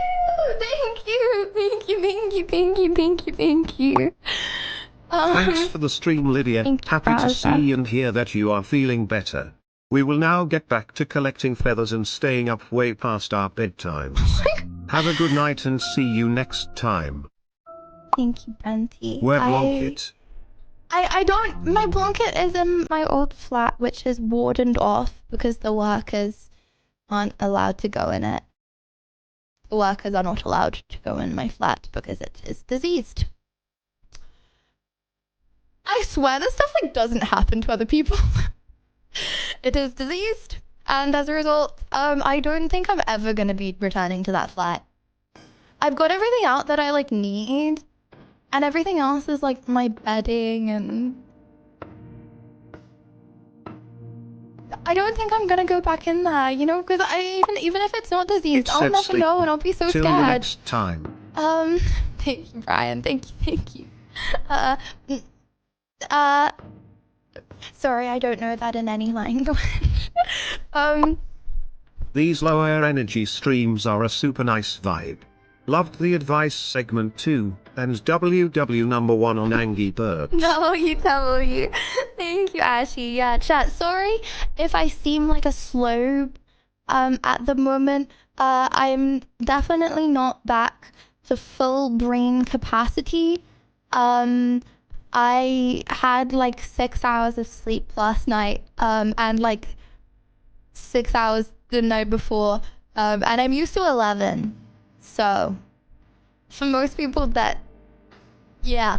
Speaker 1: Thank you. Thank you. Thank you. Thank you. Thank you. Thank you.
Speaker 3: Thanks for the stream, Lydia. Happy to see and hear that you are feeling better. We will now get back to collecting feathers and staying up way past our bedtimes. Have a good night and see you next time.
Speaker 1: Thank you, Benty.
Speaker 3: Where blanket?
Speaker 1: I don't. My blanket is in my old flat, which is wardened off because the workers aren't allowed to go in it. The workers are not allowed to go in my flat because it is diseased. I swear this stuff like doesn't happen to other people. It is diseased, and as a result, I don't think I'm ever gonna be returning to that flat. I've got everything out that I like need, and everything else is like my bedding, and I don't think I'm gonna go back in there, you know, because even if it's not diseased, I'll never know, and I'll be so
Speaker 3: Till
Speaker 1: scared.
Speaker 3: the next time.
Speaker 1: Thank you, Brian. Thank you. Sorry, I don't know that in any language.
Speaker 3: These lower energy streams are a super nice vibe. Loved the advice segment too, and WW number 1 on Angry Birds.
Speaker 1: W. Thank you, Ashy. Yeah, chat. Sorry if I seem like a slob at the moment. I'm definitely not back to full brain capacity. I had like 6 hours of sleep last night, and like 6 hours the night before, and I'm used to 11. So, for most people that, yeah,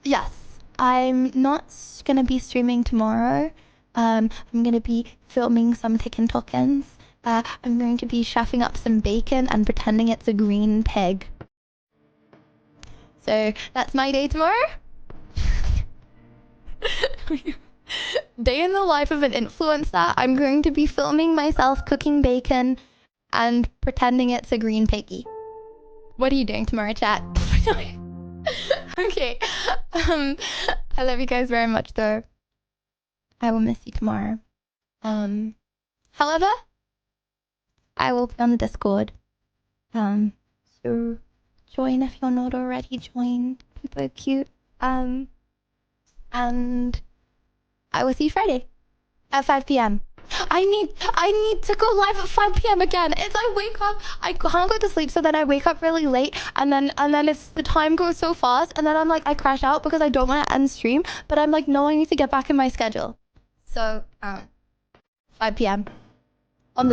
Speaker 1: yes, I'm not gonna be streaming tomorrow. I'm gonna be filming some TikTokens. I'm going to be chefing up some bacon and pretending it's a green pig. So, that's my day tomorrow. Day in the life of an influencer. I'm going to be filming myself cooking bacon and pretending it's a green piggy. What are you doing tomorrow, chat? Okay. I love you guys very much, though. I will miss you tomorrow. However, I will be on the Discord. So join if you're not already joined. People are cute. And I will see you Friday at 5 p.m. I need to go live at 5 p.m. again. It's I wake up, I can't go to sleep, so then I wake up really late, and then it's the time goes so fast, and then I'm like I crash out because I don't want to end stream, but I'm like no, I need to get back in my schedule. So 5 p.m.